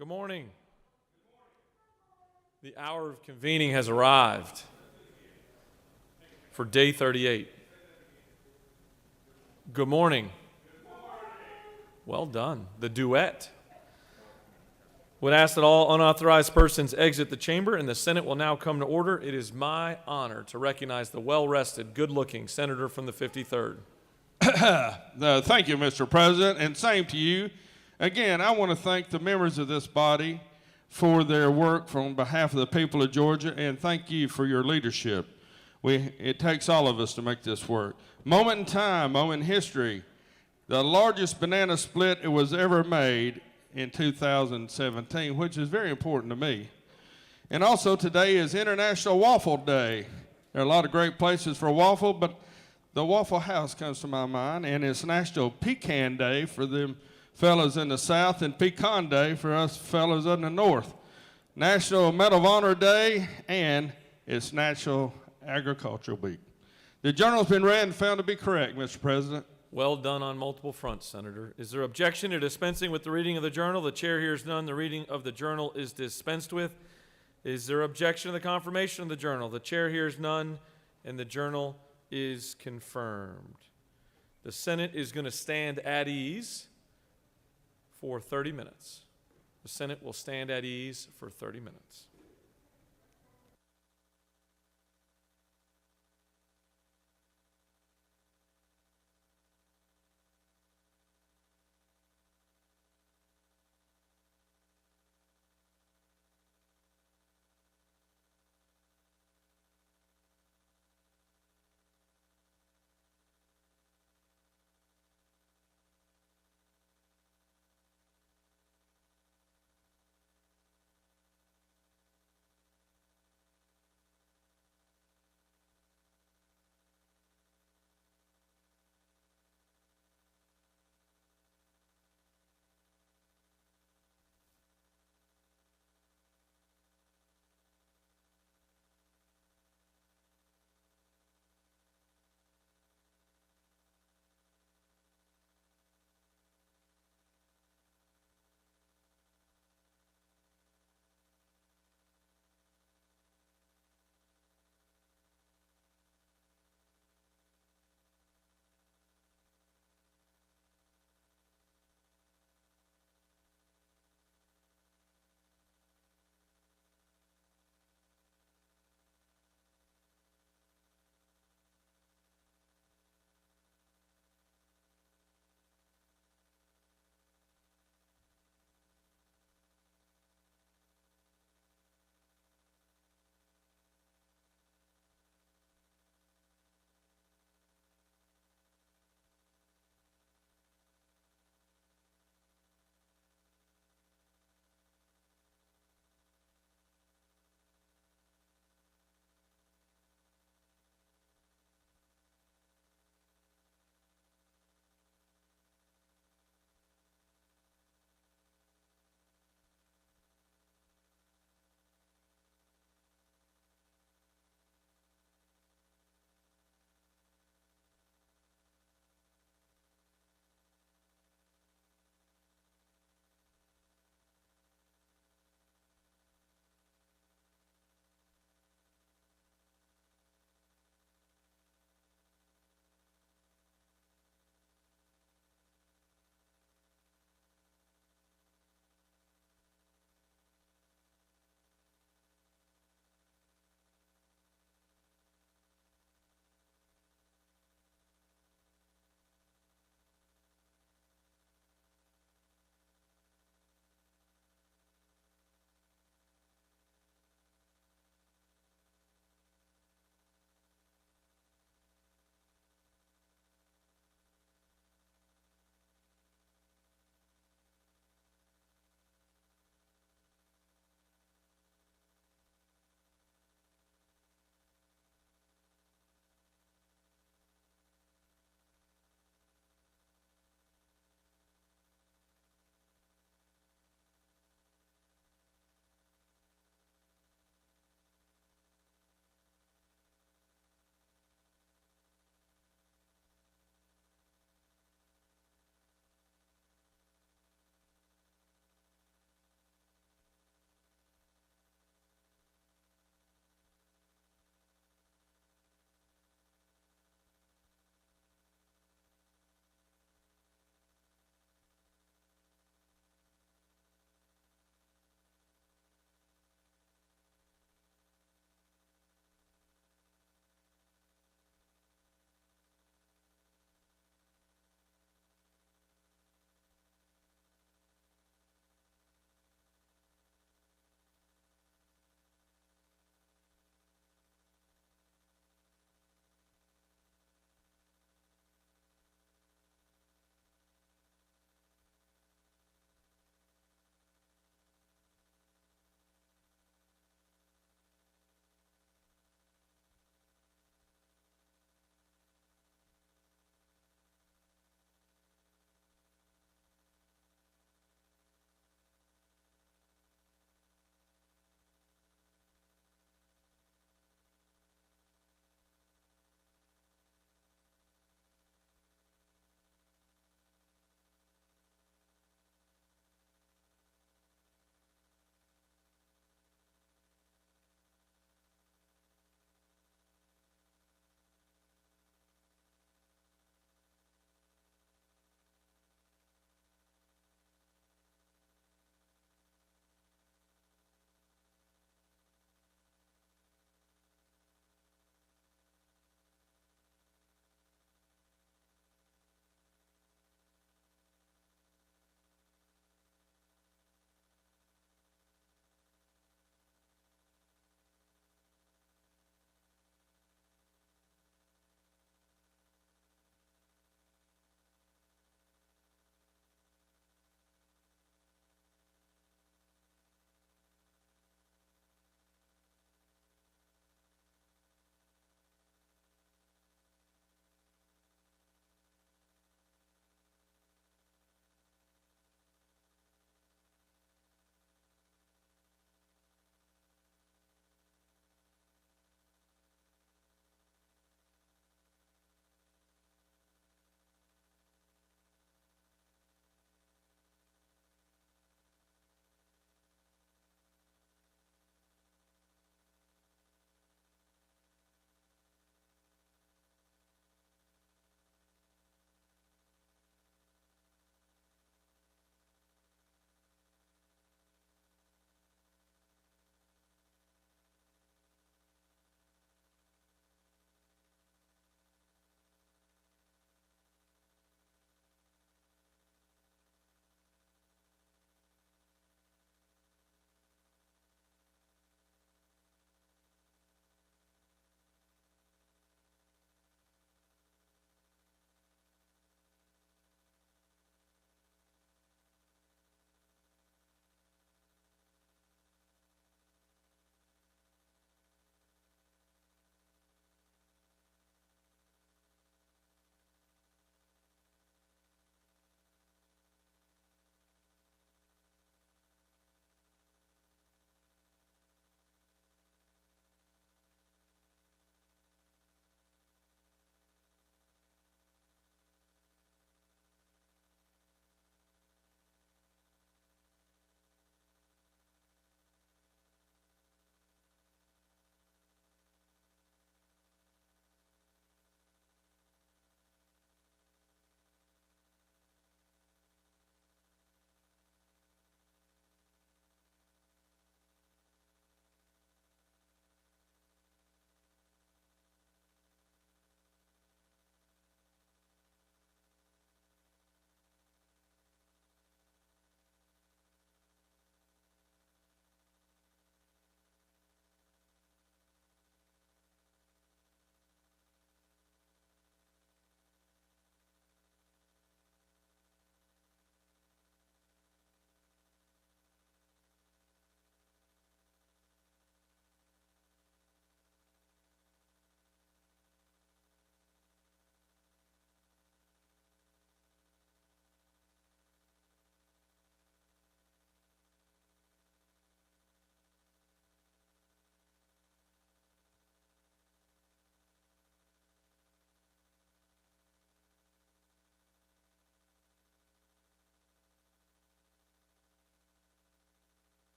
Good morning. The hour of convening has arrived for day 38. Good morning. Well done. The duet. Would ask that all unauthorized persons exit the chamber, and the Senate will now come to order. It is my honor to recognize the well-rested, good-looking senator from the 53rd. Thank you, Mr. President, and same to you. Again, I want to thank the members of this body for their work on behalf of the people of Georgia, and thank you for your leadership. It takes all of us to make this work. Moment in time, moment in history, the largest banana split it was ever made in 2017, which is very important to me. And also today is International Waffle Day. There are a lot of great places for waffle, but the Waffle House comes to my mind, and it's National Pecan Day for them fellas in the South, and Pecan Day for us fellas in the North. National Medal of Honor Day, and it's National Agricultural Week. The journal's been read and found to be correct, Mr. President. Well done on multiple fronts, Senator. Is there objection to dispensing with the reading of the journal? The chair hears none. The reading of the journal is dispensed with. Is there objection to the confirmation of the journal? The chair hears none, and the journal is confirmed. The Senate is going to stand at ease for 30 minutes. The Senate will stand at ease for 30 minutes.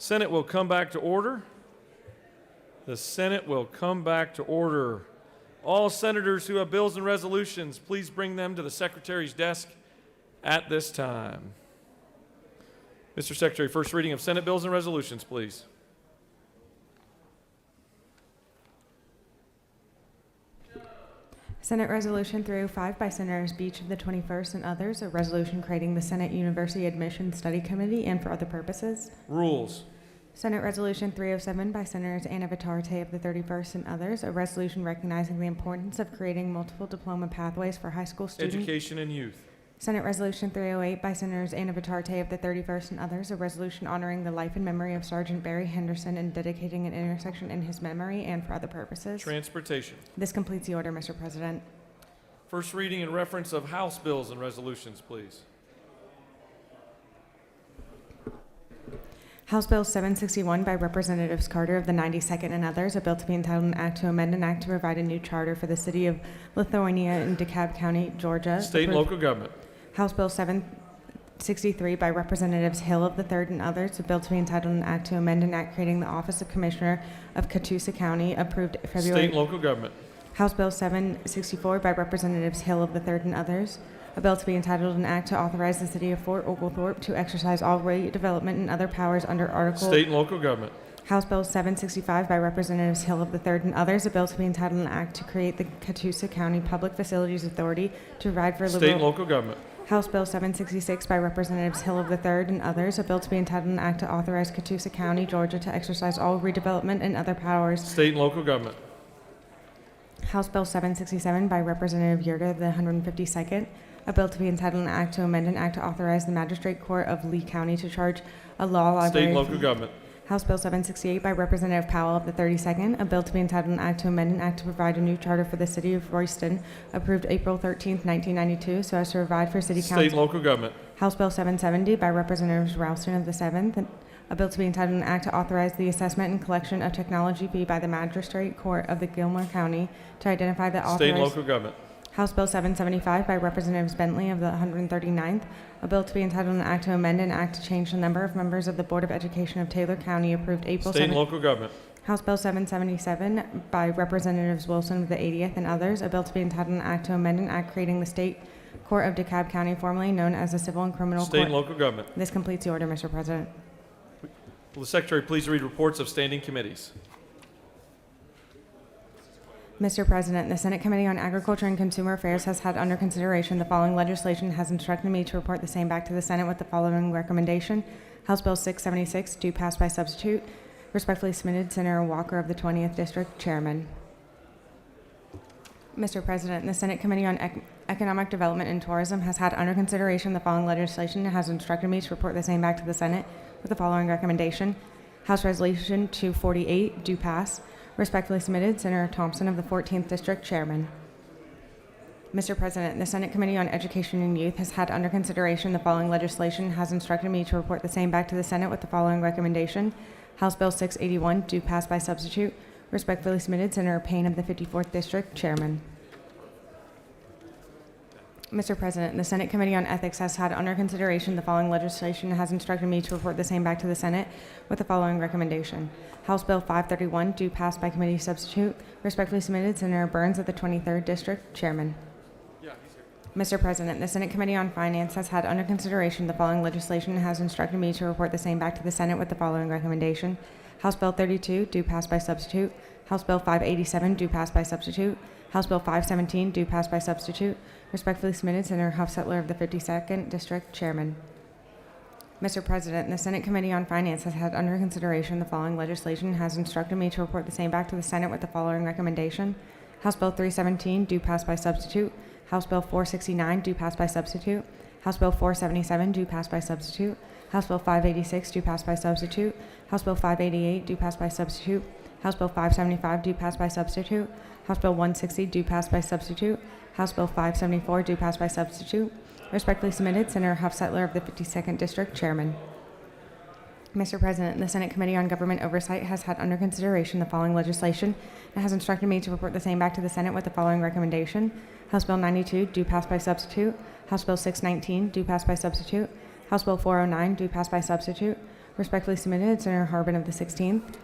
Senate will come back to order. The Senate will come back to order. All senators who have bills and resolutions, please bring them to the Secretary's desk at this time. Mr. Secretary, first reading of Senate bills and resolutions, please. Senate Resolution 305 by Senators Beach of the 21st and others, a resolution creating the Senate University Admissions Study Committee and for other purposes. Rules. Senate Resolution 307 by Senators Anna Vitarte of the 31st and others, a resolution recognizing the importance of creating multiple diploma pathways for high school students. Education and youth. Senate Resolution 308 by Senators Anna Vitarte of the 31st and others, a resolution honoring the life and memory of Sergeant Barry Henderson and dedicating an intersection in his memory and for other purposes. Transportation. This completes the order, Mr. President. First reading and reference of House bills and resolutions, please. House Bill 761 by Representatives Carter of the 92nd and others, a bill to be entitled an act to amend an act to provide a new charter for the city of Lithonia in DeKalb County, Georgia. State and local government. House Bill 763 by Representatives Hill of the 3rd and others, a bill to be entitled an act to amend an act creating the Office of Commissioner of Catoosa County, approved February. State and local government. House Bill 764 by Representatives Hill of the 3rd and others, a bill to be entitled an act to authorize the city of Fort Oglethorpe to exercise all redevelopment and other powers under Article. State and local government. House Bill 765 by Representatives Hill of the 3rd and others, a bill to be entitled an act to create the Catoosa County Public Facilities Authority to provide for State and local government. House Bill 766 by Representatives Hill of the 3rd and others, a bill to be entitled an act to authorize Catoosa County, Georgia to exercise all redevelopment and other powers. State and local government. House Bill 767 by Representative Yurda of the 152nd, a bill to be entitled an act to amend an act to authorize the Magistrate Court of Lee County to charge a law library. State and local government. House Bill 768 by Representative Powell of the 32nd, a bill to be entitled an act to amend an act to provide a new charter for the city of Royston, approved April 13th, 1992, so as to provide for city council. State and local government. House Bill 770 by Representatives Ralston of the 7th, a bill to be entitled an act to authorize the assessment and collection of technology fee by the Magistrate Court of the Gilmore County to identify the authorized. State and local government. House Bill 775 by Representatives Bentley of the 139th, a bill to be entitled an act to amend an act to change the number of members of the Board of Education of Taylor County, approved April State and 7th. local government. House Bill 777 by Representatives Wilson of the 80th and others, a bill to be entitled an act to amend an act creating the State Court of DeKalb County, formerly known as the Civil and Criminal State Court. and local government. This completes the order, Mr. President. Will the Secretary please read reports of standing committees? Mr. President, the Senate Committee on Agriculture and Consumer Affairs has had under consideration the following legislation and has instructed me to report the same back to the Senate with the following recommendation. House Bill 676, due pass by substitute. Respectfully submitted, Senator Walker of the 20th District, Chairman. Mr. President, the Senate Committee on Economic Development and Tourism has had under consideration the following legislation and has instructed me to report the same back to the Senate with the following recommendation. House Resolution 248, due pass. Respectfully submitted, Senator Thompson of the 14th District, Chairman. Mr. President, the Senate Committee on Education and Youth has had under consideration the following legislation and has instructed me to report the same back to the Senate with the following recommendation. House Bill 681, due pass by substitute. Respectfully submitted, Senator Payne of the 54th District, Chairman. Mr. President, the Senate Committee on Ethics has had under consideration the following legislation and has instructed me to report the same back to the Senate with the following recommendation. House Bill 531, due pass by committee substitute. Respectfully submitted, Senator Burns of the 23rd District, Chairman. Mr. President, the Senate Committee on Finance has had under consideration the following legislation and has instructed me to report the same back to the Senate with the following recommendation. House Bill 32, due pass by substitute. House Bill 587, due pass by substitute. House Bill 517, due pass by substitute. Respectfully submitted, Senator Hufstetler of the 52nd District, Chairman. Mr. President, the Senate Committee on Finance has had under consideration the following legislation and has instructed me to report the same back to the Senate with the following recommendation. House Bill 317, due pass by substitute. House Bill 469, due pass by substitute. House Bill 477, due pass by substitute. House Bill 586, due pass by substitute. House Bill 588, due pass by substitute. House Bill 575, due pass by substitute. House Bill 160, due pass by substitute. House Bill 574, due pass by substitute. Respectfully submitted, Senator Hufstetler of the 52nd District, Chairman. Mr. President, the Senate Committee on Government Oversight has had under consideration the following legislation and has instructed me to report the same back to the Senate with the following recommendation. House Bill 92, due pass by substitute. House Bill 619, due pass by substitute. House Bill 409, due pass by substitute. Respectfully submitted, Senator Harbin of the 16th.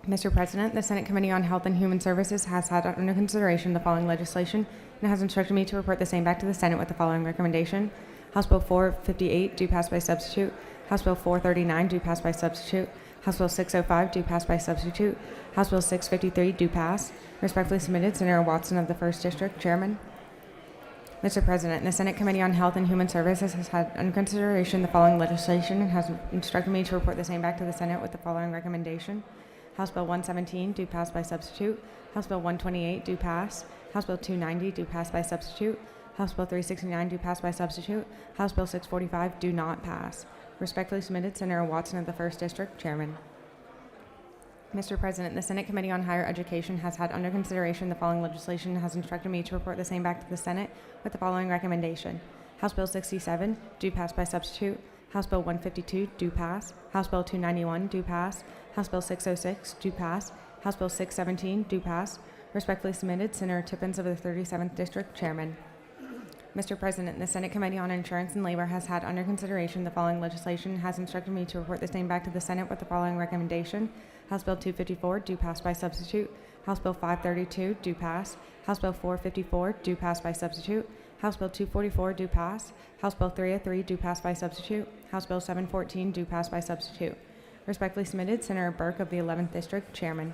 Mr. President, the Senate Committee on Health and Human Services has had under consideration the following legislation and has instructed me to report the same back to the Senate with the following recommendation. House Bill 458, due pass by substitute. House Bill 439, due pass by substitute. House Bill 605, due pass by substitute. House Bill 653, due pass. Respectfully submitted, Senator Watson of the 1st District, Chairman. Mr. President, the Senate Committee on Health and Human Services has had under consideration the following legislation and has instructed me to report the same back to the Senate with the following recommendation. House Bill 117, due pass by substitute. House Bill 128, due pass. House Bill 290, due pass by substitute. House Bill 369, due pass by substitute. House Bill 645, do not pass. Respectfully submitted, Senator Watson of the 1st District, Chairman. Mr. President, the Senate Committee on Higher Education has had under consideration the following legislation and has instructed me to report the same back to the Senate with the following recommendation. House Bill 67, due pass by substitute. House Bill 152, due pass. House Bill 291, due pass. House Bill 606, due pass. House Bill 617, due pass. Respectfully submitted, Senator Tippins of the 37th District, Chairman. Mr. President, the Senate Committee on Insurance and Labor has had under consideration the following legislation and has instructed me to report the same back to the Senate with the following recommendation. House Bill 254, due pass by substitute. House Bill 532, due pass. House Bill 454, due pass by substitute. House Bill 244, due pass. House Bill 303, due pass by substitute. House Bill 714, due pass by substitute. Respectfully submitted, Senator Burke of the 11th District, Chairman.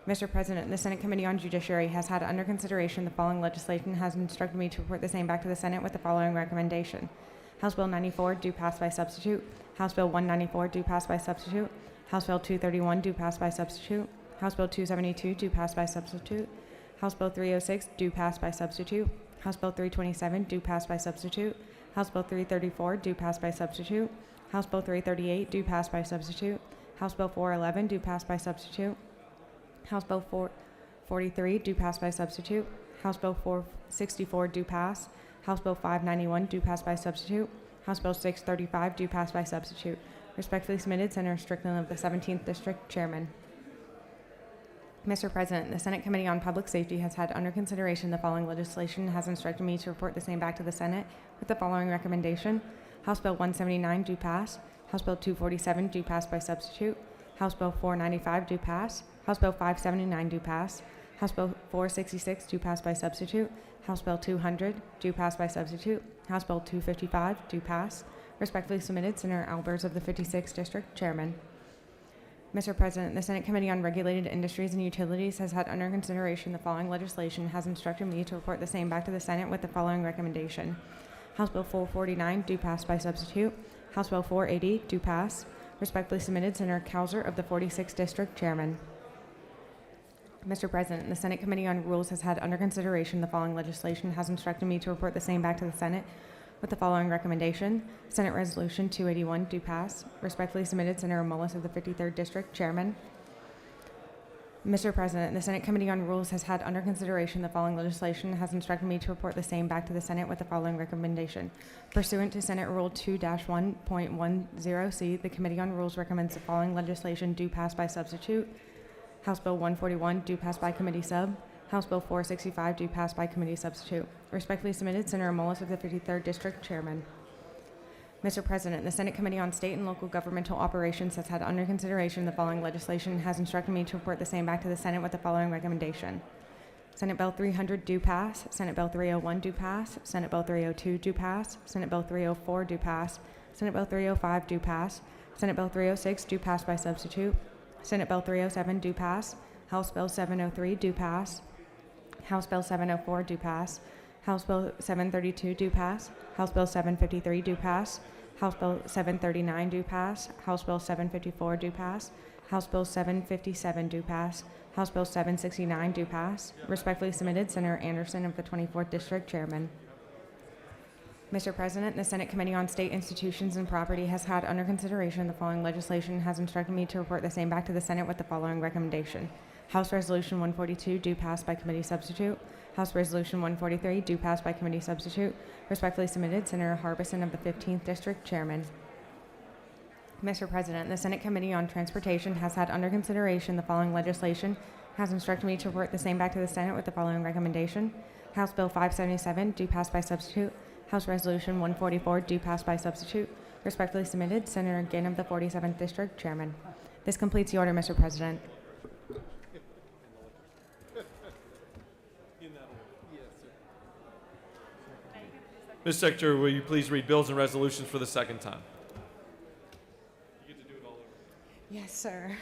Mr. President, the Senate Committee on Judiciary has had under consideration the following legislation and has instructed me to report the same back to the Senate with the following recommendation. House Bill 94, due pass by substitute. House Bill 194, due pass by substitute. House Bill 231, due pass by substitute. House Bill 272, due pass by substitute. House Bill 306, due pass by substitute. House Bill 327, due pass by substitute. House Bill 334, due pass by substitute. House Bill 338, due pass by substitute. House Bill 411, due pass by substitute. House Bill 443, due pass by substitute. House Bill 464, due pass. House Bill 591, due pass by substitute. House Bill 635, due pass by substitute. Respectfully submitted, Senator Strickland of the 17th District, Chairman. Mr. President, the Senate Committee on Public Safety has had under consideration the following legislation and has instructed me to report the same back to the Senate with the following recommendation. House Bill 179, due pass. House Bill 247, due pass by substitute. House Bill 495, due pass. House Bill 579, due pass. House Bill 466, due pass by substitute. House Bill 200, due pass by substitute. House Bill 255, due pass. Respectfully submitted, Senator Albers of the 56th District, Chairman. Mr. President, the Senate Committee on Regulated Industries and Utilities has had under consideration the following legislation and has instructed me to report the same back to the Senate with the following recommendation. House Bill 449, due pass by substitute. House Bill 480, due pass. Respectfully submitted, Senator Cowser of the 46th District, Chairman. Mr. President, the Senate Committee on Rules has had under consideration the following legislation and has instructed me to report the same back to the Senate with the following recommendation. Senate Resolution 281, due pass. Respectfully submitted, Senator Mullis of the 53rd District, Chairman. Mr. President, the Senate Committee on Rules has had under consideration the following legislation and has instructed me to report the same back to the Senate with the following recommendation. Pursuant to Senate Rule 2-1.10C, the Committee on Rules recommends the following legislation due pass by substitute. House Bill 141, due pass by committee sub. House Bill 465, due pass by committee substitute. Respectfully submitted, Senator Mullis of the 53rd District, Chairman. Mr. President, the Senate Committee on State and Local Governmental Operations has had under consideration the following legislation and has instructed me to report the same back to the Senate with the following recommendation. Senate Bill 300, due pass. Senate Bill 301, due pass. Senate Bill 302, due pass. Senate Bill 304, due pass. Senate Bill 305, due pass. Senate Bill 306, due pass by substitute. Senate Bill 307, due pass. House Bill 703, due pass. House Bill 704, due pass. House Bill 732, due pass. House Bill 753, due pass. House Bill 739, due pass. House Bill 754, due pass. House Bill 757, due pass. House Bill 769, due pass. Respectfully submitted, Senator Anderson of the 24th District, Chairman. Mr. President, the Senate Committee on State Institutions and Property has had under consideration the following legislation and has instructed me to report the same back to the Senate with the following recommendation. House Resolution 142, due pass by committee substitute. House Resolution 143, due pass by committee substitute. Respectfully submitted, Senator Harbison of the 15th District, Chairman. Mr. President, the Senate Committee on Transportation has had under consideration the following legislation, has instructed me to report the same back to the Senate with the following recommendation. House Bill 577, due pass by substitute. House Resolution 144, due pass by substitute. Respectfully submitted, Senator Ginn of the 47th District, Chairman. This completes the order, Mr. President. Ms. Secretary, will you please read bills and resolutions for the second time? Yes, sir.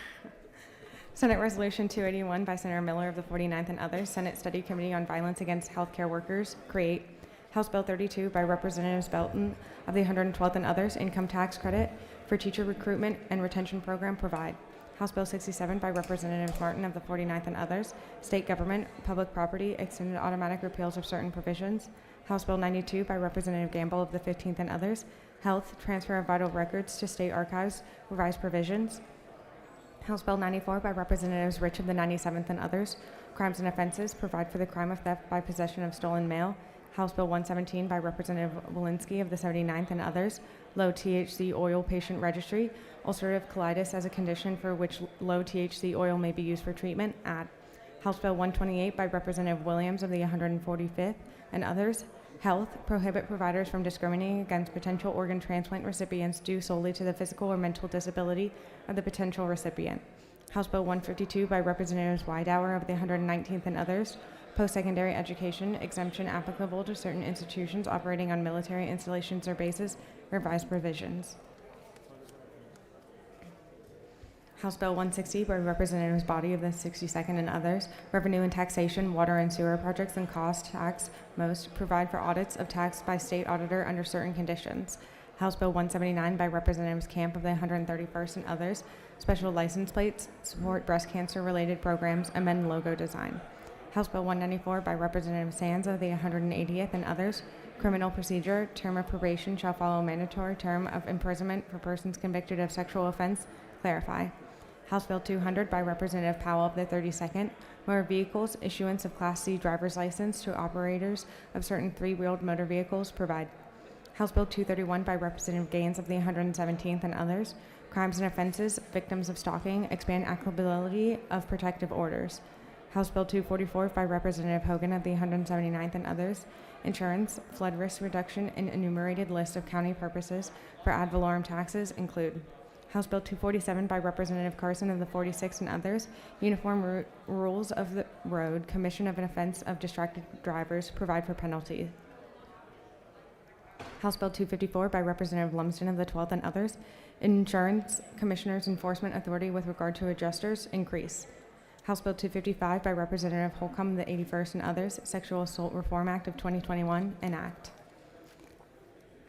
Senate Resolution 281 by Senator Miller of the 49th and others, Senate Study Committee on Violence Against Healthcare Workers, create. House Bill 32 by Representatives Belton of the 112th and others, income tax credit for teacher recruitment and retention program, provide. House Bill 67 by Representatives Martin of the 49th and others, state government, public property, extended automatic repeals of certain provisions. House Bill 92 by Representative Gamble of the 15th and others, health, transfer of vital records to state archives, revised provisions. House Bill 94 by Representatives Rich of the 97th and others, crimes and offenses, provide for the crime of theft by possession of stolen mail. House Bill 117 by Representative Walensky of the 79th and others, low THC oil patient registry, ulcerative colitis as a condition for which low THC oil may be used for treatment, add. House Bill 128 by Representative Williams of the 145th and others, health, prohibit providers from discriminating against potential organ transplant recipients due solely to the physical or mental disability of the potential recipient. House Bill 152 by Representatives Wydower of the 119th and others, post-secondary education exemption applicable to certain institutions operating on military installations or bases, revised provisions. House Bill 160 by Representatives Body of the 62nd and others, revenue and taxation, water and sewer projects and cost tax, most, provide for audits of tax by state auditor under certain conditions. House Bill 179 by Representatives Camp of the 131st and others, special license plates, support breast cancer-related programs, amend logo design. House Bill 194 by Representative Sands of the 180th and others, criminal procedure, term of probation shall follow mandatory term of imprisonment for persons convicted of sexual offense, clarify. House Bill 200 by Representative Powell of the 32nd, motor vehicles, issuance of Class C driver's license to operators of certain three-wheeled motor vehicles, provide. House Bill 231 by Representative Gaines of the 117th and others, crimes and offenses, victims of stalking, expand applicability of protective orders. House Bill 244 by Representative Hogan of the 179th and others, insurance, flood risk reduction, and enumerated list of county purposes for ad valorem taxes include. House Bill 247 by Representative Carson of the 46th and others, uniform rules of the road, commission of an offense of distracted drivers, provide for penalty. House Bill 254 by Representative Lumsden of the 12th and others, insurance commissioner's enforcement authority with regard to adjusters, increase. House Bill 255 by Representative Holcomb of the 81st and others, Sexual Assault Reform Act of 2021, enact.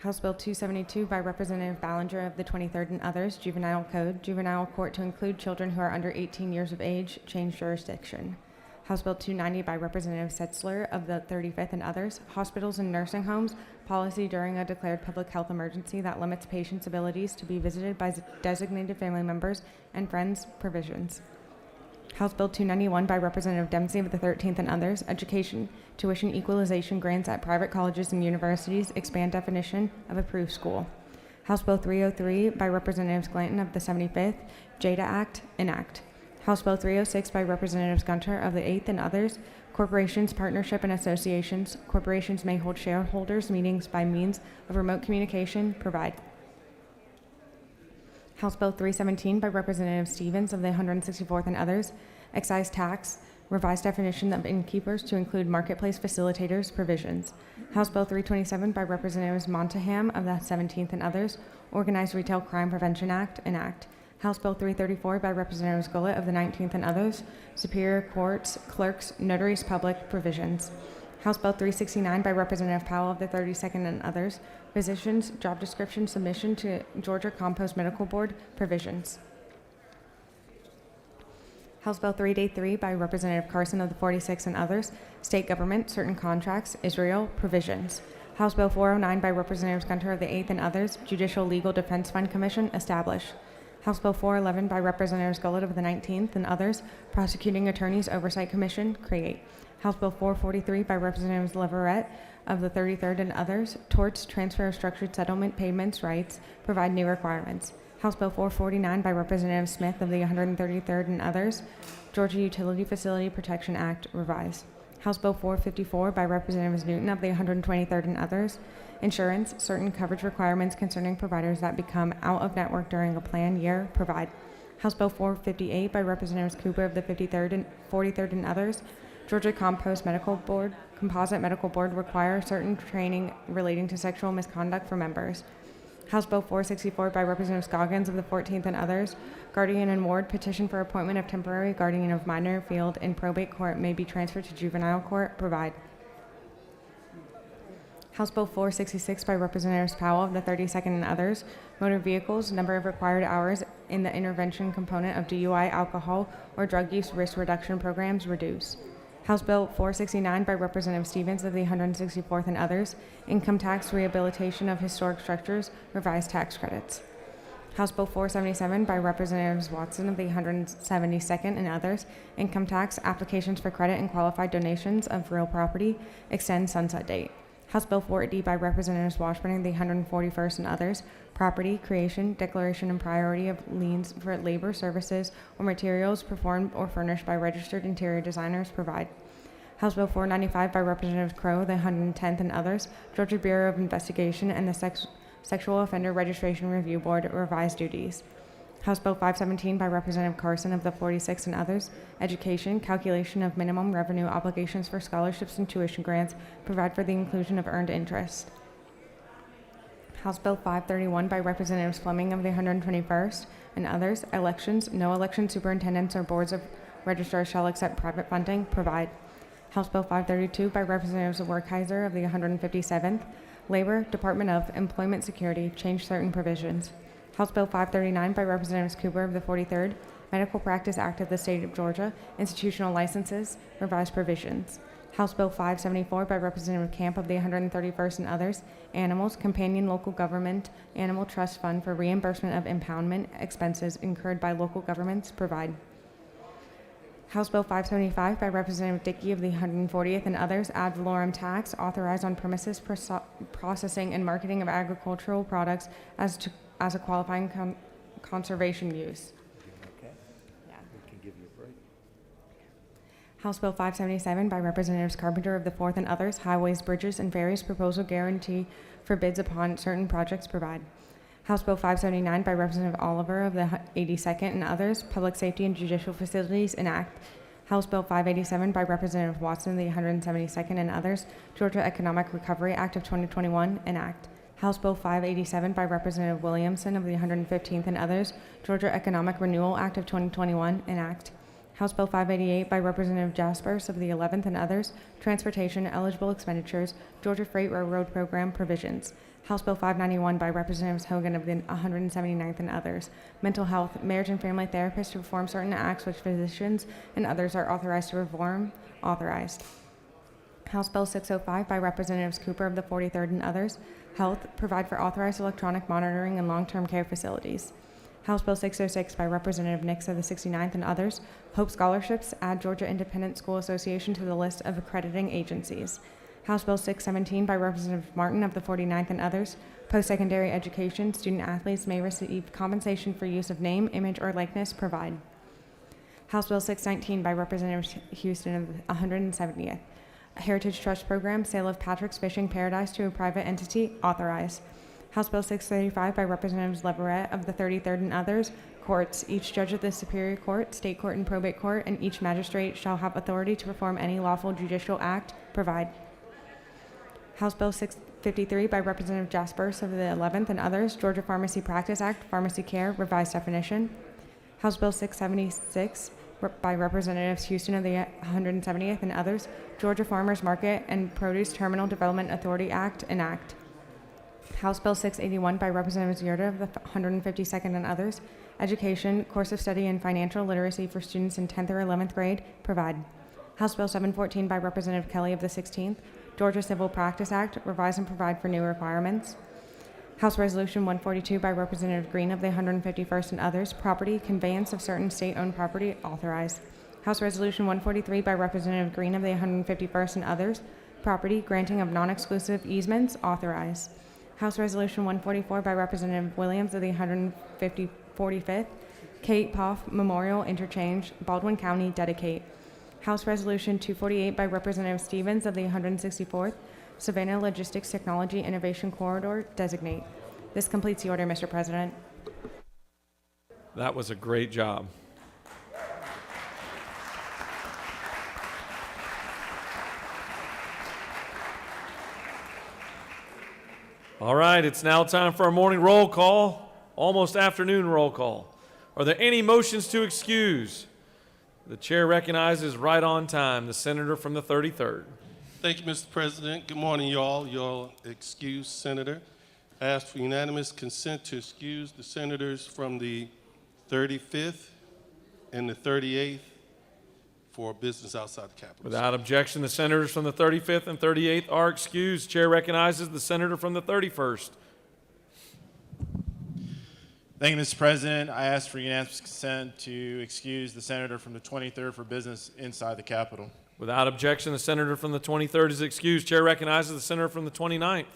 House Bill 272 by Representative Ballinger of the 23rd and others, Juvenile Code, Juvenile Court to include children who are under 18 years of age, change jurisdiction. House Bill 290 by Representative Setzler of the 35th and others, hospitals and nursing homes, policy during a declared public health emergency that limits patients' abilities to be visited by designated family members and friends, provisions. House Bill 291 by Representative Dempsey of the 13th and others, education, tuition equalization grants at private colleges and universities, expand definition of approved school. House Bill 303 by Representatives Glanton of the 75th, JADA Act, enact. House Bill 306 by Representatives Gunter of the 8th and others, corporations, partnership, and associations. Corporations may hold shareholders meetings by means of remote communication, provide. House Bill 317 by Representative Stevens of the 164th and others, excise tax, revised definition of innkeepers to include marketplace facilitators, provisions. House Bill 327 by Representatives Montaham of the 17th and others, Organized Retail Crime Prevention Act, enact. House Bill 334 by Representatives Gullett of the 19th and others, Superior Courts, Clerks, Notaries Public, provisions. House Bill 369 by Representative Powell of the 32nd and others, physicians, job description submission to Georgia Compost Medical Board, provisions. House Bill 383 by Representative Carson of the 46th and others, state government, certain contracts, Israel, provisions. House Bill 409 by Representatives Gunter of the 8th and others, Judicial Legal Defense Fund Commission, establish. House Bill 411 by Representatives Gullett of the 19th and others, Prosecuting Attorneys Oversight Commission, create. House Bill 443 by Representatives Leverett of the 33rd and others, Torts, Transfer of Structured Settlement Payments Rights, provide new requirements. House Bill 449 by Representative Smith of the 133rd and others, Georgia Utility Facility Protection Act, revise. House Bill 454 by Representatives Newton of the 123rd and others. Insurance, certain coverage requirements concerning providers that become out of network during a plan year, provide. House Bill 458 by Representatives Cooper of the 53rd and 43rd and others. Georgia Composite Medical Board require certain training relating to sexual misconduct for members. House Bill 464 by Representative Scoggins of the 14th and others. Guardian and ward petition for appointment of temporary guardian of minor field in probate court may be transferred to juvenile court, provide. House Bill 466 by Representatives Powell of the 32nd and others. Motor vehicles, number of required hours in the intervention component of DUI, alcohol, or drug use risk reduction programs reduce. House Bill 469 by Representative Stevens of the 164th and others. Income tax rehabilitation of historic structures, revised tax credits. House Bill 477 by Representatives Watson of the 172nd and others. Income tax applications for credit and qualified donations of real property, extend sunset date. House Bill 480 by Representatives Washburn of the 141st and others. Property, creation, declaration, and priority of liens for labor, services, or materials performed or furnished by registered interior designers, provide. House Bill 495 by Representative Crowe, the 110th and others. Georgia Bureau of Investigation and the Sexual Offender Registration Review Board, revised duties. House Bill 517 by Representative Carson of the 46th and others. Education, calculation of minimum revenue obligations for scholarships and tuition grants, provide for the inclusion of earned interest. House Bill 531 by Representatives Fleming of the 121st and others. Elections, no election superintendents or boards of registrars shall accept private funding, provide. House Bill 532 by Representatives Werkheiser of the 157th. Labor, Department of Employment Security, change certain provisions. House Bill 539 by Representatives Cooper of the 43rd. Medical Practice Act of the State of Georgia, institutional licenses, revised provisions. House Bill 574 by Representative Camp of the 131st and others. Animals, Companion Local Government Animal Trust Fund for reimbursement of impoundment expenses incurred by local governments, provide. House Bill 575 by Representative Dickey of the 140th and others. Ad valorem tax, authorized on premises processing and marketing of agricultural products as a qualifying conservation use. Okay, Yeah. we can give you a break. House Bill 577 by Representatives Carpenter of the 4th and others. Highways, bridges, and ferries proposal guarantee for bids upon certain projects, provide. House Bill 579 by Representative Oliver of the 82nd and others. Public safety and judicial facilities, enact. House Bill 587 by Representative Watson of the 172nd and others. Georgia Economic Recovery Act of 2021, enact. House Bill 587 by Representative Williamson of the 115th and others. Georgia Economic Renewal Act of 2021, enact. House Bill 588 by Representative Jaspers of the 11th and others. Transportation eligible expenditures, Georgia Freight Railroad Program provisions. House Bill 591 by Representatives Hogan of the 179th and others. Mental health, marriage and family therapists to perform certain acts which physicians and others are authorized to perform, authorized. House Bill 605 by Representatives Cooper of the 43rd and others. Health, provide for authorized electronic monitoring in long-term care facilities. House Bill 606 by Representative Nix of the 69th and others. Hope Scholarships, add Georgia Independent School Association to the list of accrediting agencies. House Bill 617 by Representative Martin of the 49th and others. Post-secondary education, student athletes may receive compensation for use of name, image, or likeness, provide. House Bill 619 by Representative Houston of the 170th. Heritage Trust Program, sale of Patrick's Fishing Paradise to a private entity, authorize. House Bill 635 by Representatives Leverett of the 33rd and others. Courts, each judge of the Superior Court, State Court, and Probate Court, and each magistrate shall have authority to perform any lawful judicial act, provide. House Bill 653 by Representative Jaspers of the 11th and others. Georgia Pharmacy Practice Act, Pharmacy Care, revised definition. House Bill 676 by Representatives Houston of the 170th and others. Georgia Farmers Market and Produce Terminal Development Authority Act, enact. House Bill 681 by Representatives Yerda of the 152nd and others. Education, course of study, and financial literacy for students in 10th or 11th grade, provide. House Bill 714 by Representative Kelly of the 16th. Georgia Civil Practice Act, revise and provide for new requirements. House Resolution 142 by Representative Green of the 151st and others. Property, conveyance of certain state-owned property, authorized. House Resolution 143 by Representative Green of the 151st and others. Property, granting of non-exclusive easements, authorized. House Resolution 144 by Representative Williams of the 145th. Kate Poff Memorial Interchange, Baldwin County, dedicate. House Resolution 248 by Representative Stevens of the 164th Savannah Logistics Technology Innovation Corridor designate. This completes the order, Mr. President. That was a great job. All right, it's now time for our morning roll call, almost afternoon roll call. Are there any motions to excuse? The chair recognizes right on time the senator from the 33rd. Thank you, Mr. President. Good morning, y'all. Y'all excuse Senator. I ask for unanimous consent to excuse the senators from the 35th and the 38th for business outside the Capitol. Without objection, the senators from the 35th and 38th are excused. Chair recognizes the senator from the 31st. Thank you, Mr. President. I ask for unanimous consent to excuse the senator from the 23rd for business inside the Capitol. Without objection, the senator from the 23rd is excused. Chair recognizes the senator from the 29th.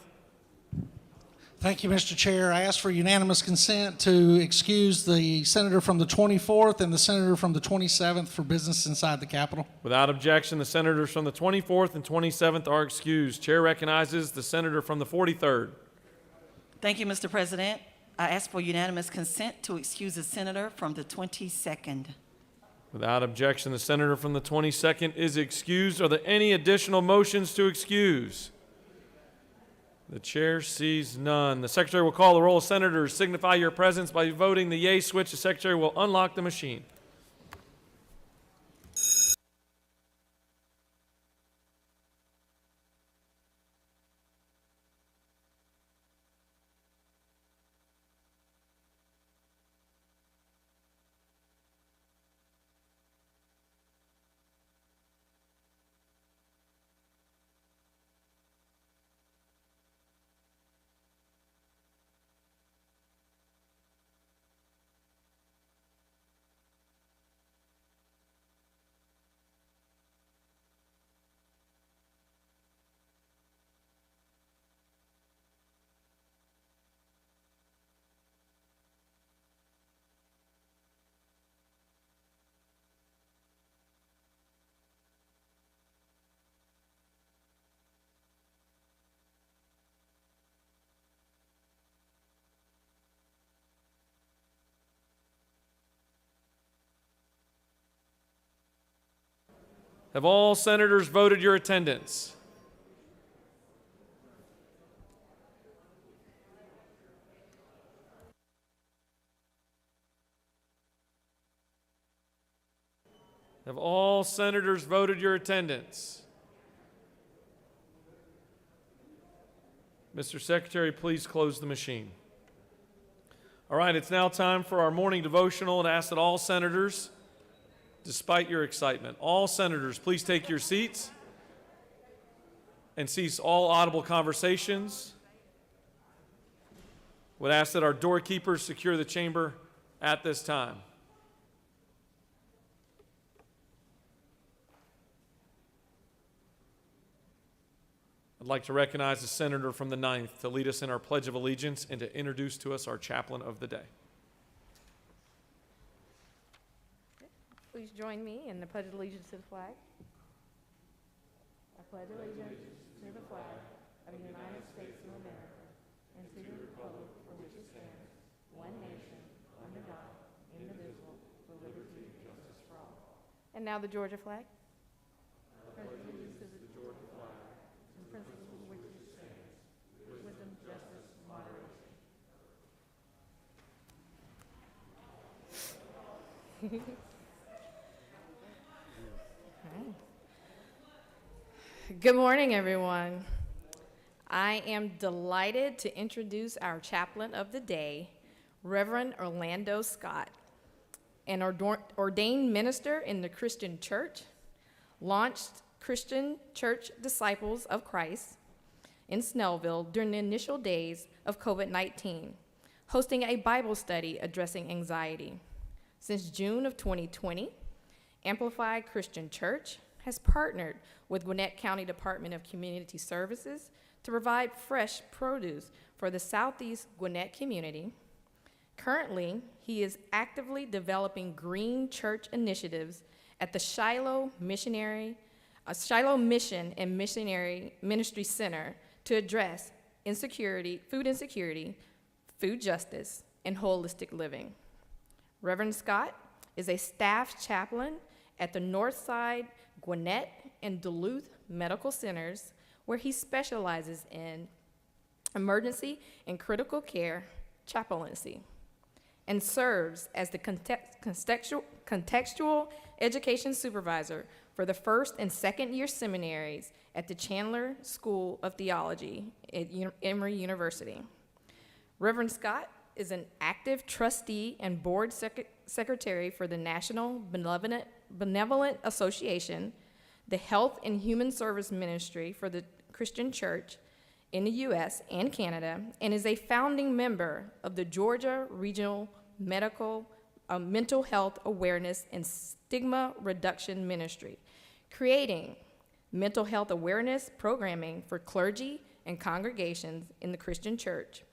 Thank you, Mr. Chair. I ask for unanimous consent to excuse the senator from the 24th and the senator from the 27th for business inside the Capitol. Without objection, the senators from the 24th and 27th are excused. Chair recognizes the senator from the 43rd. Thank you, Mr. President. I ask for unanimous consent to excuse the senator from the 22nd. Without objection, the senator from the 22nd is excused. Are there any additional motions to excuse? The chair sees none. The secretary will call the roll. Senators, signify your presence by voting the yea switch. The secretary will unlock the machine. Have all senators voted your attendance? Have all senators voted your attendance? Mr. Secretary, please close the machine. All right, it's now time for our morning devotional, and ask that all senators, despite your excitement, all senators, please take your seats and cease all audible conversations. Would ask that our doorkeepers secure the chamber at this time. I'd like to recognize the senator from the 9th to lead us in our Pledge of Allegiance and to introduce to us our chaplain of the day. Please join me in the Pledge of Allegiance to the flag. I pledge allegiance to the flag of the United States of America and to the republic for which it stands, one nation, under God, indivisible, with liberty and justice for all. And now the Georgia flag. I pledge allegiance to the Georgia flag and principles for which it stands, wisdom, justice, and moderation. Good morning, everyone. I am delighted to introduce our chaplain of the day, Reverend Orlando Scott, an ordained minister in the Christian Church, launched Christian Church Disciples of Christ in Snellville during the initial days of COVID-19, hosting a Bible study addressing anxiety. Since June of 2020, Amplified Christian Church has partnered with Gwinnett County Department of Community Services to provide fresh produce for the Southeast Gwinnett community. Currently, he is actively developing green church initiatives at the Shiloh Mission and Missionary Ministry Center to address food insecurity, food justice, and holistic living. Reverend Scott is a staff chaplain at the Northside, Gwinnett, and Duluth Medical Centers, where he specializes in emergency and critical care chaplaincy, and serves as the contextual education supervisor for the first and second year seminaries at the Chandler School of Theology at Emory University. Reverend Scott is an active trustee and board secretary for the National Benevolent Association, the Health and Human Service Ministry for the Christian Church in the U.S. and Canada, and is a founding member of the Georgia Regional Mental Health Awareness and Stigma Reduction Ministry, creating mental health awareness programming for clergy and congregations in the Christian Church.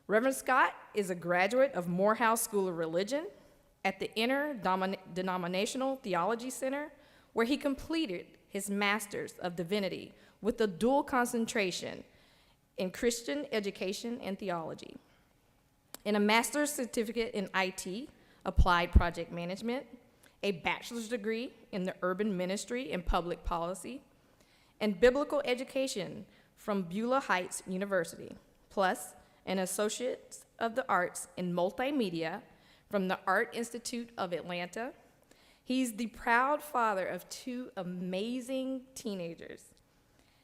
Reverend Scott is a graduate of Morehouse School of Religion at the Interdenominational Theology Center, where he completed his Master's of Divinity with a dual concentration in Christian education and theology, and a master's certificate in IT, applied project management, a bachelor's degree in the urban ministry and public policy, and biblical education from Beulah Heights University, plus an Associate of the Arts in Multimedia from the Art Institute of Atlanta. He's the proud father of 2 amazing teenagers.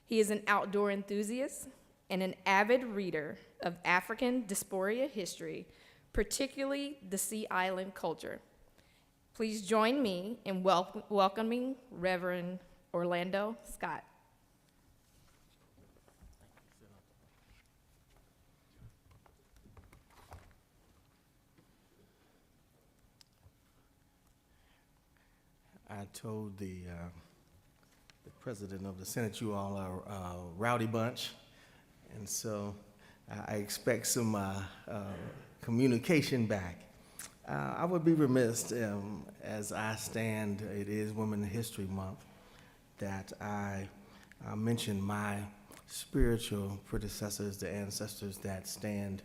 He is an outdoor enthusiast and an avid reader of African diaspora history, particularly the Sea Island culture. Please join me in welcoming Reverend Orlando Scott. I told the president of the Senate you all are a rowdy bunch, and so I expect some communication back. I would be remiss as I stand, it is Women's History Month, that I mention my spiritual predecessors, the ancestors that stand,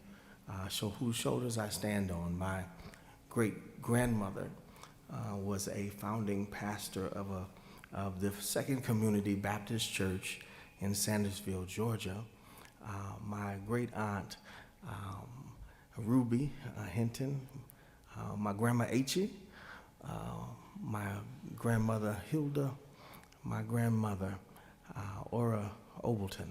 whose shoulders I stand on. My great-grandmother was a founding pastor of the Second Community Baptist Church in Sandersville, Georgia. My great-aunt, Ruby Hinton, my grandma H.E., my grandmother Hilda, my grandmother Ora Obleton.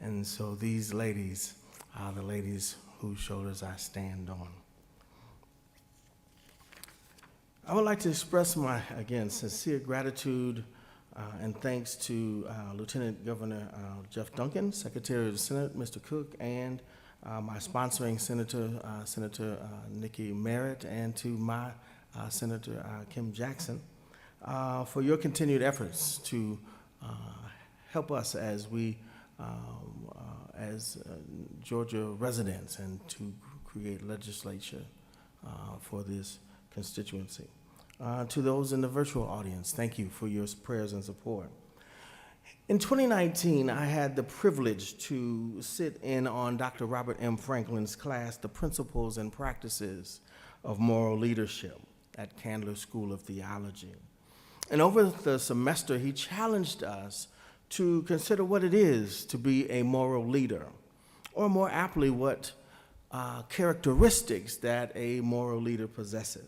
And so these ladies are the ladies whose shoulders I stand on. I would like to express my, again, sincere gratitude and thanks to Lieutenant Governor Jeff Duncan, Secretary of the Senate, Mr. Cook, and my sponsoring Senator, Senator Nikki Merritt, and to my Senator Kim Jackson for your continued efforts to help us as we, as Georgia residents, and to create legislature for this constituency. To those in the virtual audience, thank you for your prayers and support. In 2019, I had the privilege to sit in on Dr. Robert M. Franklin's class, The Principles and Practices of Moral Leadership at Candler School of Theology. And over the semester, he challenged us to consider what it is to be a moral leader, or more aptly, what characteristics that a moral leader possesses.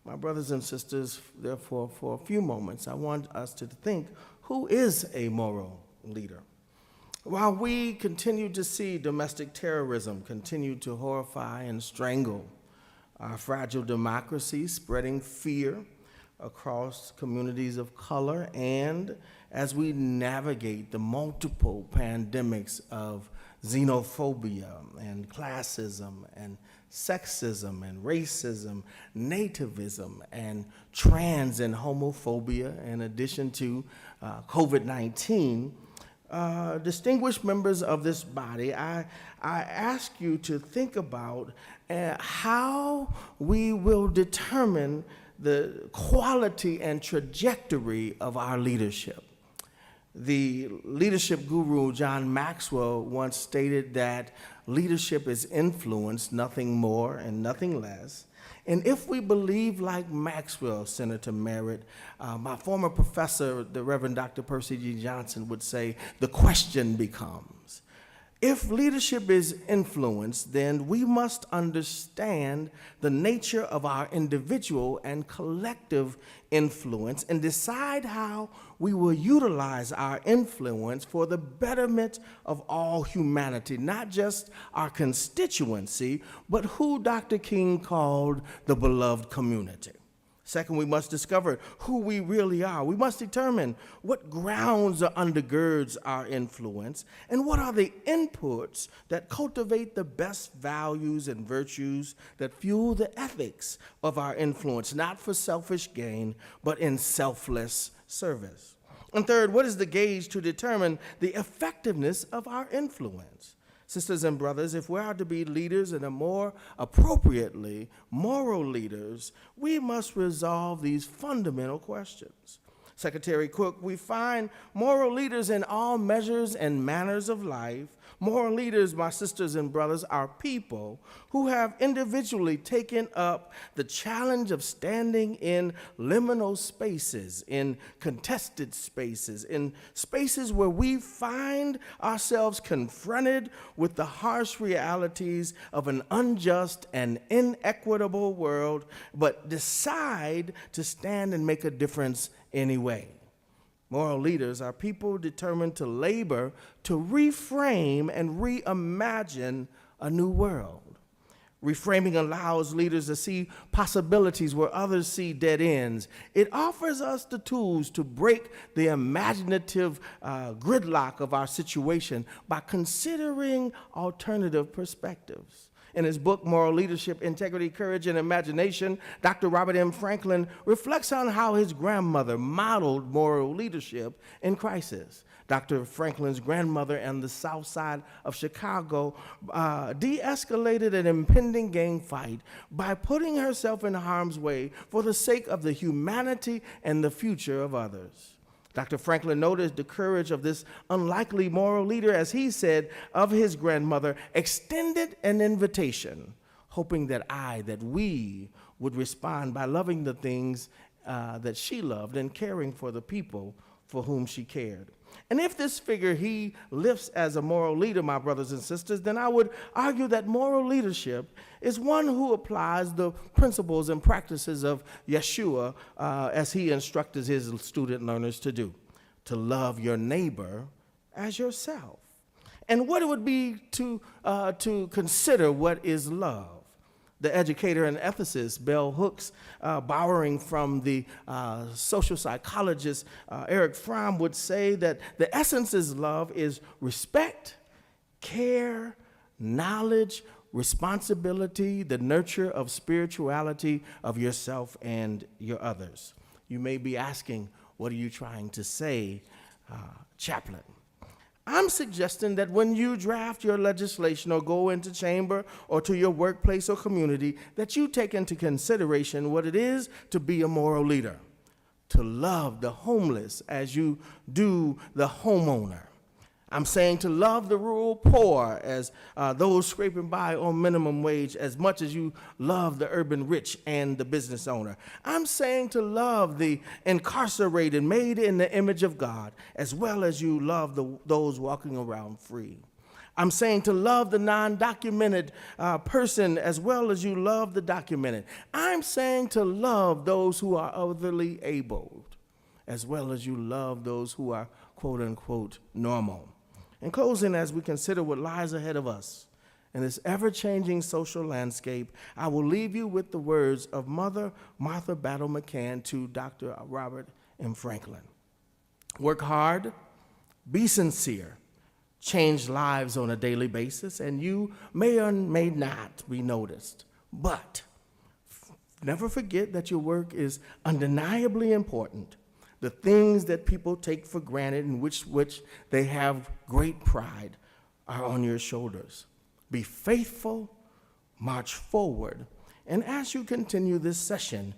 My brothers and sisters, therefore, for a few moments, I want us to think, who is a moral leader? While we continue to see domestic terrorism continue to horrify and strangle our fragile democracy, spreading fear across communities of color, and as we navigate the multiple pandemics of xenophobia and classism and sexism and racism, nativism and trans and homophobia, in addition to COVID-19, distinguished members of this body, I ask you to think about how we will determine the quality and trajectory of our leadership. The leadership guru John Maxwell once stated that leadership is influence, nothing more and nothing less. And if we believe like Maxwell, Senator Merritt, my former professor, the Reverend Dr. Percy G. Johnson, would say, the question becomes, if leadership is influence, then we must understand the nature of our individual and collective influence and decide how we will utilize our influence for the betterment of all humanity, not just our constituency, but who Dr. King called the beloved community. Second, we must discover who we really are. We must determine what grounds or undergirds our influence and what are the inputs that cultivate the best values and virtues that fuel the ethics of our influence, not for selfish gain, but in selfless service. And third, what is the gauge to determine the effectiveness of our influence? Sisters and brothers, if we are to be leaders and more appropriately moral leaders, we must resolve these fundamental questions. Secretary Cook, we find moral leaders in all measures and manners of life. Moral leaders, my sisters and brothers, are people who have individually taken up the challenge of standing in liminal spaces, in contested spaces, in spaces where we find ourselves confronted with the harsh realities of an unjust and inequitable world, but decide to stand and make a difference anyway. Moral leaders are people determined to labor to reframe and reimagine a new world. Reframing allows leaders to see possibilities where others see dead ends. It offers us the tools to break the imaginative gridlock of our situation by considering alternative perspectives. In his book, Moral Leadership, Integrity, Courage, and Imagination, Dr. Robert M. Franklin reflects on how his grandmother modeled moral leadership in crisis. Dr. Franklin's grandmother on the south side of Chicago de-escalated an impending gang fight by putting herself in harm's way for the sake of the humanity and the future of others. Dr. Franklin noted the courage of this unlikely moral leader as he said of his grandmother, extended an invitation, hoping that we would respond by loving the things that she loved and caring for the people for whom she cared. And if this figure he lifts as a moral leader, my brothers and sisters, then I would argue that moral leadership is one who applies the principles and practices of Yeshua as he instructed his student learners to do, to love your neighbor as yourself. And what it would be to consider what is love. The educator and ethicist Bell Hooks, borrowing from the social psychologist Eric Fromm, would say that the essence of love is respect, care, knowledge, responsibility, the nurture of spirituality of yourself and your others. You may be asking, what are you trying to say, Chaplain? I'm suggesting that when you draft your legislation or go into chamber or to your workplace or community, that you take into consideration what it is to be a moral leader, to love the homeless as you do the homeowner. I'm saying to love the rural poor as those scraping by on minimum wage as much as you love the urban rich and the business owner. I'm saying to love the incarcerated made in the image of God as well as you love those walking around free. I'm saying to love the non-documented person as well as you love the documented. I'm saying to love those who are otherly abled as well as you love those who are quote unquote normal. In closing, as we consider what lies ahead of us in this ever-changing social landscape, I will leave you with the words of Mother Martha Battle McCann to Dr. Robert M. Franklin. Work hard, be sincere, change lives on a daily basis, and you may or may not be noticed. But never forget that your work is undeniably important. The things that people take for granted in which they have great pride are on your shoulders. Be faithful, march forward, and as you continue this session,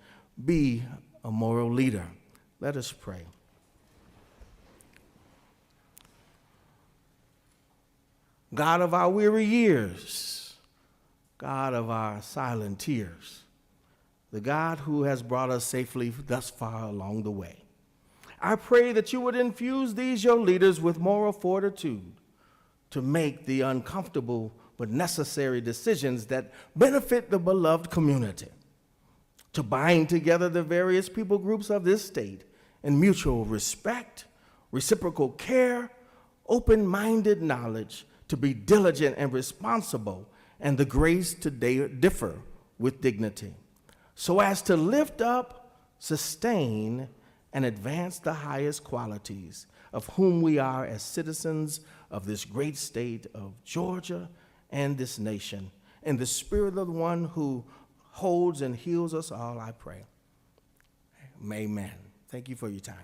be a moral leader. Let us pray. God of our weary years, God of our silent tears, the God who has brought us safely thus far along the way, I pray that you would infuse these your leaders with moral fortitude to make the uncomfortable but necessary decisions that benefit the beloved community, to bind together the various people groups of this state in mutual respect, reciprocal care, open-minded knowledge, to be diligent and responsible, and the grace to differ with dignity, so as to lift up, sustain, and advance the highest qualities of whom we are as citizens of this great state of Georgia and this nation. In the spirit of the one who holds and heals us all, I pray. Amen. Thank you for your time.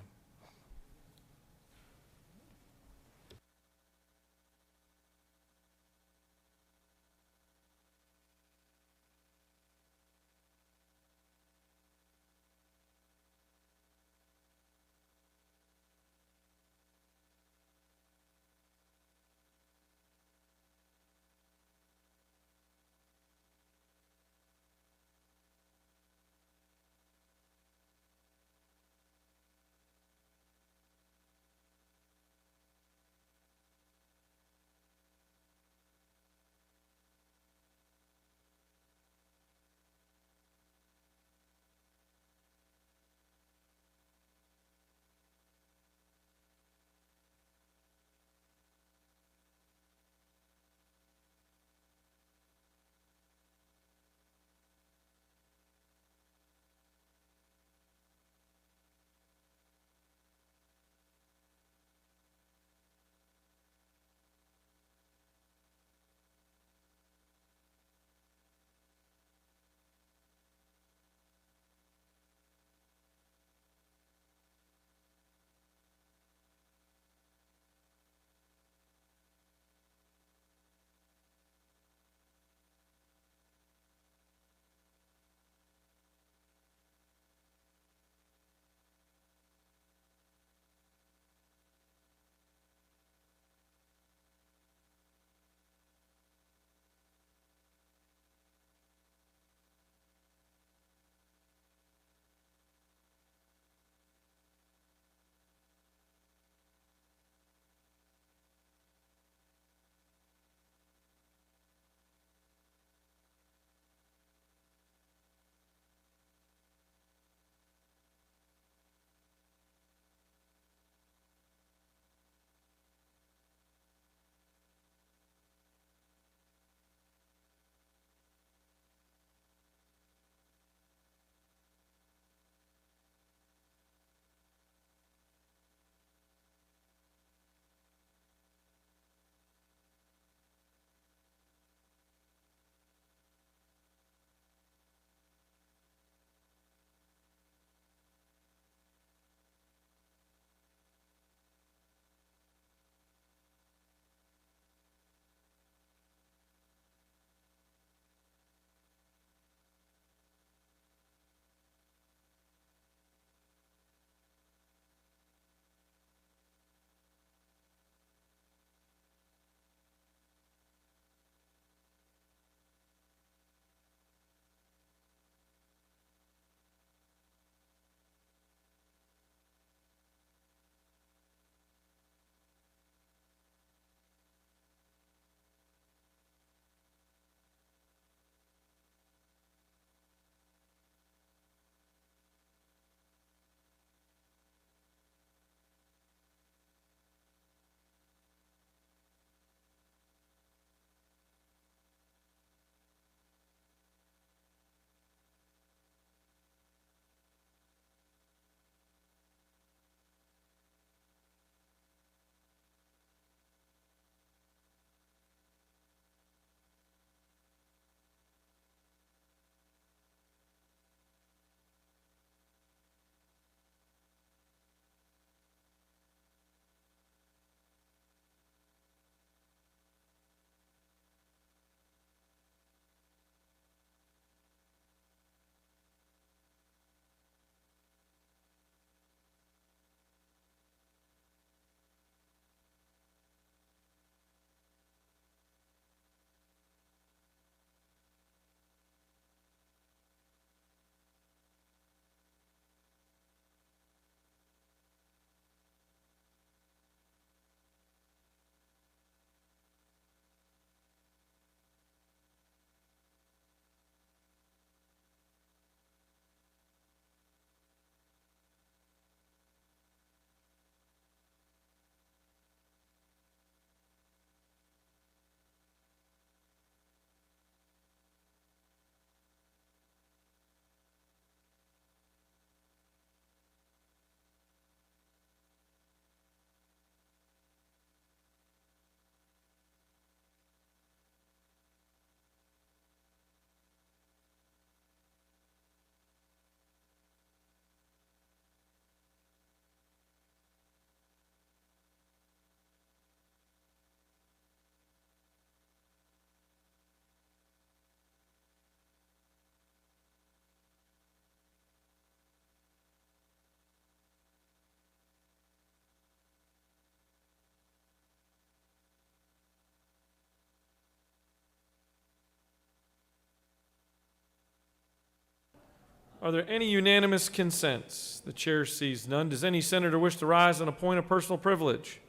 Are there any unanimous consents? The chair sees none. Does any senator wish to rise on a point of personal privilege?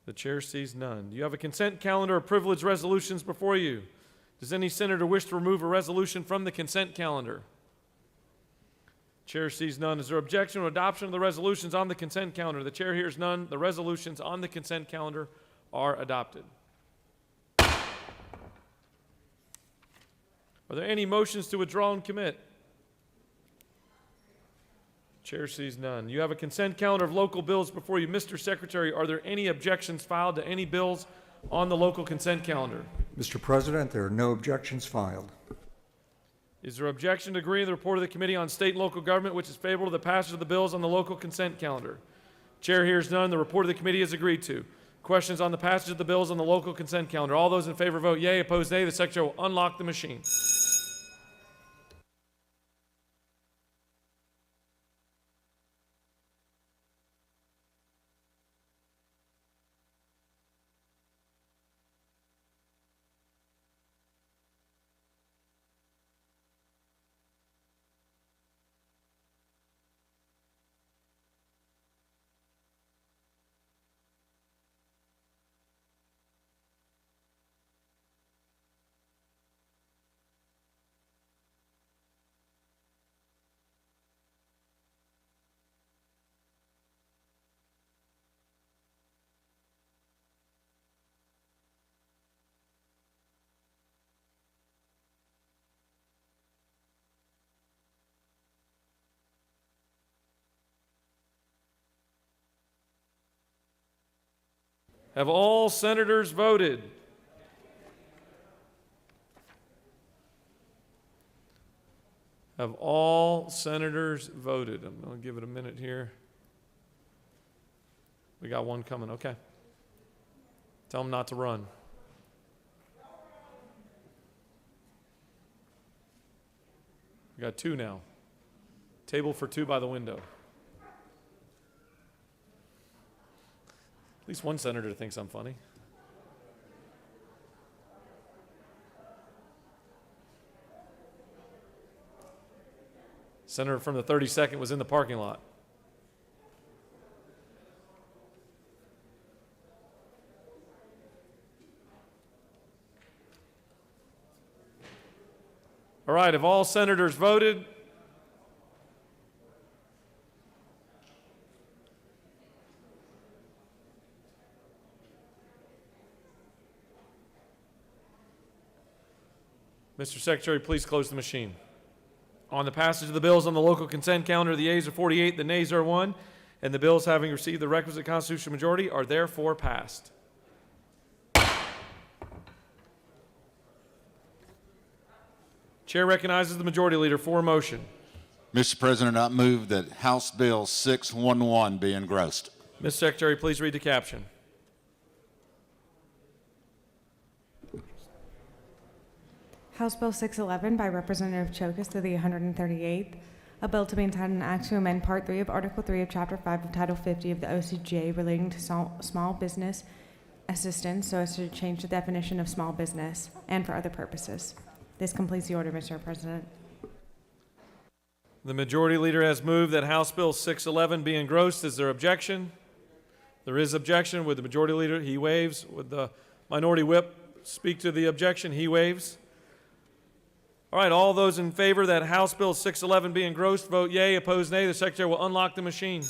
The chair sees none. Do you have a consent calendar of privilege resolutions before you? Does any senator wish to remove a resolution from the consent calendar? Chair sees none. Is there objection to adoption of the resolutions on the consent calendar? The chair hears none. The resolutions on the consent calendar are adopted. Are there any motions to withdraw and commit? Chair sees none. You have a consent calendar of local bills before you. Mr. Secretary, are there any objections filed to any bills on the local consent calendar? Mr. President, there are no objections filed. Is there objection to agreeing to the report of the Committee on State and Local Government, which is favorable to the passage of the bills on the local consent calendar? Chair hears none. The report of the committee is agreed to. Questions on the passage of the bills on the local consent calendar? All those in favor vote yea. Opposed, nay. The Secretary will unlock the machine. Have all senators voted? Have all senators voted? I'm going to give it a minute here. We got one coming. Okay. Tell them not to run. We got two now. Table for two by the window. At least one senator thinks I'm funny. Senator from the 32nd was in the parking lot. All right, have all senators voted? Mr. Secretary, please close the machine. On the passage of the bills on the local consent calendar, the yeas are 48, the nays are 1, and the bills having received the requisite constitutional majority are therefore passed. Chair recognizes the majority leader for a motion. Mr. President, I move that House Bill 611 be engrossed. Ms. Secretary, please read the caption. House Bill 611 by Representative Chokas to the 138th, a bill to be entitled an act to amend Part 3 of Article 3 of Chapter 5 of Title 50 of the OCGA relating to small business assistance so as to change the definition of small business and for other purposes. This completes the order, Mr. President. The majority leader has moved that House Bill 611 be engrossed. Is there objection? There is objection. Would the majority leader, he waives. Would the minority whip speak to the objection? He waives. All right, all those in favor that House Bill 611 be engrossed, vote yea. Opposed, nay. The Secretary will unlock the machine.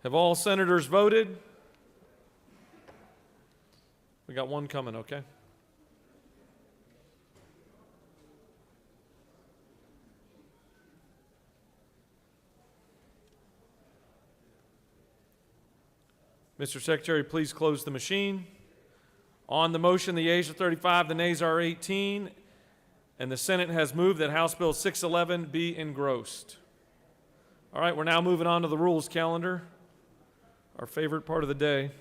Have all senators voted? got one coming, okay? Mr. Secretary, please close the machine. On the motion, the yeas are 35, the nays are 18, and the Senate has moved that House Bill 611 be engrossed. All right, we're now moving on to the rules calendar, our favorite part of the day.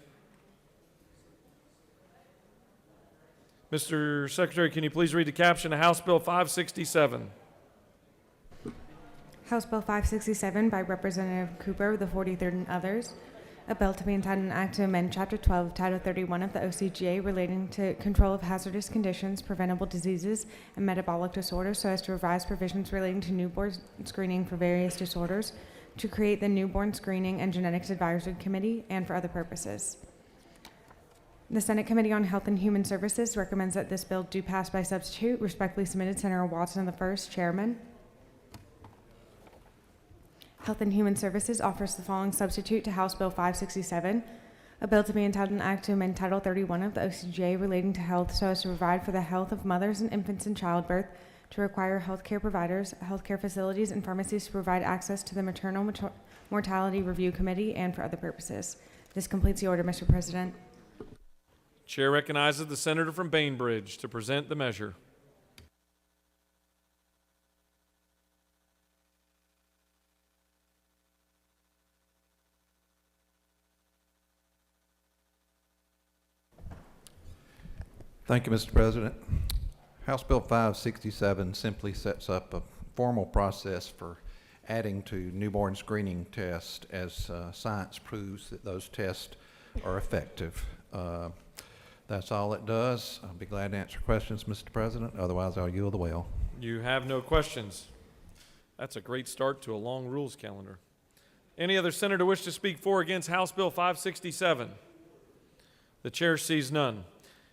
Mr. Secretary, can you please read the caption of House Bill 567? House Bill 567 by Representative Cooper, the 43rd, and others. A bill to be entitled an act to amend Chapter 12, Title 31 of the OCGA relating to control of hazardous conditions, preventable diseases, and metabolic disorders so as to revise provisions relating to newborn screening for various disorders, to create the Newborn Screening and Genetics Advisory Committee, and for other purposes. The Senate Committee on Health and Human Services recommends that this bill do pass by substitute. Respectfully submitted, Senator Watson the first, Chairman. Health and Human Services offers the following substitute to House Bill 567, a bill to be entitled an act to amend Title 31 of the OCGA relating to health so as to provide for the health of mothers and infants in childbirth, to require healthcare providers, healthcare facilities, and pharmacies to provide access to the Maternal Mortality Review Committee, and for other purposes. This completes the order, Mr. President. Chair recognizes the senator from Bainbridge to present the measure. Thank you, Mr. President. House Bill 567 simply sets up a formal process for adding to newborn screening tests as science proves that those tests are effective. That's all it does. I'll be glad to answer questions, Mr. President. Otherwise, I'll yield the well. You have no questions. That's a great start to a long rules calendar. Any other senator wish to speak for or against House Bill 567? The chair sees none.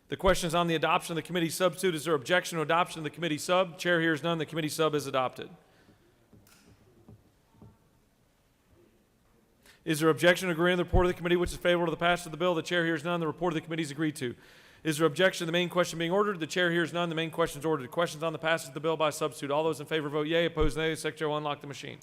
The question is on the adoption of the committee substitute. Is there objection to adoption of the committee sub? Chair hears none. The committee sub is adopted. Is there objection to agreeing to the report of the committee which is favorable to the passage of the bill? The chair hears none. The report of the committee is agreed to. Is there objection to the main question being ordered? The chair hears none. The main question is ordered. Questions on the passage of the bill by substitute. All those in favor vote yea. Opposed nay. The secretary will unlock the machine.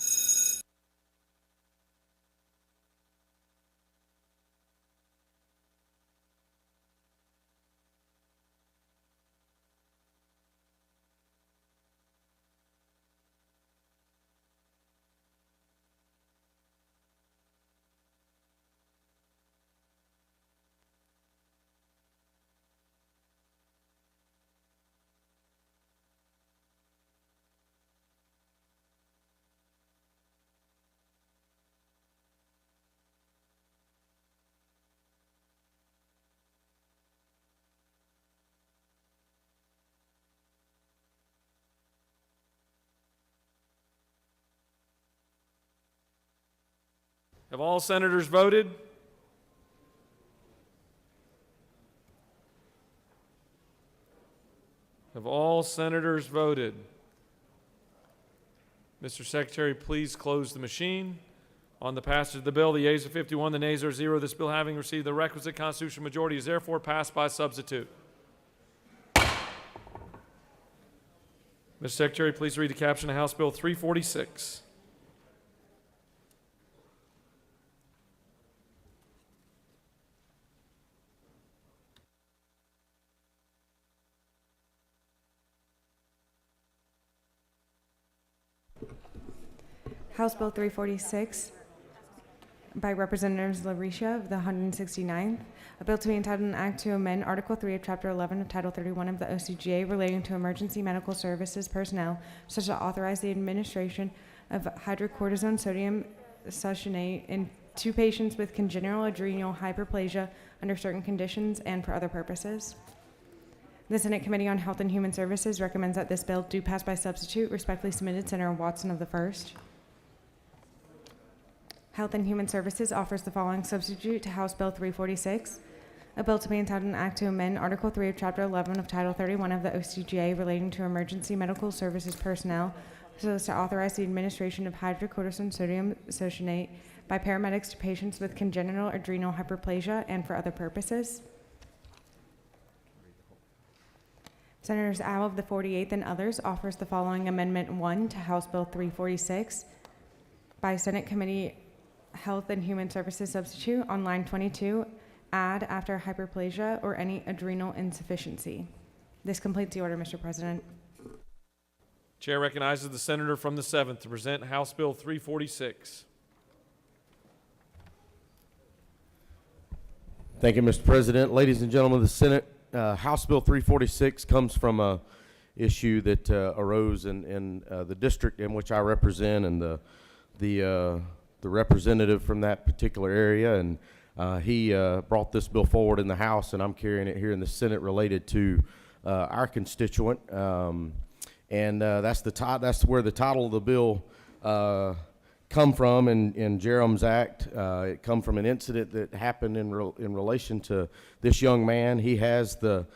Have all senators voted? Have all senators voted? Mr. Secretary, please close the machine. On the passage of the bill, the yeas are 51, the nays are 0. This bill, having received the requisite constitutional majority, is therefore passed by substitute. Mr. Secretary, please read the caption of House Bill 346. House Bill 346 by Representatives LaRisha of the 169th, a bill to be entitled an act to amend Article 3 of Chapter 11 of Title 31 of the OCGA relating to emergency medical services personnel, such as to authorize the administration of hydrocortisone sodium succinate in 2 patients with congenital adrenal hyperplasia under certain conditions and for other purposes. The Senate Committee on Health and Human Services recommends that this bill do pass by substitute. Respectfully submitted, Senator Watson of the first. Health and Human Services offers the following substitute to House Bill 346, a bill to be entitled an act to amend Article 3 of Chapter 11 of Title 31 of the OCGA relating to emergency medical services personnel, so as to authorize the administration of hydrocortisone sodium succinate by paramedics to patients with congenital adrenal hyperplasia and for other purposes. Senators Al of the 48th and others offers the following Amendment 1 to House Bill 346 by Senate Committee Health and Human Services substitute on line 22, add after hyperplasia or any adrenal insufficiency. This completes the order, Mr. President. Chair recognizes the senator from the 7th to present House Bill 346. Thank you, Mr. President. Ladies and gentlemen of the Senate, House Bill 346 comes from a issue that arose in the district in which I represent, and the representative from that particular area, and he brought this bill forward in the House, and I'm carrying it here in the Senate related to our constituent, and that's where the title of the bill come from in Jerem's Act. It come from an incident that happened in relation to this young man. He has the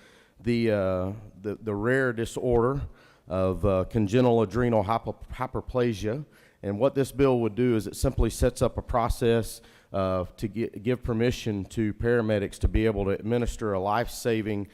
rare disorder of congenital adrenal hyperplasia, and what this bill would do is it simply sets up a process to give permission to paramedics to be able to administer a life-saving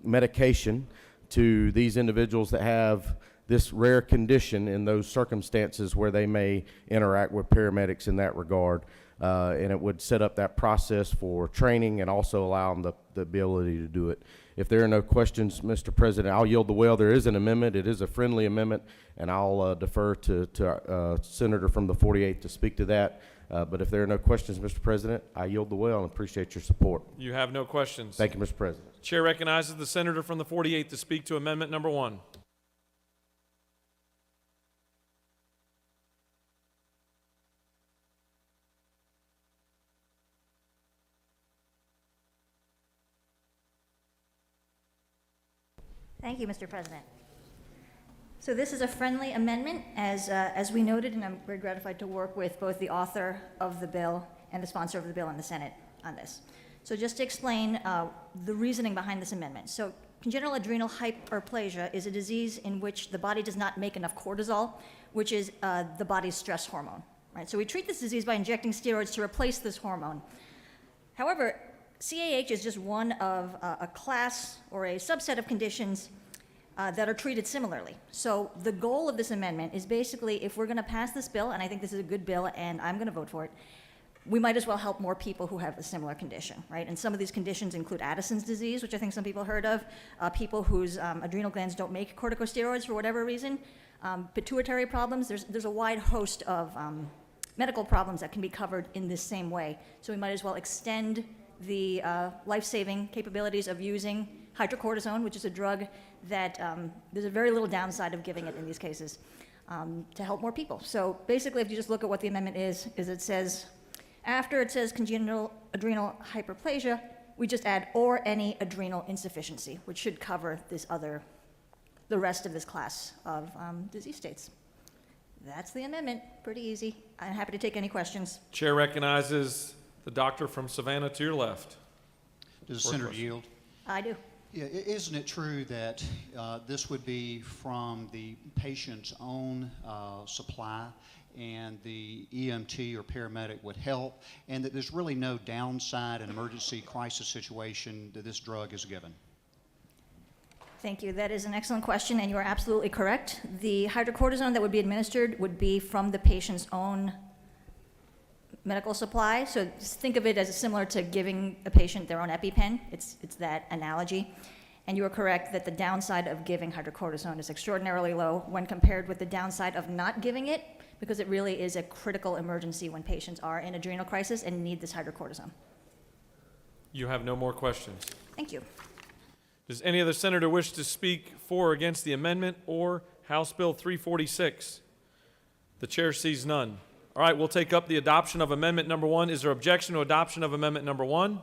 medication to these individuals that have this rare condition in those circumstances where they may interact with paramedics in that regard. And it would set up that process for training and also allow them the ability to do it. If there are no questions, Mr. President, I'll yield the well. There is an amendment. It is a friendly amendment, and I'll defer to our senator from the 48th to speak to that. But if there are no questions, Mr. President, I yield the well and appreciate your support. You have no questions. Thank you, Mr. President. Chair recognizes the senator from the 48th to speak to amendment number 1. Thank you, Mr. President. So this is a friendly amendment, as we noted, and I'm very gratified to work with both the author of the bill and the sponsor of the bill in the Senate on this. So just to explain the reasoning behind this amendment. So congenital adrenal hyperplasia is a disease in which the body does not make enough cortisol, which is the body's stress hormone. Right? So we treat this disease by injecting steroids to replace this hormone. However, CAH is just one of a class or a subset of conditions that are treated similarly. So the goal of this amendment is basically, if we're going to pass this bill, and I think this is a good bill and I'm going to vote for it, we might as well help more people who have a similar condition, right? And some of these conditions include Addison's disease, which I think some people heard of, people whose adrenal glands don't make corticosteroids for whatever reason, pituitary problems. There's a wide host of medical problems that can be covered in this same way. So we might as well extend the life-saving capabilities of using hydrocortisone, which is a drug that there's a very little downside of giving it in these cases, to help more people. So basically, if you just look at what the amendment is it says, after it says congenital adrenal hyperplasia, we just add or any adrenal insufficiency, which should cover the rest of this class of disease states. That's the amendment. Pretty easy. I'm happy to take any questions. Chair recognizes the doctor from Savannah to your left. Does the senator yield? I do. Yeah, isn't it true that this would be from the patient's own supply, and the EMT or paramedic would help, and that there's really no downside in emergency crisis situation that this drug is given? Thank you. That is an excellent question, and you are absolutely correct. The hydrocortisone that would be administered would be from the patient's own medical supply. So just think of it as similar to giving a patient their own EpiPen. It's that analogy. And you are correct that the downside of giving hydrocortisone is extraordinarily low when compared with the downside of not giving it, because it really is a critical emergency when patients are in adrenal crisis and need this hydrocortisone. You have no more questions. Thank you. Does any other senator wish to speak for or against the amendment or House Bill 346? The chair sees none. All right, we'll take up the adoption of amendment number 1. Is there objection to adoption of amendment number 1?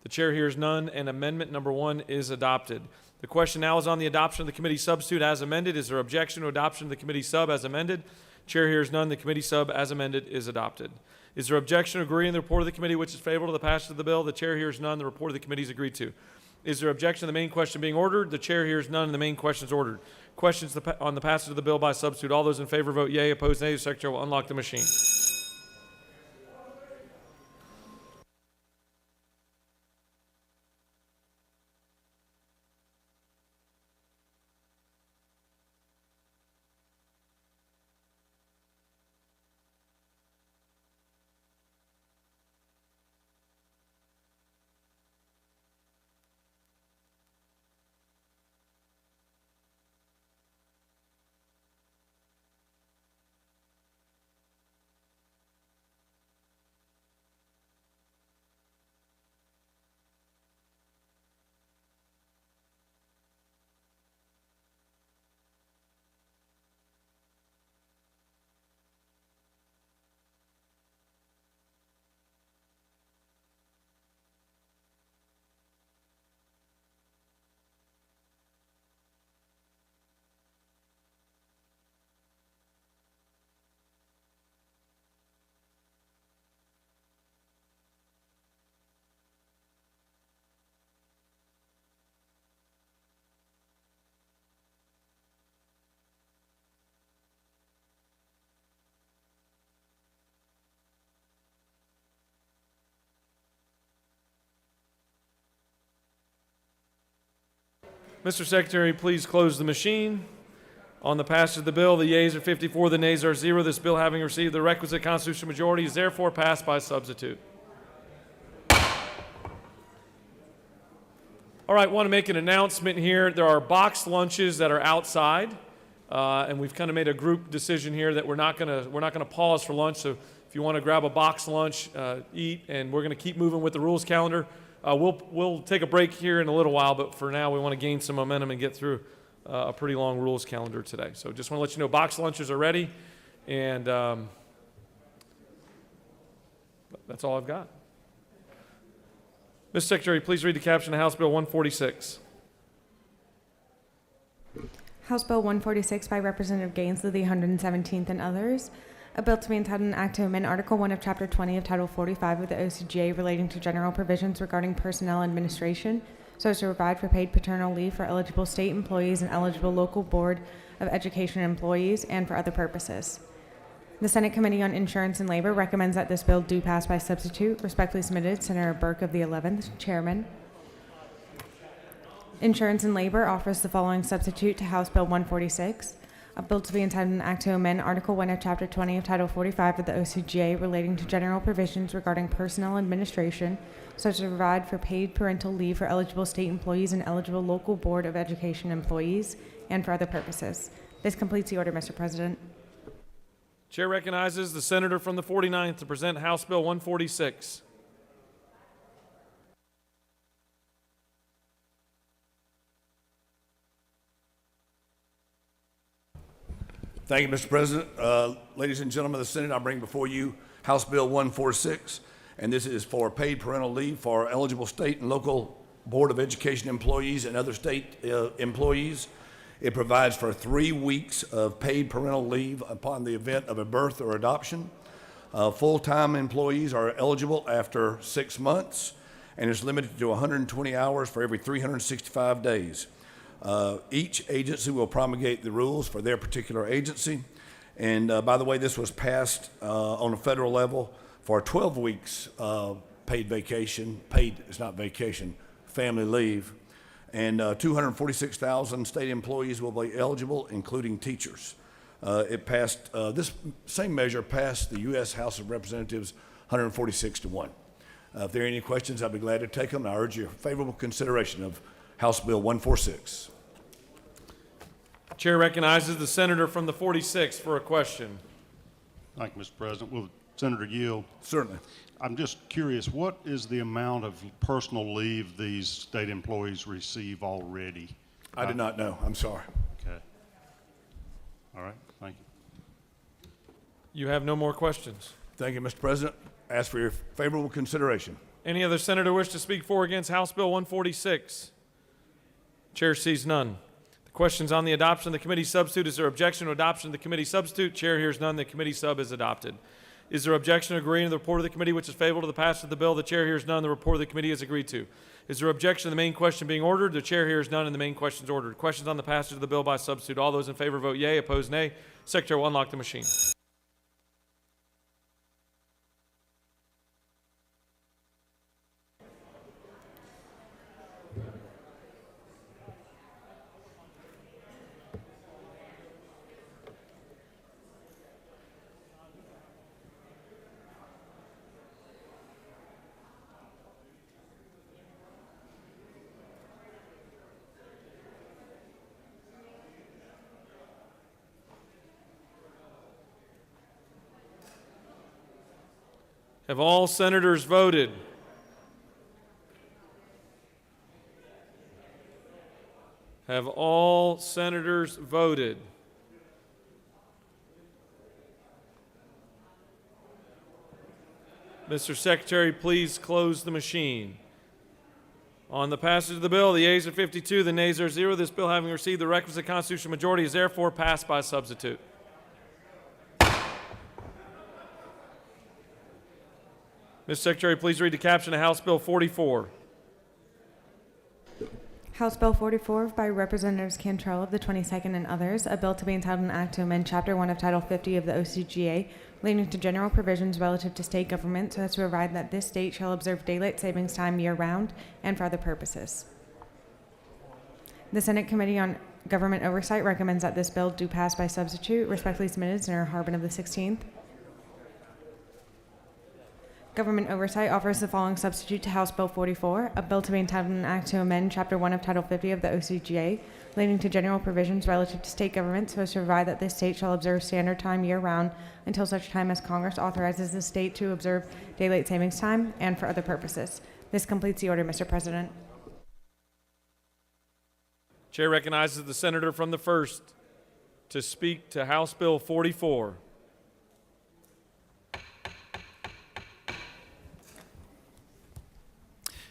The chair hears none, and amendment number 1 is adopted. The question now is on the adoption of the committee substitute as amended. Is there objection to adoption of the committee sub as amended? Chair hears none. The committee sub as amended is adopted. Is there objection to agreeing the report of the committee which is favorable to the passage of the bill? The chair hears none. The report of the committee is agreed to. Is there objection to the main question being ordered? The chair hears none, and the main question is ordered. Questions on the passage of the bill by substitute. All those in favor vote yea. Opposed, nay. The secretary will unlock the machine. Mr. Secretary, please close the machine. On the passage of the bill, the yeas are 54, the nays are 0. This bill, having received the requisite constitutional majority, is therefore passed by substitute. All right, want to make an announcement here. There are boxed lunches that are outside, and we've kind of made a group decision here that we're not going to pause for lunch. So if you want to grab a boxed lunch, eat, and we're going to keep moving with the rules calendar. We'll take a break here in a little while, but for now we want to gain some momentum and get through a pretty long rules calendar today. So just want to let you know boxed lunches are ready, and that's all I've got. Mr. Secretary, please read the caption of House Bill 146. House Bill 146 by Representative Gaines of the 117th and others. A bill to be entitled an act to amend Article 1 of Chapter 20 of Title 45 of the OCGA relating to general provisions regarding personnel administration so as to provide for paid paternal leave for eligible state employees and eligible local board of education employees and for other purposes. The Senate Committee on Insurance and Labor recommends that this bill do pass by substitute. Respectfully submitted, Senator Burke of the 11th, Chairman. Insurance and Labor offers the following substitute to House Bill 146. A bill to be entitled an act to amend Article 1 of Chapter 20 of Title 45 of the OCGA relating to general provisions regarding personnel administration, such as to provide for paid parental leave for eligible state employees and eligible local board of education employees, and for other purposes. This completes the order, Mr. President. Chair recognizes the senator from the 49th to present House Bill 146. Thank you, Mr. President. Ladies and gentlemen of the Senate, I bring before you House Bill 146, and this is for paid parental leave for eligible state and local Board of Education employees and other state employees. It provides for 3 weeks of paid parental leave upon the event of a birth or adoption. Full-time employees are eligible after 6 months, and it's limited to 120 hours for every 365 days. Each agency will promulgate the rules for their particular agency. And by the way, this was passed on a federal level for 12 weeks paid vacation, it's not vacation, family leave. And 246,000 state employees will be eligible, including teachers. This same measure passed the U.S. House of Representatives 146-1. If there are any questions, I'd be glad to take them. I urge your favorable consideration of House Bill 146. Chair recognizes the senator from the 46th for a question. Thank you, Mr. President. Will Senator yield? Certainly. I'm just curious, what is the amount of personal leave these state employees receive already? I do not know. I'm sorry. Okay. All right. Thank you. You have no more questions. Thank you, Mr. President. Ask for your favorable consideration. Any other senator wish to speak for or against House Bill 146? Chair sees none. The question's on the adoption of the committee substitute. Is there objection to adoption of the committee substitute? Chair hears none. The committee sub is adopted. Is there objection to agreeing to the report of the committee which is favorable to the passage of the bill? The chair hears none. The report of the committee is agreed to. Is there objection to the main question being ordered? The chair hears none and the main question is ordered. Questions on the passage of the bill by substitute. All those in favor vote yea. Opposed, nay. Secretary will unlock the machine. Have all senators voted? Have all senators voted? Mr. Secretary, please close the machine. On the passage of the bill, the yeas are 52, the nays are 0. This bill, having received the requisite constitutional majority, is therefore passed by substitute. Mr. Secretary, please read the caption of House Bill 44. House Bill 44 by Representatives Cantrell of the 22nd and others, a bill to be entitled an act to amend Chapter 1 of Title 50 of the OCGA relating to general provisions relative to state government so as to provide that this state shall observe daylight savings time year-round and for other purposes. The Senate Committee on Government Oversight recommends that this bill do pass by substitute. Respectfully submitted, Senator Harbin of the 16th. Government Oversight offers the following substitute to House Bill 44, a bill to be entitled an act to amend Chapter 1 of Title 50 of the OCGA, relating to general provisions relative to state government, so as to provide that this state shall observe standard time year-round until such time as Congress authorizes the state to observe daylight savings time and for other purposes. This completes the order, Mr. President. Chair recognizes the senator from the 1st to speak to House Bill 44.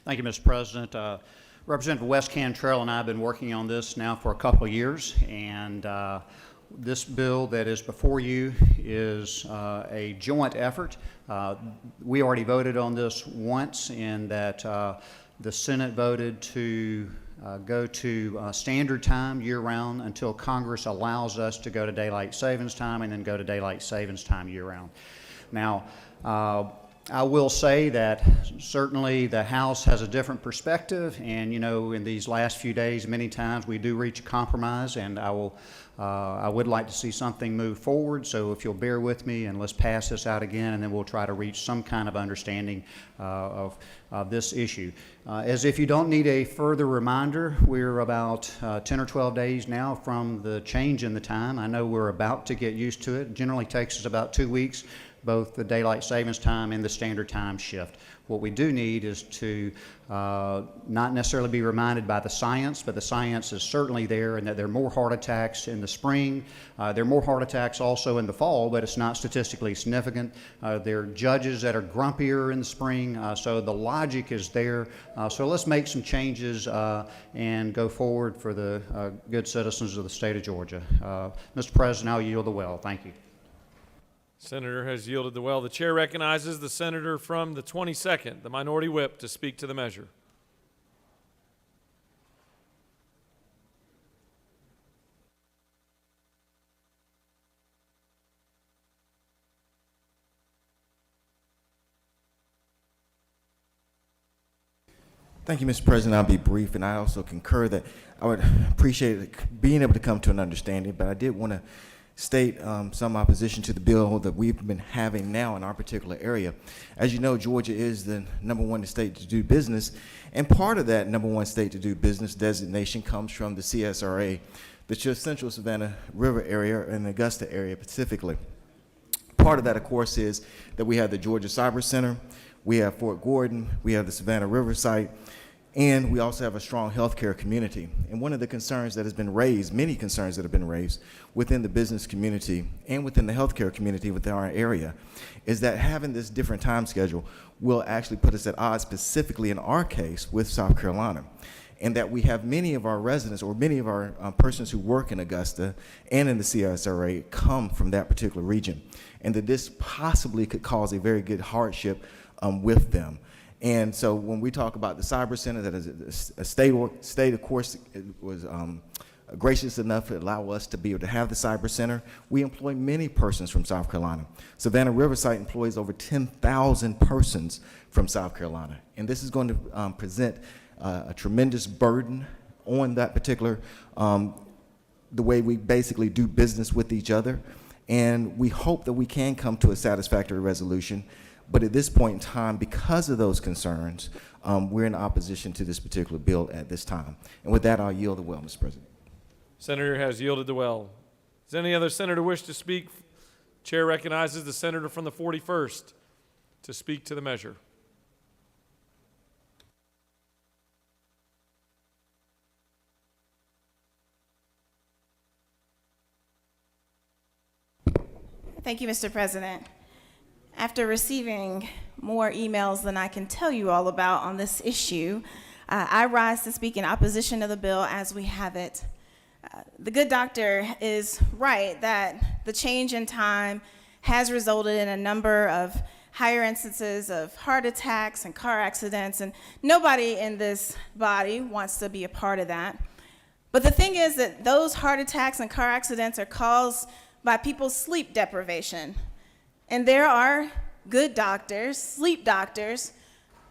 Thank you, Mr. President. Representative Wes Cantrell and I have been working on this now for a couple of years, and this bill that is before you is a joint effort. We already voted on this once in that the Senate voted to go to standard time year-round until Congress allows us to go to daylight savings time and then go to daylight savings time year-round. Now, I will say that certainly the House has a different perspective, and in these last few days, many times we do reach a compromise, and I would like to see something move forward. So if you'll bear with me, and let's pass this out again, and then we'll try to reach some kind of understanding of this issue. As if you don't need a further reminder, we're about 10 or 12 days now from the change in the time. I know we're about to get used to it. It generally takes us about 2 weeks, both the daylight savings time and the standard time shift. What we do need is to not necessarily be reminded by the science, but the science is certainly there, and that there are more heart attacks in the spring. There are more heart attacks also in the fall, but it's not statistically significant. There are judges that are grumpier in the spring, so the logic is there. So let's make some changes and go forward for the good citizens of the state of Georgia. Mr. President, I'll yield the well. Thank you. Senator has yielded the well. The chair recognizes the senator from the 22nd, the minority whip, to speak to the measure. Thank you, Mr. President. I'll be brief, and I also concur that I would appreciate being able to come to an understanding, but I did want to state some opposition to the bill that we've been having now in our particular area. As you know, Georgia is the #1 state to do business, and part of that #1 state to do business designation comes from the CSRA, the Central Savannah River area and the Augusta area specifically. Part of that, of course, is that we have the Georgia Cyber Center, we have Fort Gordon, we have the Savannah River site, and we also have a strong healthcare community. And one of the concerns that has been raised, many concerns that have been raised within the business community and within the healthcare community within our area, is that having this different time schedule will actually put us at odds, specifically in our case with South Carolina. And that we have many of our residents or many of our persons who work in Augusta and in the CSRA come from that particular region. And that this possibly could cause a very good hardship with them. And so when we talk about the Cyber Center, that is a state, of course, was gracious enough to allow us to be able to have the Cyber Center. We employ many persons from South Carolina. Savannah River site employs over 10,000 persons from South Carolina. And this is going to present a tremendous burden on that particular, the way we basically do business with each other. And we hope that we can come to a satisfactory resolution. But at this point in time, because of those concerns, we're in opposition to this particular bill at this time. And with that, I'll yield the well, Mr. President. Senator has yielded the well. Does any other senator wish to speak? Chair recognizes the senator from the 41st to speak to the measure. Thank you, Mr. President. After receiving more emails than I can tell you all about on this issue, I rise to speak in opposition to the bill as we have it. The good doctor is right that the change in time has resulted in a number of higher instances of heart attacks and car accidents, and nobody in this body wants to be a part of that. But the thing is that those heart attacks and car accidents are caused by people's sleep deprivation. And there are good doctors, sleep doctors,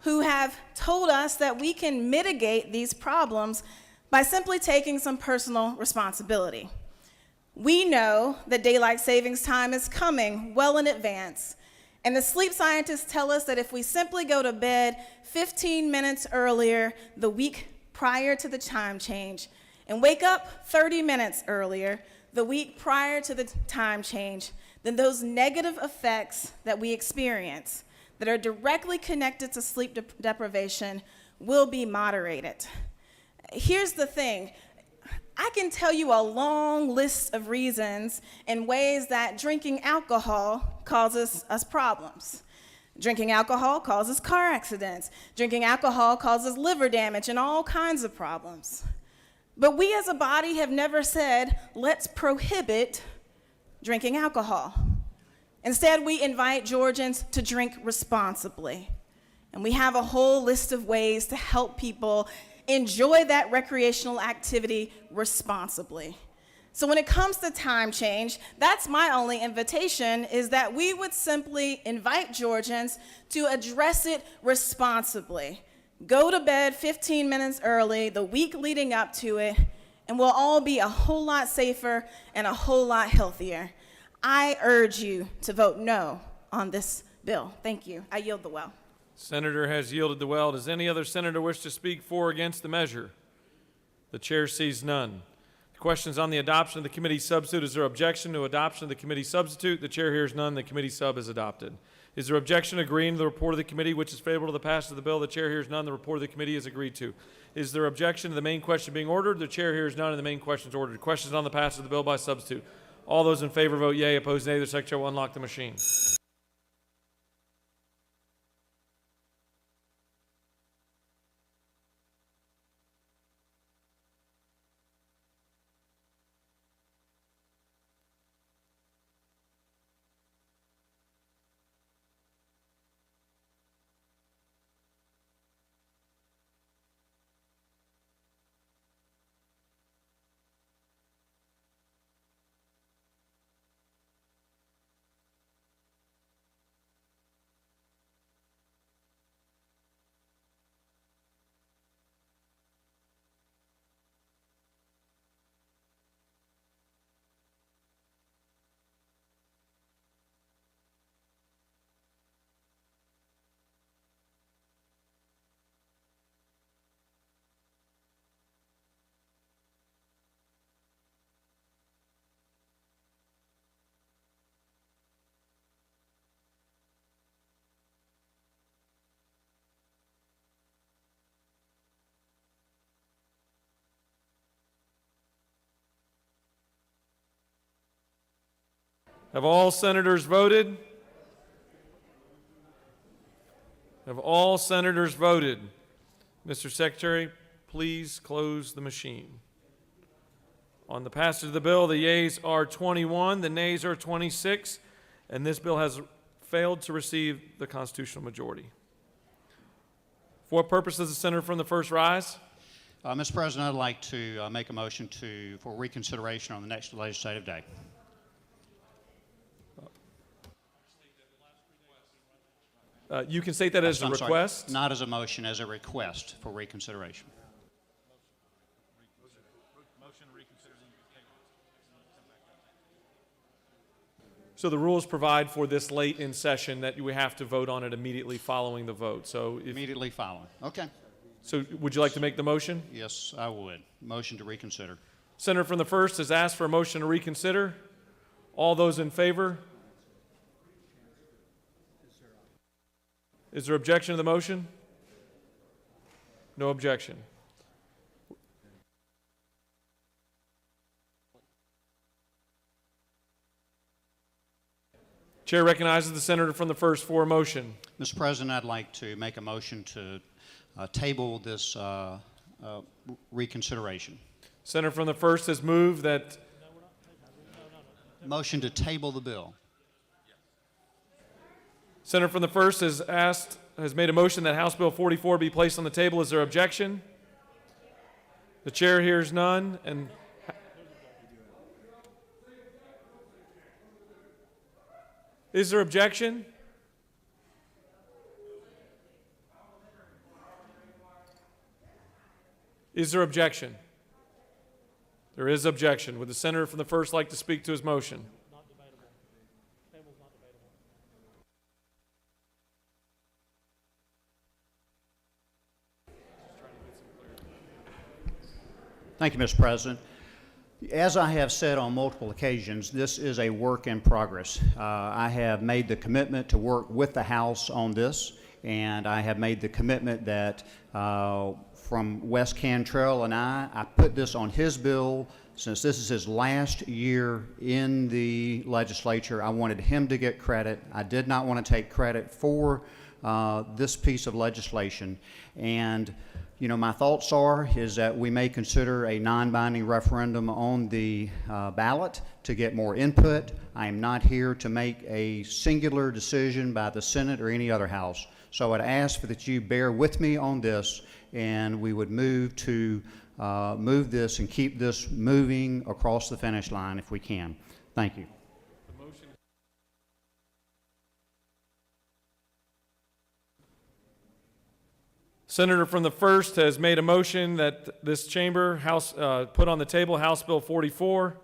who have told us that we can mitigate these problems by simply taking some personal responsibility. We know that daylight savings time is coming well in advance, and the sleep scientists tell us that if we simply go to bed 15 minutes earlier the week prior to the time change and wake up 30 minutes earlier the week prior to the time change, then those negative effects that we experience that are directly connected to sleep deprivation will be moderated. Here's the thing. I can tell you a long list of reasons and ways that drinking alcohol causes us problems. Drinking alcohol causes car accidents. Drinking alcohol causes liver damage and all kinds of problems. But we as a body have never said, let's prohibit drinking alcohol. Instead, we invite Georgians to drink responsibly. And we have a whole list of ways to help people enjoy that recreational activity responsibly. So when it comes to time change, that's my only invitation, is that we would simply invite Georgians to address it responsibly. Go to bed 15 minutes early the week leading up to it, and we'll all be a whole lot safer and a whole lot healthier. I urge you to vote no on this bill. Thank you. I yield the well. Senator has yielded the well. Does any other senator wish to speak for or against the measure? The chair sees none. The question is on the adoption of the committee substitute. Is there objection to adoption of the committee substitute? The chair hears none. The committee sub is adopted. Is there objection to agreeing to the report of the committee, which is favorable to the passage of the bill? The chair hears none. The report of the committee is agreed to. Is there objection to the main question being ordered? The chair hears none, and the main question is ordered. Questions on the passage of the bill by substitute. All those in favor vote yea. Opposed, nay. The secretary will unlock the machine. Have all senators voted? Have all senators voted? Mr. Secretary, please close the machine. On the passage of the bill, the yeas are 21, the nays are 26, and this bill has failed to receive the constitutional majority. For what purpose does the senator from the first rise? Mr. President, I'd like to make a motion for reconsideration on the next legislative day. You can state that as a I'm sorry, request. not as a motion, as a request for reconsideration. So the rules provide for this late in session that we have to vote on it immediately following the vote. So Immediately following. Okay. So would you like to make the motion? Yes, I would. Motion to reconsider. Senator from the first has asked for a motion to reconsider. All those in favor? Is there objection to the motion? No objection. Chair recognizes the senator from the first for a motion. Mr. President, I'd like to make a motion to table this reconsideration. Senator from the first has moved that. Motion to table the bill. Senator from the first has made a motion that House Bill 44 be placed on the table. Is there objection? The chair hears none. And is there objection? Is there objection? There is objection. Would the senator from the 1st like to speak to his motion? Thank you, Mr. President. As I have said on multiple occasions, this is a work in progress. I have made the commitment to work with the House on this, and I have made the commitment that from Wes Cantrell and I put this on his bill. Since this is his last year in the legislature, I wanted him to get credit. I did not want to take credit for this piece of legislation. And you know, my thoughts is that we may consider a non-binding referendum on the ballot to get more input. I am not here to make a singular decision by the Senate or any other house. So I'd ask that you bear with me on this, and we would move to move this and keep this moving across the finish line if we can. Thank you. Senator from the 1st has made a motion that this chamber put on the table House Bill 44.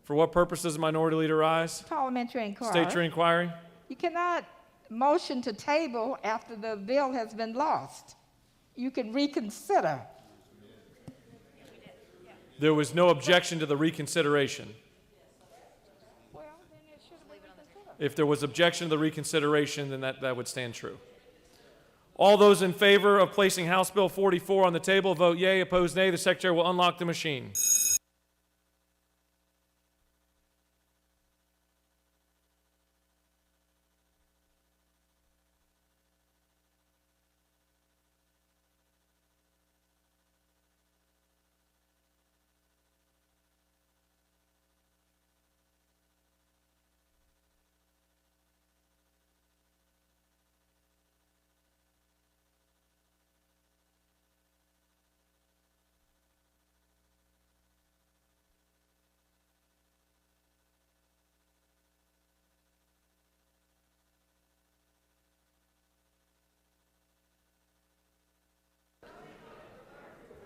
For what purpose does the Minority Leader rise? Parliamentary inquiry. State your inquiry. You cannot motion to table after the bill has been lost. You can reconsider. There was no objection to the reconsideration. Well, then it should have been reconsidered. If there was objection to the reconsideration, then that would stand true. All those in favor of placing House Bill 44 on the table, vote yea. Opposed, nay. The Secretary will unlock the machine.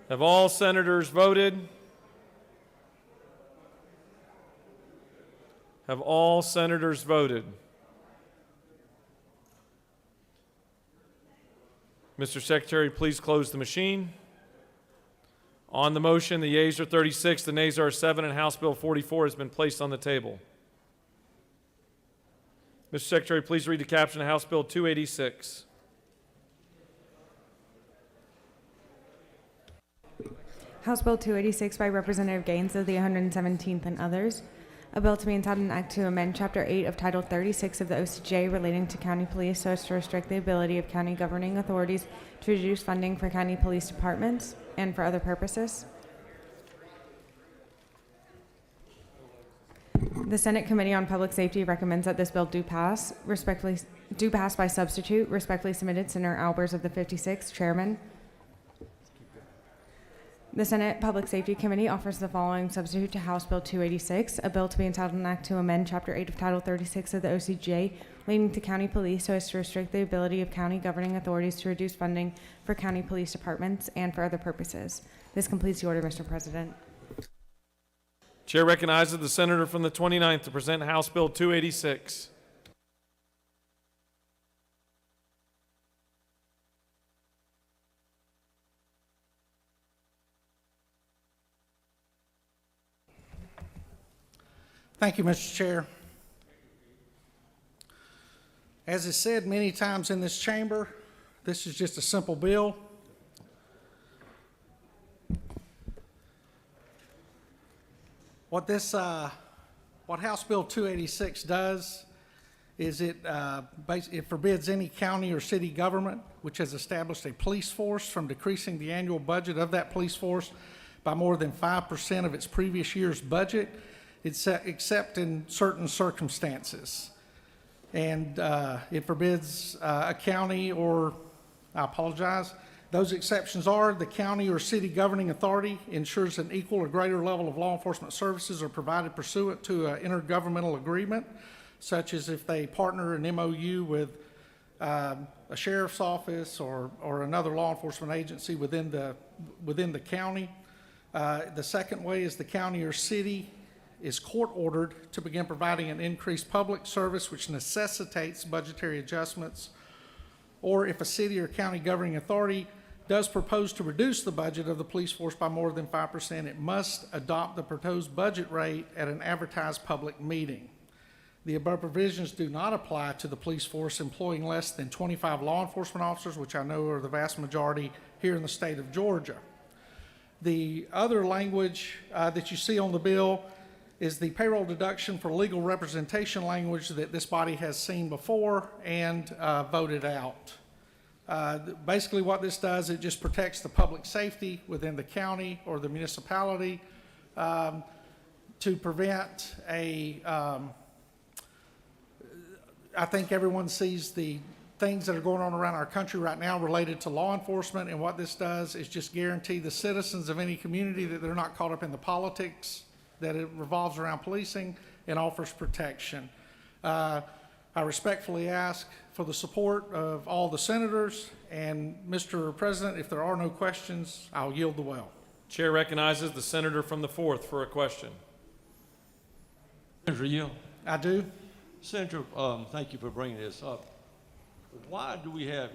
Have all senators voted? Have all senators voted? Mr. Secretary, please close the machine. On the motion, the yeas are 36, the nays are 7, and House Bill 44 has been placed on the table. Mr. Secretary, please read the caption of House Bill 286. House Bill 286 by Representative Gaines of the 117th and others. A bill to be entitled an act to amend Chapter 8 of Title 36 of the OCGA relating to county police so as to restrict the ability of county governing authorities to reduce funding for county police departments and for other purposes. The Senate Committee on Public Safety recommends that this bill do pass by substitute. Respectfully submitted, Senator Albers of the 56th, Chairman. The Senate Public Safety Committee offers the following substitute to House Bill 286, a bill to be entitled an act to amend Chapter 8 of Title 36 of the OCGA relating to county police so as to restrict the ability of county governing authorities to reduce funding for county police departments and for other purposes. This completes the order, Mr. President. Chair recognizes the senator from the 29th to present House Bill 286. Thank you, Mr. Chair. As is said many times in this chamber, this is just a simple bill. What House Bill 286 does is it forbids any county or city government which has established a police force from decreasing the annual budget of that police force by more than 5% of its previous year's budget, except in certain circumstances. And it forbids a county or, I apologize, those exceptions are the county or city governing authority ensures an equal or greater level of law enforcement services are provided pursuant to an intergovernmental agreement, such as if they partner an MOU with a sheriff's office or another law enforcement agency within the county. The second way is the county or city is court-ordered to begin providing an increased public service which necessitates budgetary adjustments, or if a city or county governing authority does propose to reduce the budget of the police force by more than 5%, it must adopt the proposed budget rate at an advertised public meeting. The above provisions do not apply to the police force employing less than 25 law enforcement officers, which I know are the vast majority here in the state of Georgia. The other language that you see on the bill is the payroll deduction for legal representation language that this body has seen before and voted out. Basically what this does, it just protects the public safety within the county or the municipality to prevent I think everyone sees the things that are going on around our country right now related to law enforcement, and what this does is just guarantee the citizens of any community that they're not caught up in the politics that it revolves around policing, and offers protection. I respectfully ask for the support of all the senators, and Mr. President, if there are no questions, I'll yield the well. Chair recognizes the senator from the 4th for a question. Senator Yield. I do. Senator, thank you for bringing this up. Why do we have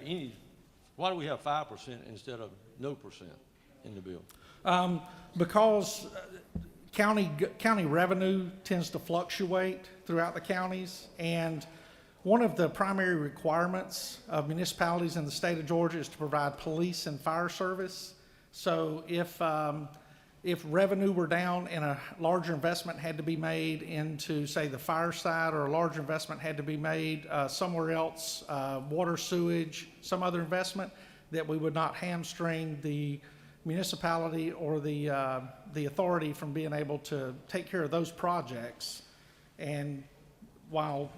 5% instead of no percent in the bill? Because county revenue tends to fluctuate throughout the counties, and one of the primary requirements of municipalities in the state of Georgia is to provide police and fire service. So if revenue were down and a larger investment had to be made into, say, the fire side, or a larger investment had to be made somewhere else, water, sewage, some other investment, that we would not hamstring the municipality or the authority from being able to take care of those projects, and while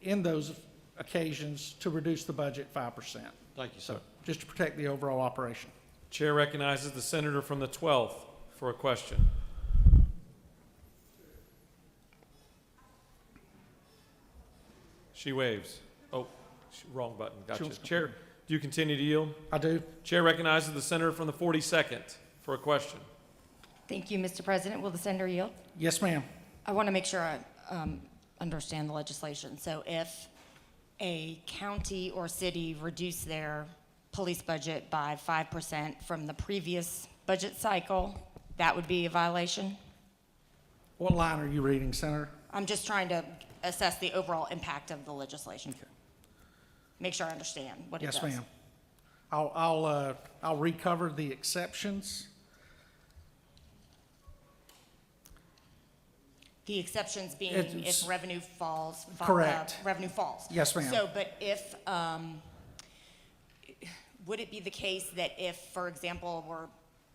in those occasions to reduce the budget 5%. Thank you, sir. Just to protect the overall operation. Chair recognizes the senator from the 12th for a question. She waves. Oh, wrong button. Gotcha. Chair, do you continue to yield? I do. Chair recognizes the senator from the 42nd for a question. Thank you, Mr. President. Will the senator yield? Yes, ma'am. I want to make sure I understand the legislation. So if a county or city reduce their police budget by 5% from the previous budget cycle, that would be a violation? What line are you reading, Senator? I'm just trying to assess the overall impact of the legislation. Okay. Make sure I understand what it does. Yes, ma'am. I'll recover the exceptions. The exceptions being if revenue falls. Correct. Revenue falls. Yes, ma'am. So, but if, would it be the case that if, for example, we're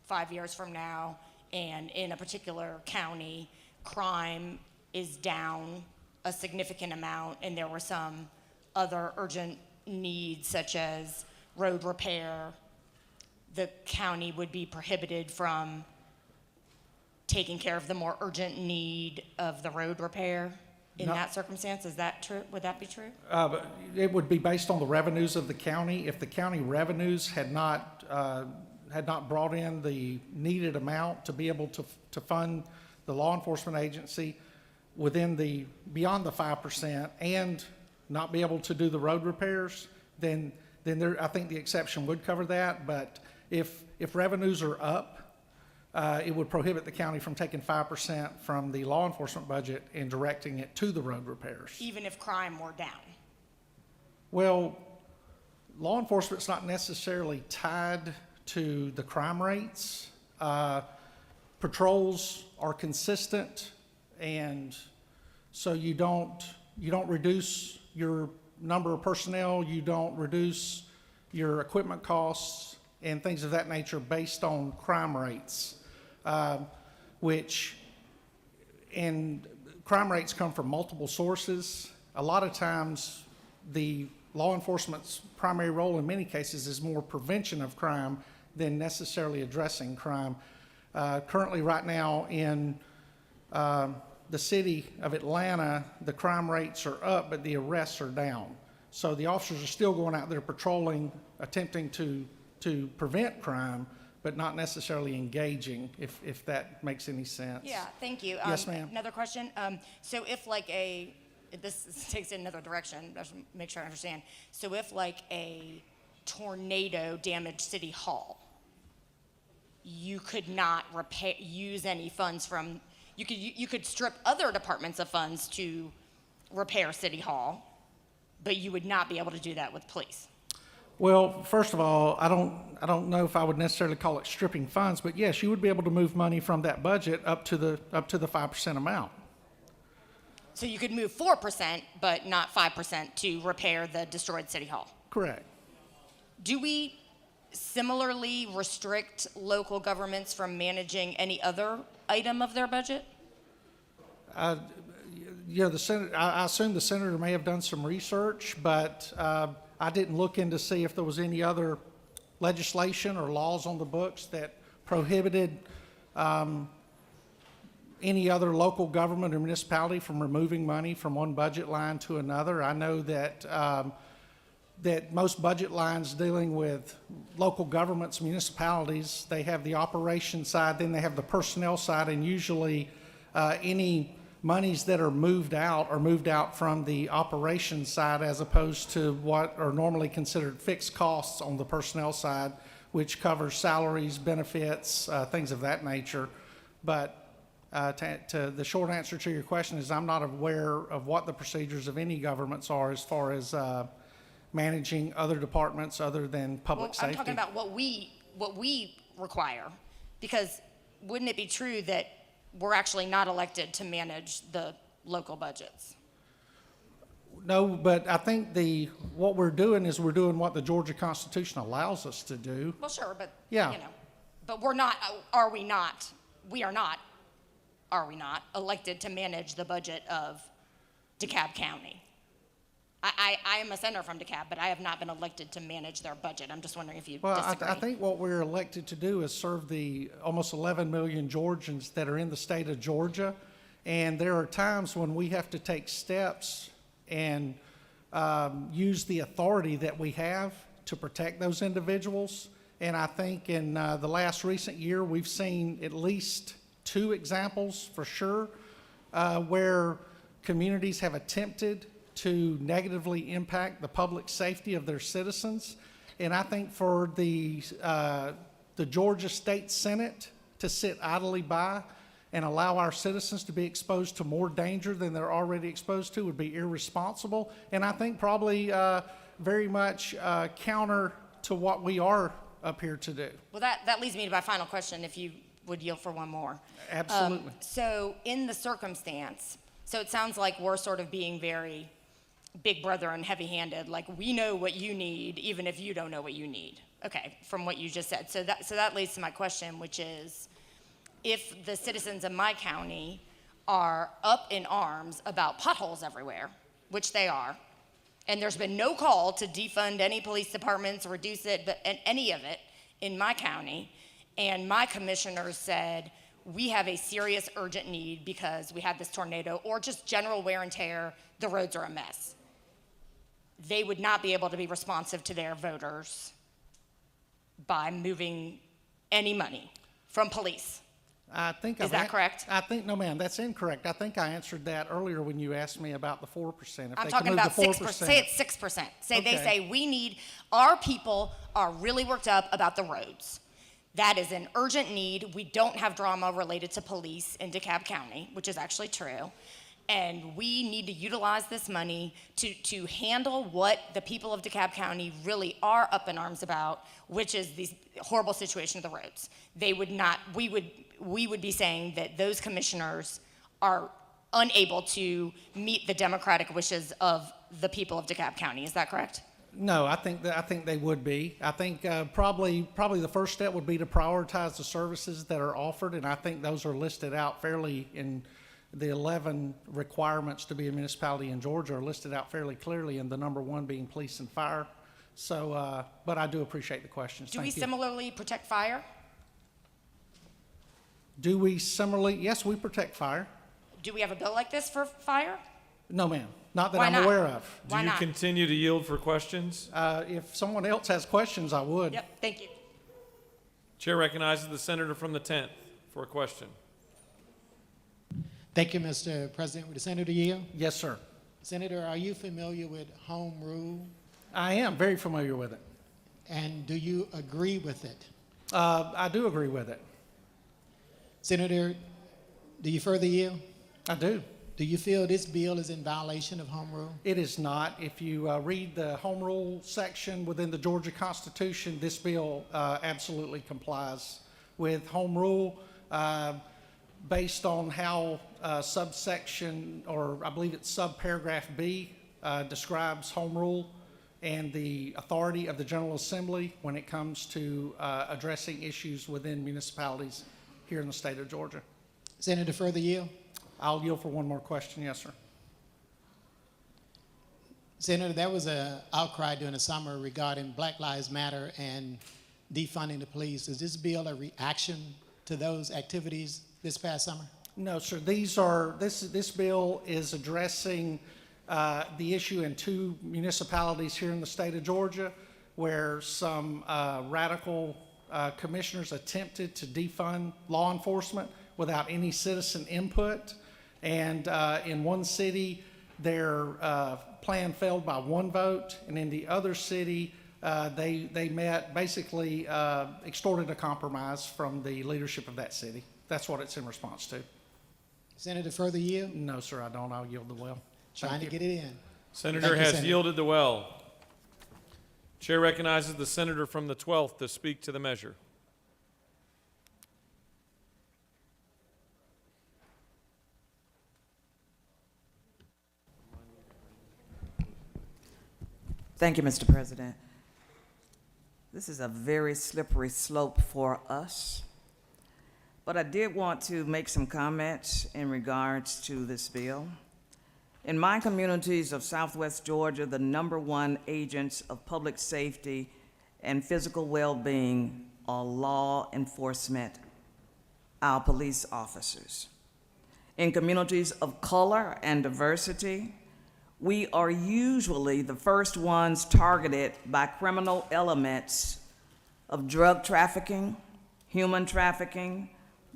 5 years from now and in a particular county, crime is down a significant amount and there were some other urgent needs such as road repair, the county would be prohibited from taking care of the more urgent need of the road repair in that circumstance? Is that true? Would that be true? But it would be based on the revenues of the county. If the county revenues had not brought in the needed amount to be able to fund the law enforcement agency within beyond the 5% and not be able to do the road repairs, then I think the exception would cover that. But if revenues are up, it would prohibit the county from taking 5% from the law enforcement budget and directing it to the road repairs. Even if crime were down? Well, law enforcement's not necessarily tied to the crime rates. Patrols are consistent, and so you don't reduce your number of personnel, you don't reduce your equipment costs and things of that nature based on crime rates, and crime rates come from multiple sources. A lot of times the law enforcement's primary role in many cases is more prevention of crime than necessarily addressing crime. Currently right now in the city of Atlanta, the crime rates are up, but the arrests are down. So the officers are still going out there patrolling, attempting to prevent crime, but not necessarily engaging, if that makes any sense. Yeah, thank you. Yes, ma'am. Another question. So if like this takes it another direction, I should make sure I understand. So if like a tornado damaged City Hall, you could not use any funds from, you could strip other departments of funds to repair City Hall, but you would not be able to do that with police. Well, first of all, I don't know if I would necessarily call it stripping funds, but yes, you would be able to move money from that budget up to the 5% amount. So you could move 4%, but not 5% to repair the destroyed City Hall. Correct. Do we similarly restrict local governments from managing any other item of their budget? Yeah, I assume the senator may have done some research, but I didn't look in to see if there was any other legislation or laws on the books that prohibited any other local government or municipality from removing money from one budget line to another. I know that that most budget lines dealing with local governments, municipalities, they have the operation side, then they have the personnel side, and usually any monies that are moved out from the operations side as opposed to what are normally considered fixed costs on the personnel side, which covers salaries, benefits, things of that nature. But to the short answer to your question is I'm not aware of what the procedures of any governments are as far as managing other departments other than public safety. I'm talking about what we require, because wouldn't it be true that we're actually not elected to manage the local budgets? No, but I think what we're doing is we're doing what the Georgia Constitution allows us to do. Well, sure, but Yeah. you know, but we're not. Are we not? We are not. Are we not elected to manage the budget of DeKalb County? I am a senator from DeKalb, but I have not been elected to manage their budget. I'm just wondering if you disagree. I think what we're elected to do is serve the almost 11 million Georgians that are in the state of Georgia. And there are times when we have to take steps and use the authority that we have to protect those individuals. And I think in the last recent year, we've seen at least 2 examples for sure where communities have attempted to negatively impact the public safety of their citizens. And I think for the Georgia State Senate to sit idly by and allow our citizens to be exposed to more danger than they're already exposed to would be irresponsible. And I think probably very much counter to what we are up here to do. Well, that leads me to my final question, if you would yield for one more. Absolutely. So in the circumstance, so it sounds like we're sort of being very big brother and heavy-handed, like we know what you need even if you don't know what you need. Okay, from what you just said. So that leads to my question, which is, if the citizens of my county are up in arms about potholes everywhere, which they are, and there's been no call to defund any police departments, reduce it, but any of it in my county, and my commissioners said, we have a serious urgent need because we had this tornado or just general wear and tear, the roads are a mess. They would not be able to be responsive to their voters by moving any money from police. Is that correct? I think, no ma'am, that's incorrect. I think I answered that earlier when you asked me about the 4%. If I'm they talking could move about the 6%. Say it's 6%. They say we need, our people are really worked up about the roads. That is an urgent need. We don't have drama related to police in DeKalb County, which is actually true. And we need to utilize this money to handle what the people of DeKalb County really are up in arms about, which is the horrible situation of the roads. They would not, we would be saying that those commissioners are unable to meet the democratic wishes of the people of DeKalb County. Is that correct? No, I think they would be. I think probably the first step would be to prioritize the services that are offered, and I think those are listed out fairly in the 11 requirements to be a municipality in Georgia are listed out fairly clearly, and the number 1 being police and fire. So, but I do appreciate the questions. Do we Thank you. similarly protect fire? Do we similarly? Yes, we protect fire. Do we have a bill like this for fire? No, ma'am. Not that Why I'm not? aware of. Do you continue to yield for questions? If someone else has questions, I would. Yep, thank you. Chair recognizes the senator from the 10th for a question. Thank you, Mr. President. Would the senator yield? Yes, sir. Senator, are you familiar with home rule? I am very familiar with it. And do you agree with it? I do agree with it. Senator, do you further yield? I do. Do you feel this bill is in violation of home rule? It is not. If you read the home rule section within the Georgia Constitution, this bill absolutely complies with home rule based on how subsection, or I believe it's subparagraph B, describes home rule and the authority of the General Assembly when it comes to addressing issues within municipalities here in the state of Georgia. Senator, further yield? I'll yield for one more question. Yes, sir. Senator, there was an outcry during the summer regarding Black Lives Matter and defunding the police. Is this bill a reaction to those activities this past summer? No, sir. This bill is addressing the issue in two municipalities here in the state of Georgia where some radical commissioners attempted to defund law enforcement without any citizen input. And in one city, their plan failed by one vote, and in the other city, they met, basically extorted a compromise from the leadership of that city. That's what it's in response to. Senator, further yield? No, sir, I don't. I'll yield the well. Trying to get it in. Senator has yielded the well. Chair recognizes the senator from the 12th to speak to the measure. Thank you, Mr. President. This is a very slippery slope for us, but I did want to make some comments in regards to this bill. In my communities of Southwest Georgia, the #1 agents of public safety and physical well-being are law enforcement, our police officers. In communities of color and diversity, we are usually the first ones targeted by criminal elements of drug trafficking, human trafficking,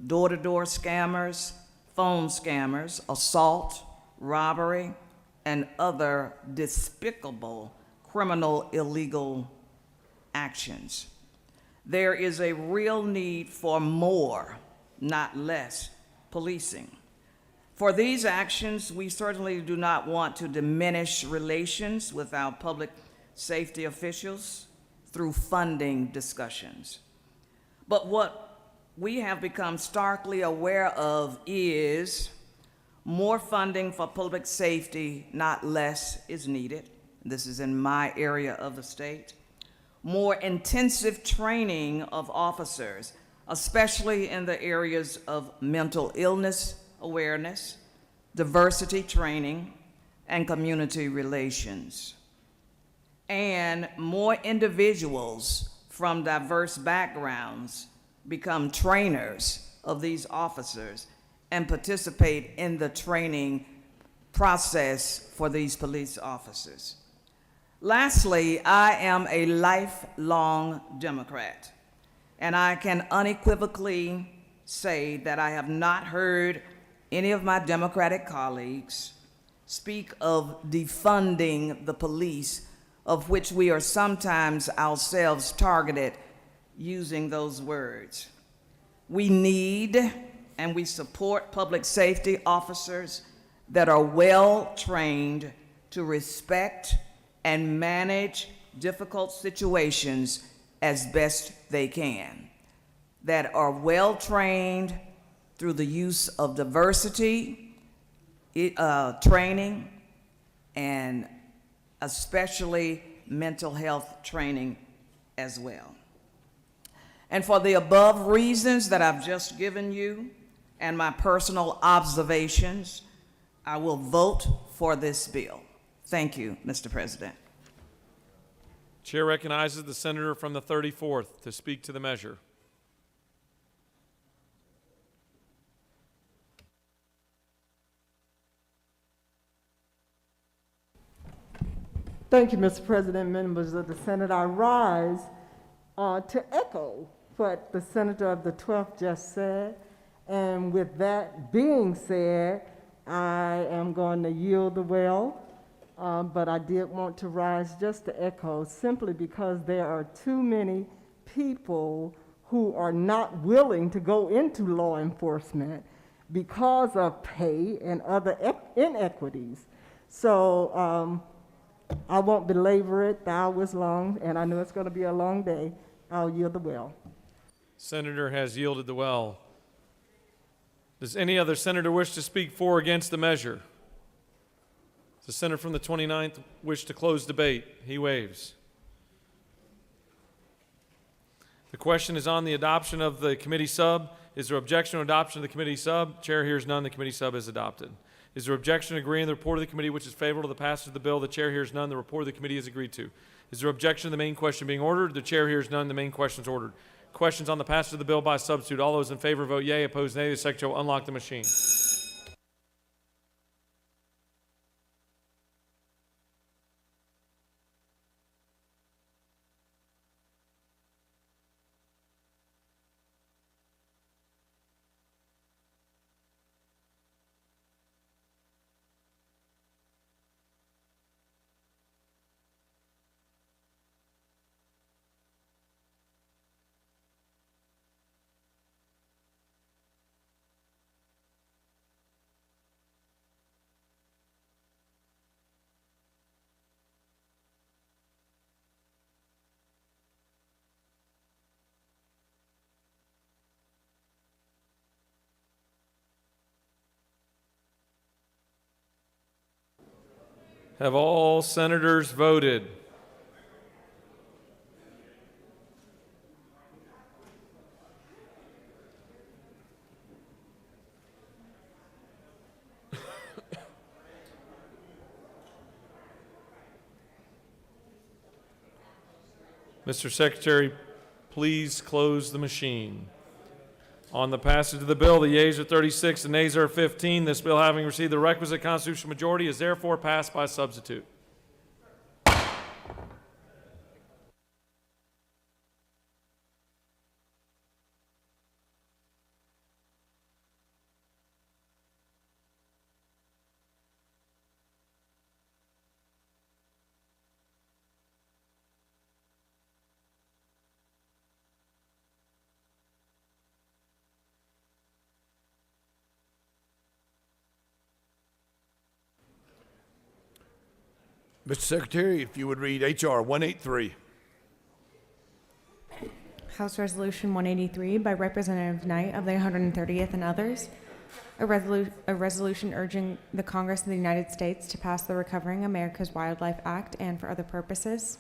door-to-door scammers, phone scammers, assault, robbery, and other despicable criminal illegal actions. There is a real need for more, not less, policing. For these actions, we certainly do not want to diminish relations with our public safety officials through funding discussions. But what we have become starkly aware of is more funding for public safety, not less, is needed. This is in my area of the state. More intensive training of officers, especially in the areas of mental illness awareness, diversity training, and community relations. And more individuals from diverse backgrounds become trainers of these officers and participate in the training process for these police officers. Lastly, I am a lifelong Democrat, and I can unequivocally say that I have not heard any of my Democratic colleagues speak of defunding the police, of which we are sometimes ourselves targeted using those words. We need and we support public safety officers that are well-trained to respect and manage difficult situations as best they can, that are well-trained through the use of diversity training and especially mental health training as well. And for the above reasons that I've just given you and my personal observations, I will vote for this bill. Thank you, Mr. President. Chair recognizes the senator from the 34th to speak to the measure. Thank you, Mr. President, members of the Senate. I rise to echo what the senator of the 12th just said. And with that being said, I am going to yield the well, but I did want to rise just to echo, simply because there are too many people who are not willing to go into law enforcement because of pay and other inequities. So I won't belabor it. The hour is long, and I know it's going to be a long day. I'll yield the well. Senator has yielded the well. Does any other senator wish to speak for or against the measure? Does the senator from the 29th wish to close debate? He waives. The question is on the adoption of the committee sub. Is there objection to adoption of the committee sub? Chair hears none. The committee sub is adopted. Is there objection to agreeing to the report of the committee which is favorable to the passage of the bill? The chair hears none. The report of the committee is agreed to. Is there objection to the main question being ordered? The chair hears none. The main question is ordered. Questions on the passage of the bill by substitute. All those in favor vote yea. Opposed nay. The secretary will unlock the machine. Have all senators voted? Mr. Secretary, please close the machine. On the passage of the bill, the yeas are 36, the nays are 15. This bill, having received the requisite constitutional majority, is therefore passed by substitute. Mr. Secretary, if you would read H.R. 183. House Resolution 183 by Representative Knight of the 130th and others. A resolution urging the Congress of the United States to pass the Recovering America's Wildlife Act and for other purposes.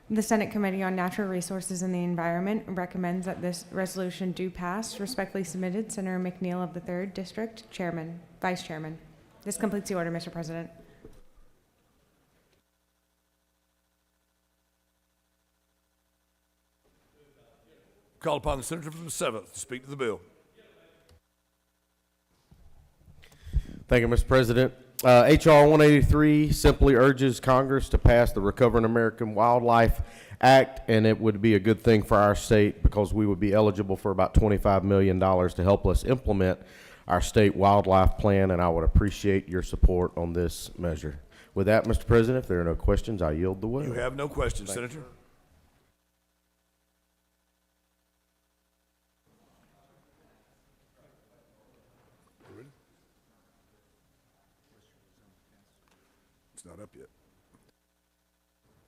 The Senate Committee on Natural Resources and the Environment recommends that this resolution do pass. Respectfully submitted, Senator McNeil of the 3rd District, Vice Chairman. This completes the order, Mr. President. Call upon the senator from the 7th to speak to the bill. Thank you, Mr. President. H.R. 183 simply urges Congress to pass the Recovering American Wildlife Act, and it would be a good thing for our state because we would be eligible for about $25 million to help us implement our state wildlife plan, and I would appreciate your support on this measure. With that, Mr. President, if there are no questions, I yield the will. You have no questions, Thank Senator. It's not up yet.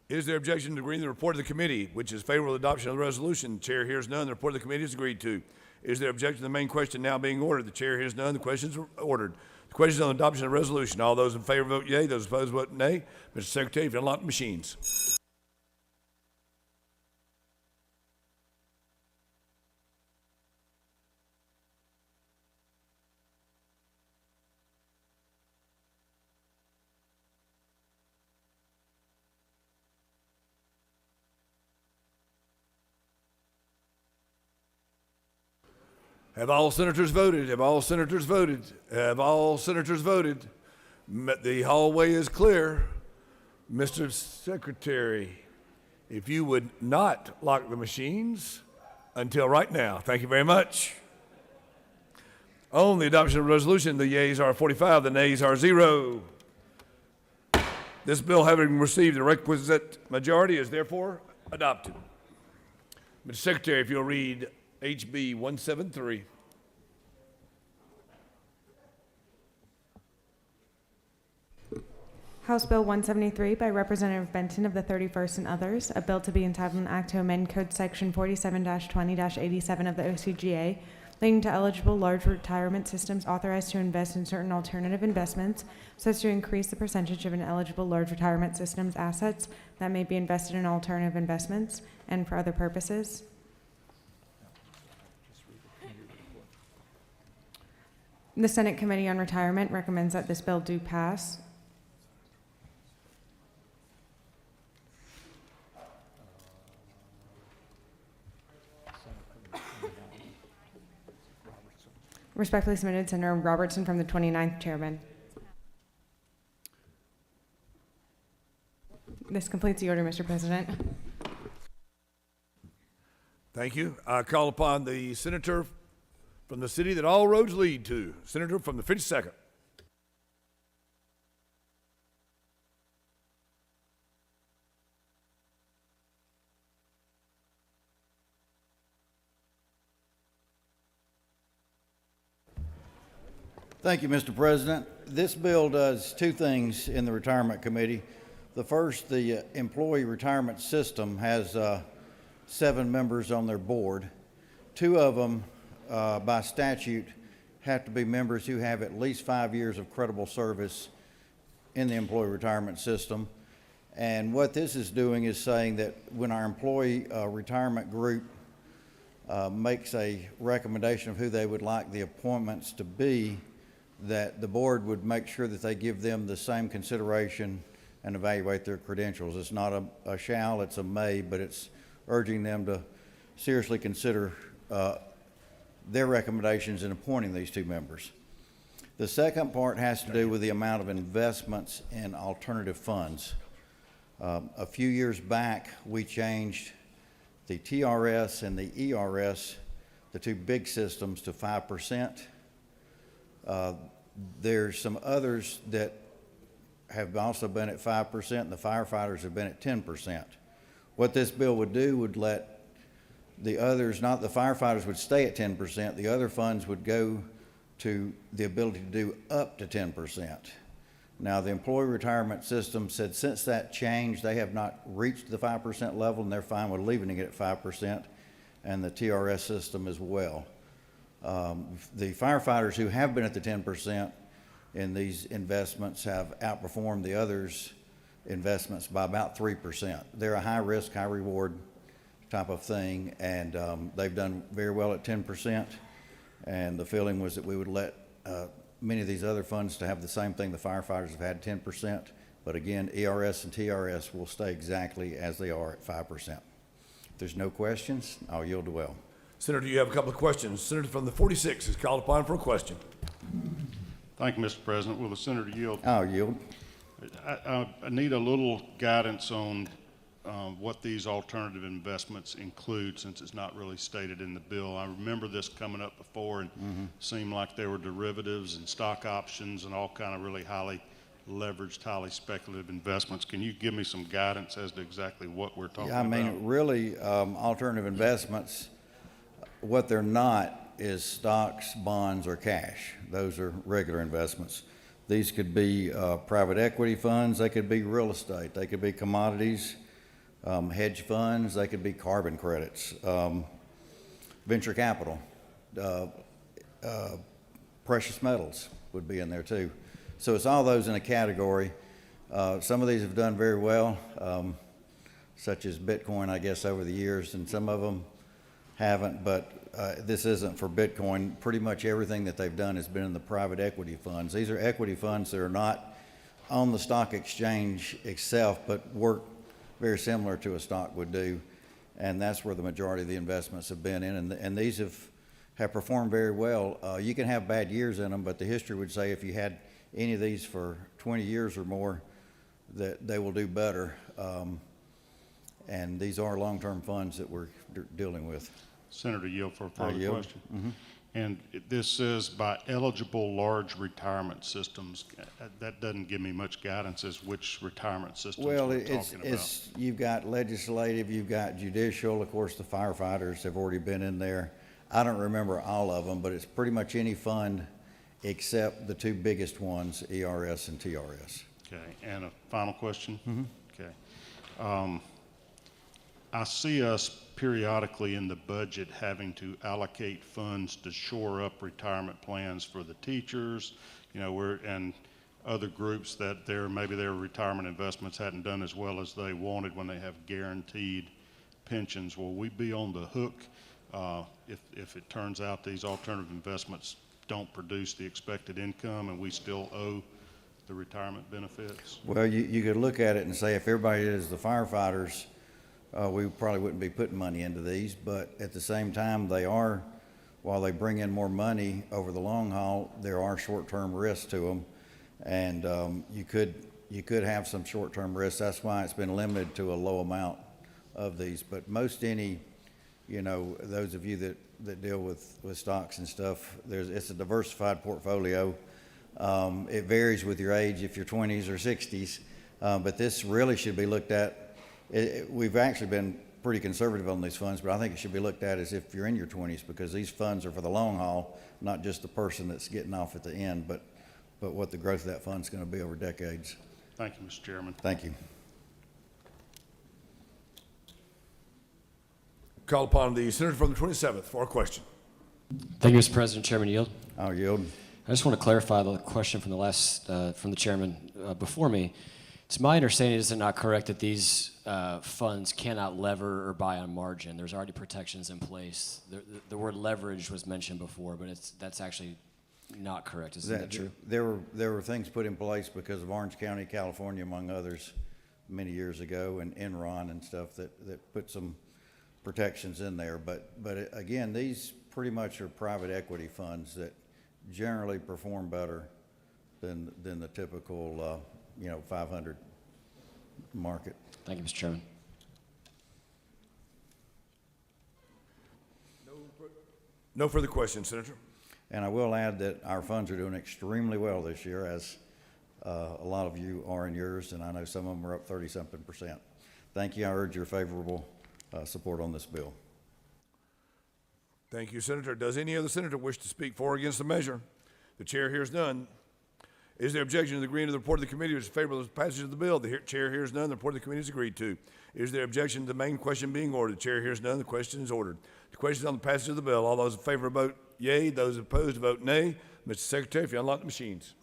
Is there objection to agreeing to the report of the committee, which is favorable to adoption of the resolution? The chair hears none. The report of the committee is agreed to. Is there objection to the main question now being ordered? The chair hears none. The question is ordered. The question is on the adoption of the resolution. All those in favor vote yea. Those opposed vote nay. Mr. Secretary, if you unlock the machines. Have all senators voted? Have all senators voted? Have all senators voted? The hallway is clear. Mr. Secretary, if you would not lock the machines, until right now. Thank you very much. On the adoption of the resolution, the yeas are 45, the nays are 0. This bill, having received the requisite majority, is therefore adopted. Mr. Secretary, if you'll read HB 173. House Bill 173 by Representative Benton of the 31st and others, a bill to be entitled an act to amend Code Section 47-20-87 of the OCGA, leading to eligible large retirement systems authorized to invest in certain alternative investments, so as to increase the percentage of an eligible large retirement system's assets that may be invested in alternative investments, and for other purposes. The Senate Committee on Retirement recommends that this bill do pass. Respectfully submitted, Senator Robertson from the 29th Chairman. This completes the order, Mr. President. Thank you. I call upon the senator from the city that all roads lead to, Senator from the 52nd. Thank you, Mr. President. This bill does two things in the Retirement Committee. The first, the Employee Retirement System has 7 members on their board. 2 of them, by statute, have to be members who have at least 5 years of credible service in the Employee Retirement System. And what this is doing is saying that when our Employee Retirement Group makes a recommendation of who they would like the appointments to be, that the board would make sure that they give them the same consideration and evaluate their credentials. It's not a shall, it's a may, but it's urging them to seriously consider their recommendations in appointing these 2 members. The second part has to do with the amount of investments in alternative funds. A few years back, we changed the TRS and the ERS, the 2 big systems, to 5%. There's some others that have also been at 5%, and the firefighters have been at 10%. What this bill would do would let the others, not the firefighters would stay at 10%, the other funds would go to the ability to do up to 10%. Now, the Employee Retirement System said since that change, they have not reached the 5% level, and they're fine with leaving it at 5%, and the TRS system as well. The firefighters who have been at the 10% in these investments have outperformed the others' investments by about 3%. They're a high risk, high reward type of thing, and they've done very well at 10%. And the feeling was that we would let many of these other funds to have the same thing. The firefighters have had 10%, but again, ERS and TRS will stay exactly as they are at 5%. If there's no questions, I'll yield to Will. Senator, you have a couple of questions. Senator from the 46 is called upon for a question. Thank you, Mr. President. Will the senator yield? I'll yield. I need a little guidance on what these alternative investments include, since it's not really stated in the bill. I remember this coming up before, and seemed like there were derivatives and stock options and all kind of really highly leveraged, highly speculative investments. Can you give me some guidance as to exactly what we're talking about? I mean, really, alternative investments, what they're not is stocks, bonds, or cash. Those are regular investments. These could be private equity funds, they could be real estate, they could be commodities, hedge funds, they could be carbon credits, venture capital, precious metals would be in there too. So it's all those in a category. Some of these have done very well, such as Bitcoin, I guess, over the years, and some of them haven't, but this isn't for Bitcoin. Pretty much everything that they've done has been in the private equity funds. These are equity funds that are not on the stock exchange itself, but work very similar to a stock would do, and that's where the majority of the investments have been in, and these have performed very well. You can have bad years in them, but the history would say if you had any of these for 20 years or more, that they will do better. And these are long-term funds that we're dealing with. Senator, yield for a I further yield. question. Mhm. And this says by eligible large retirement systems. That doesn't give me much guidance as which retirement systems Well, we're it's, talking about. you've got legislative, you've got judicial, of course, the firefighters have already been in there. I don't remember all of them, but it's pretty much any fund except the two biggest ones, ERS and TRS. Okay, and a final question? Mhm. Okay. I see us periodically in the budget having to allocate funds to shore up retirement plans for the teachers, and other groups that maybe their retirement investments hadn't done as well as they wanted when they have guaranteed pensions. Will we be on the hook if it turns out these alternative investments don't produce the expected income and we still owe the retirement benefits? Well, you could look at it and say if everybody is the firefighters, we probably wouldn't be putting money into these, but at the same time, while they bring in more money over the long haul, there are short-term risks to them. And you could have some short-term risks. That's why it's been limited to a low amount of these. But those of you that deal with stocks and stuff, it's a diversified portfolio. It varies with your age, if you're 20s or 60s, but this really should be looked at. We've actually been pretty conservative on these funds, but I think it should be looked at as if you're in your 20s, because these funds are for the long haul, not just the person that's getting off at the end, but what the growth of that fund's going to be over decades. Thank you, Mr. Chairman. Thank you. Call upon the senator from the 27th for a question. Thank you, Mr. President. Chairman, yield. I'll yield. I just want to clarify the question from from the chairman before me. It's my understanding, is it not correct that these funds cannot lever or buy on margin? There's already protections in place. The word leverage was mentioned before, but that's actually not correct. Isn't that true? There were things put in place because of Orange County, California, among others, many years ago, and Enron and stuff that put some protections in there. But again, these pretty much are private equity funds that generally perform better than the typical 500 market. Thank you, Mr. Chairman. No further questions, Senator. And I will add that our funds are doing extremely well this year, as a lot of you are in yours, and I know some of them are up 30-something%. Thank you. I urge your favorable support on this bill. Thank you, Senator. Does any other senator wish to speak for or against the measure? The chair hears none. Is there objection to the agreeing to the report of the committee which is favorable to the passage of the bill? The chair hears none. The report of the committee is agreed to. Is there objection to the main question being ordered? The chair hears none. The question is ordered. The question is on the passage of the bill. All those in favor vote yea. Those opposed vote nay. Mr. Secretary, if you unlock the machines.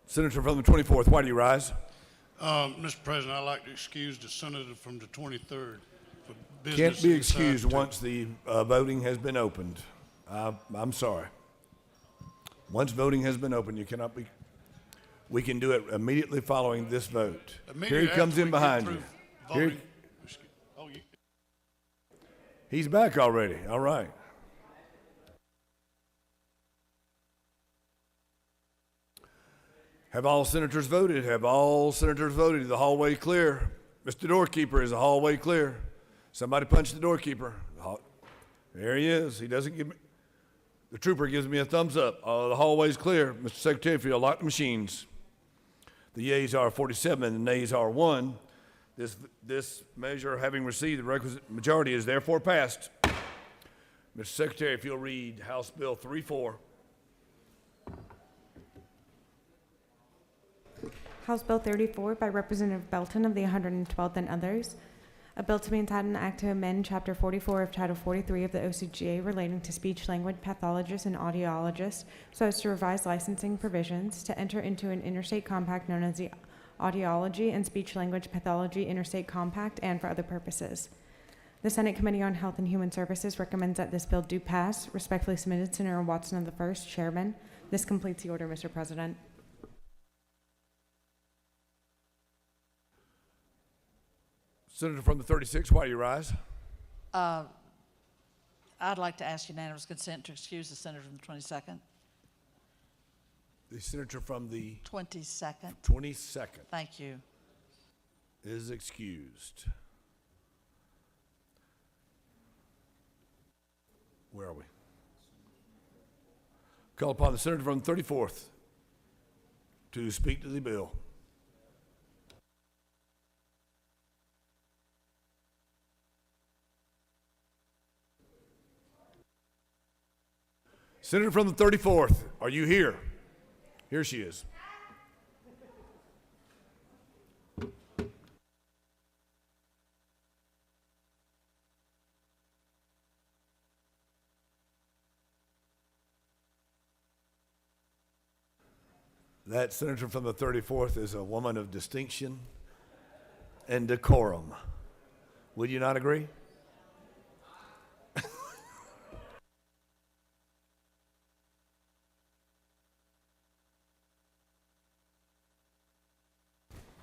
Senator from the 24th, why do you rise? Mr. President, I'd like to excuse the senator from the 23rd for business. Can't be inside excused the- once the voting has been opened. I'm sorry. Once voting has been opened, you cannot be. We can do it immediately following this vote. Here he Immediately comes after in we get behind through you. Here voting- he's back already. All right. Have all senators voted? Have all senators voted? Is the hallway clear? Mr. Doorkeeper, is the hallway clear? Somebody punch the doorkeeper. There he is. He doesn't give me. The trooper gives me a thumbs up. The hallway's clear. Mr. Secretary, if you'll lock the machines. The yeas are 47, the nays are 1. This measure, having received the requisite majority, is therefore passed. Mr. Secretary, if you'll read House Bill 34. House Bill 34 by Representative Belton of the 112th and others. A bill to be entitled an act to amend Chapter 44 of Title 43 of the OCGA relating to speech-language pathologists and audiologists so as to revise licensing provisions, to enter into an interstate compact known as the Audiology and Speech-Language Pathology Interstate Compact, and for other purposes. The Senate Committee on Health and Human Services recommends that this bill do pass. Respectfully submitted, Senator Watson of the 1st, Chairman. This completes the order, Mr. President. Senator from the 36th, why do you rise? I'd like to ask unanimous consent to excuse the senator from the 22nd. The senator from the 22nd. 22nd Thank you. is excused. Where are we? Call upon the senator from the 34th to speak to the bill. Senator from the 34th, are you here? Here she is. That senator from the 34th is a woman of distinction and decorum. Would you not agree?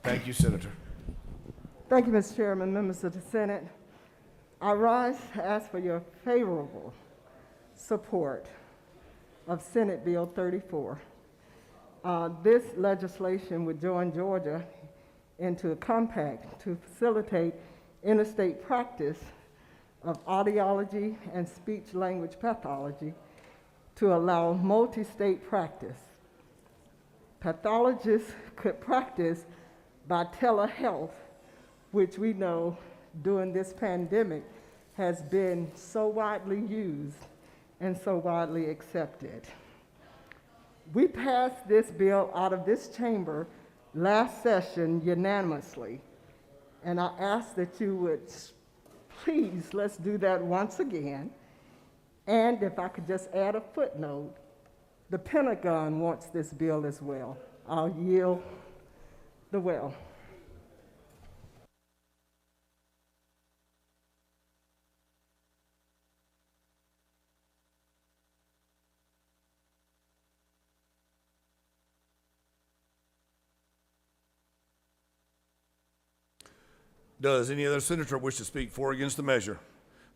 Thank you, Senator. Thank you, Mr. Chairman, members of the Senate. I rise to ask for your favorable support of Senate Bill 34. This legislation would join Georgia into a compact to facilitate interstate practice of audiology and speech-language pathology to allow multi-state practice. Pathologists could practice by telehealth, which we know during this pandemic has been so widely used and so widely accepted. We passed this bill out of this chamber last session unanimously, and I ask that you would please, let's do that once again. And if I could just add a footnote, the Pentagon wants this bill as well. I'll yield the well. Does any other senator wish to speak for or against the measure?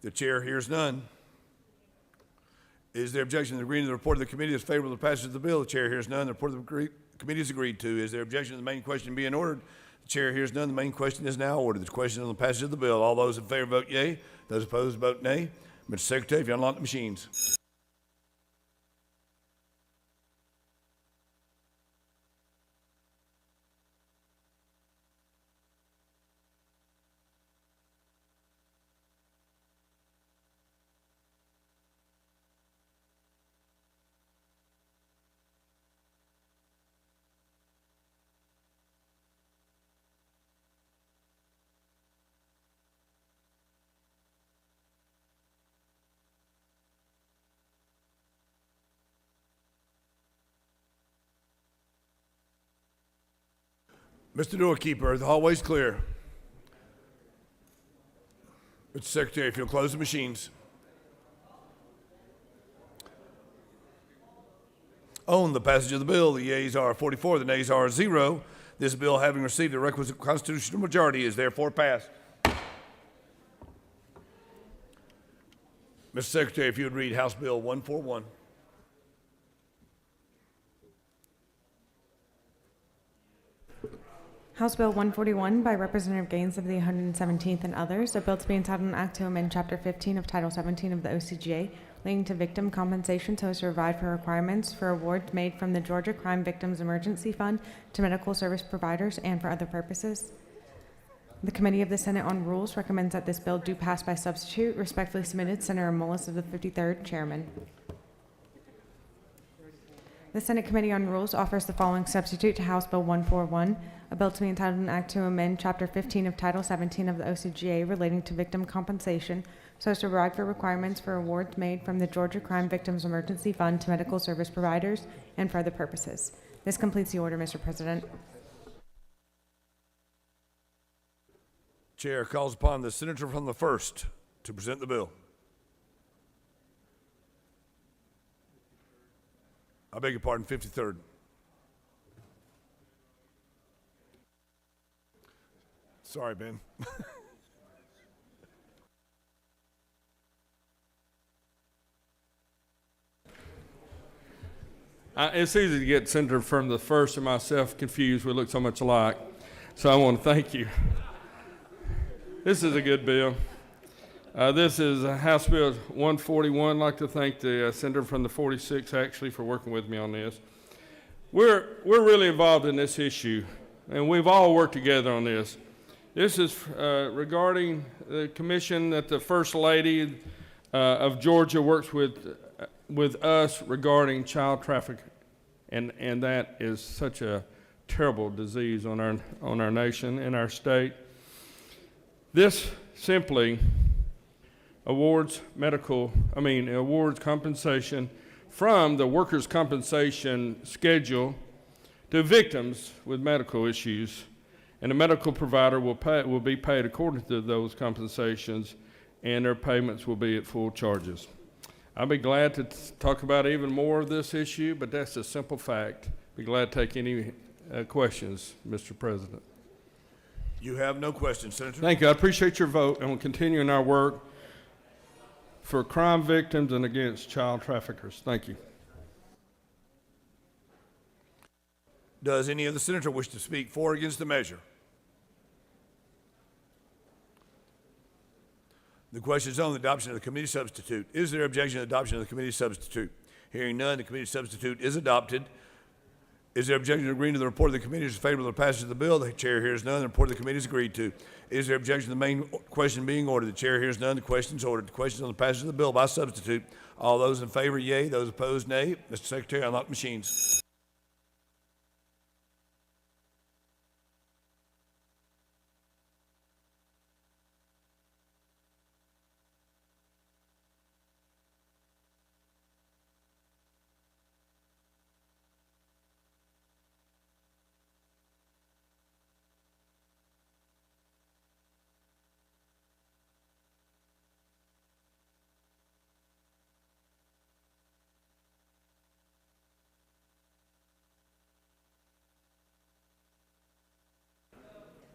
The chair hears none. Is there objection to agreeing to the report of the committee as favorable to the passage of the bill? The chair hears none. The report of the committee is agreed to. Is there objection to the main question being ordered? The chair hears none. The main question is now ordered. The question on the passage of the bill. All those in favor vote yea. Those opposed vote nay. Mr. Secretary, if you unlock the machines. Mr. Doorkeeper, the hallway's clear. Mr. Secretary, if you'll close the machines. On the passage of the bill, the yeas are 44, the nays are 0. This bill, having received the requisite constitutional majority, is therefore passed. Mr. Secretary, if you would read House Bill 141. House Bill 141 by Representative Gaines of the 117th and others, a bill to be entitled an act to amend Chapter 15 of Title 17 of the OCGA relating to victim compensation so as to provide for requirements for awards made from the Georgia Crime Victims Emergency Fund to medical service providers and for other purposes. The Committee of the Senate on Rules recommends that this bill do pass by substitute. Respectfully submitted, Senator Mullis of the 53rd, Chairman. The Senate Committee on Rules offers the following substitute to House Bill 141, a bill to be entitled an act to amend Chapter 15 of Title 17 of the OCGA relating to victim compensation so as to provide for requirements for awards made from the Georgia Crime Victims Emergency Fund to medical service providers and for other purposes. This completes the order, Mr. President. Chair calls upon the senator from the 1st to present the bill. I beg your pardon, 53rd. Sorry, Ben. It's easy to get Senator from the first and myself confused. We look so much alike. So I want to thank you. This is a good bill. This is House Bill 141. I'd like to thank the senator from the 46 actually for working with me on this. We're really involved in this issue, and we've all worked together on this. This is regarding the commission that the First Lady of Georgia works with us regarding child trafficking, and that is such a terrible disease on our nation and our state. This simply awards compensation from the workers' compensation schedule to victims with medical issues, and the medical provider will be paid according to those compensations, and their payments will be at full charges. I'll be glad to talk about even more of this issue, but that's a simple fact. Be glad to take any questions, Mr. President. You have no questions, Senator. Thank you. I appreciate your vote, and we'll continue in our work for crime victims and against child traffickers. Thank you. Does any other senator wish to speak for or against the measure? The question is on the adoption of the committee substitute. Is there objection to the adoption of the committee substitute? Hearing none, the committee substitute is adopted. Is there objection to agreeing to the report of the committee as favorable to the passage of the bill? The chair hears none. The report of the committee is agreed to. Is there objection to the main question being ordered? The chair hears none. The question is ordered. The question is on the passage of the bill by substitute. All those in favor, yea. Those opposed, nay. Mr. Secretary, unlock machines.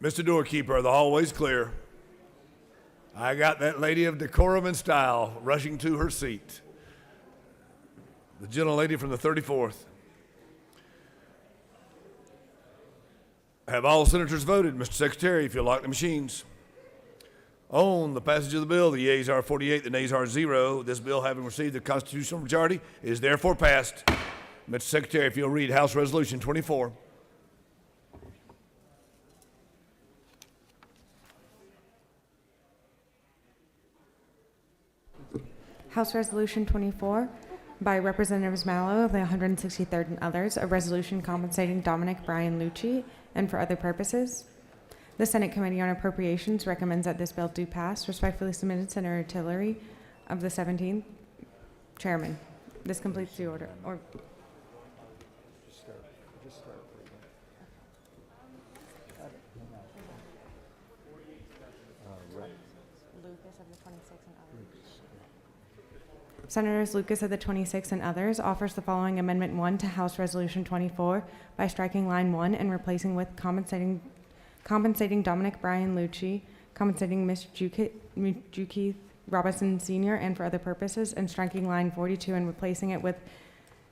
Mr. Doorkeeper, the hallway's clear. I got that lady of decorum and style rushing to her seat. The gentlelady from the 34th. Have all senators voted? Mr. Secretary, if you'll lock the machines. On the passage of the bill, the yeas are 48, the nays are 0. This bill, having received the constitutional majority, is therefore passed. Mr. Secretary, if you'll read House Resolution 24. House Resolution 24 by Representatives Mallow of the 163rd and others, a resolution compensating Dominic Brian Lucci and for other purposes. The Senate Committee on Appropriations recommends that this bill do pass. Respectfully submitted, Senator Tillery of the 17th. Chairman, this completes the order. Senators Lucas of the 26th and others offers the following Amendment 1 to House Resolution 24 by striking line 1 and replacing with compensating Dominic Brian Lucci, compensating Ms. Jukeith Robinson Sr. and for other purposes, and striking line 42 and replacing it with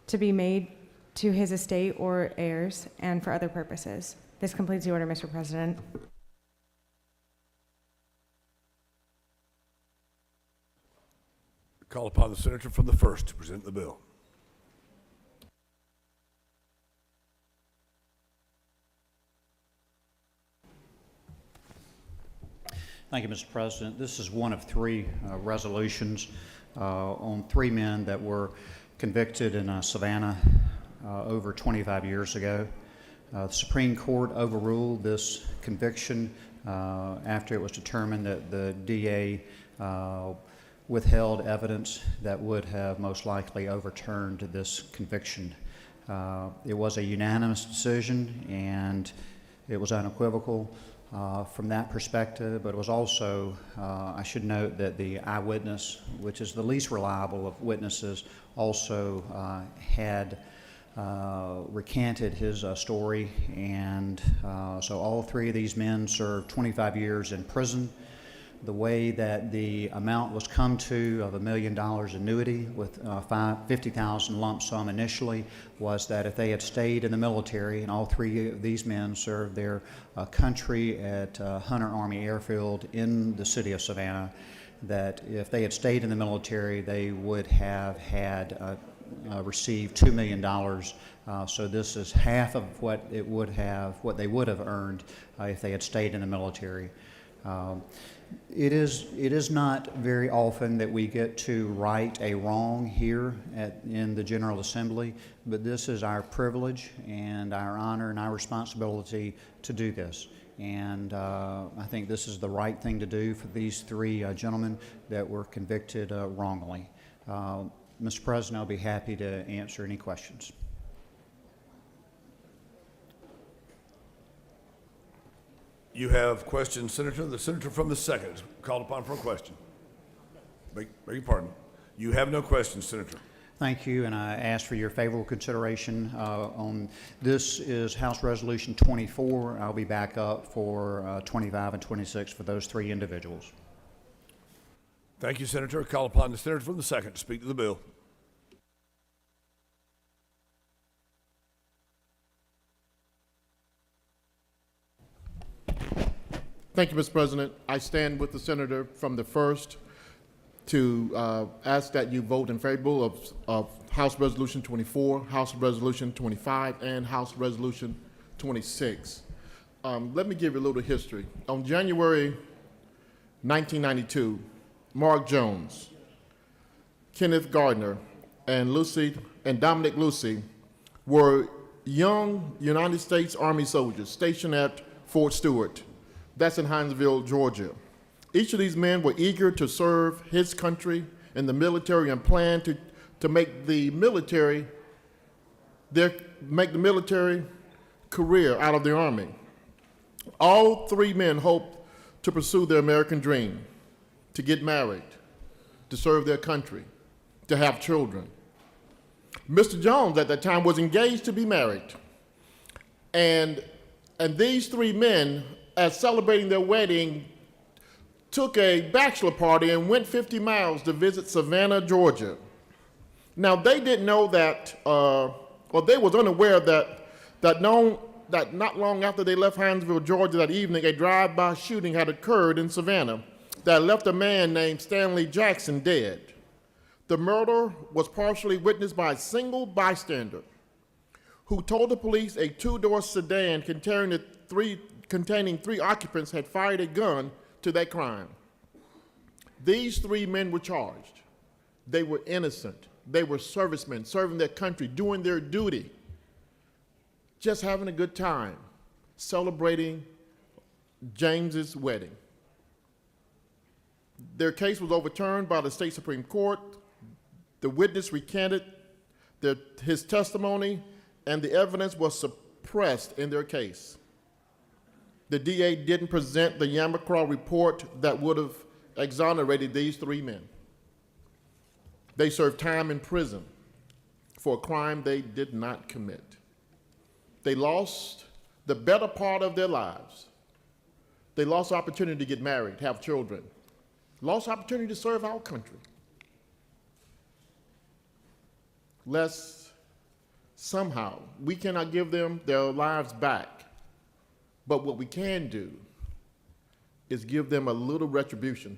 to be made to his estate or heirs and for other purposes. This completes the order, Mr. President. Call upon the senator from the 1st to present the bill. Thank you, Mr. President. This is one of three resolutions on three men that were convicted in Savannah over 25 years ago. The Supreme Court overruled this conviction after it was determined that the DA withheld evidence that would have most likely overturned this conviction. It was a unanimous decision, and it was unequivocal from that perspective, but it was also, I should note that the eyewitness, which is the least reliable of witnesses, also had recanted his story, and so all three of these men served 25 years in prison The way that the amount was come to of $1 million annuity with 50,000 lump sum initially was that if they had stayed in the military, and all three of these men served their country at Hunter Army Airfield in the city of Savannah, that if they had stayed in the military, they would have had received $2 million. So this is half of what they would have earned if they had stayed in the military. It is not very often that we get to right a wrong here in the General Assembly, but this is our privilege and our honor and our responsibility to do this. And I think this is the right thing to do for these three gentlemen that were convicted wrongly. Mr. President, I'll be happy to answer any questions. You have questions, Senator. The senator from the second is called upon for a question. Beg your pardon. You have no questions, Senator. Thank you, and I ask for your favorable consideration on this. Is House Resolution 24. I'll be back up for 25 and 26 for those three individuals. Thank you, Senator. Call upon the senator from the second to speak to the bill. Thank you, Mr. President. I stand with the senator from the first to ask that you vote in favor of House Resolution 24, House Resolution 25, and House Resolution 26. Let me give you a little history. On January 1992, Mark Jones, Kenneth Gardner, and Dominic Lucy were young United States Army soldiers stationed at Fort Stewart. That's in Hinesville, Georgia. Each of these men were eager to serve his country in the military and planned to make the military career out of the Army. All three men hoped to pursue their American dream, to get married, to serve their country, to have children. Mr. Jones at that time was engaged to be married. And these three men, as celebrating their wedding, took a bachelor party and went 50 miles to visit Savannah, Georgia. Now, they didn't know that, or they was unaware that not long after they left Hinesville, Georgia that evening, a drive-by shooting had occurred in Savannah that left a man named Stanley Jackson dead. The murder was partially witnessed by a single bystander who told the police a two-door sedan containing three occupants had fired a gun to that crime. These three men were charged. They were innocent. They were servicemen serving their country, doing their duty, just having a good time, celebrating James's wedding. Their case was overturned by the state Supreme Court. The witness recanted his testimony, and the evidence was suppressed in their case. The DA didn't present the Yamacraw report that would have exonerated these three men. They served time in prison for a crime they did not commit. They lost the better part of their lives. They lost the opportunity to get married, have children, lost the opportunity to serve our country. Lest somehow we cannot give them their lives back. But what we can do is give them a little retribution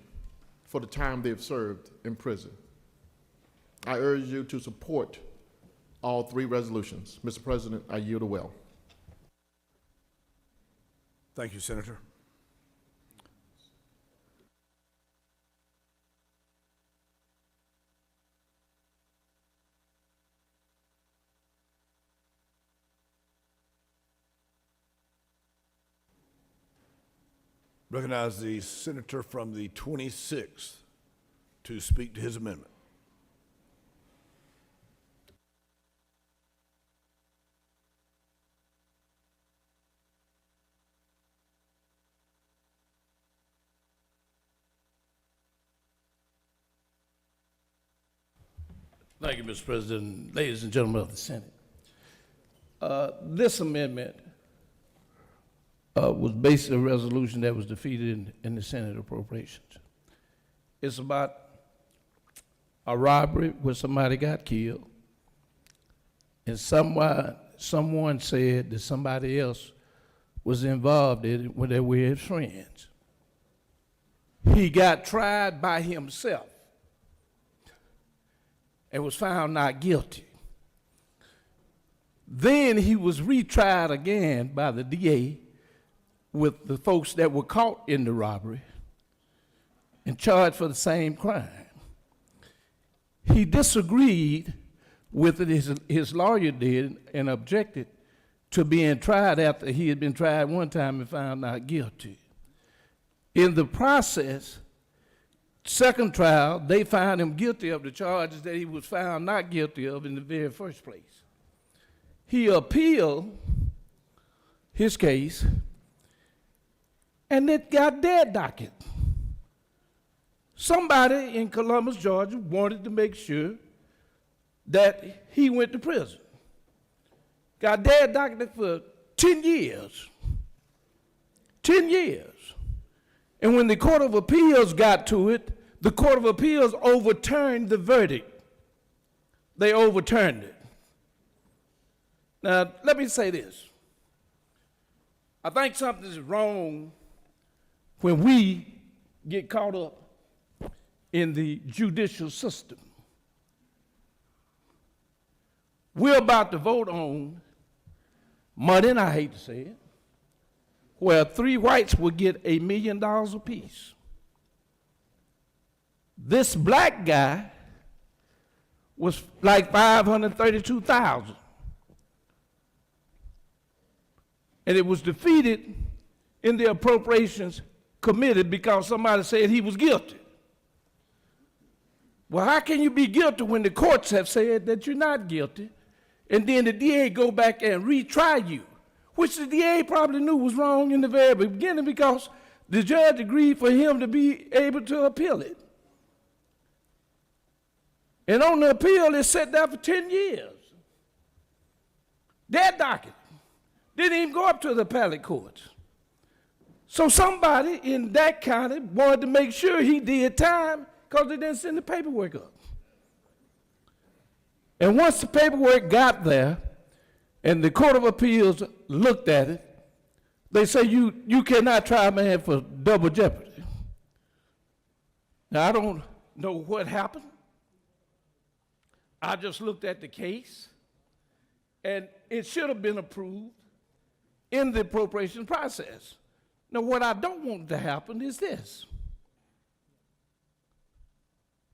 for the time they've served in prison. I urge you to support all three resolutions. Mr. President, I yield the well. Thank you, Senator. Recognize the senator from the 26th to speak to his amendment. Thank you, Mr. President. Ladies and gentlemen of the Senate. This amendment was basically a resolution that was defeated in the Senate Appropriations. It's about a robbery where somebody got killed, and someone said that somebody else was involved in it when they were his friends. He got tried by himself and was found not guilty. Then he was retried again by the DA with the folks that were caught in the robbery and charged for the same crime. He disagreed with it, his lawyer did, and objected to being tried after he had been tried one time and found not guilty. In the process, second trial, they found him guilty of the charges that he was found not guilty of in the very first place. He appealed his case, and it got dead docket. Somebody in Columbus, Georgia wanted to make sure that he went to prison. Got dead docketed for 10 years. 10 years. And when the Court of Appeals got to it, the Court of Appeals overturned the verdict. They overturned it. Now, let me say this. I think something is wrong when we get caught up in the judicial system. We're about to vote on money, and I hate to say it, where 3 whites will get $1 million apiece. This black guy was like $532,000. And it was defeated in the Appropriations Committee because somebody said he was guilty. Well, how can you be guilty when the courts have said that you're not guilty, and then the DA go back and retry you, which the DA probably knew was wrong in the very beginning because the judge agreed for him to be able to appeal it. And on the appeal, it sat there for 10 years. Dead docket. Didn't even go up to the appellate courts. So somebody in that county wanted to make sure he did time because they didn't send the paperwork up. And once the paperwork got there and the Court of Appeals looked at it, they say you cannot try a man for double jeopardy. Now, I don't know what happened. I just looked at the case, and it should have been approved in the appropriation process. Now, what I don't want to happen is this.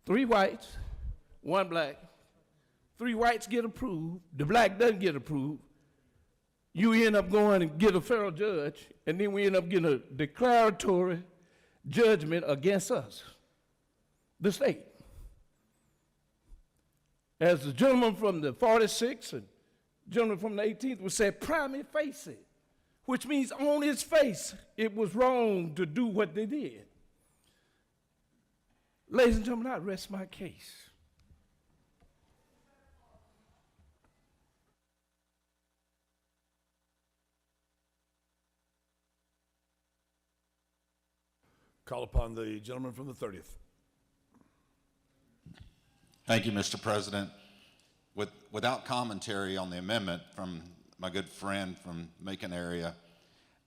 3 whites, 1 black. 3 whites get approved, the black doesn't get approved. You end up going and get a federal judge, and then we end up getting a declaratory judgment against us, the state. As the gentleman from the 46th and gentleman from the 18th would say, prima facie, which means on its face, it was wrong to do what they did. Ladies and gentlemen, I rest my case. Call upon the gentleman from the 30th. Thank you, Mr. President. Without commentary on the amendment from my good friend from Macon area,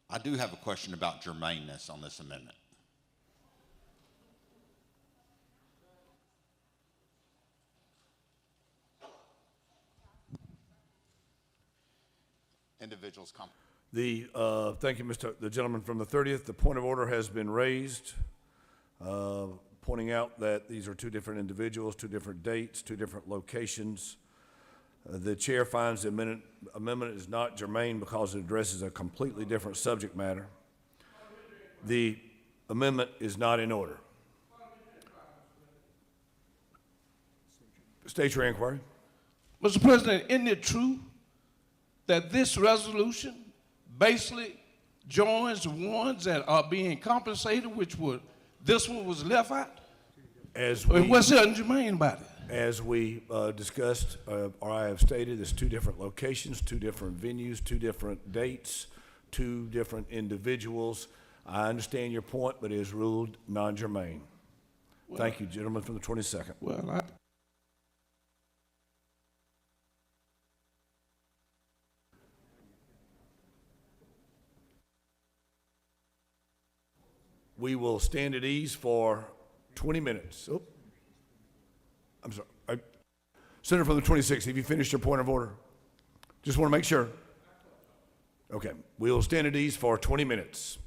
I do have a question about germaneness on this amendment. Individuals come. Thank you, the gentleman from the 30th. The point of order has been raised, pointing out that these are 2 different individuals, 2 different dates, 2 different locations. The chair finds the amendment is not germane because it addresses a completely different subject matter. The amendment is not in order. State your inquiry. Mr. President, isn't it true that this resolution basically joins the ones that are being compensated, this one was left out? What's germane about it? As we discussed, or I have stated, it's 2 different locations, 2 different venues, 2 different dates, two different individuals. I understand your point, but it is ruled non-germane. Thank you, gentlemen from the 22nd. Well, We will stand at ease for 20 minutes. Oh, I'm sorry. Senator from the 26th, have you finished your point of order? Just want to make sure. Okay, we'll stand at ease for 20 minutes.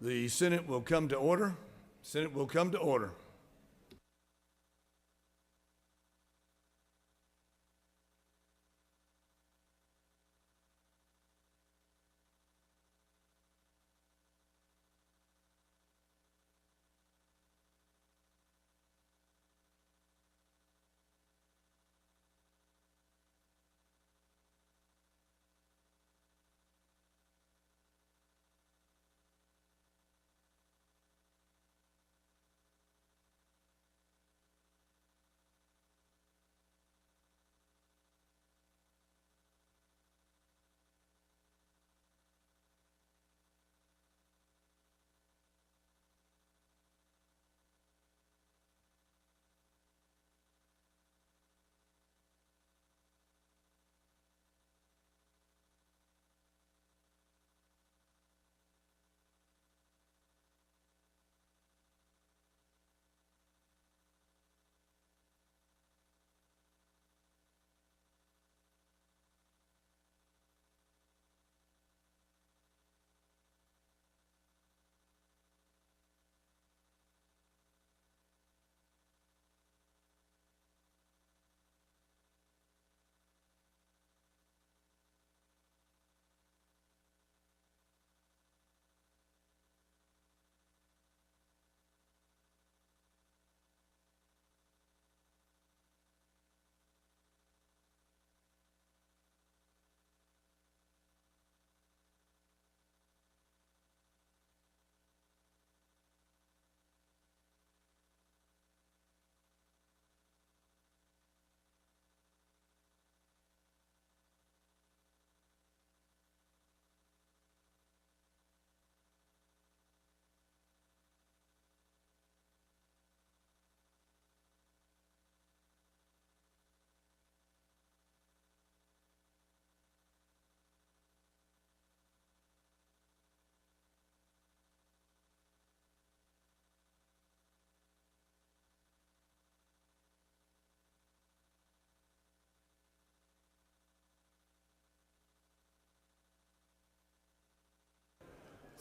The Senate will come to order. Senate will come to order.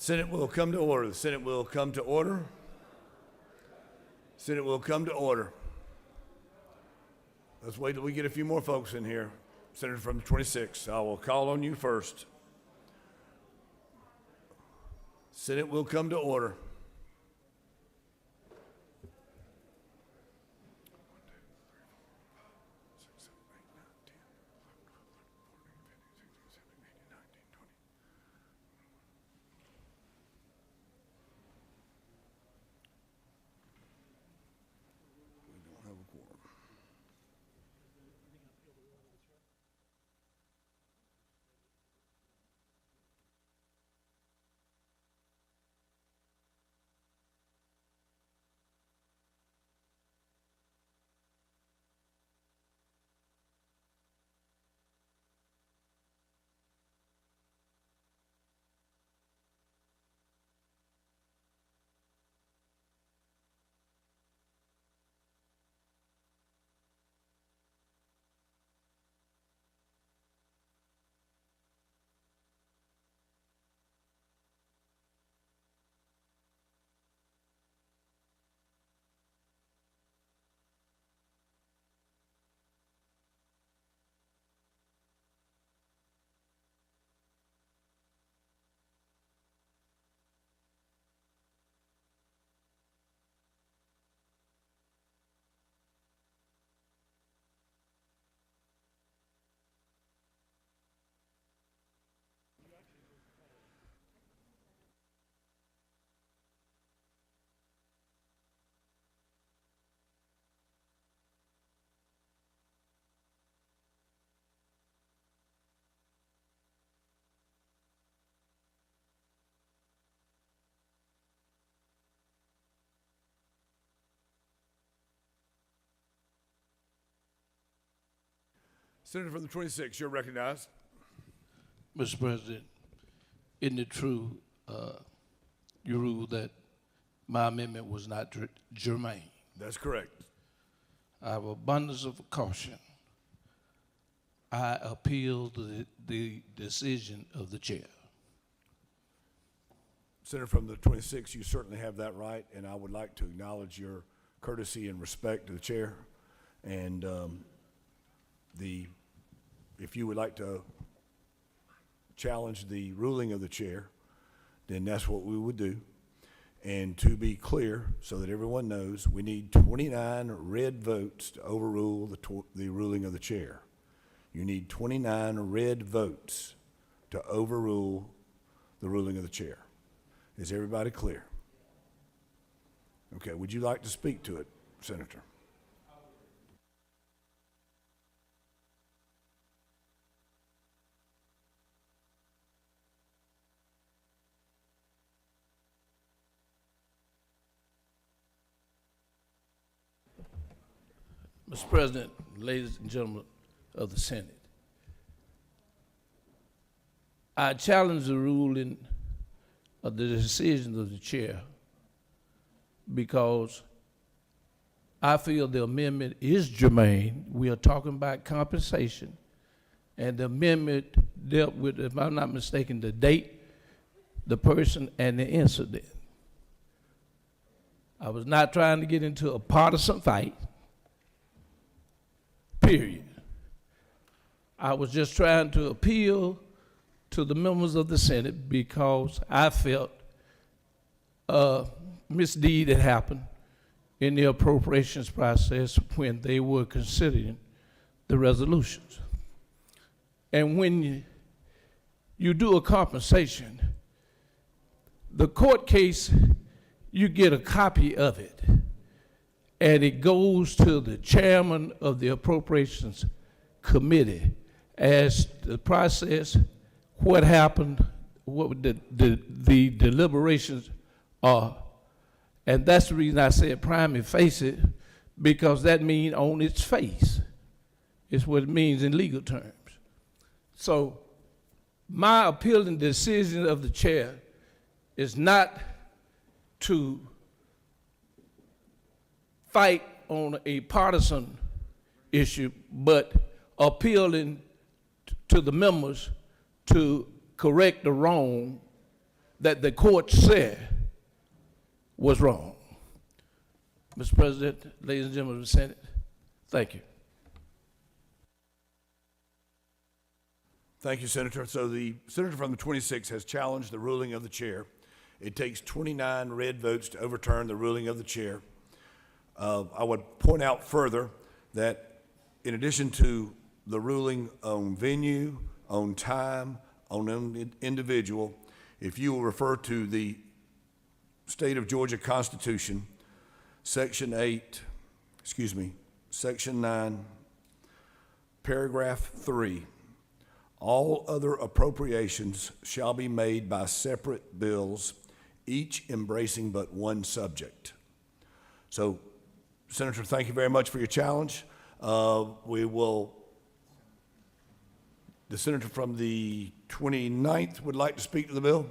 Senate will come to order. The Senate will come to order. Senate will come to order. Let's wait till we get a few more folks in here. Senator from the 26th, I will call on you first. Senate will come to order. Senator from the 26th, you're recognized. Mr. President, isn't it true, you ruled that my amendment was not germane? That's correct. I have abundance of caution. I appeal the decision of the chair. Senator from the 26th, you certainly have that right, and I would like to acknowledge your courtesy and respect to the chair. And if you would like to challenge the ruling of the chair, then that's what we would do. And to be clear, so that everyone knows, we need 29 red votes to overrule the ruling of the chair. You need 29 red votes to overrule the ruling of the chair. Is everybody clear? Okay, would you like to speak to it, Senator? Mr. President, ladies and gentlemen of the Senate, I challenge the ruling of the decision of the chair because I feel the amendment is germane. We are talking about compensation, and the amendment dealt with, if I'm not mistaken, the date, the person, and the incident. I was not trying to get into a partisan fight. Period. I was just trying to appeal to the members of the Senate because I felt a misdeed had happened in the appropriations process when they were considering the resolutions. And when you do a compensation, the court case, you get a copy of it, and it goes to the chairman of the Appropriations Committee as the process, what happened, what the deliberations are. And that's the reason I said prima facie, because that means on its face. It's what it means in legal terms. So my appealing decision of the chair is not to fight on a partisan issue, but appealing to the members to correct the wrong that the court said was wrong. Mr. President, ladies and gentlemen of the Senate, thank you. Thank you, Senator. So the senator from the 26th has challenged the ruling of the chair. It takes 29 red votes to overturn the ruling of the chair. I would point out further that in addition to the ruling on venue, on time, on individual, if you will refer to the State of Georgia Constitution, Section 9, Paragraph 3, all other appropriations shall be made by separate bills, each embracing but one subject. So, Senator, thank you very much for your challenge. The senator from the 29th would like to speak to the bill.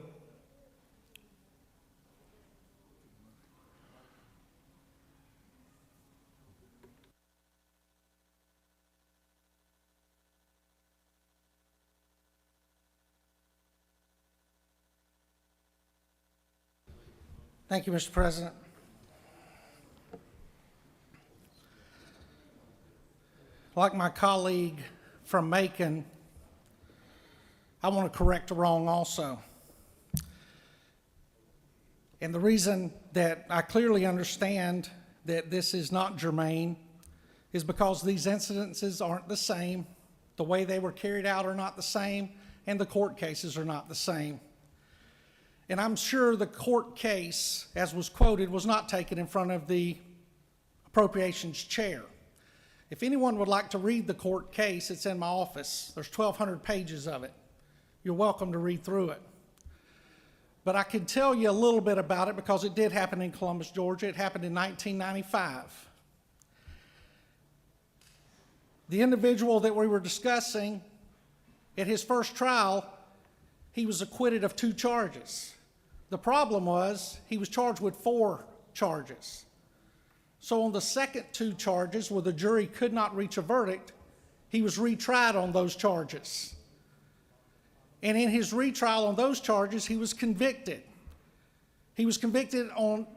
Thank you, Mr. President. Like my colleague from Macon, I want to correct a wrong also. And the reason that I clearly understand that this is not germane is because these incidences aren't the same, the way they were carried out are not the same, and the court cases are not the same. And I'm sure the court case, as was quoted, was not taken in front of the appropriations chair. If anyone would like to read the court case, it's in my office. There's 1,200 pages of it. You're welcome to read through it. But I can tell you a little bit about it because it did happen in Columbus, Georgia. It happened in 1995. The individual that we were discussing, at his first trial, he was acquitted of 2 charges. The problem was he was charged with 4 charges. So on the second 2 charges where the jury could not reach a verdict, he was retried on those charges. And in his retrial on those charges, he was convicted. He was convicted on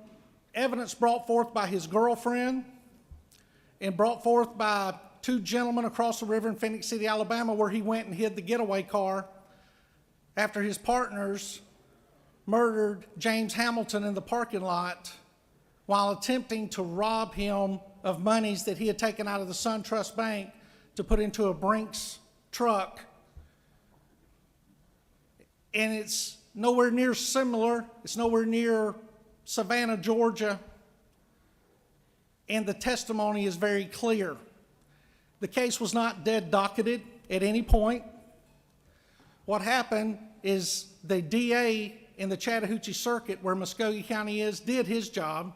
evidence brought forth by his girlfriend and brought forth by two gentlemen across the river in Phoenix City, Alabama, where he went and hid the getaway car after his partners murdered James Hamilton in the parking lot while attempting to rob him of monies that he had taken out of the SunTrust Bank to put into a Brinks truck. And it's nowhere near similar. It's nowhere near Savannah, Georgia. And the testimony is very clear. The case was not dead docketed at any point. What happened is the DA in the Chattahoochee Circuit, where Muskogee County is, did his job.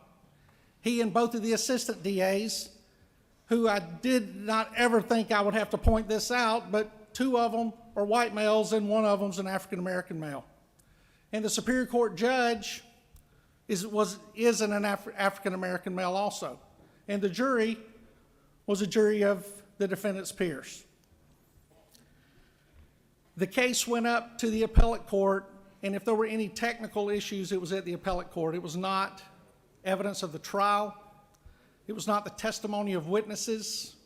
He and both of the assistant DAs, who I did not ever think I would have to point this out, but two of them are white males and one of them's an African-American male. And the Superior Court judge is an African-American male also. And the jury was a jury of the defendant's peers. The case went up to the appellate court, and if there were any technical issues, it was at the appellate court. It was not evidence of the trial. It was not the testimony of witnesses.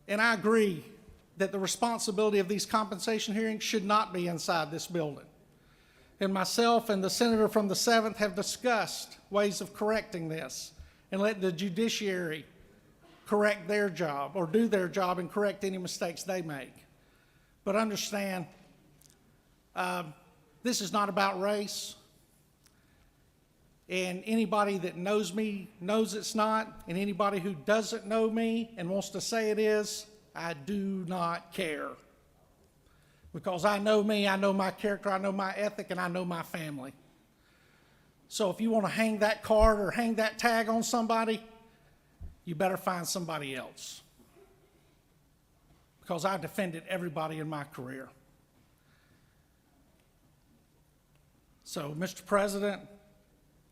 And I agree that the responsibility of these compensation hearings should not be inside this building. And myself and the senator from the 7th have discussed ways of correcting this and let the judiciary correct their job or do their job and correct any mistakes they make. But understand, this is not about race. And anybody that knows me knows it's not. And anybody who doesn't know me and wants to say it is, I do not care. Because I know me, I know my character, I know my ethic, and I know my family. So if you want to hang that card or hang that tag on somebody, you better find somebody else. Because I defended everybody in my career. So, Mr. President,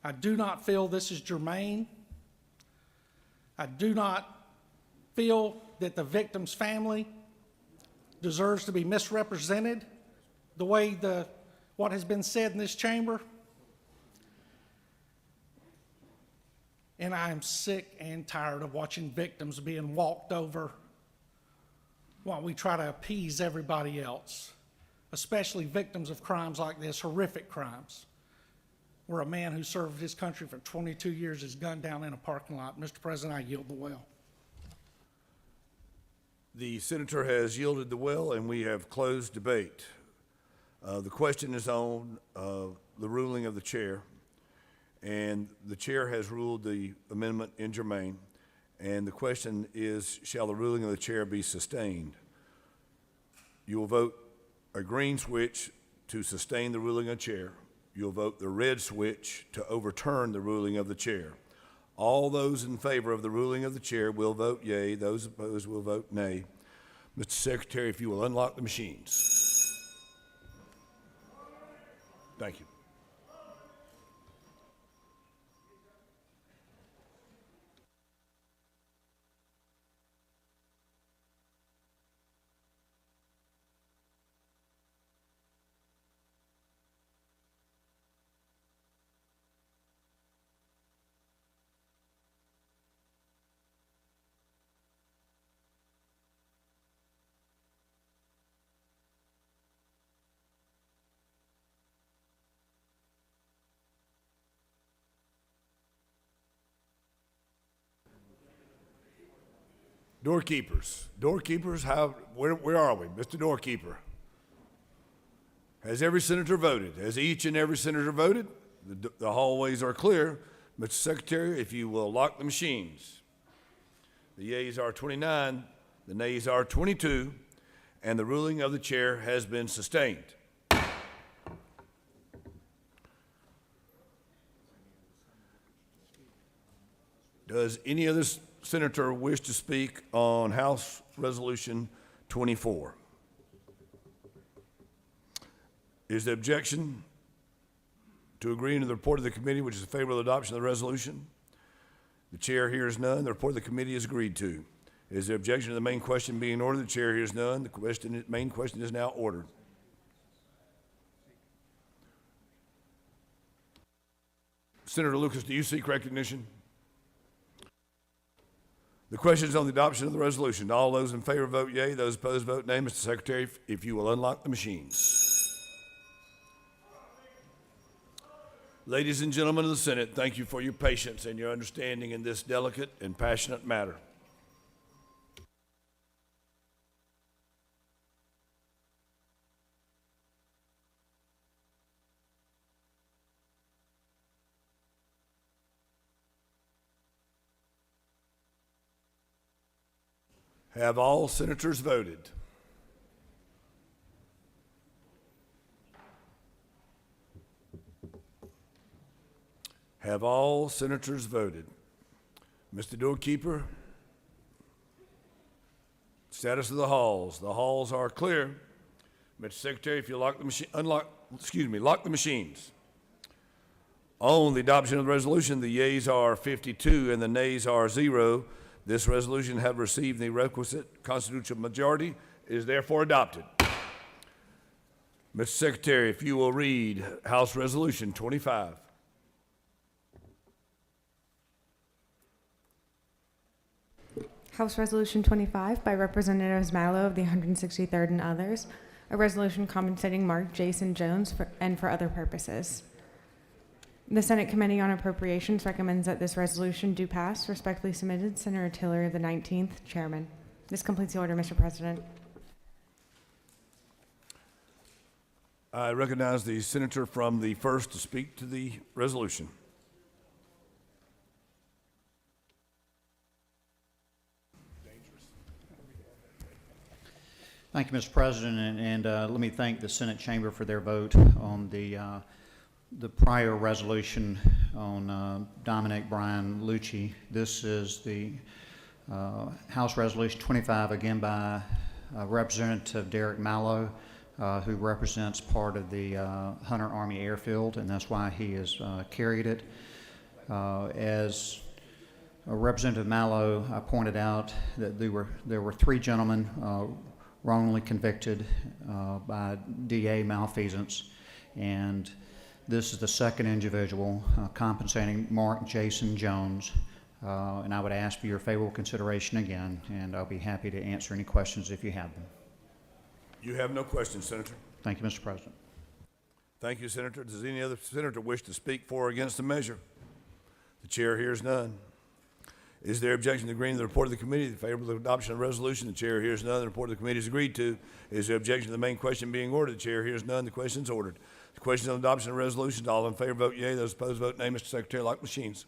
I do not feel this is germane. I do not feel that the victim's family deserves to be misrepresented the way what has been said in this chamber. And I am sick and tired of watching victims being walked over while we try to appease everybody else, especially victims of crimes like this, horrific crimes, where a man who served his country for 22 years is gunned down in a parking lot. Mr. President, I yield the well. The senator has yielded the well, and we have closed debate. The question is on the ruling of the chair, and the chair has ruled the amendment ingermane. And the question is, shall the ruling of the chair be sustained? You will vote a green switch to sustain the ruling of the chair. You'll vote the red switch to overturn the ruling of the chair. All those in favor of the ruling of the chair will vote yea. Those opposed will vote nay. Mr. Secretary, if you will unlock the machines. Thank you. Doorkeepers, where are we? Mr. Doorkeeper. Has every senator voted? Has each and every senator voted? The hallways are clear. Mr. Secretary, if you will lock the machines. The yeas are 29, the nays are 22, and the ruling of the chair has been sustained. Does any other senator wish to speak on House Resolution 24? Is there objection to agreeing to the report of the committee, which is in favor of the adoption of the resolution? The chair hears none. The report of the committee is agreed to. Is there objection to the main question being ordered? The chair hears none. The main question is now ordered. Senator Lucas, do you seek recognition? The question is on the adoption of the resolution. All those in favor vote yea. Those opposed vote nay. Mr. Secretary, if you will unlock the machines. Ladies and gentlemen of the Senate, thank you for your patience and your understanding in this delicate and passionate matter. Have all senators voted? Have all senators voted? Mr. Doorkeeper, status of the halls. The halls are clear. Mr. Secretary, if you lock the machines. On the adoption of the resolution, the yeas are 52 and the nays are 0. This resolution have received the requisite constitutional majority, is therefore adopted. Mr. Secretary, if you will read House Resolution 25. House Resolution 25 by Representatives Mallow of the 163rd and others, a resolution compensating Mark Jason Jones and for other purposes. The Senate Committee on Appropriations recommends that this resolution do pass. Respectfully submitted, Senator Tiller of the 19th, Chairman. This completes the order, Mr. President. I recognize the senator from the 1st to speak to the resolution. Thank you, Mr. President, and let me thank the Senate Chamber for their vote on the prior resolution on Dominic Brian Lucci. This is the House Resolution 25, again by Representative Derek Mallow, who represents part of the Hunter Army Airfield, and that's why he has carried it. As Representative Mallow pointed out, that there were 3 gentlemen wrongly convicted by DA malfeasance, and this is the second individual compensating Mark Jason Jones, and I would ask for your favorable consideration again, and I'll be happy to answer any questions if you have them. You have no questions, Senator. Thank you, Mr. President. Thank you, Senator. Does any other senator wish to speak for or against the measure? The chair hears none. Is there objection to agreeing to the report of the committee in favor of the adoption of the resolution? The chair hears none. The report of the committee is agreed to. Is there objection to the main question being ordered? The chair hears none. The question is ordered. The question on the adoption of the resolution. All in favor vote yea. Those opposed vote nay. Mr. Secretary, lock machines.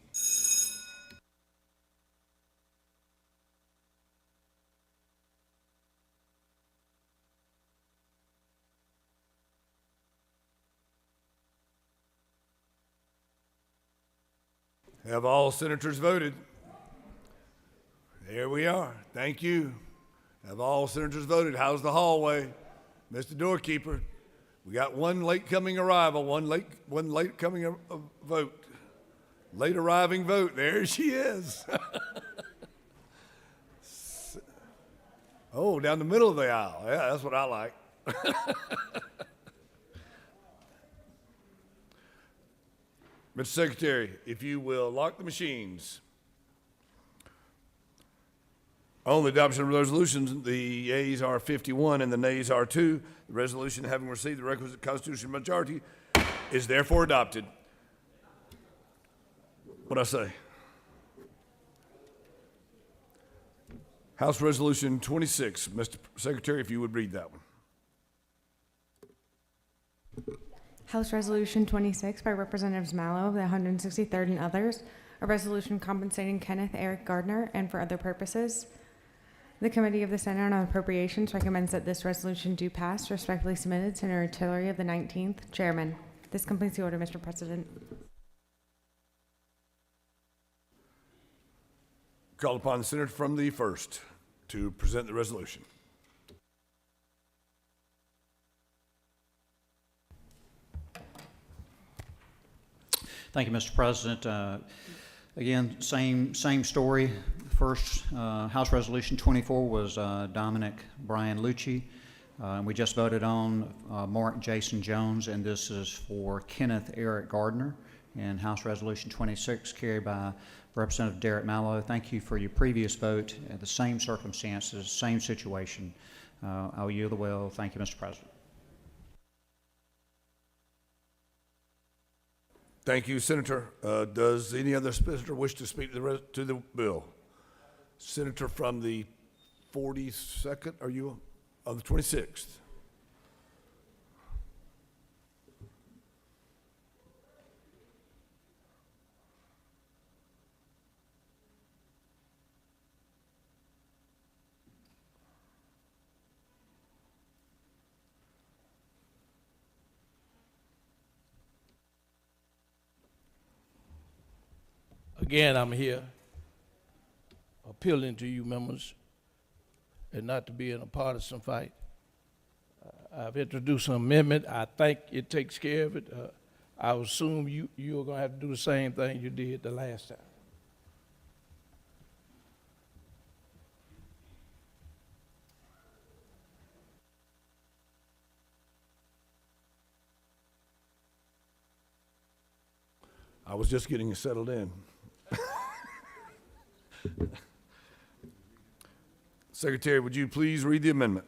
Have all senators voted? There we are. Thank you. Have all senators voted? How's the hallway? Mr. Doorkeeper, we got one late coming arrival, one late coming vote. Late arriving vote. There she is. Oh, down the middle of the aisle. Yeah, that's what I like. Mr. Secretary, if you will lock the machines. On the adoption of resolutions, the yeas are 51 and the nays are 2. The resolution, having received the requisite constitutional majority, is therefore adopted. What'd I say? House Resolution 26. Mr. Secretary, if you would read that one. House Resolution 26 by Representatives Mallow of the 163rd and others, a resolution compensating Kenneth Eric Gardner and for other purposes. The Committee of the Senate on Appropriations recommends that this resolution do pass. Respectfully submitted, Senator Tillery of the 19th, Chairman. This completes the order, Mr. President. Call upon the senator from the 1st to present the resolution. Thank you, Mr. President. Again, same story. First, House Resolution 24 was Dominic Brian Lucci. We just voted on Mark Jason Jones, and this is for Kenneth Eric Gardner. And House Resolution 26 carried by Representative Derek Mallow. Thank you for your previous vote. The same circumstances, same situation. I'll yield the will. Thank you, Mr. President. Thank you, Senator. Does any other senator wish to speak to the bill? Senator from the 42nd, are you on the 26th? Again, I'm here appealing to you members and not to be in a partisan fight. I've introduced an amendment. I think it takes care of it. I assume you're going to have to do the same thing you did the last time. I was just getting settled in. Secretary, would you please read the amendment?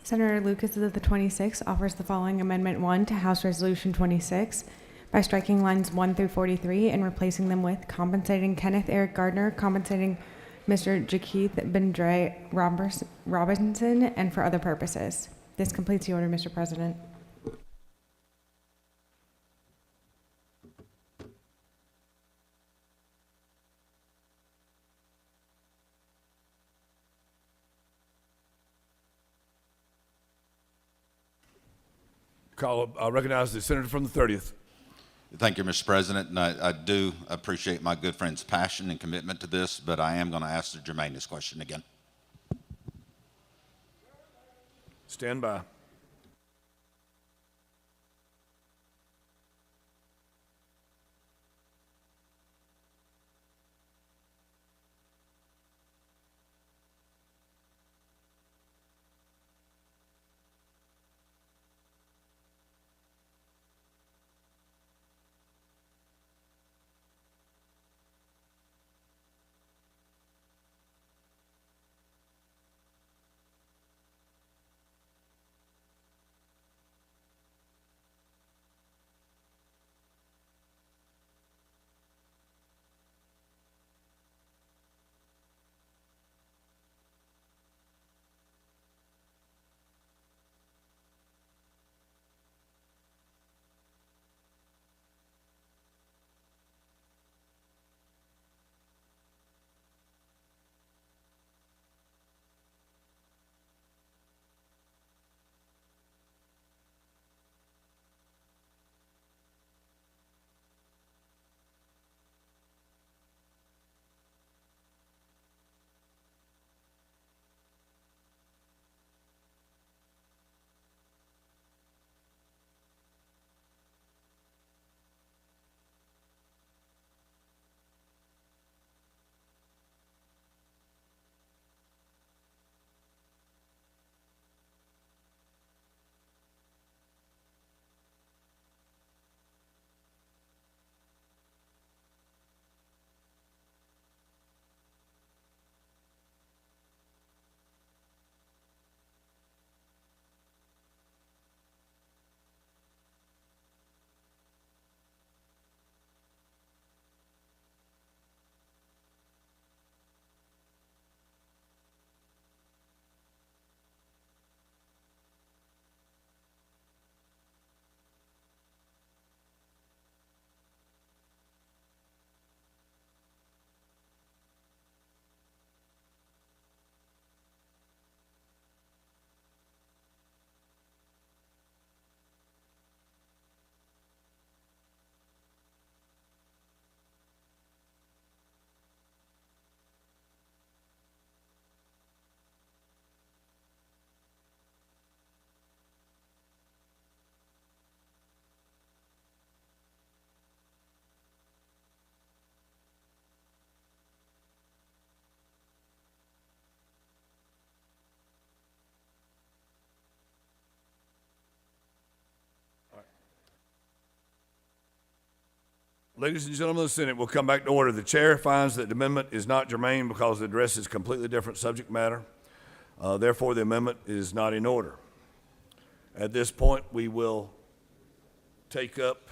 Senator Lucas of the 26th offers the following Amendment 1 to House Resolution 26 by striking lines 1 through 43 and replacing them with compensating Kenneth Eric Gardner, compensating Mr. Jakeith Bendre Robinson, and for other purposes. This completes the order, Mr. President. I recognize the senator from the 30th. Thank you, Mr. President. And I do appreciate my good friend's passion and commitment to this, but I am going to ask the germaneous question again. Stand by. Ladies and gentlemen of the Senate, we'll come back to order. The chair finds that the amendment is not germane because it addresses completely different subject matter. Therefore, the amendment is not in order. At this point, we will take up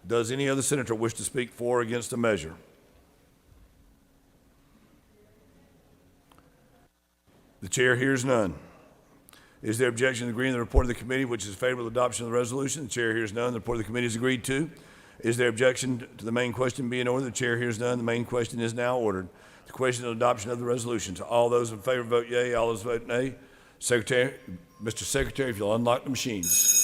does any other senator wish to speak for or against the measure? The chair hears none. Is there objection to agreeing to the report of the committee, which is favorable to adoption of the resolution? The chair hears none. The report of the committee is agreed to. Is there objection to the main question being ordered? The chair hears none. The main question is now ordered. The question of adoption of the resolution. To all those in favor vote yea. All those vote nay. Secretary, Mr. Secretary, if you'll unlock the machines.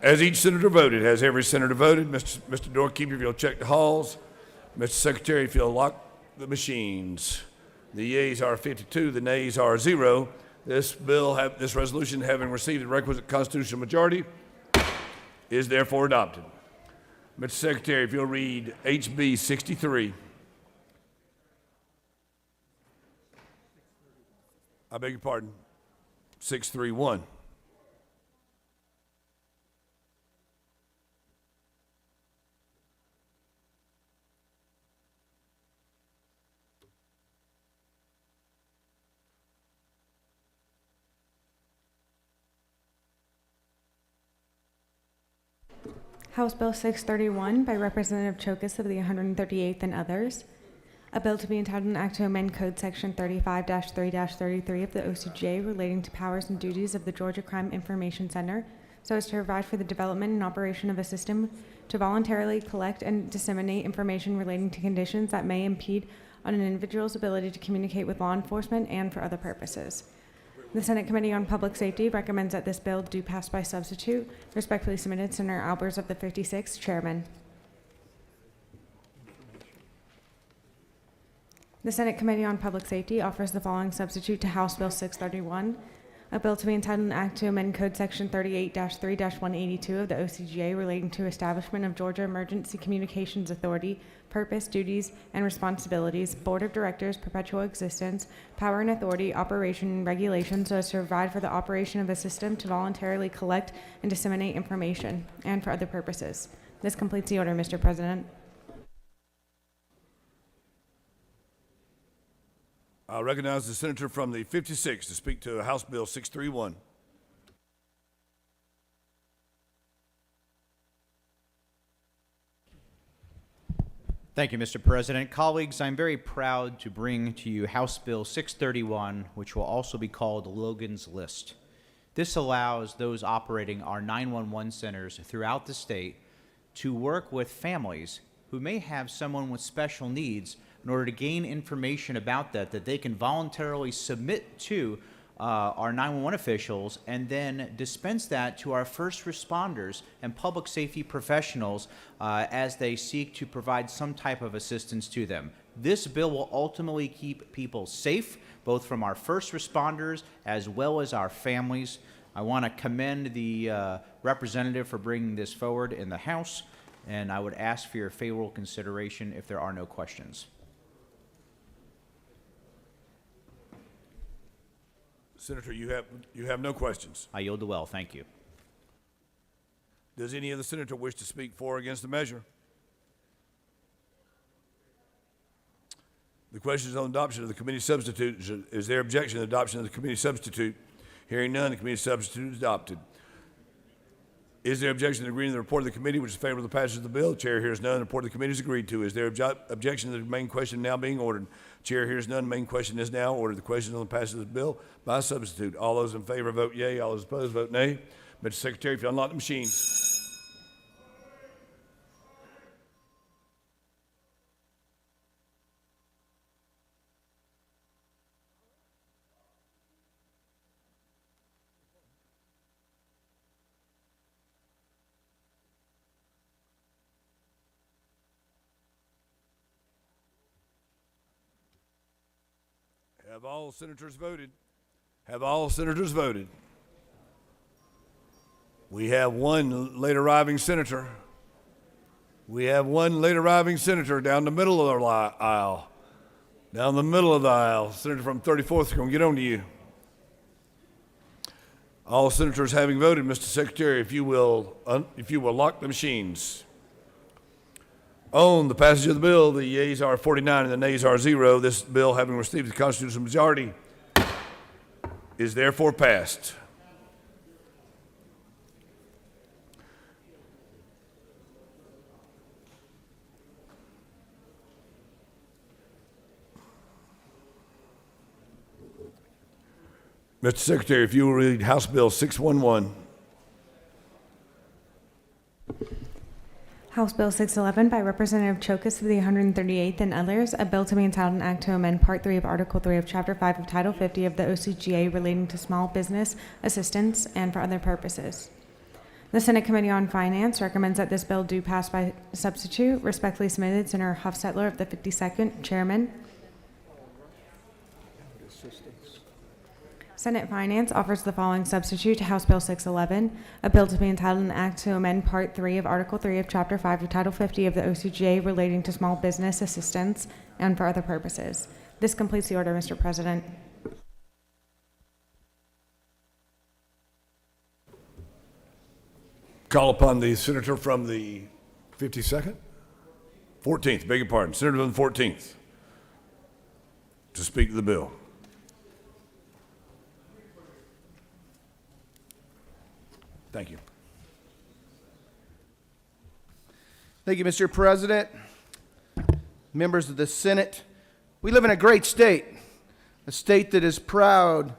As each senator voted, has every senator voted? Mr. Doorkeeper, if you'll check the halls. Mr. Secretary, if you'll lock the machines. The yeas are 52, the nays are 0. This resolution, having received the requisite constitutional majority, is therefore adopted. Mr. Secretary, if you'll read HB 63. I beg your pardon. 631. House Bill 631 by Representative Chokus of the 138th and others. A bill to be entitled an act to amend Code Section 35-3-33 of the OCGA relating to powers and duties of the Georgia Crime Information Center so as to provide for the development and operation of a system to voluntarily collect and disseminate information relating to conditions that may impede on an individual's ability to communicate with law enforcement and for other purposes. The Senate Committee on Public Safety recommends that this bill do pass by substitute. Respectfully submitted, Senator Albers of the 56th, Chairman. The Senate Committee on Public Safety offers the following substitute to House Bill 631, a bill to be entitled an act to amend Code Section 38-3-182 of the OCGA relating to establishment of Georgia Emergency Communications Authority, purpose, duties, and responsibilities, Board of Directors, perpetual existence, power and authority, operation, and regulation so as to provide for the operation of a system to voluntarily collect and disseminate information, and for other purposes. This completes the order, Mr. President. I recognize the senator from the 56 to speak to House Bill 631. Thank you, Mr. President. Colleagues, I'm very proud to bring to you House Bill 631, which will also be called Logan's List. This allows those operating our 911 centers throughout the state to work with families who may have someone with special needs in order to gain information about that they can voluntarily submit to our 911 officials and then dispense that to our first responders and public safety professionals as they seek to provide some type of assistance to them. This bill will ultimately keep people safe, both from our first responders as well as our families. I want to commend the representative for bringing this forward in the House, and I would ask for your favorable consideration if there are no questions. Senator, you have no questions. I yield the well. Thank you. Does any other senator wish to speak for or against the measure? The question is on adoption of the committee substitute. Is there objection to the adoption of the committee substitute? Hearing none, the committee substitute is adopted. Is there objection to agreeing to the report of the committee, which is favorable to the passage of the bill? The chair hears none. The report of the committee is agreed to. Is there objection to the main question now being ordered? Chair hears none. Main question is now ordered. The question is on the passage of the bill by substitute. All those in favor vote yea. All those opposed vote nay. Mr. Secretary, if you unlock the machines. Have all senators voted? Have all senators voted? We have one late arriving senator. We have one late arriving senator down the middle of the aisle. Down the middle of the aisle. Senator from 34th, going to get on to you. All senators having voted, Mr. Secretary, if you will lock the machines. On the passage of the bill, the yeas are 49 and the nays are 0. This bill, having received the constitutional majority, is therefore passed. Mr. Secretary, if you will read House Bill 611. House Bill 611 by Representative Chokas of the 138th and others, a bill to be entitled an act to amend Part 3 of Article 3 of Chapter 5 of Title 50 of the OCGA relating to small business assistance and for other purposes. The Senate Committee on Finance recommends that this bill do pass by substitute. Respectfully submitted, Senator Huffstetler of the 52nd, Chairman. Senate Finance offers the following substitute to House Bill 611, a bill to be entitled an act to amend Part 3 of Article 3 of Chapter 5 of Title 50 of the OCGA relating to small business assistance and for other purposes. This completes the order, Mr. President. Call upon the senator from the 52nd? 14th, beg your pardon. Senator from the 14th to speak to the bill. Thank you. Thank you, Mr. President. Members of the Senate, we live in a great state, a state that is proud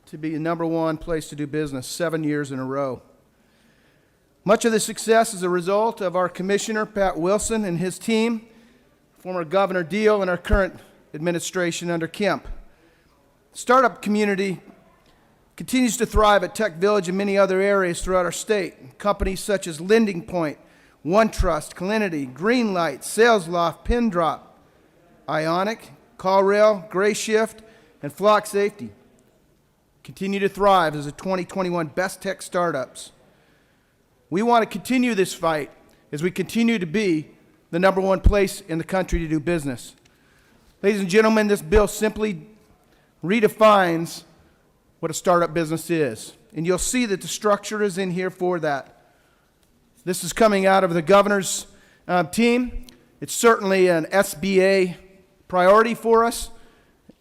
to be the #1 place to do business 7 years in a row. Much of the success is a result of our Commissioner, Pat Wilson, and his team, former Governor Deal, and our current administration under Kemp. The startup community continues to thrive at Tech Village and many other areas throughout our state. Companies such as Lending Point, OneTrust, Calinity, Greenlight, SalesLoft, Pindrop, Ionic, CallRail, GrayShift, and Flock Safety continue to thrive as the 2021 best tech startups. We want to continue this fight as we continue to be the #1 place in the country to do business. Ladies and gentlemen, this bill simply redefines what a startup business is. And you'll see that the structure is in here for that. This is coming out of the governor's team. It's certainly an SBA priority for us.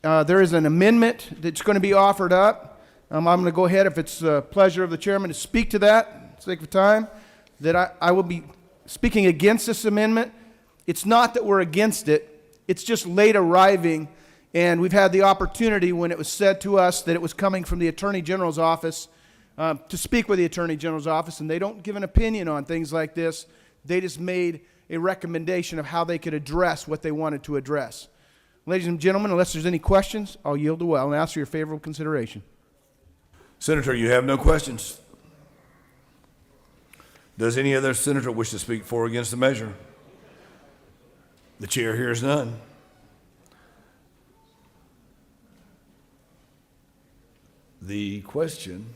There is an amendment that's going to be offered up. I'm going to go ahead, if it's the pleasure of the chairman, to speak to that, for the sake of time, that I will be speaking against this amendment. It's not that we're against it. It's just late arriving. And we've had the opportunity, when it was said to us that it was coming from the Attorney General's office, to speak with the Attorney General's office, and they don't give an opinion on things like this. They just made a recommendation of how they could address what they wanted to address. Ladies and gentlemen, unless there's any questions, I'll yield the well and ask for your favorable consideration. Senator, you have no questions. Does any other senator wish to speak for or against the measure? The chair hears none. The question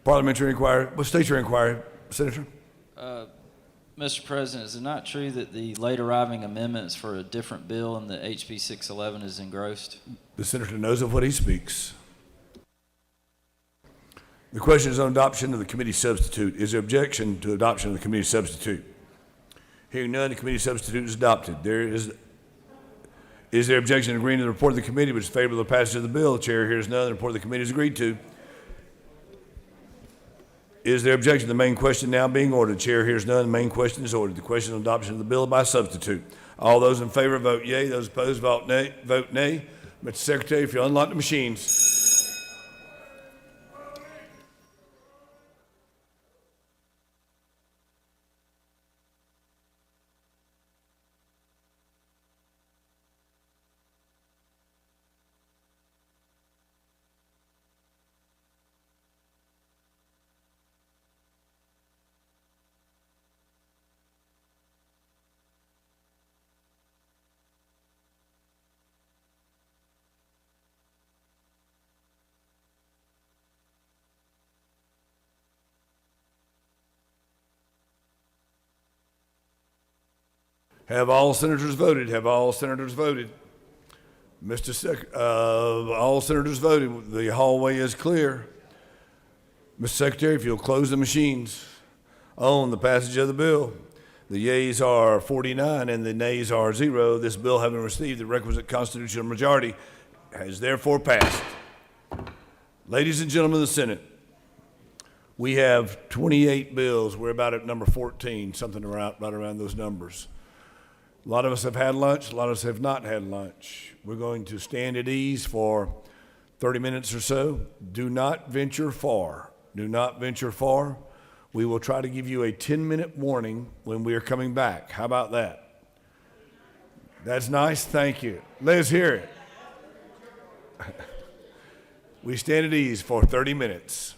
parliamentary inquiry. Well, state your inquiry, Senator. Mr. President, is it not true that the late arriving amendments for a different bill in the HB 611 is engrossed? The senator knows of what he speaks. The question is on adoption of the committee substitute. Is there objection to adoption of the committee substitute? Hearing none, the committee substitute is adopted. Is there objection to agreeing to the report of the committee which is favorable to the passage of the bill? The chair hears none. The report of the committee is agreed to. Is there objection to the main question now being ordered? The chair hears none. The main question is ordered. The question on adoption of the bill by substitute. All those in favor vote yea. Those opposed vote nay. Vote nay. Mr. Secretary, if you unlock the machines. Have all senators voted? Have all senators voted? All senators voted. The hallway is clear. Mr. Secretary, if you'll close the machines on the passage of the bill. The yeas are 49 and the nays are 0. This bill, having received the requisite constitutional majority, has therefore passed. Ladies and gentlemen of the Senate, we have 28 bills. We're about at number 14, something around, right around those numbers. A lot of us have had lunch. A lot of us have not had lunch. We're going to stand at ease for 30 minutes or so. Do not venture far. Do not venture far. We will try to give you a 10-minute warning when we are coming back. How about that? That's nice. Thank you. Let's hear it. We stand at ease for 30 minutes.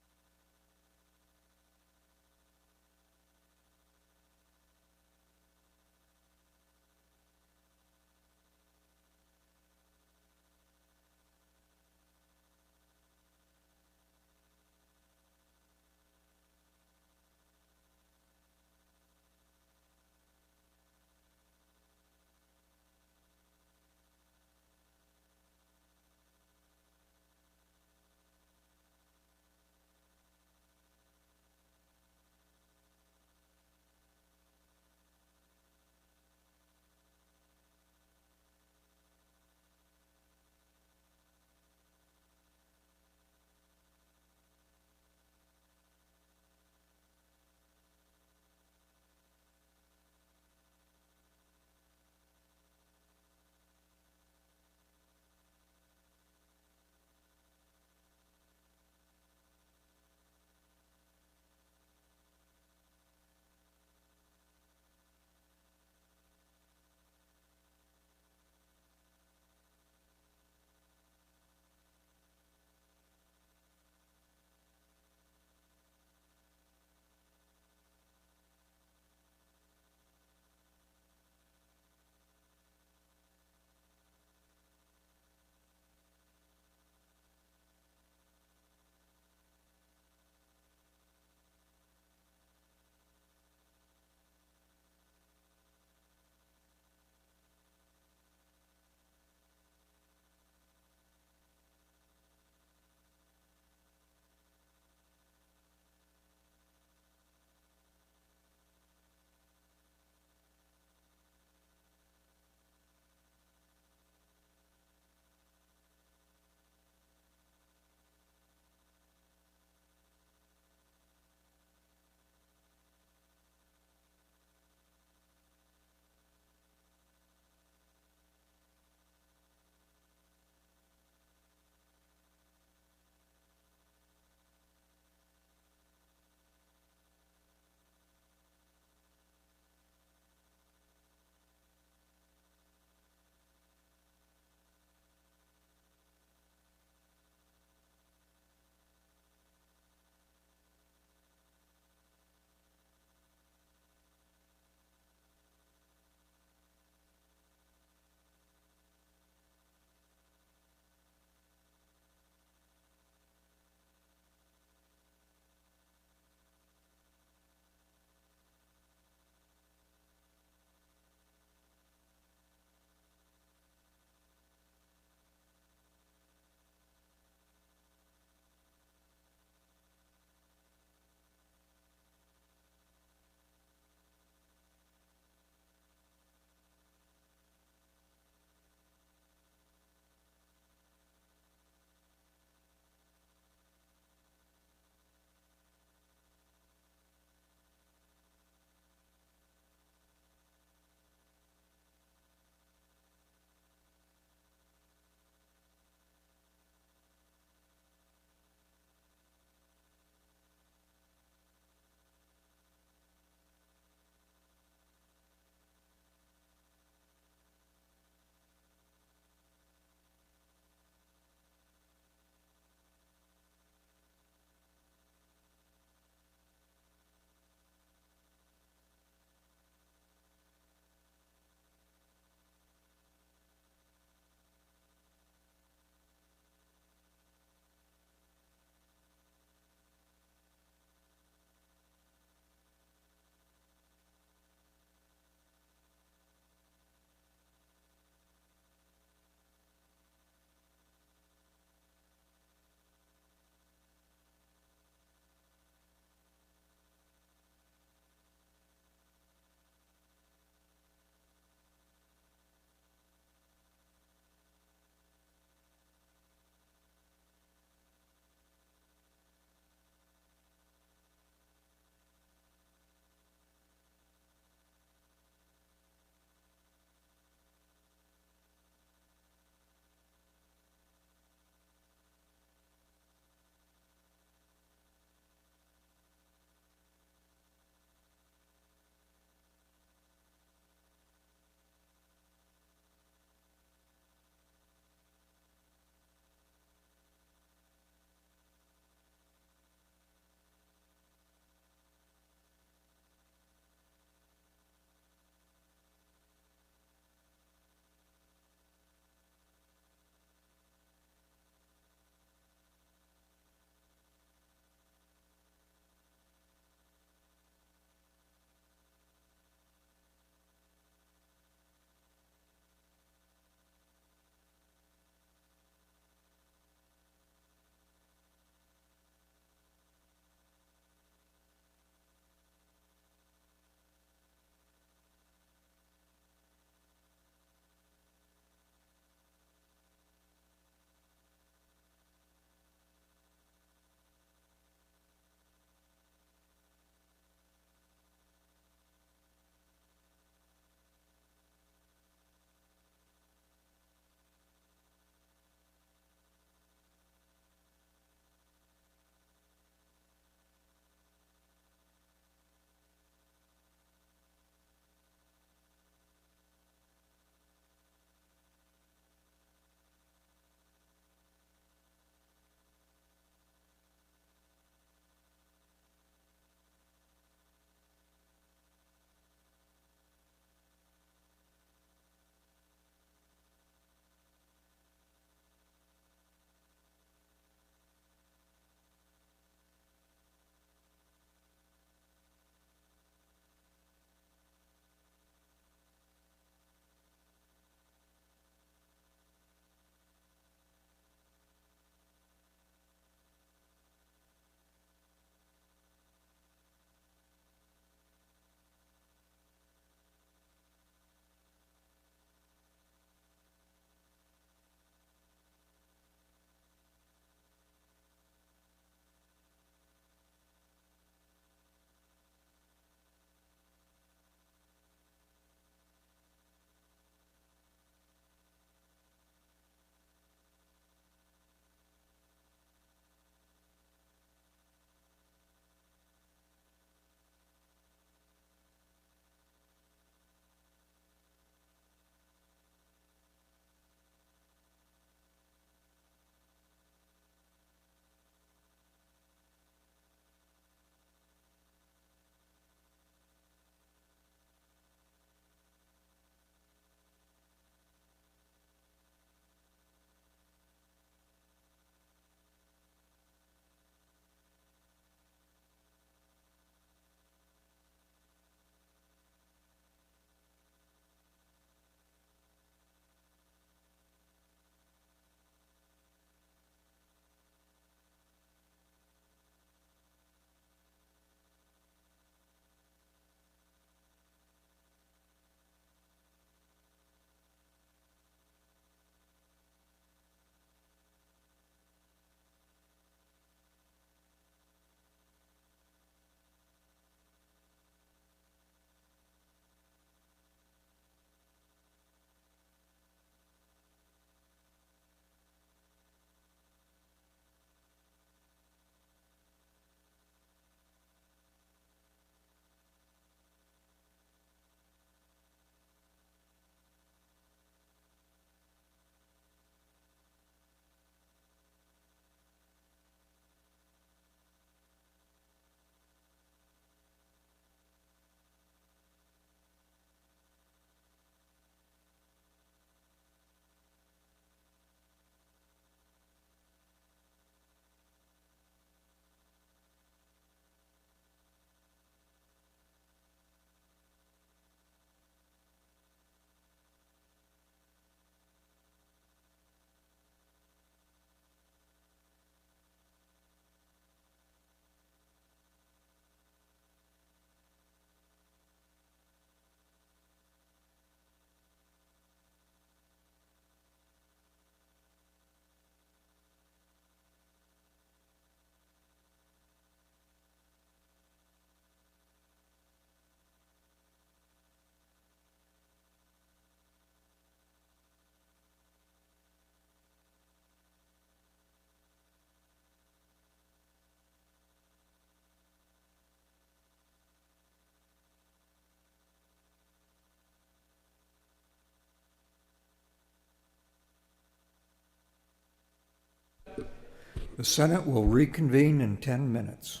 The Senate will reconvene in 10 minutes.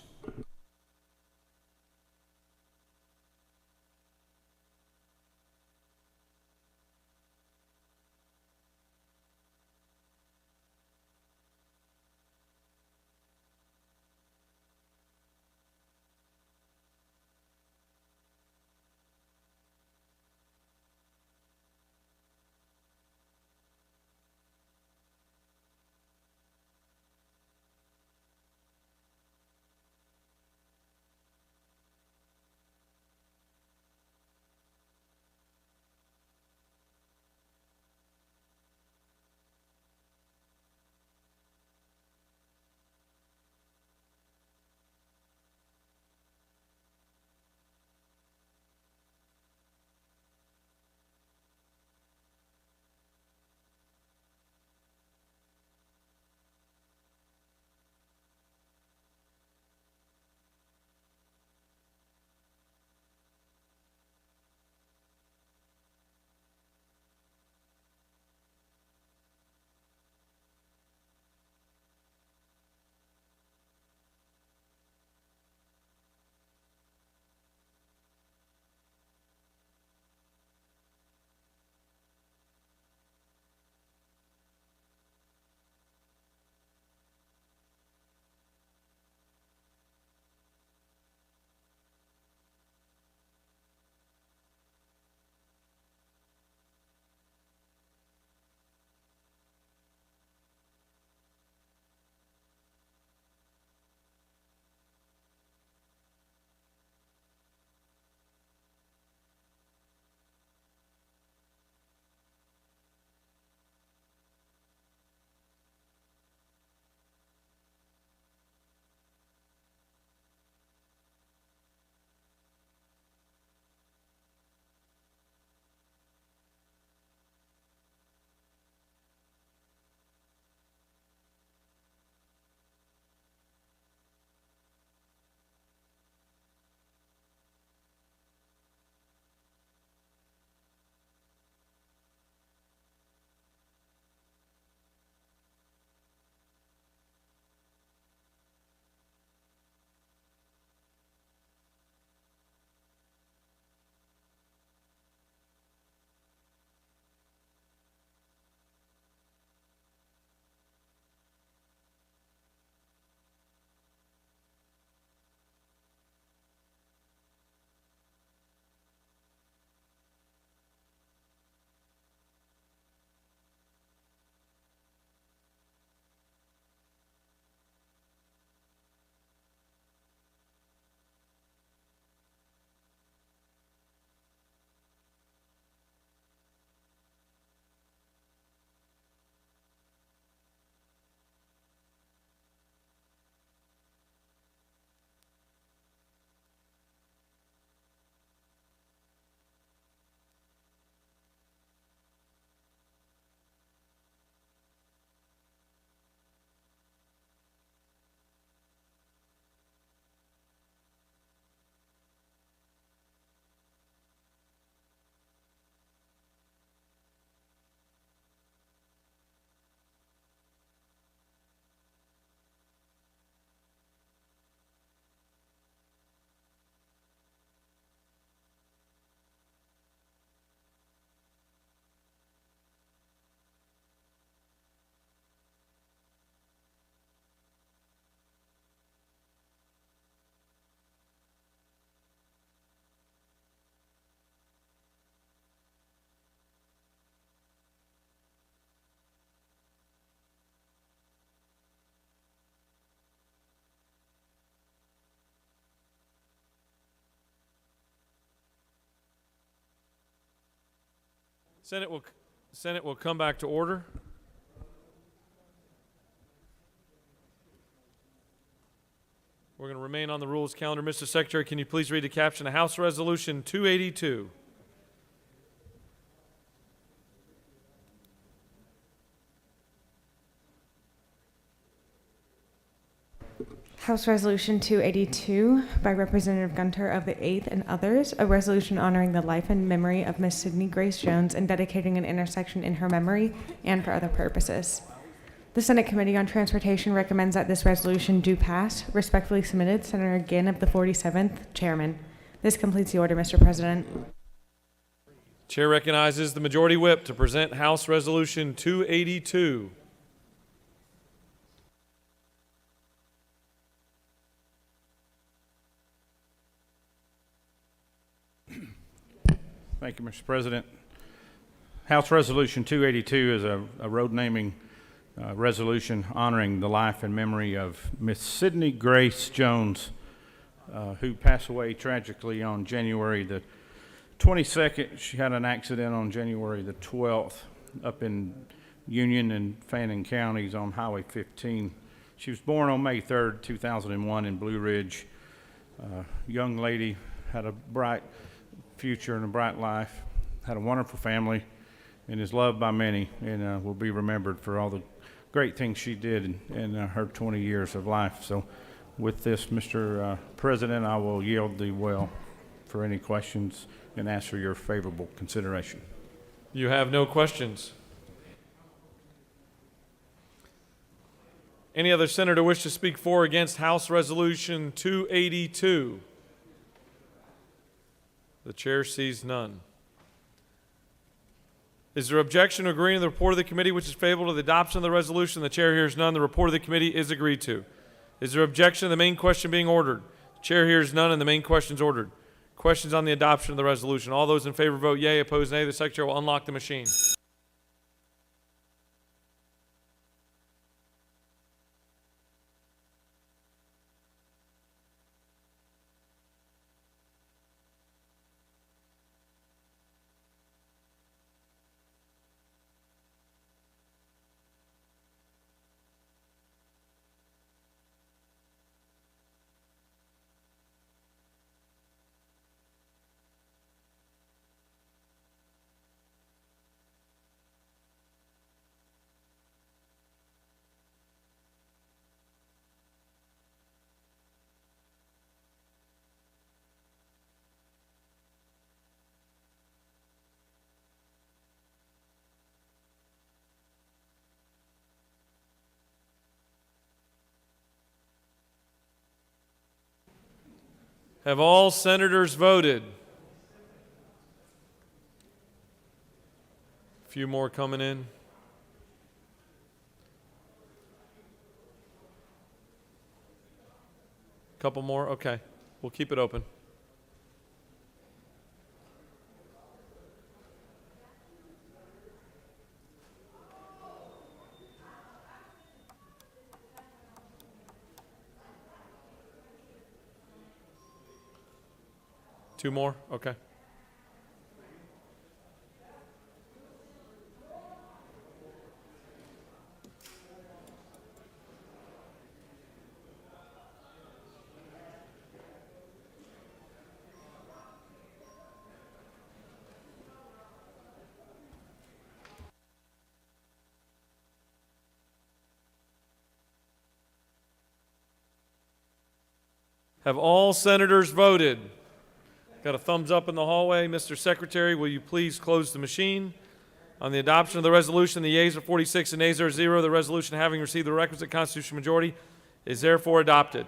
Senate will come back to order. We're going to remain on the rules calendar. Mr. Secretary, can you please read the caption of House Resolution 282? House Resolution 282 by Representative Gunter of the 8th and others, a resolution honoring the life and memory of Miss Sydney Grace Jones and dedicating an intersection in her memory and for other purposes. The Senate Committee on Transportation recommends that this resolution do pass. Respectfully submitted, Senator Ginn of the 47th, Chairman. This completes the order, Mr. President. Chair recognizes the Majority Whip to present House Resolution 282. Thank you, Mr. President. House Resolution 282 is a road naming resolution honoring the life and memory of Miss Sydney Grace Jones, who passed away tragically on January the 22nd. She had an accident on January the 12th up in Union and Fannin counties on Highway 15. She was born on May 3rd, 2001 in Blue Ridge. Young lady, had a bright future and a bright life, had a wonderful family, and is loved by many, and will be remembered for all the great things she did in her 20 years of life. So with this, Mr. President, I will yield the well for any questions and ask for your favorable consideration. You have no questions. Any other senator wish to speak for or against House Resolution 282? The chair sees none. Is there objection to agreeing to the report of the committee which is favorable to the adoption of the resolution? The chair hears none. The report of the committee is agreed to. Is there objection to the main question being ordered? The chair hears none and the main question is ordered. Questions on the adoption of the resolution. All those in favor vote yea, opposed nay. The secretary will unlock the machine. Have all senators voted? A few more coming in. Couple more? Okay. We'll keep it open. Two more? Okay. Have all senators voted? Got a thumbs up in the hallway. Mr. Secretary, will you please close the machine? On the adoption of the resolution, the yeas are 46 and nays are 0. The resolution, having received the requisite constitutional majority, is therefore adopted.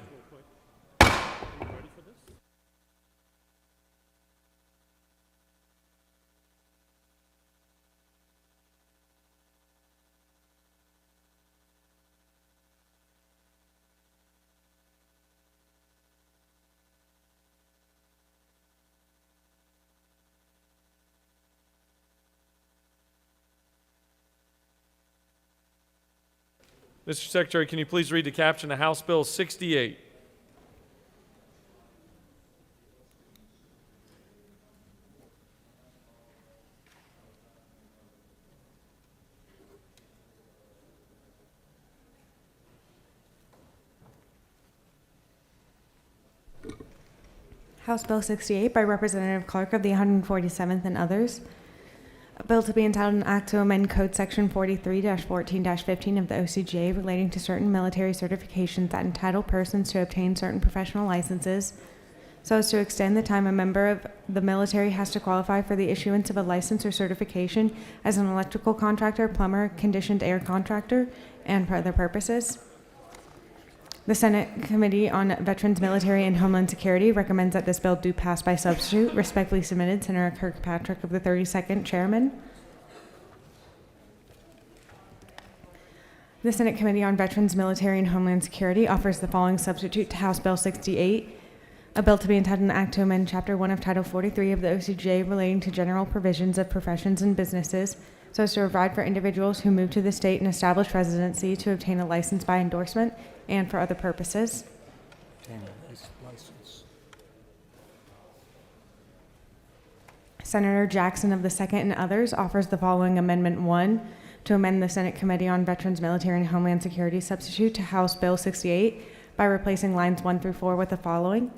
Mr. Secretary, can you please read the caption of House Bill 68? House Bill 68 by Representative Clark of the 147th and others. A bill to be entitled an act to amend Code Section 43-14-15 of the OCGA relating to certain military certifications that entitle persons to obtain certain professional licenses, so as to extend the time a member of the military has to qualify for the issuance of a license or certification as an electrical contractor, plumber, conditioned air contractor, and for other purposes. The Senate Committee on Veterans, Military, and Homeland Security recommends that this bill do pass by substitute. Respectfully submitted, Senator Kirkpatrick of the 32nd, Chairman. The Senate Committee on Veterans, Military, and Homeland Security offers the following substitute to House Bill 68, a bill to be entitled an act to amend Chapter 1 of Title 43 of the OCGA relating to general provisions of professions and businesses so as to provide for individuals who move to the state and establish residency to obtain a license by endorsement and for other purposes. Senator Jackson of the 2nd and others offers the following Amendment 1 to amend the Senate Committee on Veterans, Military, and Homeland Security substitute to House Bill 68 by replacing lines 1 through 4 with the following.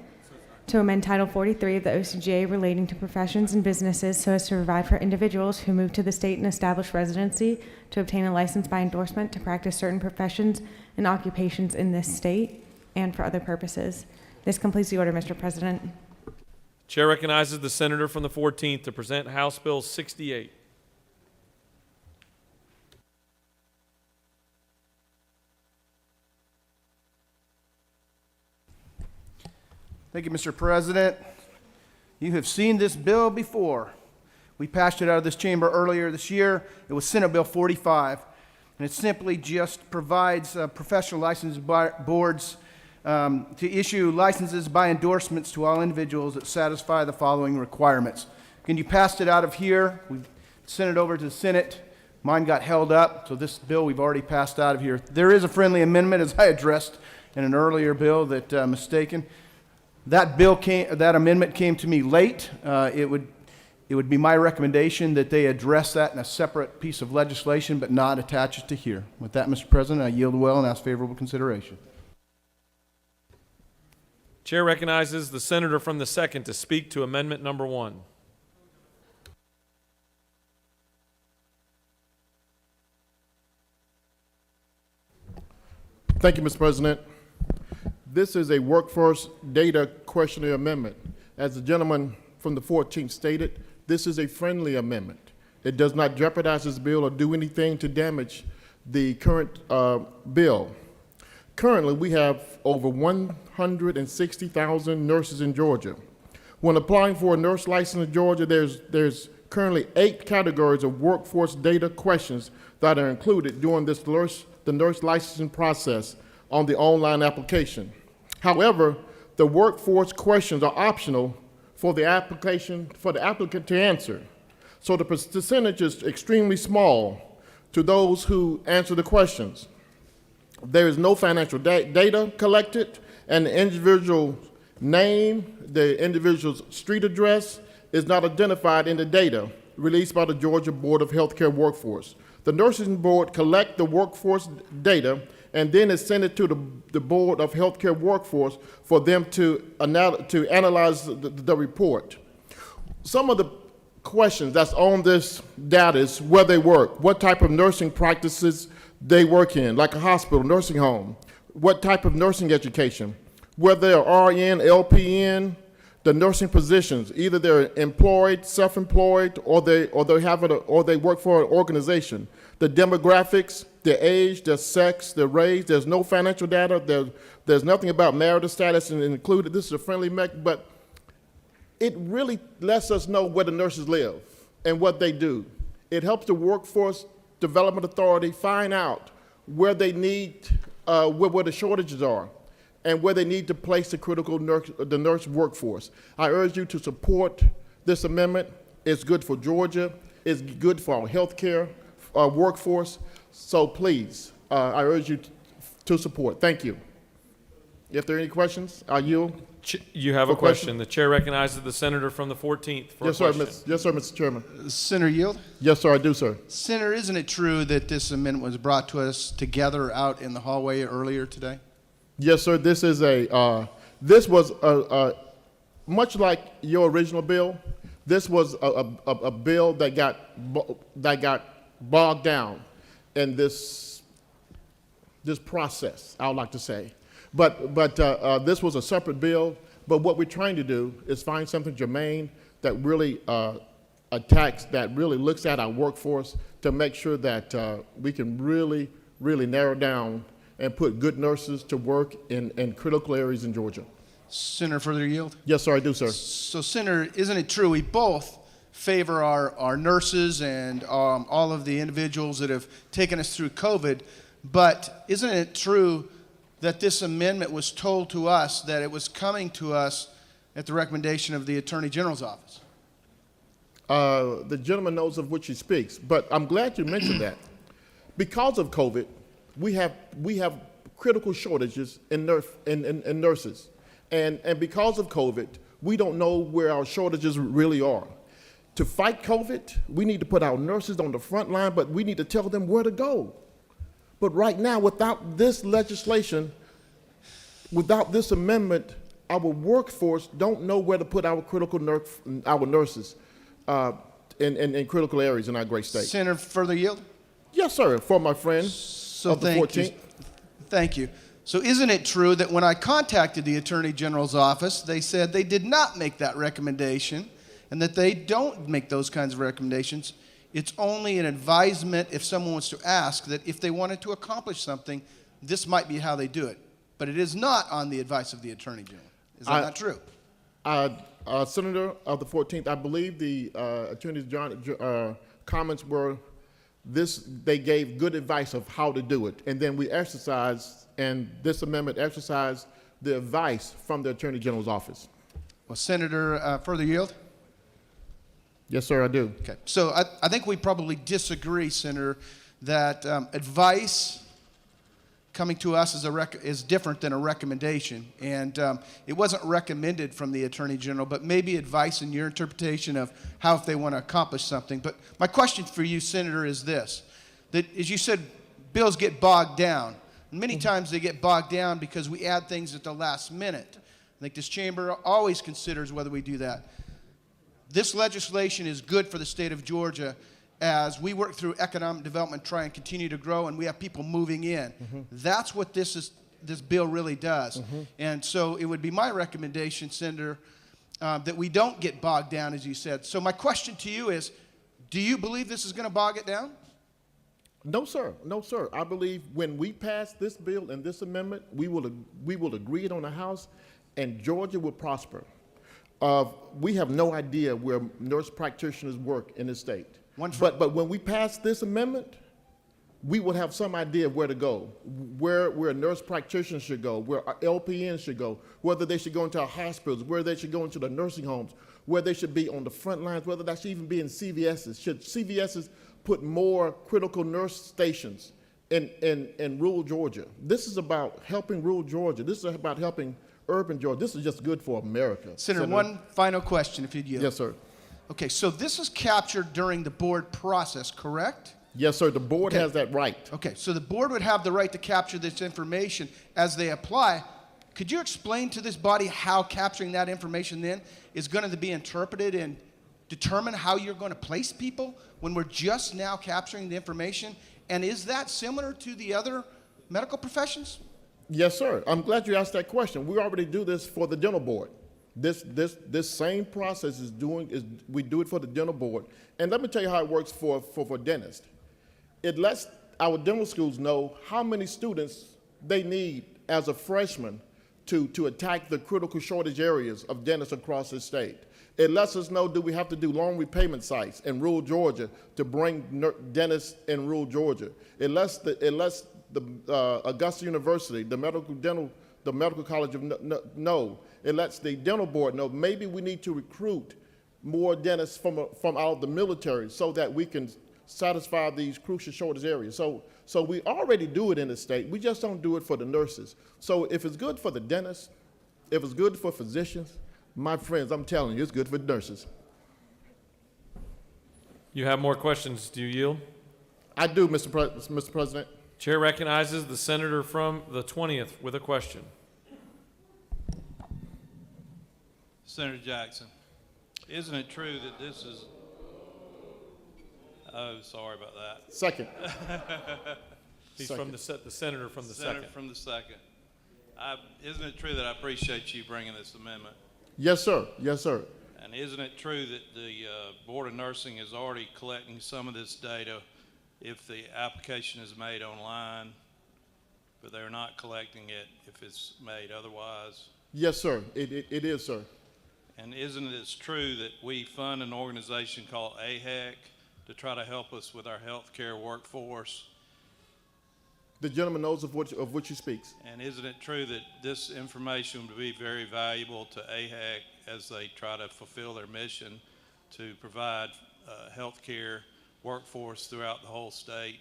To amend Title 43 of the OCGA relating to professions and businesses so as to provide for individuals who move to the state and establish residency to obtain a license by endorsement to practice certain professions and occupations in this state and for other purposes. This completes the order, Mr. President. Chair recognizes the senator from the 14th to present House Bill 68. Thank you, Mr. President. You have seen this bill before. We passed it out of this chamber earlier this year. It was Senate Bill 45, and it simply just provides professional license boards to issue licenses by endorsements to all individuals that satisfy the following requirements. Again, you passed it out of here. We sent it over to the Senate. Mine got held up, so this bill we've already passed out of here. There is a friendly amendment, as I addressed in an earlier bill that mistaken. That amendment came to me late. It would be my recommendation that they address that in a separate piece of legislation, but not attach it to here. With that, Mr. President, I yield well and ask favorable consideration. Chair recognizes the senator from the 2nd to speak to Amendment Number 1. Thank you, Mr. President. This is a workforce data questionnaire amendment. As the gentleman from the 14th stated, this is a friendly amendment. It does not jeopardize this bill or do anything to damage the current bill. Currently, we have over 160,000 nurses in Georgia. When applying for a nurse license in Georgia, there's currently 8 categories of workforce data questions that are included during the nurse licensing process on the online application. However, the workforce questions are optional for the applicant to answer. So the percentage is extremely small to those who answer the questions. There is no financial data collected, and the individual's name, the individual's street address is not identified in the data released by the Georgia Board of Healthcare Workforce. The Nursing Board collect the workforce data and then is sent it to the Board of Healthcare Workforce for them to analyze the report. Some of the questions that's on this data is where they work, what type of nursing practices they work in, like a hospital, nursing home, what type of nursing education, whether they're RN, LPN, the nursing positions, either they're employed, self-employed, or they work for an organization. The demographics, their age, their sex, their race. There's no financial data. There's nothing about marital status included. This is a friendly mech, but it really lets us know where the nurses live and what they do. It helps the Workforce Development Authority find out where they need, where the shortages are, and where they need to place the nurse workforce. I urge you to support this amendment. It's good for Georgia. It's good for our healthcare workforce. So please, I urge you to support. Thank you. If there are any questions, I yield. You have a question. The chair recognizes the senator from the 14th for a question. Yes, sir, Mr. Chairman. Senator Yield? Yes, sir, I do, sir. Senator, isn't it true that this amendment was brought to us together out in the hallway earlier today? Yes, sir. This was much like your original bill. This was a bill that got bogged down in this process, I would like to say. But this was a separate bill. But what we're trying to do is find something germane that really attacks, that really looks at our workforce to make sure that we can really, really narrow down and put good nurses to work in critical areas in Georgia. Senator, further yield? Yes, sir, I do, sir. So, Senator, isn't it true we both favor our nurses and all of the individuals that have taken us through COVID, but isn't it true that this amendment was told to us that it was coming to us at the recommendation of the Attorney General's office? The gentleman knows of which he speaks, but I'm glad you mentioned that. Because of COVID, we have critical shortages in nurses. And because of COVID, we don't know where our shortages really are. To fight COVID, we need to put our nurses on the front line, but we need to tell them where to go. But right now, without this legislation, without this amendment, our workforce don't know where to put our our nurses in critical areas in our great state. Senator, further yield? Yes, sir, for my friend of the 14th. Thank you. So isn't it true that when I contacted the Attorney General's office, they said they did not make that recommendation and that they don't make those kinds of recommendations? It's only an advisement if someone wants to ask that if they wanted to accomplish something, this might be how they do it. But it is not on the advice of the Attorney General. Is that not true? Senator of the 14th, I believe the Attorney's comments were they gave good advice of how to do it. And then we exercised, and this amendment exercised the advice from the Attorney General's office. Well, Senator, further yield? Yes, sir, I do. Okay. So I think we probably disagree, Senator, that advice coming to us is different than a recommendation. And it wasn't recommended from the Attorney General, but maybe advice in your interpretation of how if they want to accomplish something. But my question for you, Senator, is this, that as you said, bills get bogged down. Many times they get bogged down because we add things at the last minute. I think this chamber always considers whether we do that. This legislation is good for the state of Georgia as we work through economic development, try and continue to grow, and we have people moving in. That's what this bill really does. And so it would be my recommendation, Senator, that we don't get bogged down, as you said. So my question to you is, do you believe this is going to bog it down? No, sir. No, sir. I believe when we pass this bill and this amendment, we will agree it on the House, and Georgia will prosper. We have no idea where nurse practitioners work in this state. But when we pass this amendment, we will have some idea of where to go, where nurse practitioners should go, where LPNs should go, whether they should go into our hospitals, where they should go into the nursing homes, where they should be on the front lines, whether that should even be in CVSs. Should CVSs put more critical nurse stations in rural Georgia? This is about helping rural Georgia. This is about helping urban Georgia. This is just good for America. Senator, one final question, if you'd yield. Yes, sir. Okay, so this is captured during the board process, correct? Yes, sir. The board has that right. Okay, so the board would have the right to capture this information as they apply. Could you explain to this body how capturing that information then is going to be interpreted and determine how you're going to place people when we're just now capturing the information? And is that similar to the other medical professions? Yes, sir. I'm glad you asked that question. We already do this for the dental board. This same process we do it for the dental board. And let me tell you how it works for dentists. It lets our dental schools know how many students they need as a freshman to attack the critical shortage areas of dentists across the state. It lets us know, do we have to do loan repayment sites in rural Georgia to bring dentists in rural Georgia? It lets the Augusta University, the Medical College know. It lets the dental board know maybe we need to recruit more dentists from out of the military so that we can satisfy these crucial shortage areas. So we already do it in the state. We just don't do it for the nurses. So if it's good for the dentists, if it's good for physicians, my friends, I'm telling you, it's good for nurses. You have more questions. Do you yield? I do, Mr. President. Chair recognizes the senator from the 20th with a question. Senator Jackson, isn't it true that this is... Oh, sorry about that. Second. He's from the senator from the second. Senator from the second. Isn't it true that I appreciate you bringing this amendment? Yes, sir. Yes, sir. And isn't it true that the Board of Nursing is already collecting some of this data if the application is made online, but they're not collecting it if it's made otherwise? Yes, sir. It is, sir. And isn't it true that we fund an organization called AHEC to try to help us with our healthcare workforce? The gentleman knows of which he speaks. And isn't it true that this information would be very valuable to AHEC as they try to fulfill their mission to provide healthcare workforce throughout the whole state?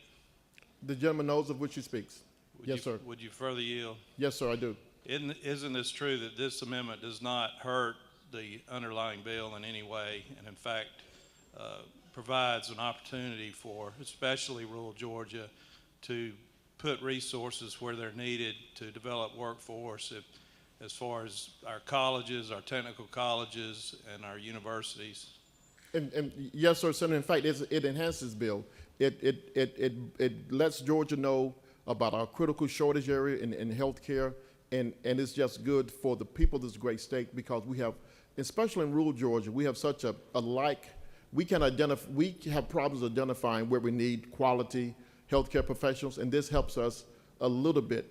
The gentleman knows of which he speaks. Yes, sir. Would you further yield? Yes, sir, I do. Isn't this true that this amendment does not hurt the underlying bill in any way, and in fact provides an opportunity for especially rural Georgia to put resources where they're needed to develop workforce as far as our colleges, our technical colleges, and our universities? And yes, sir, Senator. In fact, it enhances bill. It lets Georgia know about our critical shortage area in healthcare, and it's just good for the people of this great state because we have, especially in rural Georgia, we have such a we have problems identifying where we need quality healthcare professionals, and this helps us a little bit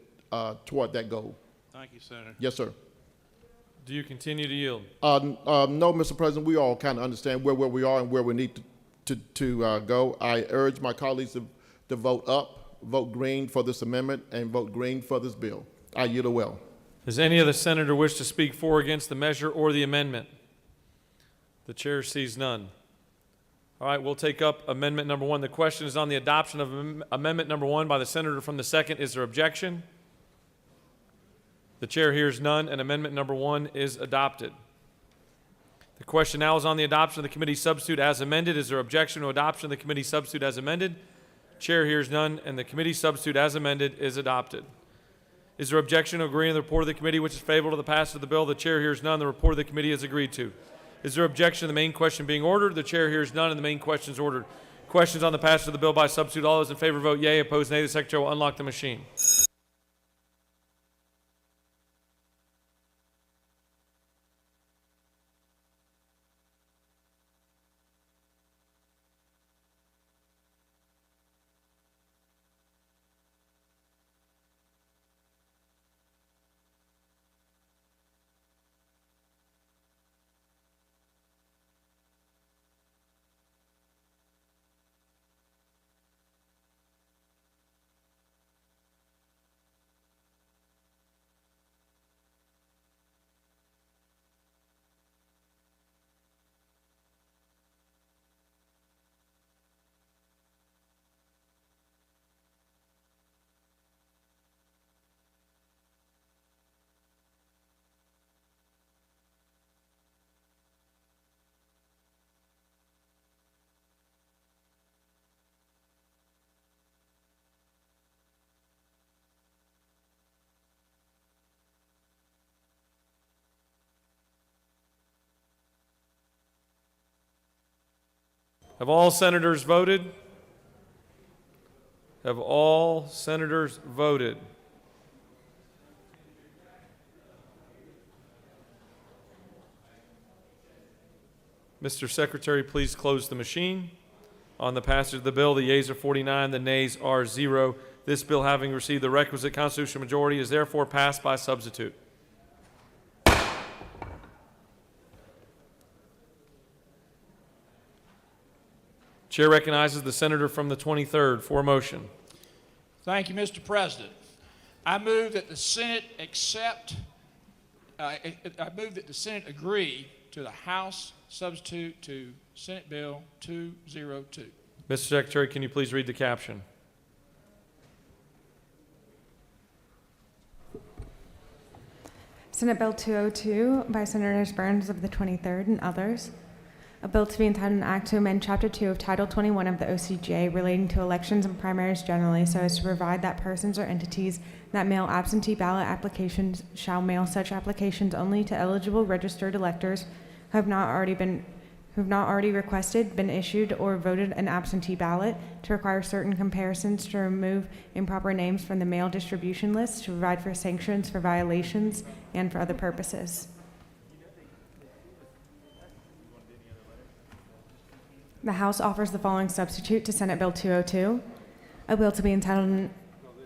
toward that goal. Thank you, Senator. Yes, sir. Do you continue to yield? No, Mr. President, we all kind of understand where we are and where we need to go. I urge my colleagues to vote up, vote green for this amendment, and vote green for this bill. I yield a well. Does any other senator wish to speak for or against the measure or the amendment? The chair sees none. All right, we'll take up amendment number 1. The question is on the adoption of amendment number 1 by the senator from the 2nd. Is there objection? The chair hears none, and amendment number 1 is adopted. The question now is on the adoption of the committee substitute as amended. Is there objection to adoption of the committee substitute as amended? Chair hears none, and the committee substitute as amended is adopted. Is there objection to agreeing to the report of the committee which is favorable to the passage of the bill? The chair hears none. The report of the committee is agreed to. Is there objection to the main question being ordered? The chair hears none, and the main question is ordered. Questions on the passage of the bill by substitute. All those in favor vote yea. Opposed, nay. The secretary will unlock the machine. Have all senators voted? Have all senators voted? Mr. Secretary, please close the machine. On the passage of the bill, the yeas are 49, the nays are 0. This bill, having received the requisite constitutional majority, is therefore passed by substitute. Chair recognizes the senator from the 23rd for a motion. Thank you, Mr. President. I move that the Senate agree to the House substitute to Senate Bill 202. Mr. Secretary, can you please read the caption? Senate Bill 202 by Senators Burns of the 23rd and others. A bill to be entitled an act to amend Chapter 2 of Title 21 of the OCGA relating to elections and primaries generally so as to provide that persons or entities that mail absentee ballot applications shall mail such applications only to eligible registered electors who have not already been who have not already requested, been issued, or voted an absentee ballot, to require certain comparisons, to remove improper names from the mail distribution list, to provide for sanctions for violations, and for other purposes. The House offers the following substitute to Senate Bill 202, a bill to be entitled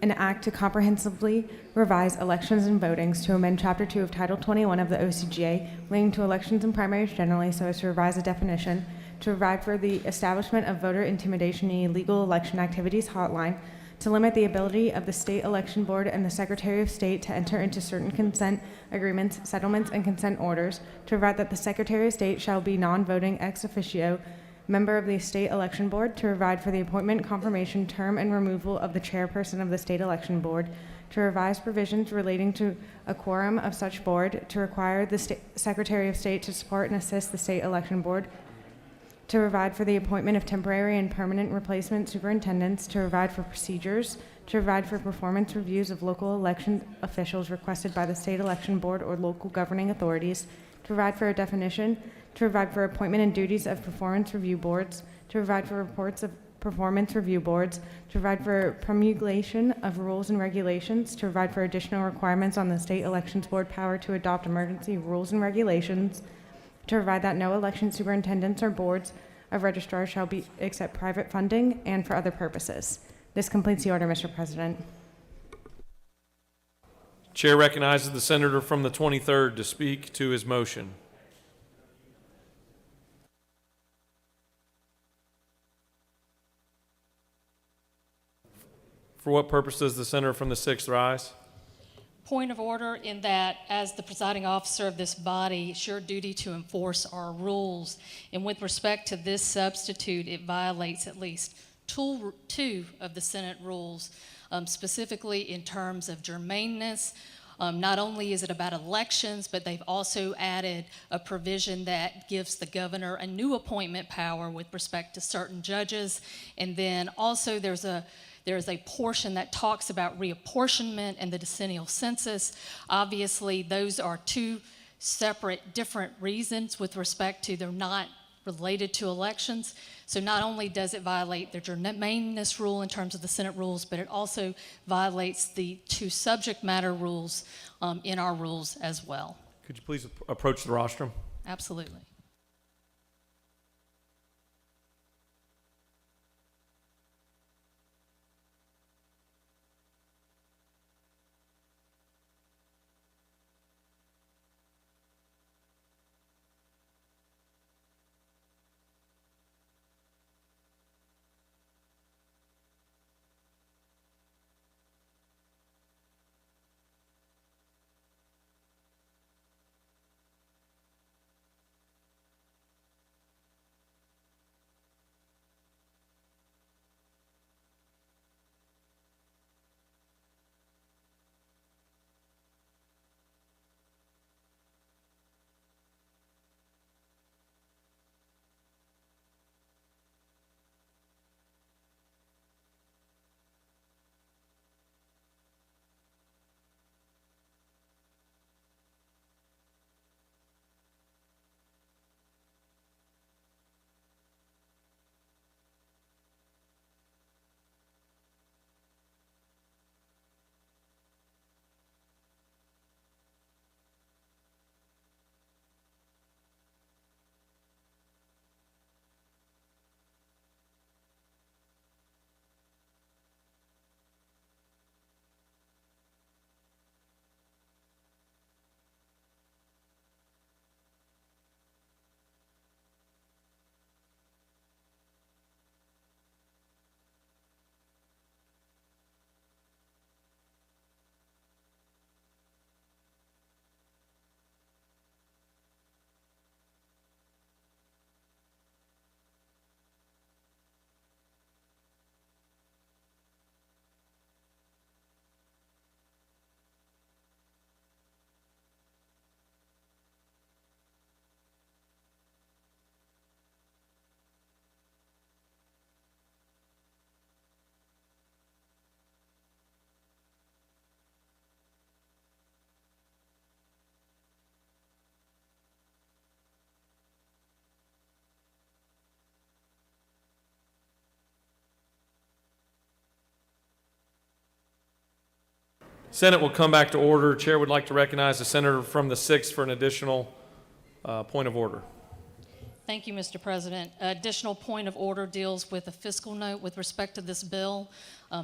an act to comprehensively revise elections and votings, to amend Chapter 2 of Title 21 of the OCGA relating to elections and primaries generally so as to revise a definition, to provide for the establishment of voter intimidation and illegal election activities hotline, to limit the ability of the State Election Board and the Secretary of State to enter into certain consent agreements, settlements, and consent orders, to provide that the Secretary of State shall be non-voting ex officio member of the State Election Board, to provide for the appointment, confirmation, term, and removal of the chairperson of the State Election Board, to revise provisions relating to a quorum of such board, to require the Secretary of State to support and assist the State Election Board, to provide for the appointment of temporary and permanent replacement superintendents, to provide for procedures, to provide for performance reviews of local election officials requested by the State Election Board or local governing authorities, to provide for a definition, to provide for appointment and duties of performance review boards, to provide for reports of performance review boards, to provide for promulgation of rules and regulations, to provide for additional requirements on the State Elections Board power to adopt emergency rules and regulations, to provide that no election superintendents or boards of registrars shall be accept private funding, and for other purposes. This completes the order, Mr. President. Chair recognizes the senator from the 23rd to speak to his motion. For what purpose does the senator from the 6th rise? Point of order in that, as the presiding officer of this body, it's your duty to enforce our rules. And with respect to this substitute, it violates at least two of the Senate rules, specifically in terms of germaneness. Not only is it about elections, but they've also added a provision that gives the governor a new appointment power with respect to certain judges. And then also there's a portion that talks about reapportionment and the decennial census. Obviously, those are two separate, different reasons with respect to they're not related to elections. So not only does it violate the germaneness rule in terms of the Senate rules, but it also violates the two subject matter rules in our rules as well. Could you please approach the rostrum? Absolutely. Senate will come back to order. Chair would like to recognize the senator from the 6th for an additional point of order. Thank you, Mr. President. Additional point of order deals with a fiscal note with respect to this bill.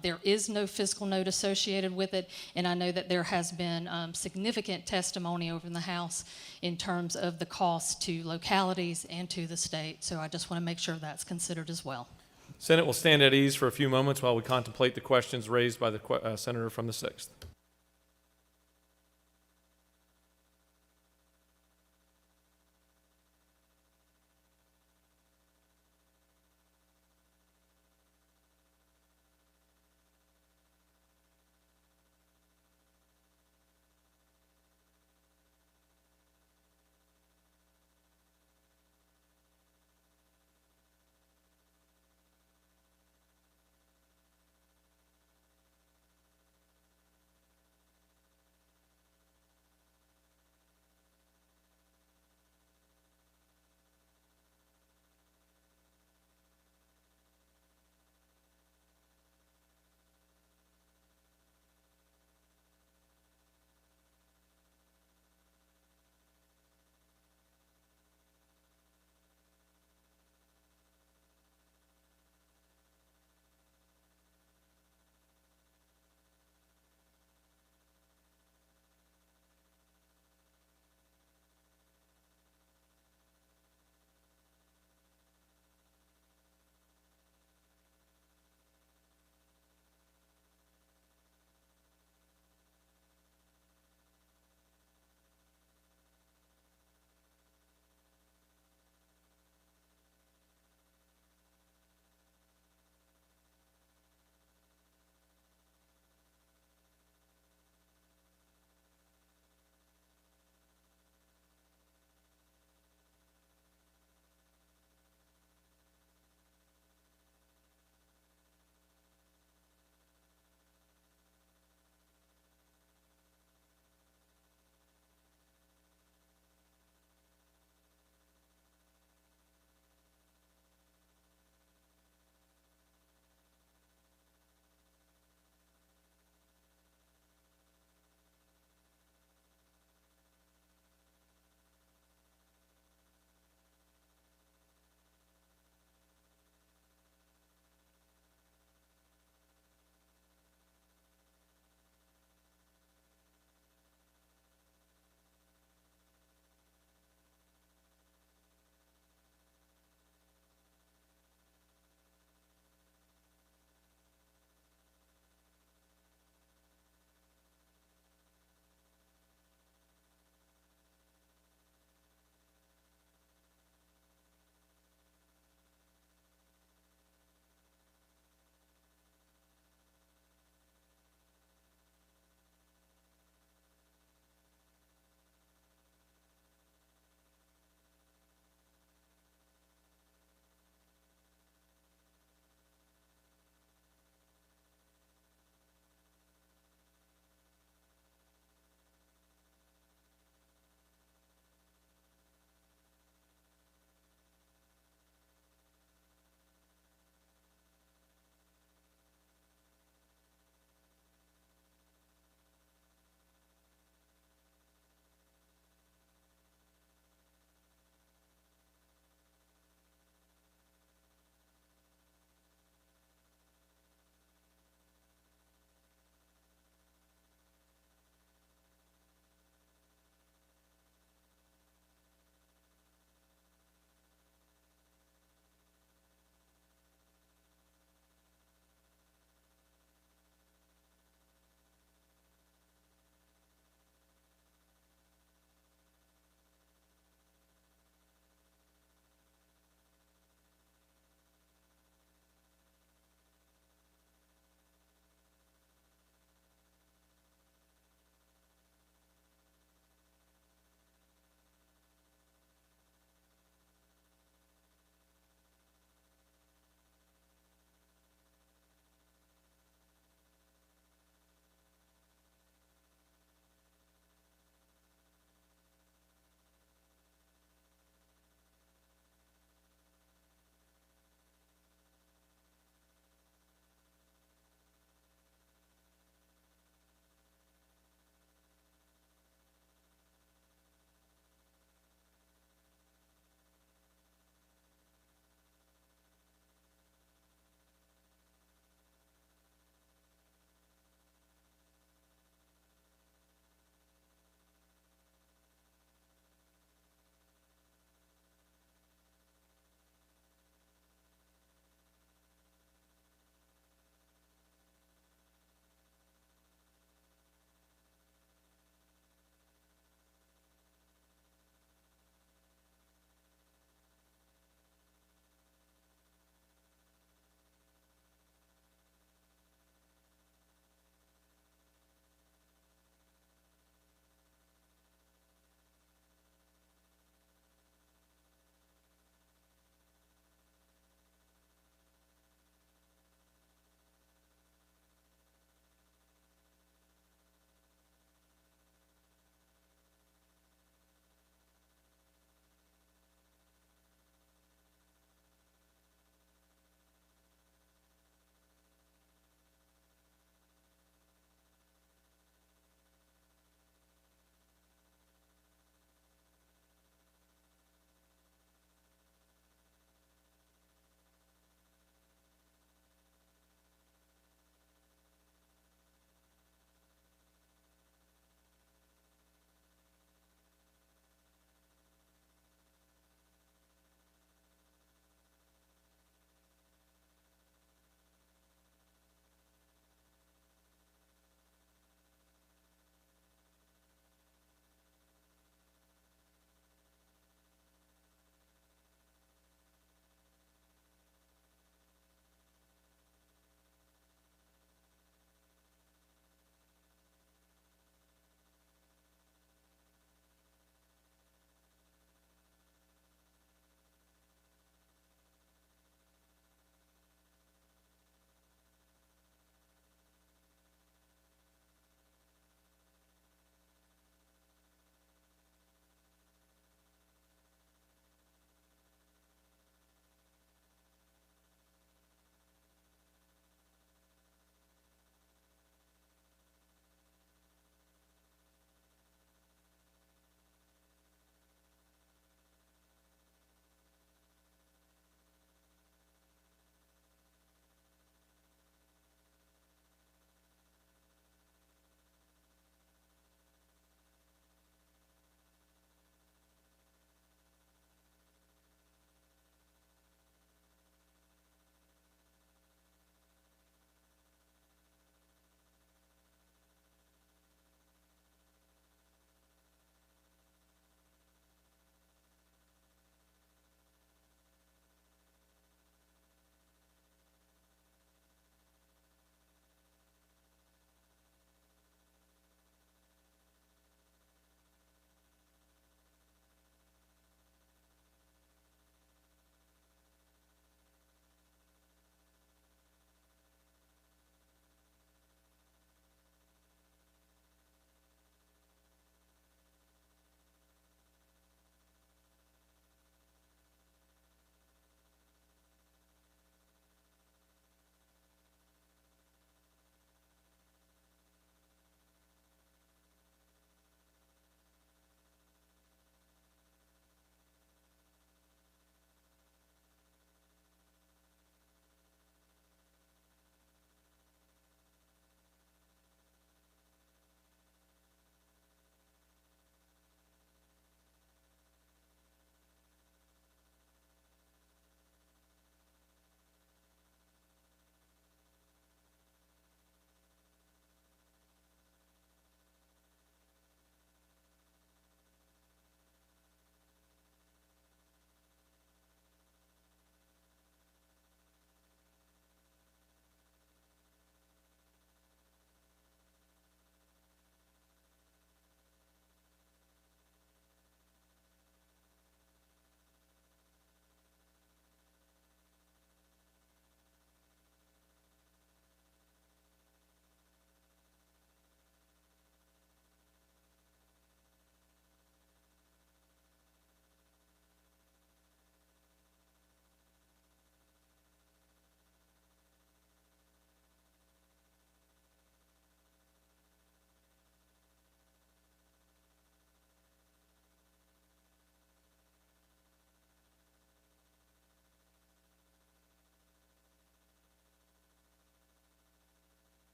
There is no fiscal note associated with it, and I know that there has been significant testimony over in the House in terms of the cost to localities and to the state. So I just want to make sure that's considered as well. Senate will stand at ease for a few moments while we contemplate the questions raised by the senator from the 6th.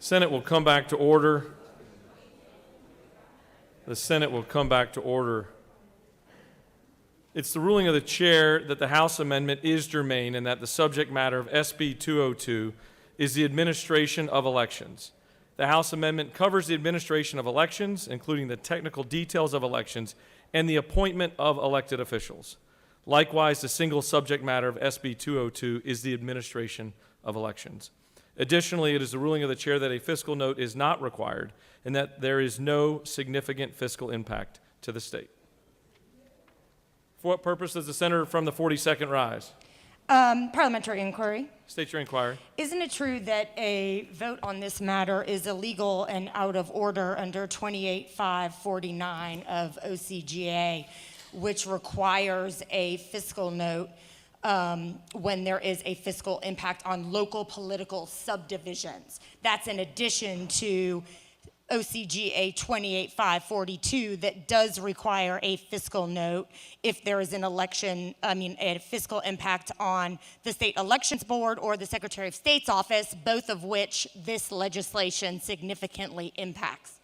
Senate will come back to order. The Senate will come back to order. It's the ruling of the chair that the House amendment is germane and that the subject matter of SB 202 is the administration of elections. The House amendment covers the administration of elections, including the technical details of elections and the appointment of elected officials. Likewise, the single subject matter of SB 202 is the administration of elections. Additionally, it is the ruling of the chair that a fiscal note is not required and that there is no significant fiscal impact to the state. For what purpose does the senator from the 42nd rise? Parliamentary inquiry. State your inquiry. Isn't it true that a vote on this matter is illegal and out of order under 28.549 of OCGA, which requires a fiscal note when there is a fiscal impact on local political subdivisions? That's in addition to OCGA 28.542 that does require a fiscal note if there is an election, a fiscal impact on the State Elections Board or the Secretary of State's office, both of which this legislation significantly impacts.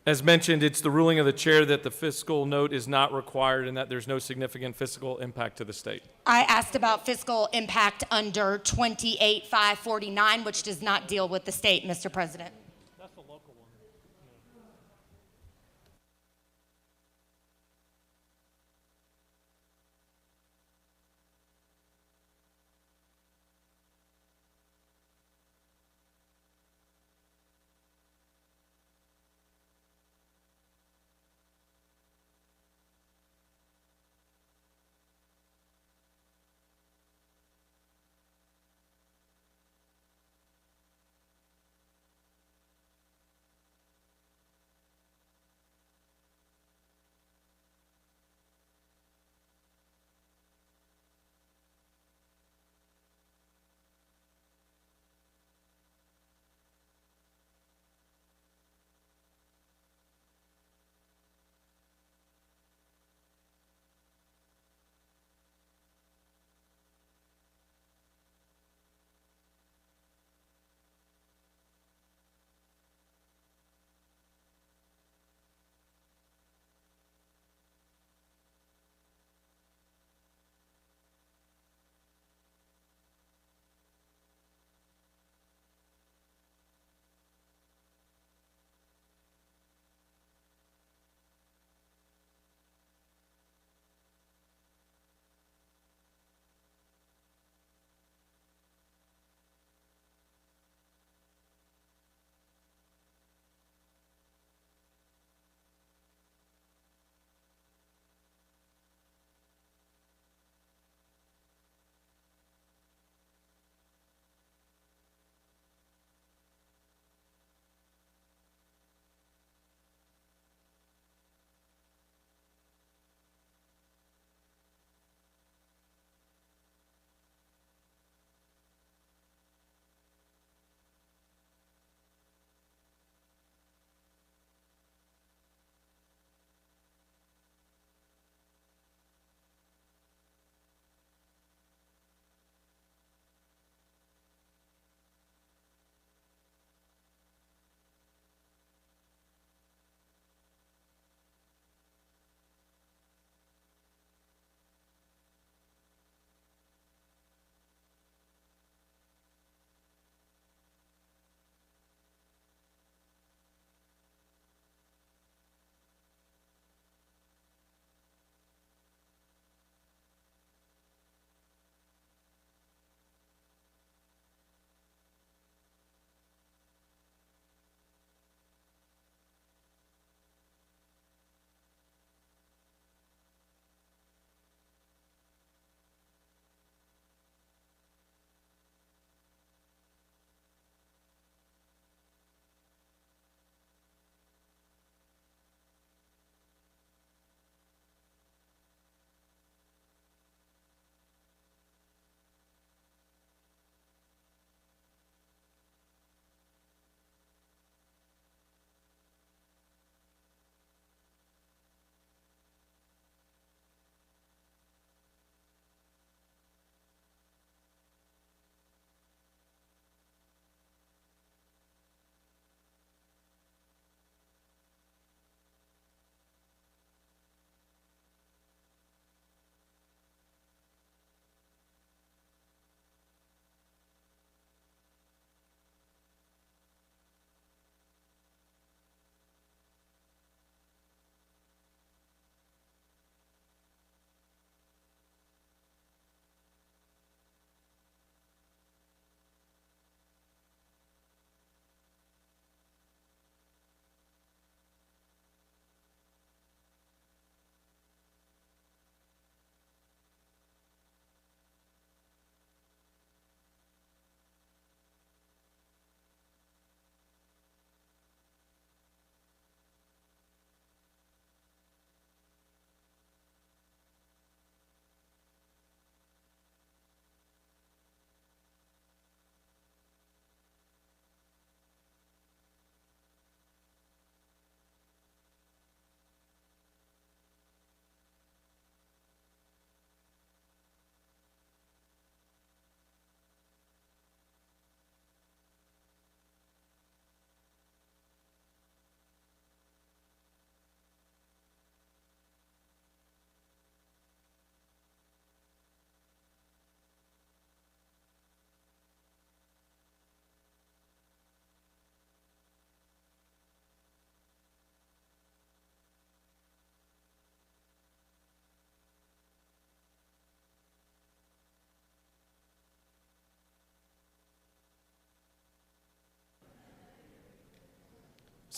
As mentioned, it's the ruling of the chair that the fiscal note is not required and that there's no significant fiscal impact to the state. I asked about fiscal impact under 28.549, which does not deal with the state, Mr. President. That's the local one.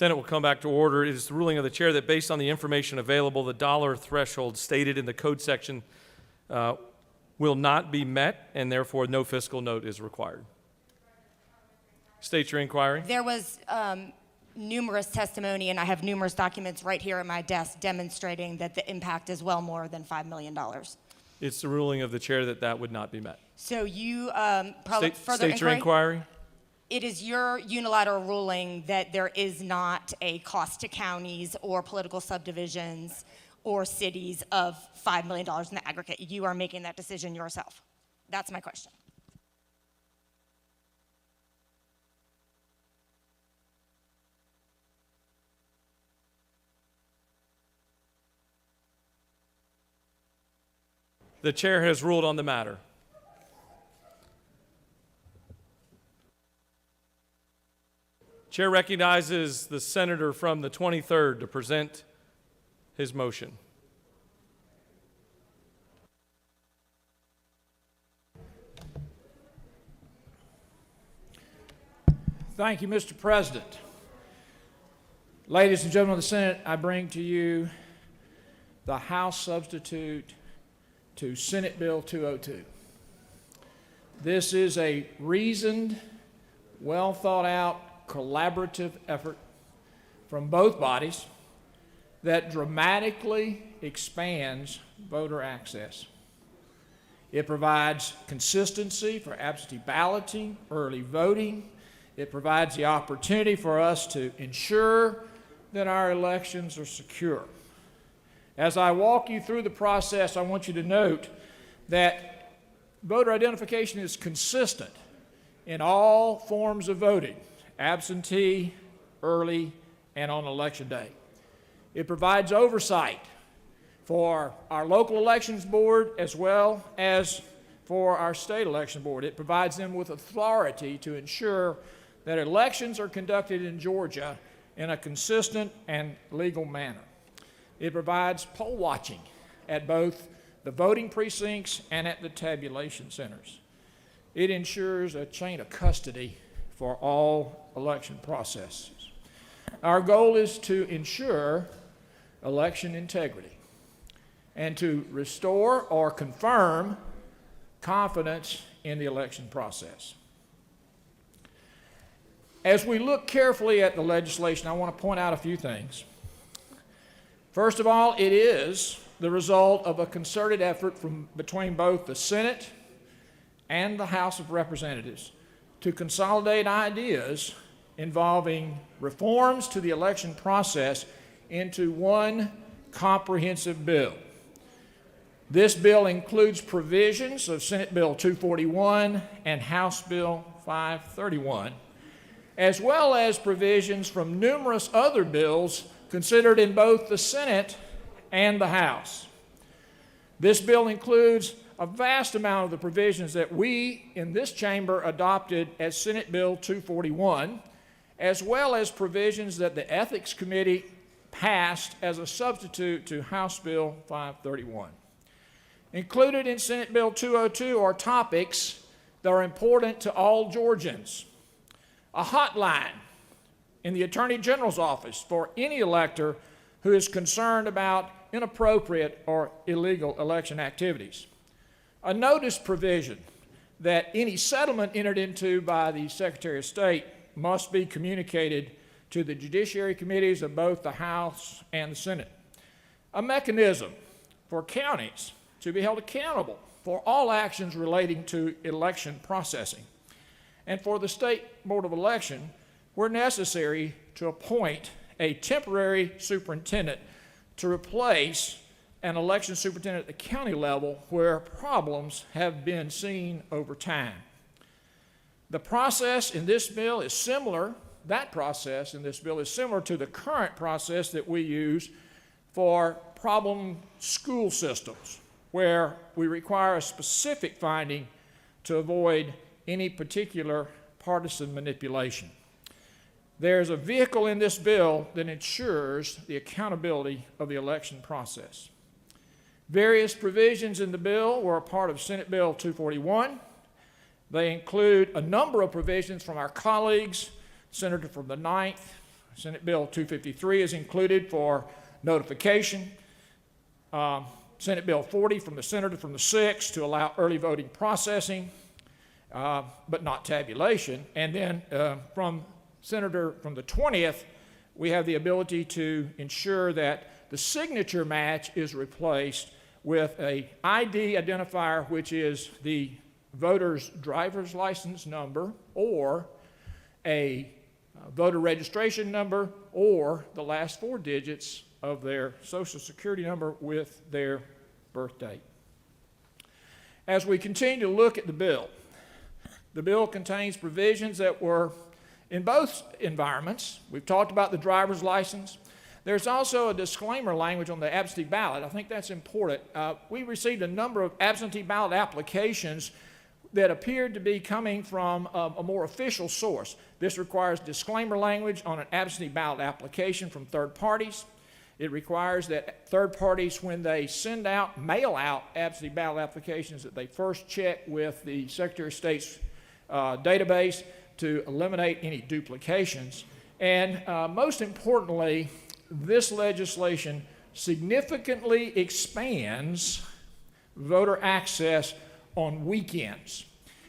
Senate will come back to order. It is the ruling of the chair that based on the information available, the dollar threshold stated in the code section will not be met, and therefore no fiscal note is required. State your inquiry. There was numerous testimony, and I have numerous documents right here at my desk demonstrating that the impact is well more than $5 million. It's the ruling of the chair that that would not be met. So you probably further State your inquiry. It is your unilateral ruling that there is not a cost to counties or political subdivisions or cities of $5 million in the aggregate. You are making that decision yourself. That's my question. The chair has ruled on the matter. Chair recognizes the senator from the 23rd to present his motion. Thank you, Mr. President. Ladies and gentlemen of the Senate, I bring to you the House substitute to Senate Bill 202. This is a reasoned, well thought out, collaborative effort from both bodies that dramatically expands voter access. It provides consistency for absentee balloting, early voting. It provides the opportunity for us to ensure that our elections are secure. As I walk you through the process, I want you to note that voter identification is consistent in all forms of voting, absentee, early, and on election day. It provides oversight for our local elections board as well as for our state election board. It provides them with authority to ensure that elections are conducted in Georgia in a consistent and legal manner. It provides poll watching at both the voting precincts and at the tabulation centers. It ensures a chain of custody for all election processes. Our goal is to ensure election integrity and to restore or confirm confidence in the election process. As we look carefully at the legislation, I want to point out a few things. First of all, it is the result of a concerted effort between both the Senate and the House of Representatives to consolidate ideas involving reforms to the election process into one comprehensive bill. This bill includes provisions of Senate Bill 241 and House Bill 531, as well as provisions from numerous other bills considered in both the Senate and the House. This bill includes a vast amount of the provisions that we in this chamber adopted as Senate Bill 241, as well as provisions that the Ethics Committee passed as a substitute to House Bill 531. Included in Senate Bill 202 are topics that are important to all Georgians. A hotline in the Attorney General's office for any elector who is concerned about inappropriate or illegal election activities. A notice provision that any settlement entered into by the Secretary of State must be communicated to the judiciary committees of both the House and the Senate. A mechanism for counties to be held accountable for all actions relating to election processing, and for the State Board of Election, where necessary, to appoint a temporary superintendent to replace an election superintendent at the county level where problems have been seen over time. The process in this bill is similar, that process in this bill is similar to the current process that we use for problem school systems, where we require a specific finding to avoid any particular partisan manipulation. There's a vehicle in this bill that ensures the accountability of the election process. Various provisions in the bill were a part of Senate Bill 241. They include a number of provisions from our colleagues, Senator from the 9th, Senate Bill 253 is included for notification. Senate Bill 40 from the senator from the 6th to allow early voting processing, but not tabulation. And then from senator from the 20th, we have the ability to ensure that the signature match is replaced with a ID identifier, which is the voter's driver's license number or a voter registration number or the last 4 digits of their social security number with their birth date. As we continue to look at the bill contains provisions that were in both environments. We've talked about the driver's license. There's also a disclaimer language on the absentee ballot. I think that's important. We received a number of absentee ballot applications that appeared to be coming from a more official source. This requires disclaimer language on an absentee ballot application from third parties. It requires that third parties, when they mail out absentee ballot applications, that they first check with the Secretary of State's database to eliminate any duplications. And most importantly, this legislation significantly expands voter access on weekends.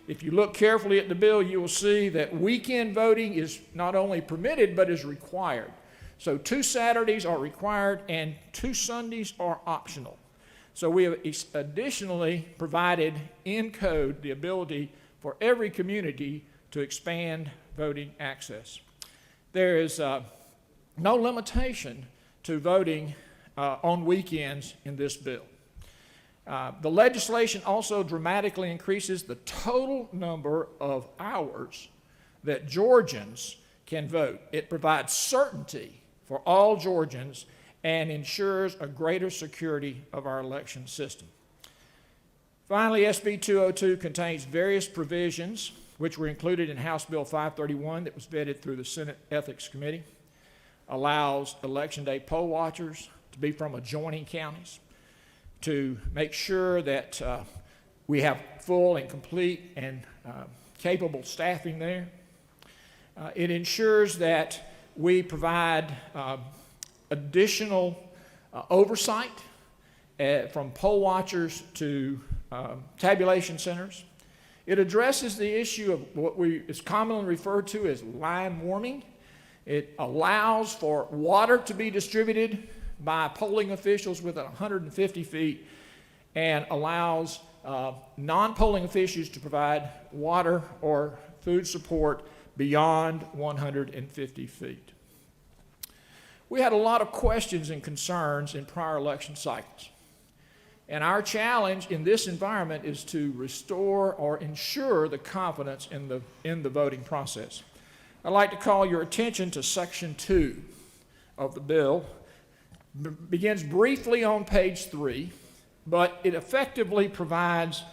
If you look carefully at the bill, you will see that weekend voting is not only permitted, but is required. So 2 Saturdays are required and 2 Sundays are optional. So we have additionally provided in code the ability for every community to expand voting access. There is no limitation to voting on weekends in this bill. The legislation also dramatically increases the total number of hours that Georgians can vote. It provides certainty for all Georgians and ensures a greater security of our election system. Finally, SB 202 contains various provisions which were included in House Bill 531 that was vetted through the Senate Ethics Committee, allows Election Day poll watchers to be from adjoining counties, to make sure that we have full and complete and capable staffing there. It ensures that we provide additional oversight from poll watchers to tabulation centers. It addresses the issue of what is commonly referred to as line warming. It allows for water to be distributed by polling officials within 150 feet and allows non-polling officials to provide water or food support beyond 150 feet. We had a lot of questions and concerns in prior election cycles. And our challenge in this environment is to restore or ensure the confidence in the voting process. I'd like to call your attention to Section 2 of the bill. Begins briefly on page 3, but it effectively provides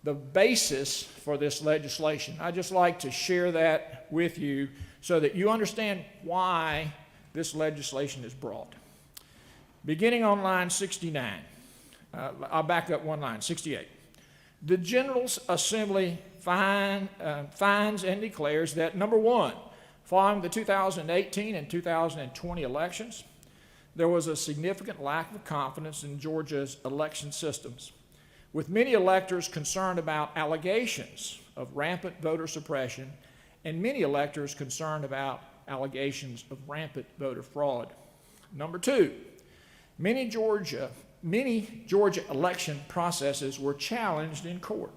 the basis for this legislation. I'd just like to share that with you so that you understand why this legislation is brought. Beginning on line 69, I'll back up one line, 68. The General Assembly finds and declares that, number one, following the 2018 and 2020 elections, there was a significant lack of confidence in Georgia's election systems, with many electors concerned about allegations of rampant voter suppression and many electors concerned about allegations of rampant voter fraud. Number two, many Georgia election processes were challenged in court,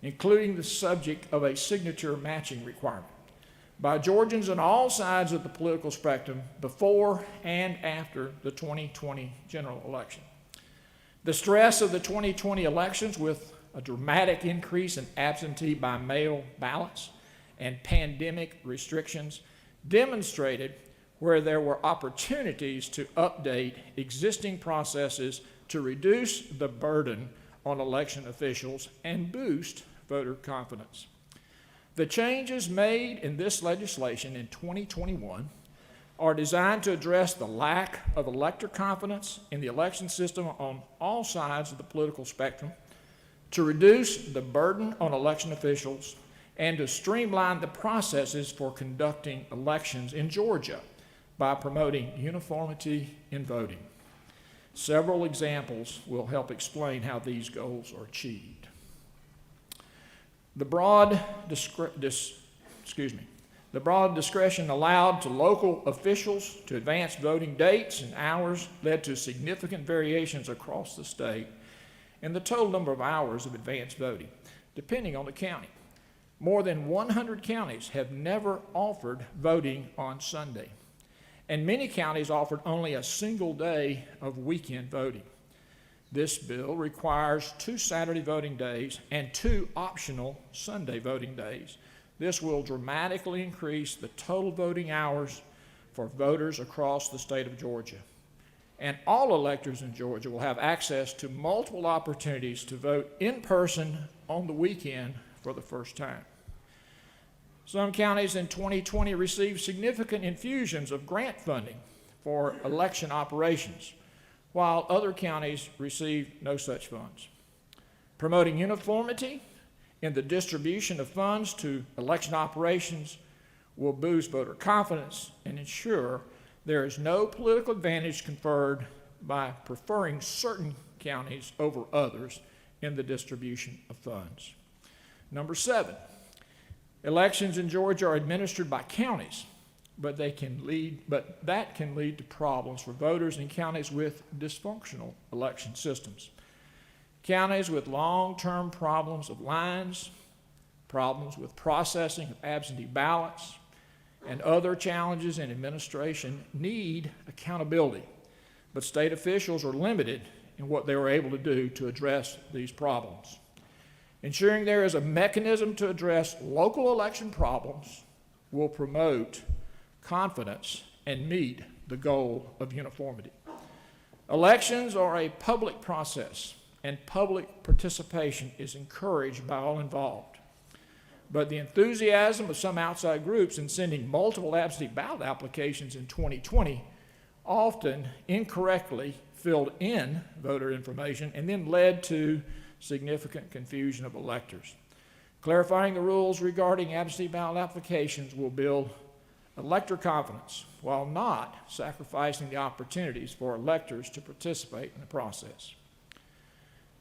including the subject of a signature matching requirement by Georgians on all sides of the political spectrum before and after the 2020 general election. The stress of the 2020 elections, with a dramatic increase in absentee by mail ballots and pandemic restrictions, demonstrated where there were opportunities to update existing processes to reduce the burden on election officials and boost voter confidence. The changes made in this legislation in 2021 are designed to address the lack of elector confidence in the election system on all sides of the political spectrum, to reduce the burden on election officials, and to streamline the processes for conducting elections in Georgia by promoting uniformity in voting. Several examples will help explain how these goals are achieved. The broad discretion allowed to local officials to advance voting dates and hours led to significant variations across the state in the total number of hours of advanced voting, depending on the county. More than 100 counties have never offered voting on Sunday, and many counties offered only a single day of weekend voting. This bill requires 2 Saturday voting days and 2 optional Sunday voting days. This will dramatically increase the total voting hours for voters across the state of Georgia. And all electors in Georgia will have access to multiple opportunities to vote in person on the weekend for the first time. Some counties in 2020 received significant infusions of grant funding for election operations, while other counties received no such funds. Promoting uniformity in the distribution of funds to election operations will boost voter confidence and ensure there is no political advantage conferred by preferring certain counties over others in the distribution of funds. Number 7, elections in Georgia are administered by counties, but that can lead to problems for voters in counties with dysfunctional election systems. Counties with long-term problems of lines, problems with processing of absentee ballots, and other challenges in administration need accountability, but state officials are limited in what they are able to do to address these problems. Ensuring there is a mechanism to address local election problems will promote confidence and meet the goal of uniformity. Elections are a public process, and public participation is encouraged by all involved. But the enthusiasm of some outside groups in sending multiple absentee ballot applications in 2020 often incorrectly filled in voter information and then led to significant confusion of electors. Clarifying the rules regarding absentee ballot applications will build elector confidence while not sacrificing the opportunities for electors to participate in the process.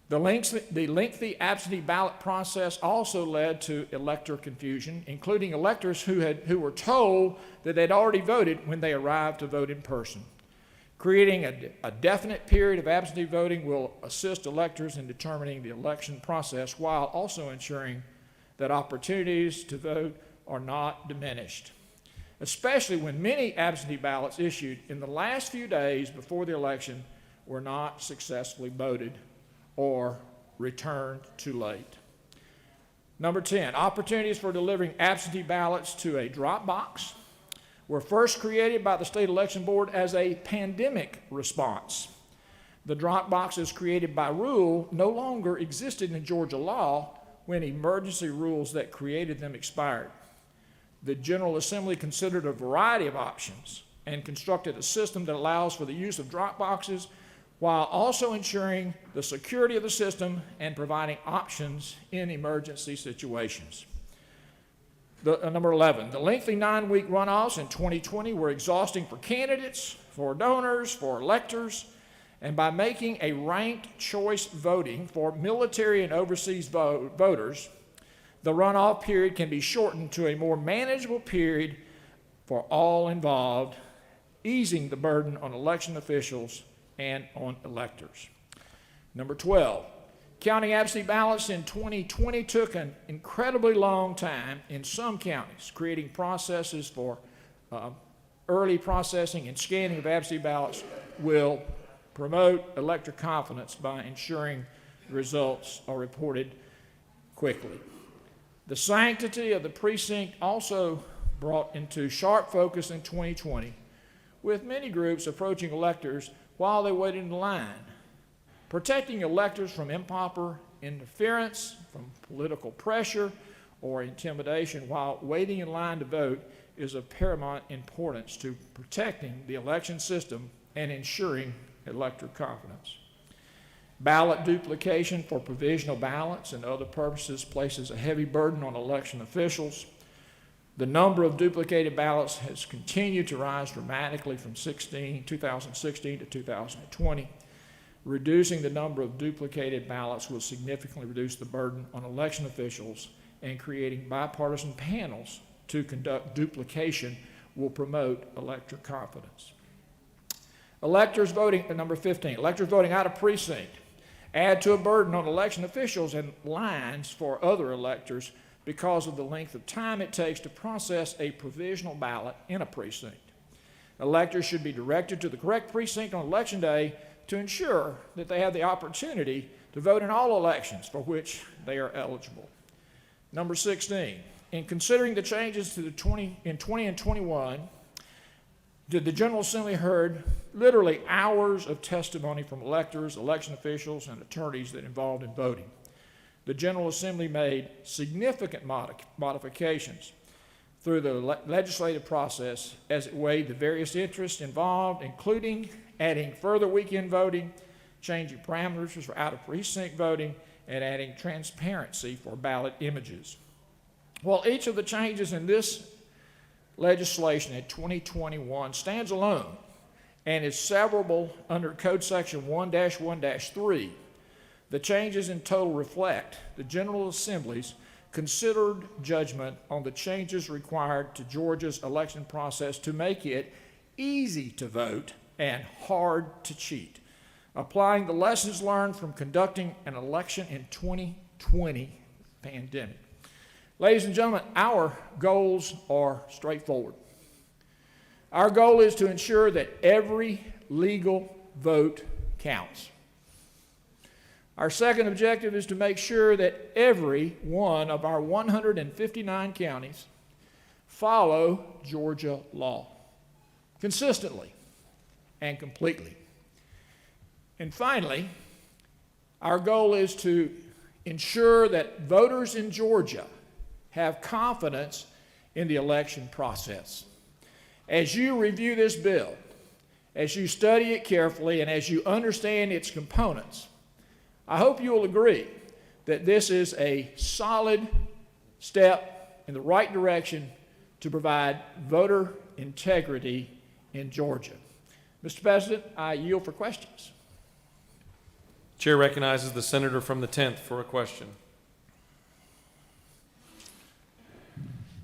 The lengthy absentee ballot process also led to elector confusion, including electors who were told that they'd already voted when they arrived to vote in person. Creating a definite period of absentee voting will assist electors in determining the election process while also ensuring that opportunities to vote are not diminished, especially when many absentee ballots issued in the last few days before the election were not successfully voted or returned too late. Number 10, opportunities for delivering absentee ballots to a drop box were first created by the State Election Board as a pandemic response. The drop boxes created by rule no longer existed in Georgia law when emergency rules that created them expired. The General Assembly considered a variety of options and constructed a system that allows for the use of drop boxes while also ensuring the security of the system and providing options in emergency situations. Number 11, the lengthy 9-week runoffs in 2020 were exhausting for candidates, for donors, for electors, and by making a ranked choice voting for military and overseas voters, the runoff period can be shortened to a more manageable period for all involved, easing the burden on election officials and on electors. Number 12, counting absentee ballots in 2020 took an incredibly long time in some counties. Creating processes for early processing and scanning of absentee ballots will promote elector confidence by ensuring the results are reported quickly. The sanctity of the precinct also brought into sharp focus in 2020, with many groups approaching electors while they waited in line. Protecting electors from improper interference, from political pressure, or intimidation while waiting in line to vote is of paramount importance to protecting the election system and ensuring elector confidence. Ballot duplication for provisional ballots and other purposes places a heavy burden on election officials. The number of duplicated ballots has continued to rise dramatically from 2016 to 2020. Reducing the number of duplicated ballots will significantly reduce the burden on election officials, and creating bipartisan panels to conduct duplication will promote elector confidence. Electors voting, number 15, electors voting out of precinct add to a burden on election officials and lines for other electors because of the length of time it takes to process a provisional ballot in a precinct. Electors should be directed to the correct precinct on election day to ensure that they have the opportunity to vote in all elections for which they are eligible. Number 16, in considering the changes to the 20 and 21, the General Assembly heard literally hours of testimony from electors, election officials, and attorneys that involved in voting. The General Assembly made significant modifications through the legislative process as it weighed the various interests involved, including adding further weekend voting, changing parameters for out-of-precinct voting, and adding transparency for ballot images. While each of the changes in this legislation in 2021 stands alone and is severable under Code Section 1-1-3, the changes in total reflect the General Assembly's considered judgment on the changes required to Georgia's election process to make it easy to vote and hard to cheat, applying the lessons learned from conducting an election in 2020 pandemic. Ladies and gentlemen, our goals are straightforward. Our goal is to ensure that every legal vote counts. Our second objective is to make sure that every one of our 159 counties follow Georgia law consistently and completely. And finally, our goal is to ensure that voters in Georgia have confidence in the election process. As you review this bill, as you study it carefully, and as you understand its components, I hope you will agree that this is a solid step in the right direction to provide voter integrity in Georgia. Mr. President, I yield for questions. Chair recognizes the senator from the 10th for a question.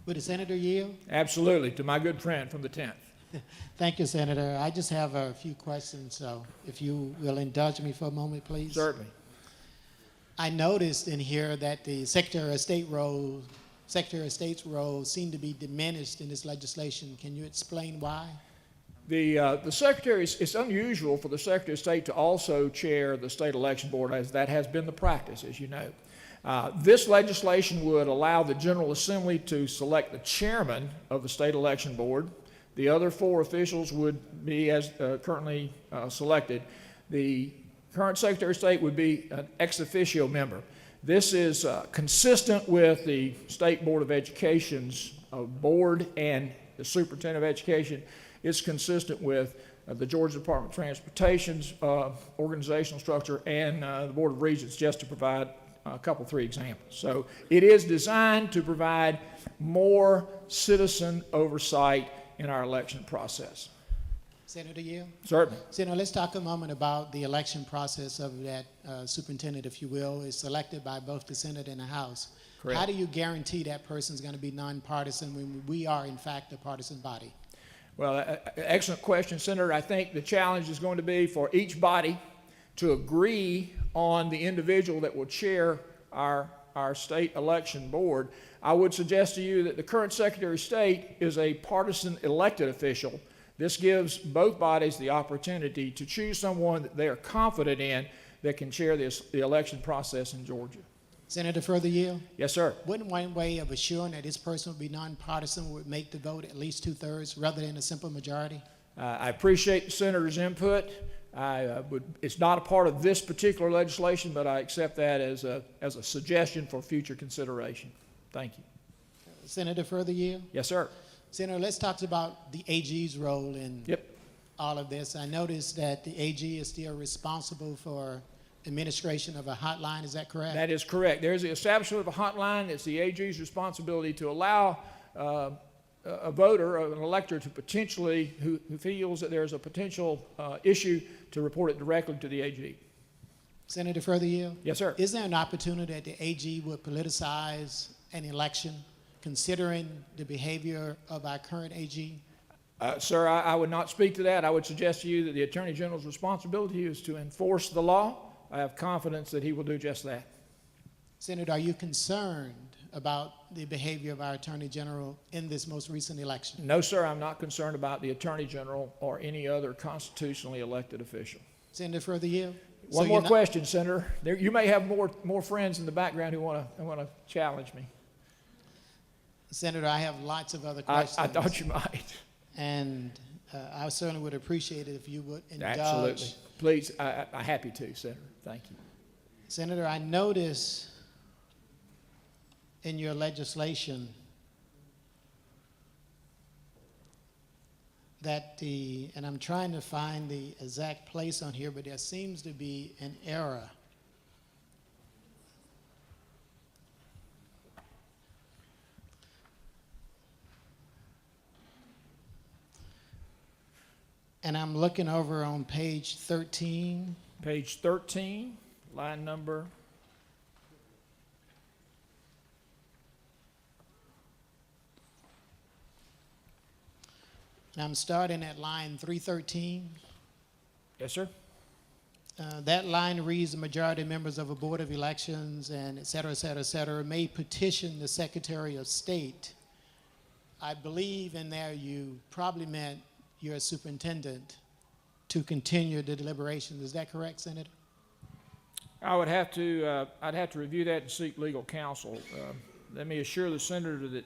Would the senator yield? Absolutely, to my good friend from the 10th. Thank you, Senator. I just have a few questions, so if you will indulge me for a moment, please. Certainly. I noticed in here that the Secretary of State's role seemed to be diminished in this legislation. Can you explain why? The Secretary, it's unusual for the Secretary of State to also chair the State Election Board, as that has been the practice, as you know. This legislation would allow the General Assembly to select the chairman of the State Election Board. The other 4 officials would be as currently selected. The current Secretary of State would be an ex officio member. This is consistent with the State Board of Education's board and the Superintendent of Education. It's consistent with the Georgia Department of Transportation's organizational structure and the Board of Regents, just to provide a couple, 3 examples. So it is designed to provide more citizen oversight in our election process. Senator Yield? Certainly. Senator, let's talk a moment about the election process of that superintendent, if you will, is selected by both the Senate and the House. Correct. How do you guarantee that person's going to be nonpartisan when we are, in fact, a partisan body? Well, excellent question, Senator. I think the challenge is going to be for each body to agree on the individual that will chair our state election board. I would suggest to you that the current Secretary of State is a partisan elected official. This gives both bodies the opportunity to choose someone that they are confident in that can chair the election process in Georgia. Senator Further Yield? Yes, sir. Wouldn't one way of assuring that this person would be nonpartisan would make the vote at least 2/3 rather than a simple majority? I appreciate the Senator's input. It's not a part of this particular legislation, but I accept that as a suggestion for future consideration. Thank you. Senator Further Yield? Yes, sir. Senator, let's talk about the AG's role in all of this. I noticed that the AG is still responsible for administration of a hotline. Is that correct? That is correct. There's the establishment of a hotline. It's the AG's responsibility to allow a voter, an elector, to potentially, who feels that there's a potential issue, to report it directly to the AG. Senator Furtherhill? Yes, sir. Is there an opportunity that the AG would politicize an election, considering the behavior of our current AG? Sir, I would not speak to that. I would suggest to you that the Attorney General's responsibility is to enforce the law. I have confidence that he will do just that. Senator, are you concerned about the behavior of our Attorney General in this most recent election? No, sir, I'm not concerned about the Attorney General or any other constitutionally elected official. Senator Furtherhill? One more question, Senator. You may have more friends in the background who want to challenge me. Senator, I have lots of other questions. I thought you might. And I certainly would appreciate it if you would indulge. Absolutely. Please, I'm happy to, Senator. Thank you. Senator, I notice in your legislation that and I'm trying to find the exact place on here, but there seems to be an error. And I'm looking over on page 13. Page 13, line number. And I'm starting at line 313. Yes, sir. That line reads, the majority of members of a board of elections and et cetera, may petition the Secretary of State. I believe in there you probably meant your superintendent to continue the deliberations. Is that correct, Senator? I'd have to review that and seek legal counsel. Let me assure the Senator that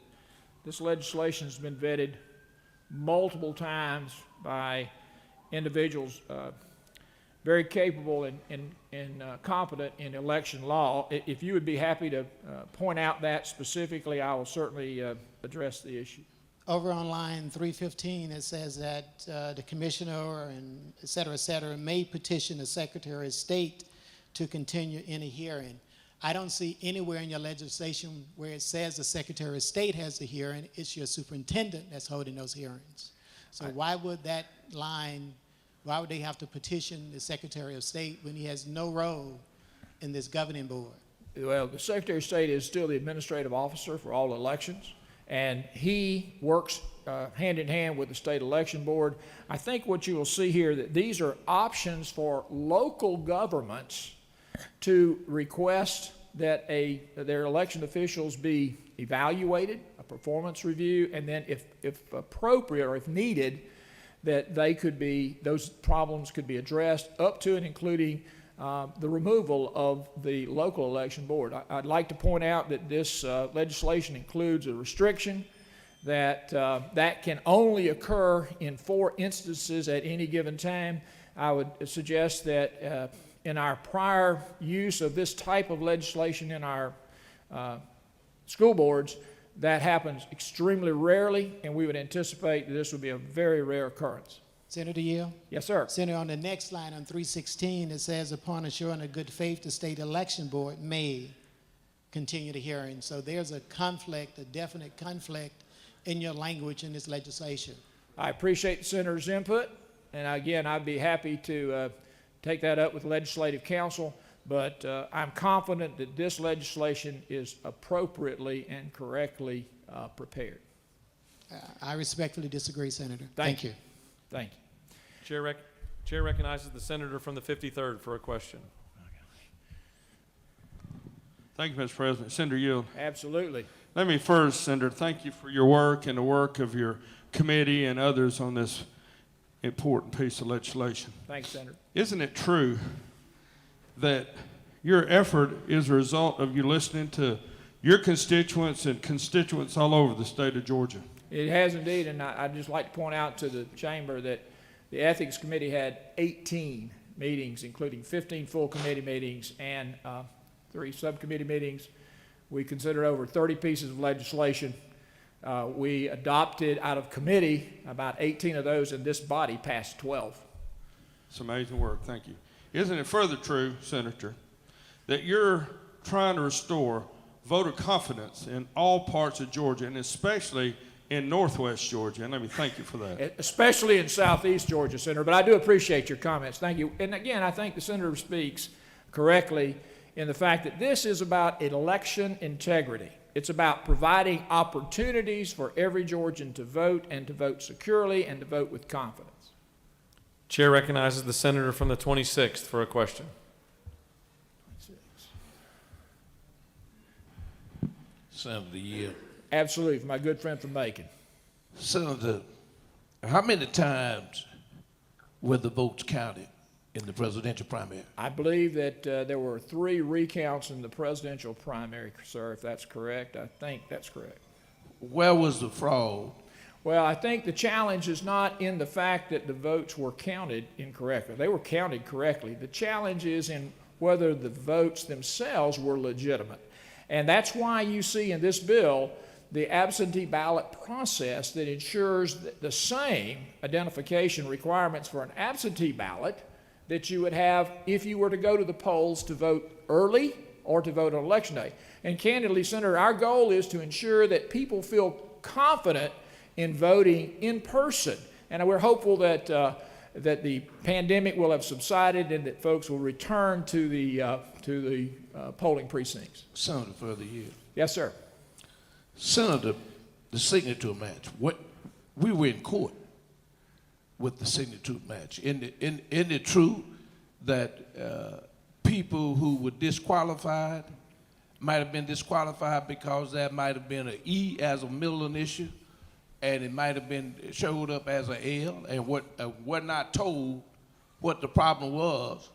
this legislation has been vetted multiple times by individuals very capable and competent in election law. If you would be happy to point out that specifically, I will certainly address the issue. Over on line 315, it says that the commissioner and et cetera, may petition the Secretary of State to continue any hearing. I don't see anywhere in your legislation where it says the Secretary of State has the hearing. It's your superintendent that's holding those hearings. So why would that line, why would they have to petition the Secretary of State when he has no role in this governing board? Well, the Secretary of State is still the administrative officer for all elections, and he works hand in hand with the state election board. I think what you will see here, that these are options for local governments to request that their election officials be evaluated, a performance review, and then if appropriate or if needed, that those problems could be addressed up to and including the removal of the local election board. I'd like to point out that this legislation includes a restriction that can only occur in 4 instances at any given time. I would suggest that in our prior use of this type of legislation in our school boards, that happens extremely rarely, and we would anticipate that this would be a very rare occurrence. Senator Yield? Yes, sir. Senator, on the next line on 316, it says, upon assuring of good faith, the state election board may continue the hearing. So there's a conflict, a definite conflict in your language in this legislation. I appreciate the Senator's input, and again, I'd be happy to take that up with legislative counsel, but I'm confident that this legislation is appropriately and correctly prepared. I respectfully disagree, Senator. Thank you. Thank you. Chair recognizes the senator from the 53rd for a question. Thank you, Mr. President. Senator Yield. Absolutely. Let me first, Senator, thank you for your work and the work of your committee and others on this important piece of legislation. Thanks, Senator. Isn't it true that your effort is a result of you listening to your constituents and constituents all over the state of Georgia? It has indeed, and I'd just like to point out to the chamber that the Ethics Committee had 18 meetings, including 15 full committee meetings and 3 subcommittee meetings. We considered over 30 pieces of legislation. We adopted out of committee about 18 of those, and this body passed 12. It's amazing work. Thank you. Isn't it further true, Senator, that you're trying to restore voter confidence in all parts of Georgia, and especially in northwest Georgia. And let me thank you for that. Especially in southeast Georgia, Senator, but I do appreciate your comments. Thank you. And again, I think the senator speaks correctly in the fact that this is about election integrity. It's about providing opportunities for every Georgian to vote and to vote securely and to vote with confidence. Chair recognizes the senator from the 26th for a question. Senator Yield. Absolutely, my good friend from Macon. Senator, how many times were the votes counted in the presidential primary? I believe that there were 3 recounts in the presidential primary, sir, if that's correct. I think that's correct. Where was the fraud? Well, I think the challenge is not in the fact that the votes were counted incorrectly. They were counted correctly. The challenge is in whether the votes themselves were legitimate. And that's why you see in this bill the absentee ballot process that ensures that the same identification requirements for an absentee ballot that you would have if you were to go to the polls to vote early or to vote on election day. And candidly, Senator, our goal is to ensure that people feel confident in voting in person. And we're hopeful that, that the pandemic will have subsided and that folks will return to the polling precincts. Senator, further you. Yes, sir. Senator, the signature match. We were in court with the signature match. Isn't it true that people who were disqualified might have been disqualified because there might have been an E as a middle initial, and it might have been showed up as an L, and were not told what the problem was,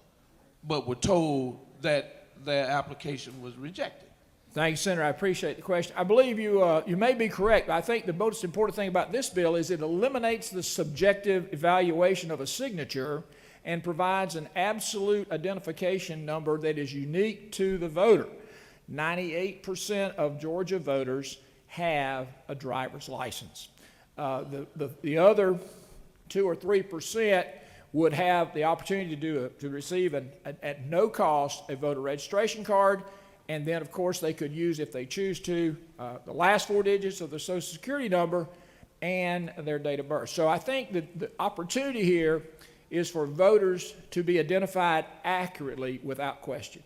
but were told that their application was rejected? Thank you, Senator. I appreciate the question. I believe you may be correct, but I think the most important thing about this bill is it eliminates the subjective evaluation of a signature and provides an absolute identification number that is unique to the voter. 98% of Georgia voters have a driver's license. The other 2 or 3% would have the opportunity to receive at no cost a voter registration card, and then of course they could use, if they choose to, the last 4 digits of their Social Security number and their date of birth. So I think that the opportunity here is for voters to be identified accurately without question.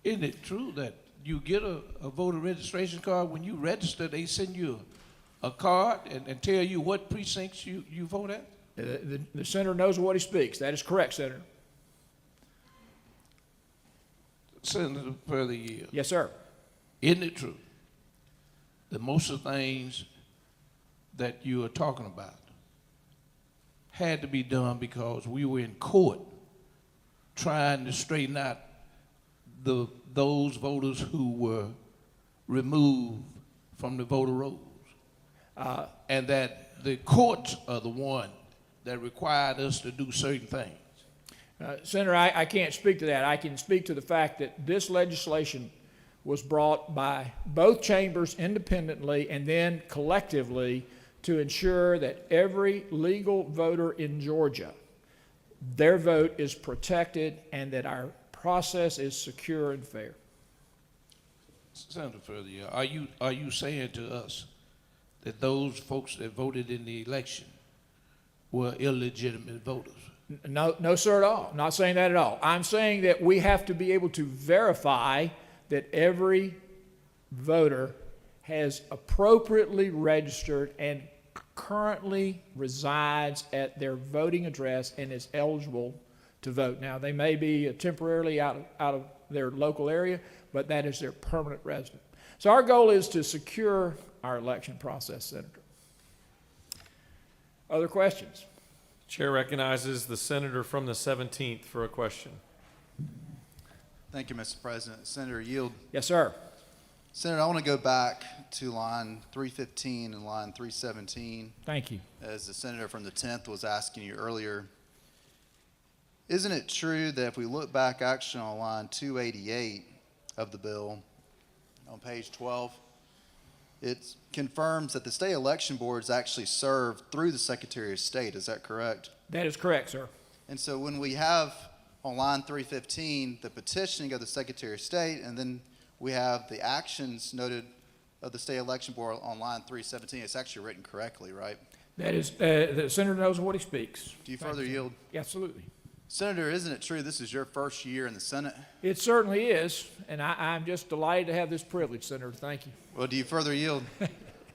Isn't it true that you get a voter registration card when you register, they send you a card and tell you what precincts you vote at? The senator knows what he speaks. That is correct, Senator. Senator, further yield. Yes, sir. Isn't it true that most of the things that you are talking about had to be done because we were in court trying to straighten out those voters who were removed from the voter rolls, and that the courts are the one that required us to do certain things? Senator, I can't speak to that. I can speak to the fact that this legislation was brought by both chambers independently and then collectively to ensure that every legal voter in Georgia, their vote is protected and that our process is secure and fair. Senator, further yield. Are you saying to us that those folks that voted in the election were illegitimate voters? No, sir, at all. I'm not saying that at all. I'm saying that we have to be able to verify that every voter has appropriately registered and currently resides at their voting address and is eligible to vote. Now, they may be temporarily out of their local area, but that is their permanent resident. So our goal is to secure our election process, Senator. Other questions? Chair recognizes the senator from the 17th for a question. Thank you, Mr. President. Senator Yield. Yes, sir. Senator, I want to go back to line 315 and line 317. Thank you. As the senator from the 10th was asking you earlier, isn't it true that if we look back actually on line 288 of the bill on page 12, it confirms that the state election board is actually served through the Secretary of State. Is that correct? That is correct, sir. And so when we have on line 315 the petitioning of the Secretary of State, and then we have the actions noted of the state election board on line 317. It's actually written correctly, right? That is, the senator knows what he speaks. Do you further yield? Absolutely. Senator, isn't it true this is your first year in the Senate? It certainly is, and I'm just delighted to have this privilege, Senator. Thank you. Well, do you further yield?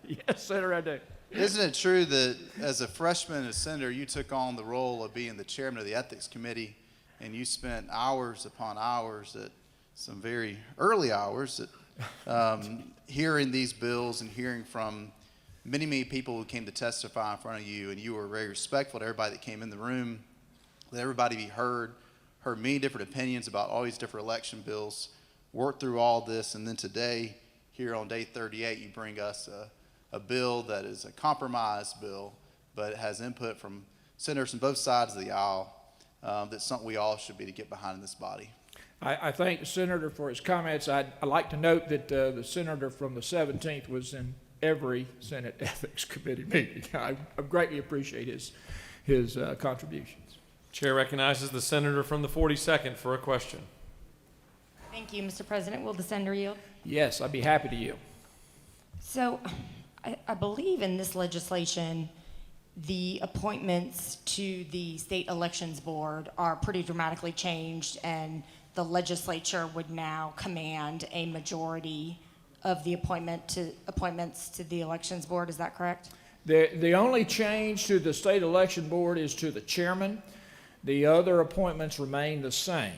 Yes, Senator, I do. Isn't it true that as a freshman as senator, you took on the role of being the chairman of the Ethics Committee, and you spent hours upon hours at some very early hours at hearing these bills and hearing from many, many people who came to testify in front of you, and you were very respectful to everybody that came in the room, let everybody be heard many different opinions about all these different election bills, worked through all this, and then today, here on day 38, you bring us a bill that is a compromise bill, but it has input from senators on both sides of the aisle. That's something we all should be to get behind in this body. I thank the senator for his comments. I'd like to note that the senator from the 17th was in every Senate Ethics Committee meeting. I greatly appreciate his contributions. Chair recognizes the senator from the 42nd for a question. Thank you, Mr. President. Will the senator yield? Yes, I'd be happy to yield. So I believe in this legislation, the appointments to the State Elections Board are pretty dramatically changed, and the legislature would now command a majority of the appointments to the Elections Board. Is that correct? The only change to the State Election Board is to the chairman. The other appointments remain the same.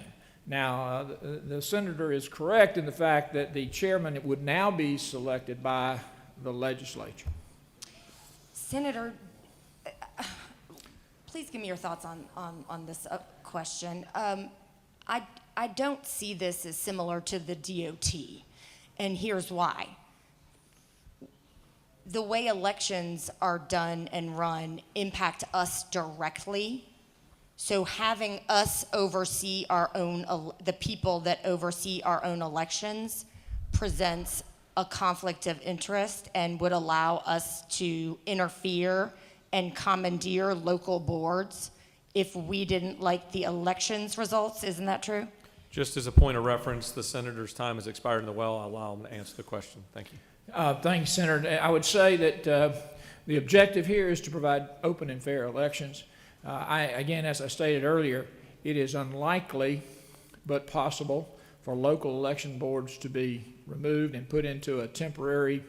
Now, the senator is correct in the fact that the chairman would now be selected by the legislature. Senator, please give me your thoughts on this question. I don't see this as similar to the DOT, and here's why. The way elections are done and run impact us directly. So having us oversee our own, the people that oversee our own elections presents a conflict of interest and would allow us to interfere and commandeer local boards if we didn't like the elections results. Isn't that true? Just as a point of reference, the senator's time has expired in the well. I'll allow him to answer the question. Thank you. Thank you, Senator. I would say that the objective here is to provide open and fair elections. Again, as I stated earlier, it is unlikely but possible for local election boards to be removed and put into a temporary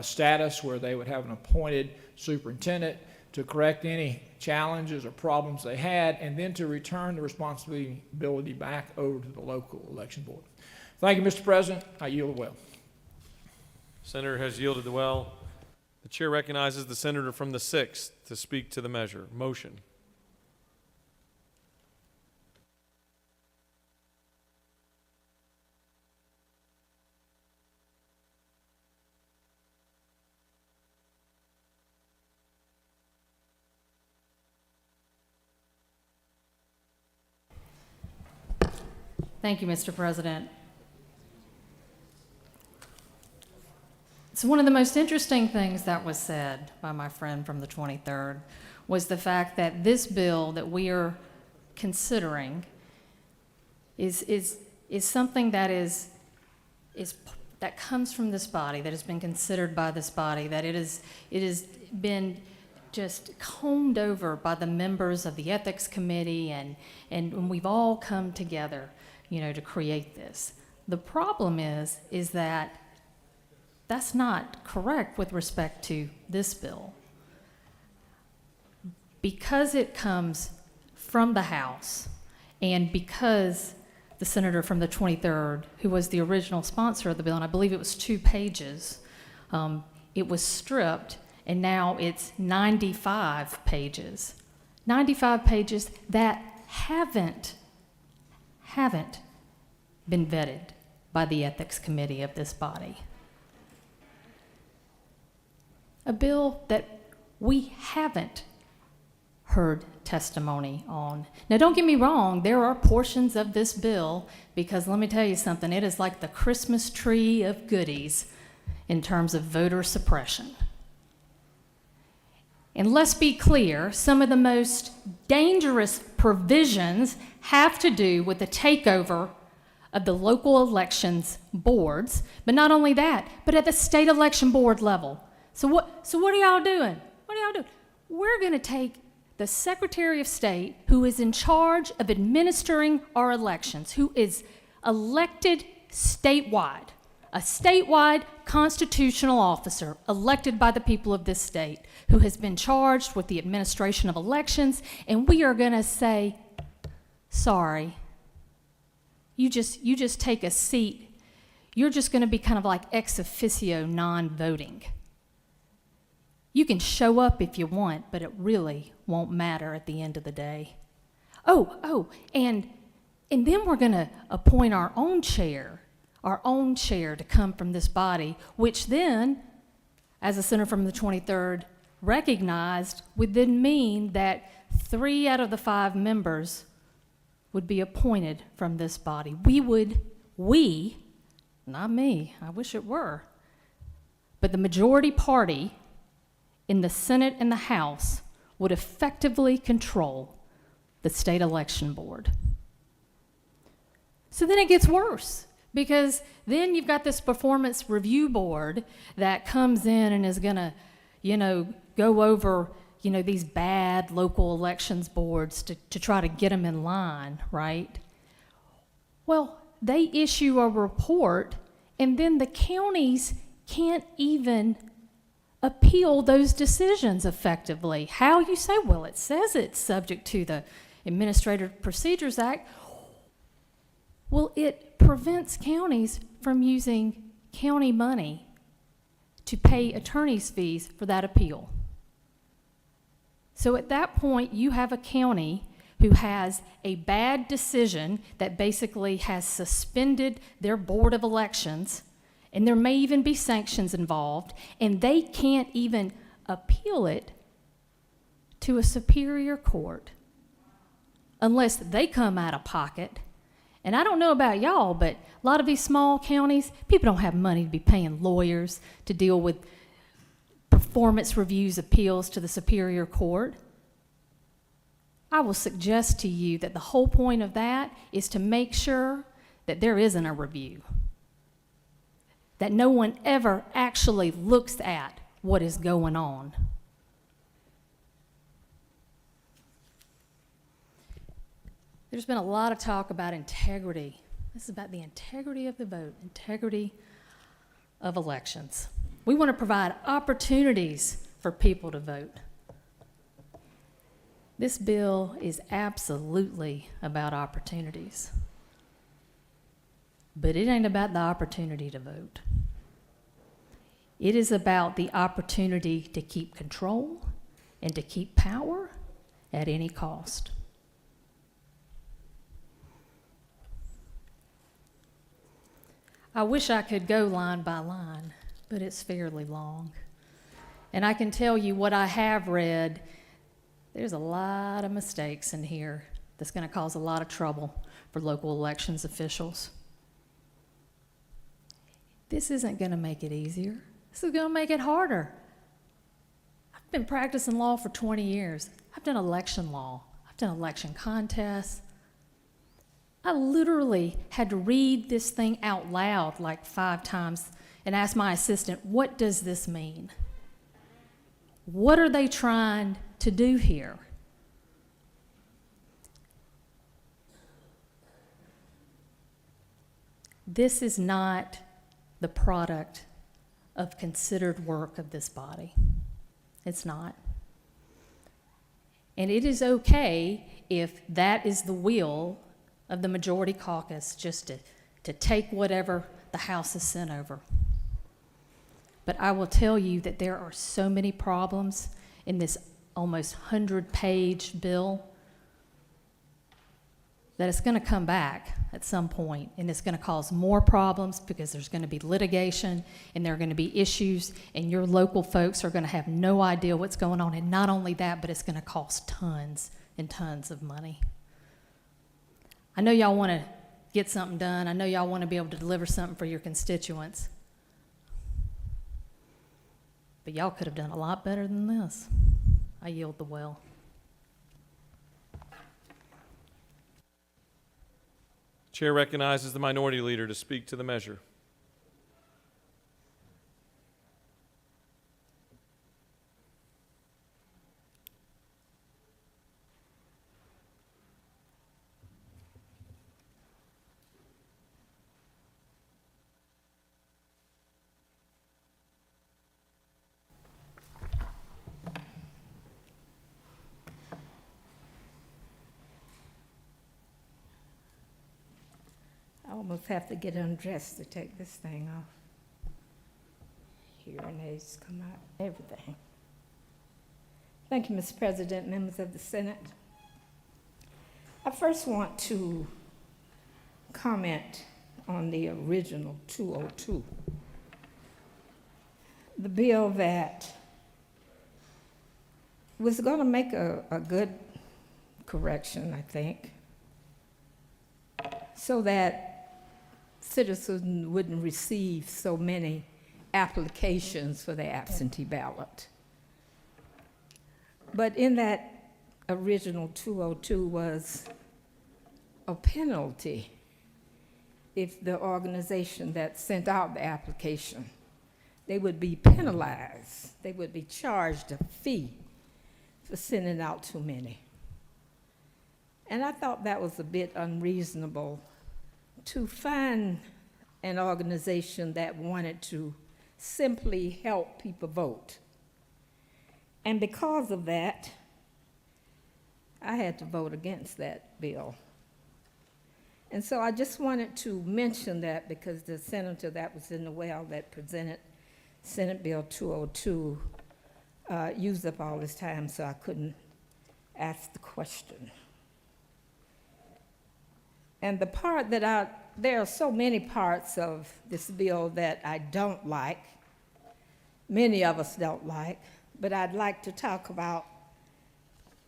status where they would have an appointed superintendent to correct any challenges or problems they had, and then to return the responsibility back over to the local election board. Thank you, Mr. President. I yield the well. Senator has yielded the well. The chair recognizes the senator from the 6th to speak to the measure. Motion. Thank you, Mr. President. So one of the most interesting things that was said by my friend from the 23rd was the fact that this bill that we are considering is something that that comes from this body, that has been considered by this body, that it has been just combed over by the members of the Ethics Committee, and we've all come together, to create this. The problem is that that's not correct with respect to this bill. Because it comes from the House, and because the senator from the 23rd, who was the original sponsor of the bill, and I believe it was 2 pages, it was stripped, and now it's 95 pages. 95 pages that haven't been vetted by the Ethics Committee of this body. A bill that we haven't heard testimony on. Now, don't get me wrong, there are portions of this bill, because let me tell you something, it is like the Christmas tree of goodies in terms of voter suppression. And let's be clear, some of the most dangerous provisions have to do with the takeover of the local elections boards, but not only that, but at the state election board level. So what are y'all doing? What are y'all doing? We're going to take the Secretary of State, who is in charge of administering our elections, who is elected statewide, a statewide constitutional officer elected by the people of this state, who has been charged with the administration of elections, and we are going to say, sorry, you just take a seat. You're just going to be kind of like ex officio non-voting. You can show up if you want, but it really won't matter at the end of the day. And then we're going to appoint our own chair to come from this body, which then, as the senator from the 23rd recognized, would then mean that 3 out of the 5 members would be appointed from this body. We, not me, I wish it were, but the majority party in the Senate and the House would effectively control the state election board. So then it gets worse, because then you've got this performance review board that comes in and is gonna, go over, these bad local elections boards to try to get them in line, right? Well, they issue a report, and then the counties can't even appeal those decisions effectively. How? You say, well, it says it's subject to the Administrative Procedures Act. Well, it prevents counties from using county money to pay attorney's fees for that appeal. So at that point, you have a county who has a bad decision that basically has suspended their board of elections, and there may even be sanctions involved, and they can't even appeal it to a superior court unless they come out of pocket. And I don't know about y'all, but a lot of these small counties, people don't have money to be paying lawyers to deal with performance reviews appeals to the superior court. I will suggest to you that the whole point of that is to make sure that there isn't a review, that no one ever actually looks at what is going on. There's been a lot of talk about integrity. This is about the integrity of the vote, integrity of elections. We want to provide opportunities for people to vote. This bill is absolutely about opportunities. But it ain't about the opportunity to vote. It is about the opportunity to keep control and to keep power at any cost. I wish I could go line by line, but it's fairly long. And I can tell you what I have read, there's a lot of mistakes in here that's going to cause a lot of trouble for local elections officials. This isn't going to make it easier. This is going to make it harder. I've been practicing law for 20 years. I've done election law. I've done election contests. I literally had to read this thing out loud like 5 times and ask my assistant, what does this mean? What are they trying to do here? This is not the product of considered work of this body. It's not. And it is okay if that is the will of the majority caucus, just to take whatever the House has sent over. But I will tell you that there are so many problems in this almost 100-page bill that it's going to come back at some point, and it's going to cause more problems because there's going to be litigation and there are going to be issues, and your local folks are going to have no idea what's going on. And not only that, but it's going to cost tons and tons of money. I know y'all want to get something done. I know y'all want to be able to deliver something for your constituents. But y'all could have done a lot better than this. I yield the well. Chair recognizes the Minority Leader to speak to the measure. I almost have to get undressed to take this thing off. Hearing aids come out, everything. Thank you, Mr. President, members of the Senate. I first want to comment on the original 202. The bill that was going to make a good correction, I think, so that citizens wouldn't receive so many applications for their absentee ballot. But in that original 202 was a penalty if the organization that sent out the application, they would be penalized. They would be charged a fee for sending out too many. And I thought that was a bit unreasonable to find an organization that wanted to simply help people vote. And because of that, I had to vote against that bill. And so I just wanted to mention that because the senator that was in the well that presented Senate Bill 202 used up all his time, so I couldn't ask the question. And the part that there are so many parts of this bill that I don't like, many of us don't like, but I'd like to talk about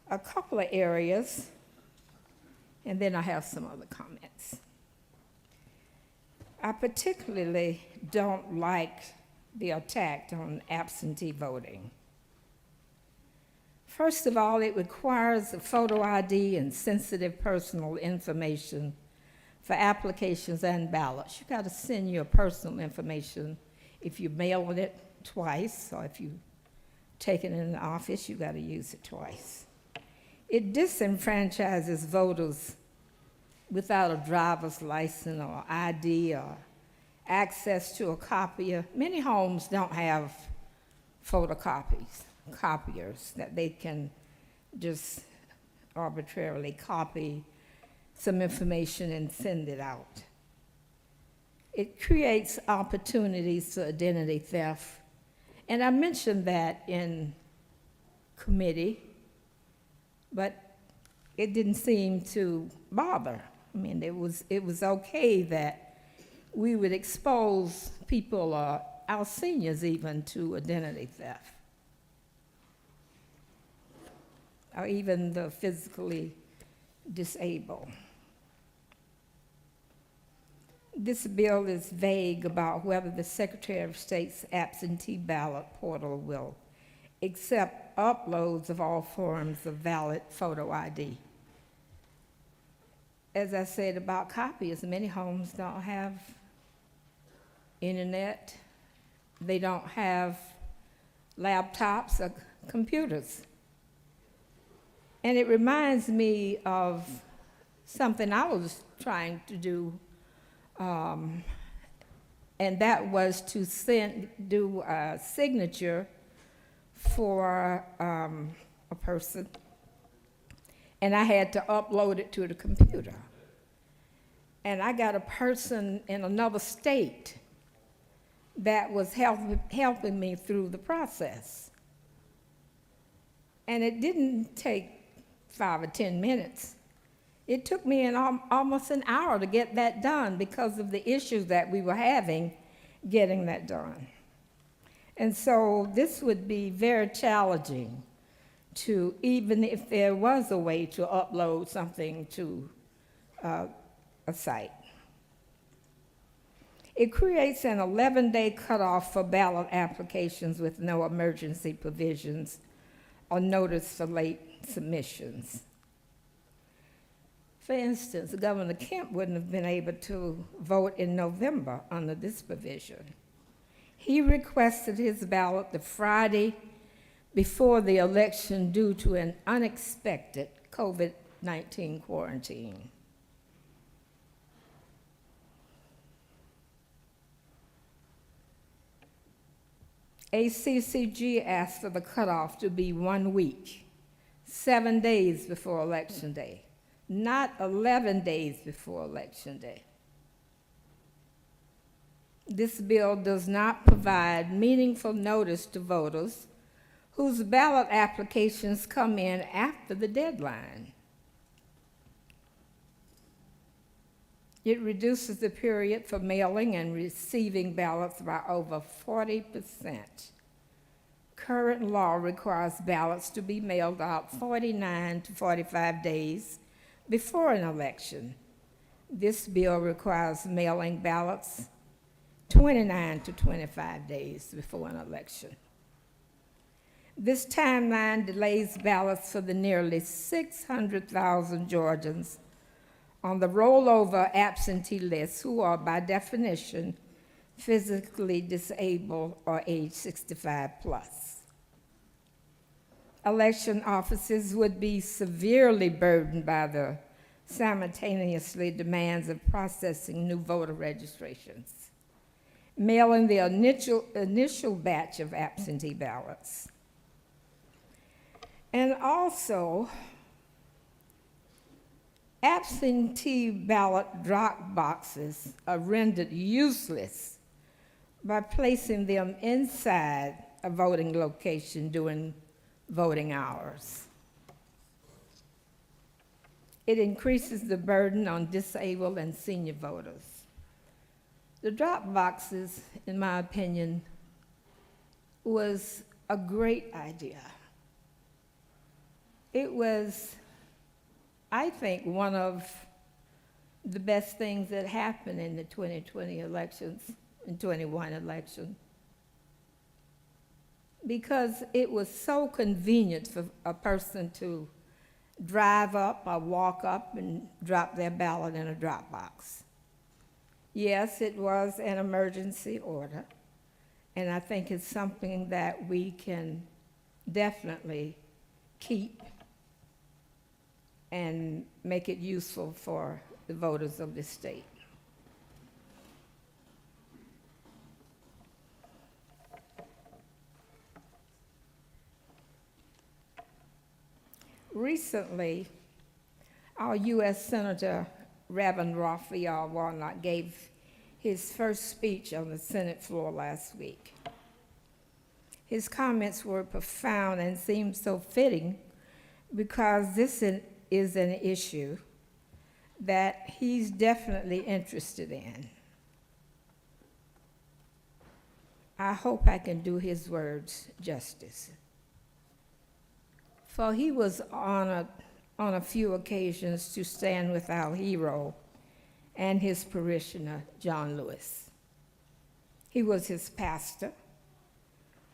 a couple of areas, and then I have some other comments. I particularly don't like the attack on absentee voting. First of all, it requires a photo ID and sensitive personal information for applications and ballots. You got to send your personal information if you mailed it twice, or if you take it in the office, you got to use it twice. It disenfranchises voters without a driver's license or ID or access to a copier. Many homes don't have copiers that they can just arbitrarily copy some information and send it out. It creates opportunities for identity theft. And I mentioned that in committee, but it didn't seem to bother. I mean, it was okay that we would expose people, our seniors even, to identity theft, or even the physically disabled. This bill is vague about whether the Secretary of State's absentee ballot portal will accept uploads of all forms of valid photo ID. As I said about copiers, many homes don't have internet. They don't have laptops or computers. And it reminds me of something I was trying to do, and that was to do a signature for a person, and I had to upload it to the computer. And I got a person in another state that was helping me through the process. And it didn't take 5 or 10 minutes. It took me almost an hour to get that done because of the issues that we were having getting that done. And so this would be very challenging to, even if there was a way to upload something to a site. It creates an 11-day cutoff for ballot applications with no emergency provisions or notice for late submissions. For instance, Governor Kemp wouldn't have been able to vote in November under this provision. He requested his ballot the Friday before the election due to an unexpected COVID-19 quarantine. ACCG asked for the cutoff to be 1 week, 7 days before Election Day, not 11 days before Election Day. This bill does not provide meaningful notice to voters whose ballot applications come in after the deadline. It reduces the period for mailing and receiving ballots by over 40%. Current law requires ballots to be mailed out 49 to 45 days before an election. This bill requires mailing ballots 29 to 25 days before an election. This timeline delays ballots for the nearly 600,000 Georgians on the rollover absentee list who are, by definition, physically disabled or age 65 plus. Election offices would be severely burdened by the simultaneously demands of processing new voter registrations, mailing the initial batch of absentee ballots, and also absentee ballot drop boxes are rendered useless by placing them inside a voting location during voting hours. It increases the burden on disabled and senior voters. The drop boxes, in my opinion, was a great idea. It was, I think, one of the best things that happened in the 2020 elections, and 21 election, because it was so convenient for a person to drive up or walk up and drop their ballot in a drop box. Yes, it was an emergency order, and I think it's something that we can definitely keep and make it useful for the voters of this state. Recently, our U.S. Senator Reverend Raphael Warnock gave his first speech on the Senate floor last week. His comments were profound and seemed so fitting because this is an issue that he's definitely interested in. I hope I can do his words justice. For he was honored on a few occasions to stand with our hero and his parishioner, John Lewis. He was his pastor,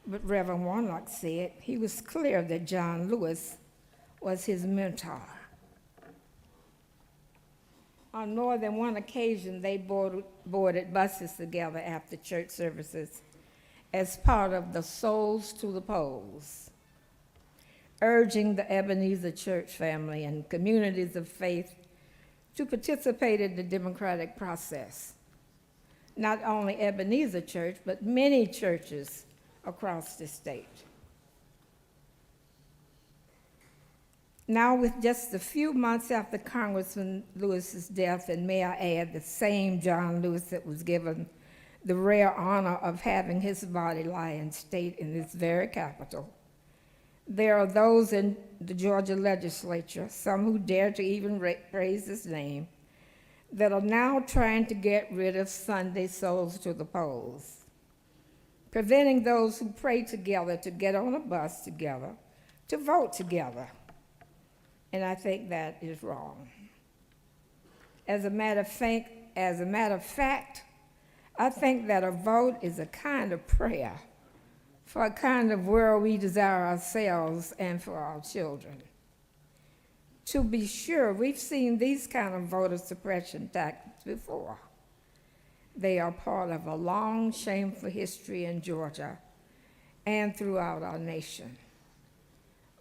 but Reverend Warnock said he was clear that John Lewis was his mentor. On more than one occasion, they boarded buses together after church services as part of the Souls to the Polls, urging the Ebenezer Church family and communities of faith to participate in the democratic process. Not only Ebenezer Church, but many churches across the state. Now, with just a few months after Congressman Lewis's death, and may I add, the same John Lewis that was given the rare honor of having his body lie in state in this very Capitol, there are those in the Georgia legislature, some who dare to even praise his name, that are now trying to get rid of Sunday Souls to the Polls, preventing those who pray together to get on a bus together, to vote together. And I think that is wrong. As a matter of fact, I think that a vote is a kind of prayer for a kind of world we desire ourselves and for our children. To be sure, we've seen these kind of voter suppression tactics before. They are part of a long, shameful history in Georgia and throughout our nation.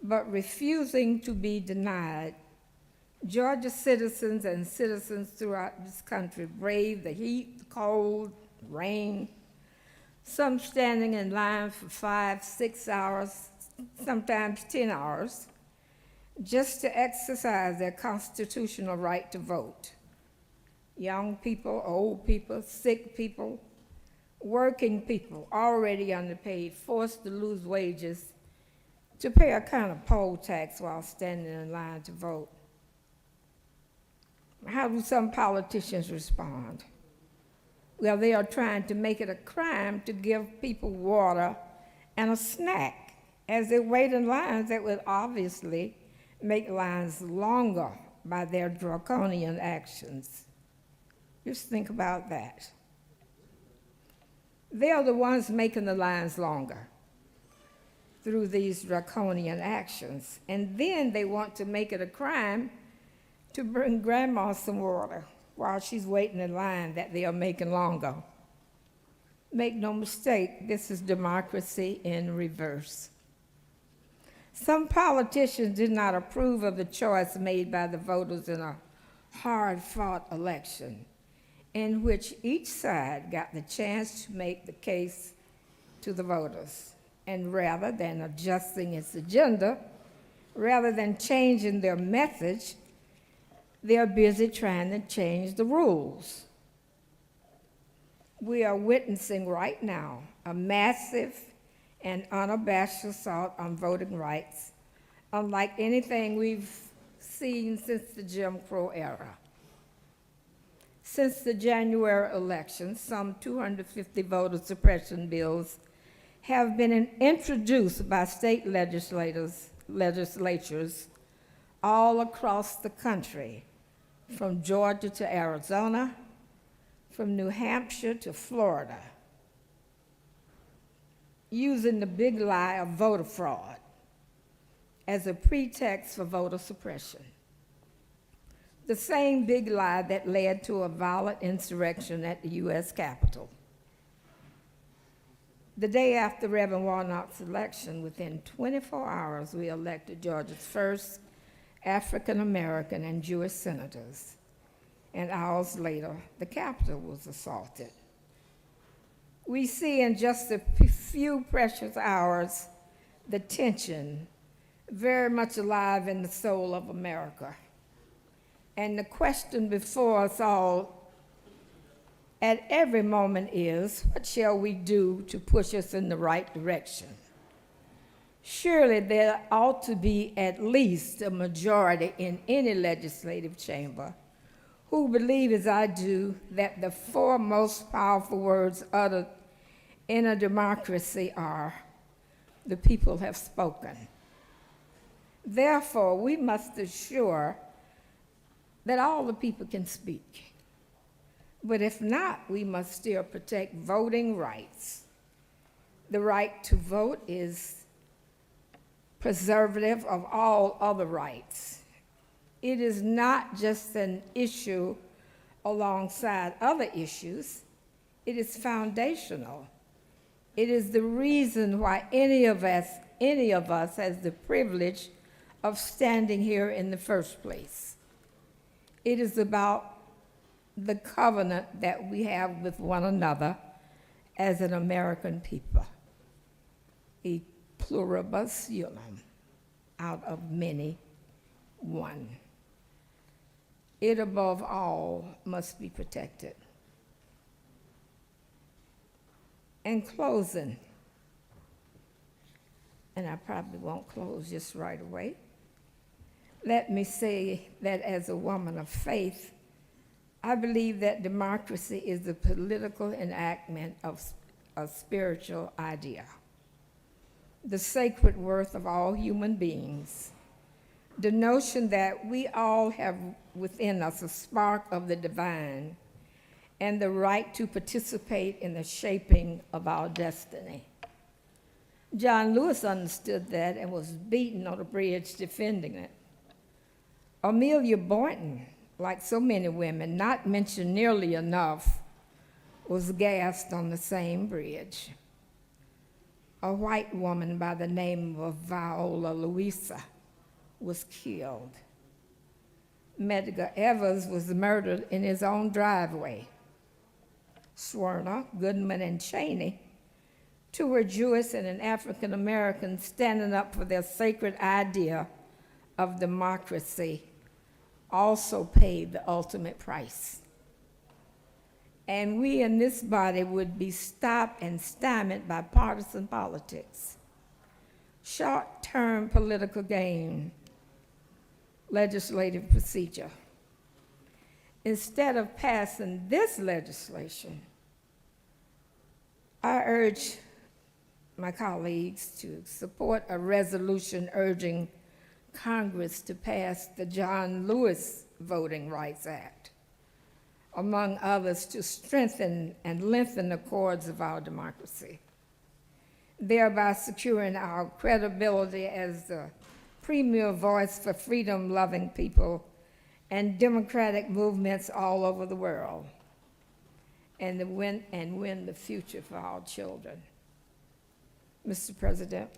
But refusing to be denied, Georgia citizens and citizens throughout this country brave the heat, the cold, rain, some standing in line for 5, 6 hours, sometimes 10 hours, just to exercise their constitutional right to vote. Young people, old people, sick people, working people, already underpaid, forced to lose wages, to pay a kind of poll tax while standing in line to vote. How do some politicians respond? Well, they are trying to make it a crime to give people water and a snack as they wait in lines that would obviously make lines longer by their draconian actions. Just think about that. They are the ones making the lines longer through these draconian actions. And then they want to make it a crime to bring grandma some water while she's waiting in line that they are making longer. Make no mistake, this is democracy in reverse. Some politicians did not approve of the choice made by the voters in a hard-fought election in which each side got the chance to make the case to the voters. And rather than adjusting its agenda, rather than changing their message, they are busy trying to change the rules. We are witnessing right now a massive and unabashed assault on voting rights, unlike anything we've seen since the Jim Crow era. Since the January election, some 250 voter suppression bills have been introduced by state legislatures all across the country, from Georgia to Arizona, from New Hampshire to Florida, using the big lie of voter fraud as a pretext for voter suppression. The same big lie that led to a violent insurrection at the U.S. Capitol. The day after Reverend Warnock's election, within 24 hours, we elected Georgia's first African-American and Jewish senators. And hours later, the Capitol was assaulted. We see in just a few precious hours the tension very much alive in the soul of America. And the question before us all at every moment is, what shall we do to push us in the right direction? Surely there ought to be at least a majority in any legislative chamber who believe, as I do, that the four most powerful words uttered in a democracy are, the people have spoken. Therefore, we must assure that all the people can speak. But if not, we must still protect voting rights. The right to vote is preservative of all other rights. It is not just an issue alongside other issues. It is foundational. It is the reason why any of us has the privilege of standing here in the first place. It is about the covenant that we have with one another as an American people. E pluribus unum, out of many, one. It above all must be protected. In closing, and I probably won't close just right away, let me say that as a woman of faith, I believe that democracy is the political enactment of a spiritual idea, the sacred worth of all human beings, the notion that we all have within us a spark of the divine and the right to participate in the shaping of our destiny. John Lewis understood that and was beaten on a bridge defending it. Amelia Boynton, like so many women, not mentioned nearly enough, was gassed on the same bridge. A white woman by the name of Viola Luisa was killed. Medgar Evers was murdered in his own driveway. Schwerner, Goodman, and Cheney, two were Jewish and an African American standing up for their sacred idea of democracy, also paid the ultimate price. And we in this body would be stopped and stymied by partisan politics, short-term political gain, legislative procedure. Instead of passing this legislation, I urge my colleagues to support a resolution urging Congress to pass the John Lewis Voting Rights Act, among others, to strengthen and lengthen the cords of our democracy, thereby securing our credibility as the premier voice for freedom-loving people and democratic movements all over the world, and win the future for our children. Mr. President,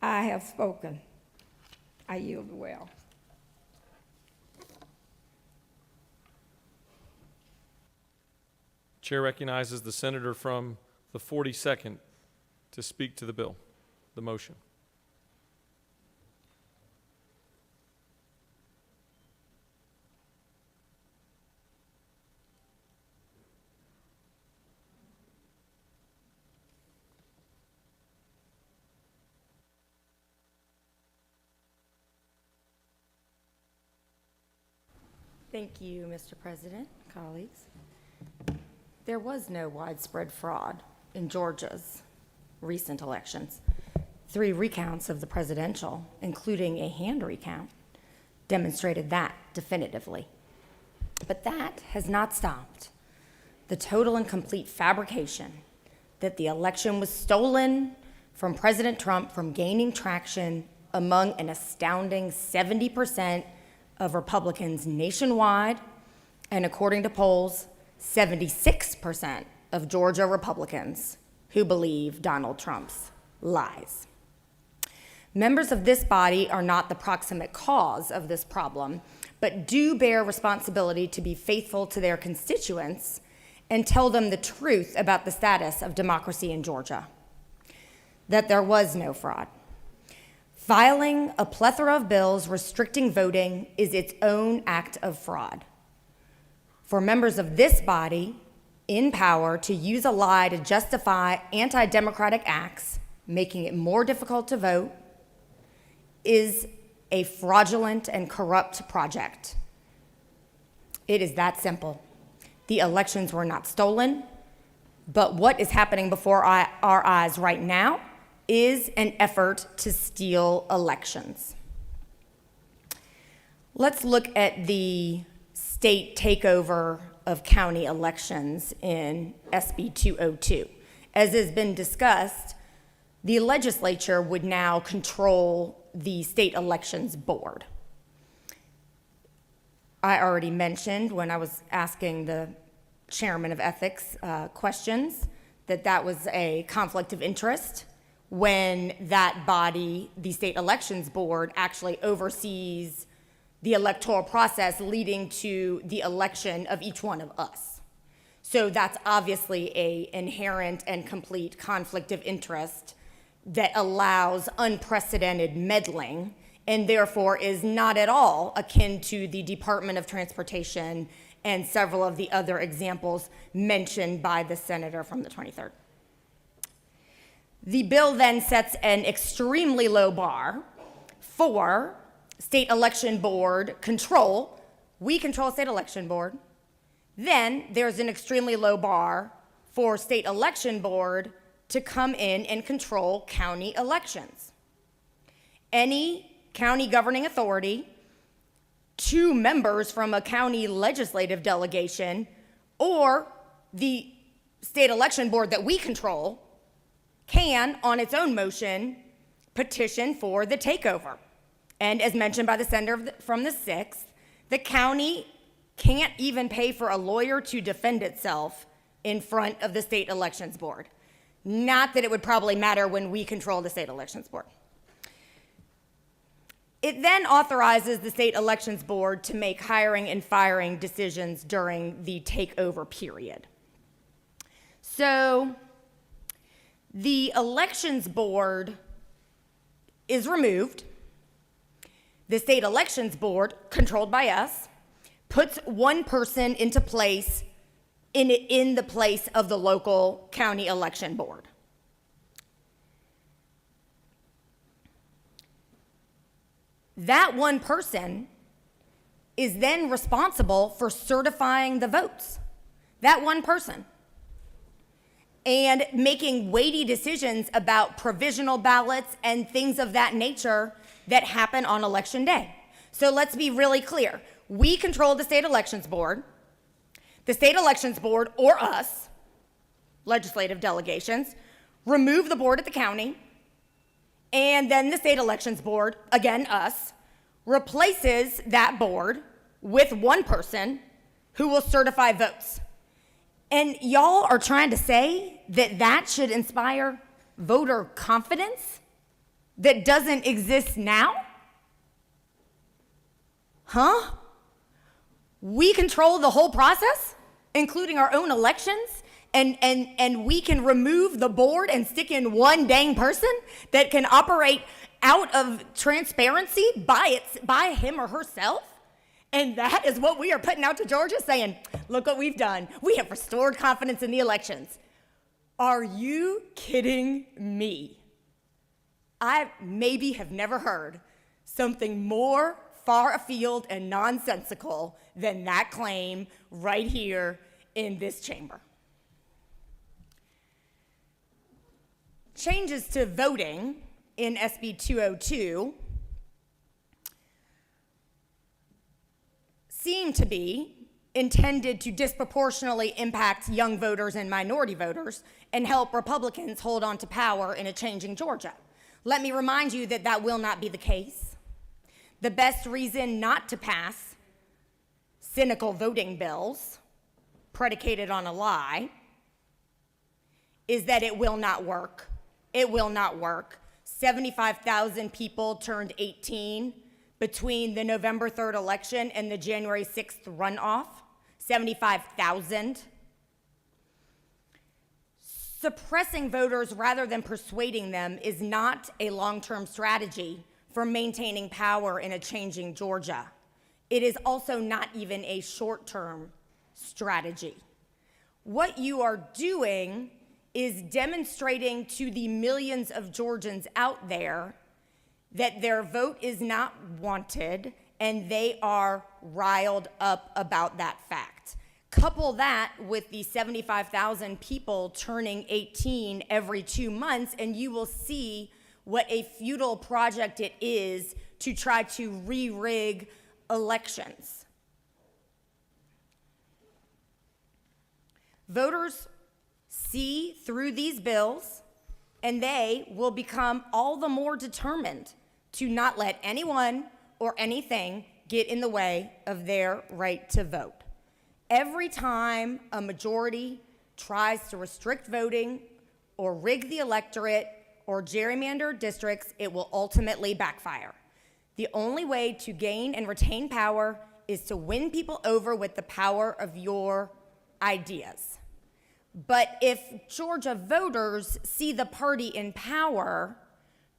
I have spoken. I yield well. Chair recognizes the senator from the 42nd to speak to the bill, the motion. Thank you, Mr. President, colleagues. There was no widespread fraud in Georgia's recent elections. 3 recounts of the presidential, including a hand recount, demonstrated that definitively. But that has not stopped the total and complete fabrication that the election was stolen from President Trump from gaining traction among an astounding 70% of Republicans nationwide, and according to polls, 76% of Georgia Republicans who believe Donald Trump's lies. Members of this body are not the proximate cause of this problem, but do bear responsibility to be faithful to their constituents and tell them the truth about the status of democracy in Georgia, that there was no fraud. Filing a plethora of bills restricting voting is its own act of fraud. For members of this body in power to use a lie to justify anti-democratic acts, making it more difficult to vote, is a fraudulent and corrupt project. It is that simple. The elections were not stolen, but what is happening before our eyes right now is an effort to steal elections. Let's look at the state takeover of county elections in SB 202. As has been discussed, the legislature would now control the state elections board. I already mentioned when I was asking the chairman of ethics questions that that was a conflict of interest when that body, the state elections board, actually oversees the electoral process leading to the election of each one of us. So that's obviously an inherent and complete conflict of interest that allows unprecedented meddling and therefore is not at all akin to the Department of Transportation and several of the other examples mentioned by the senator from the 23rd. The bill then sets an extremely low bar for state election board control. We control state election board. Then there's an extremely low bar for state election board to come in and control county elections. Any county governing authority, 2 members from a county legislative delegation, or the state election board that we control can, on its own motion, petition for the takeover. And as mentioned by the senator from the 6th, the county can't even pay for a lawyer to defend itself in front of the state elections board. Not that it would probably matter when we control the state elections board. It then authorizes the state elections board to make hiring and firing decisions during the takeover period. So the elections board is removed. The state elections board, controlled by us, puts one person into place in the place of the local county election board. That one person is then responsible for certifying the votes. That one person. And making weighty decisions about provisional ballots and things of that nature that happen on election day. So let's be really clear. We control the state elections board. The state elections board, or us, legislative delegations, remove the board at the county, and then the state elections board, again us, replaces that board with one person who will certify votes. And y'all are trying to say that that should inspire voter confidence that doesn't exist now? Huh? We control the whole process, including our own elections, and we can remove the board and stick in one dang person that can operate out of transparency by him or herself? And that is what we are putting out to Georgia, saying, look what we've done. We have restored confidence in the elections. Are you kidding me? I maybe have never heard something more far afield and nonsensical than that claim right here in this chamber. Changes to voting in SB 202 seem to be intended to disproportionately impact young voters and minority voters and help Republicans hold on to power in a changing Georgia. Let me remind you that that will not be the case. The best reason not to pass cynical voting bills predicated on a lie is that it will not work. It will not work. 75,000 people turned 18 between the November 3rd election and the January 6th runoff. 75,000. Suppressing voters rather than persuading them is not a long-term strategy for maintaining power in a changing Georgia. It is also not even a short-term strategy. What you are doing is demonstrating to the millions of Georgians out there that their vote is not wanted and they are riled up about that fact. Couple that with the 75,000 people turning 18 every 2 months, and you will see what a futile project it is to try to re-rig elections. Voters see through these bills, and they will become all the more determined to not let anyone or anything get in the way of their right to vote. Every time a majority tries to restrict voting or rig the electorate or gerrymander districts, it will ultimately backfire. The only way to gain and retain power is to win people over with the power of your ideas. But if Georgia voters see the party in power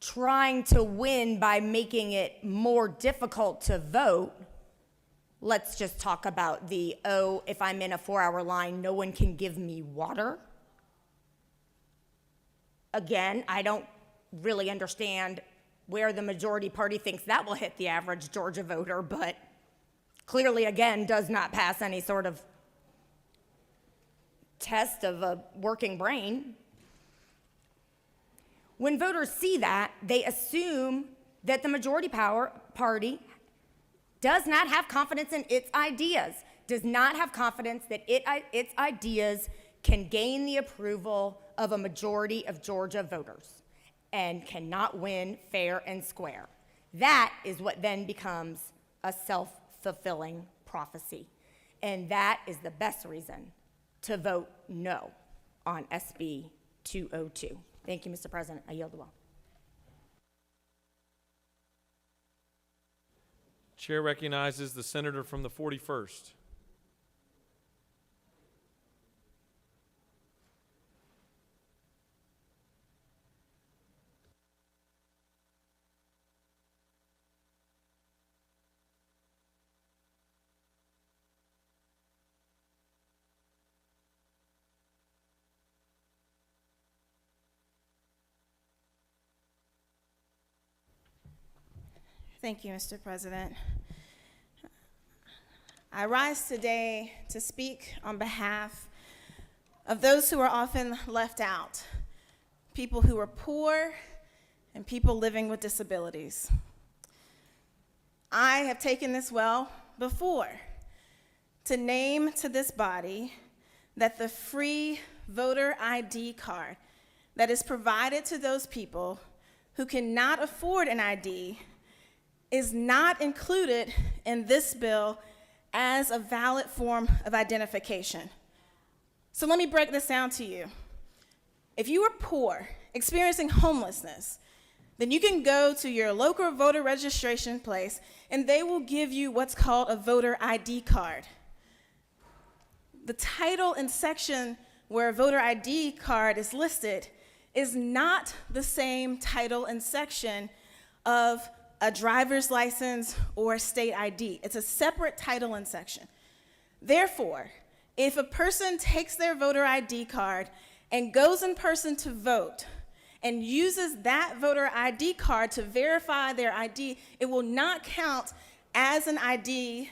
trying to win by making it more difficult to vote, let's just talk about the, oh, if I'm in a 4-hour line, no one can give me water. Again, I don't really understand where the majority party thinks that will hit the average Georgia voter, but clearly, again, does not pass any sort of test of a working brain. When voters see that, they assume that the majority party does not have confidence in its ideas, does not have confidence that its ideas can gain the approval of a majority of Georgia voters and cannot win fair and square. That is what then becomes a self-fulfilling prophecy. And that is the best reason to vote no on SB 202. Thank you, Mr. President. I yield the ball. Chair recognizes the senator from the 41st. Thank you, Mr. President. I rise today to speak on behalf of those who are often left out, people who are poor and people living with disabilities. I have taken this well before to name to this body that the free voter ID card that is provided to those people who cannot afford an ID is not included in this bill as a valid form of identification. So let me break this down to you. If you are poor, experiencing homelessness, then you can go to your local voter registration place and they will give you what's called a voter ID card. The title and section where a voter ID card is listed is not the same title and section of a driver's license or a state ID. It's a separate title and section. Therefore, if a person takes their voter ID card and goes in person to vote and uses that voter ID card to verify their ID, it will not count as an ID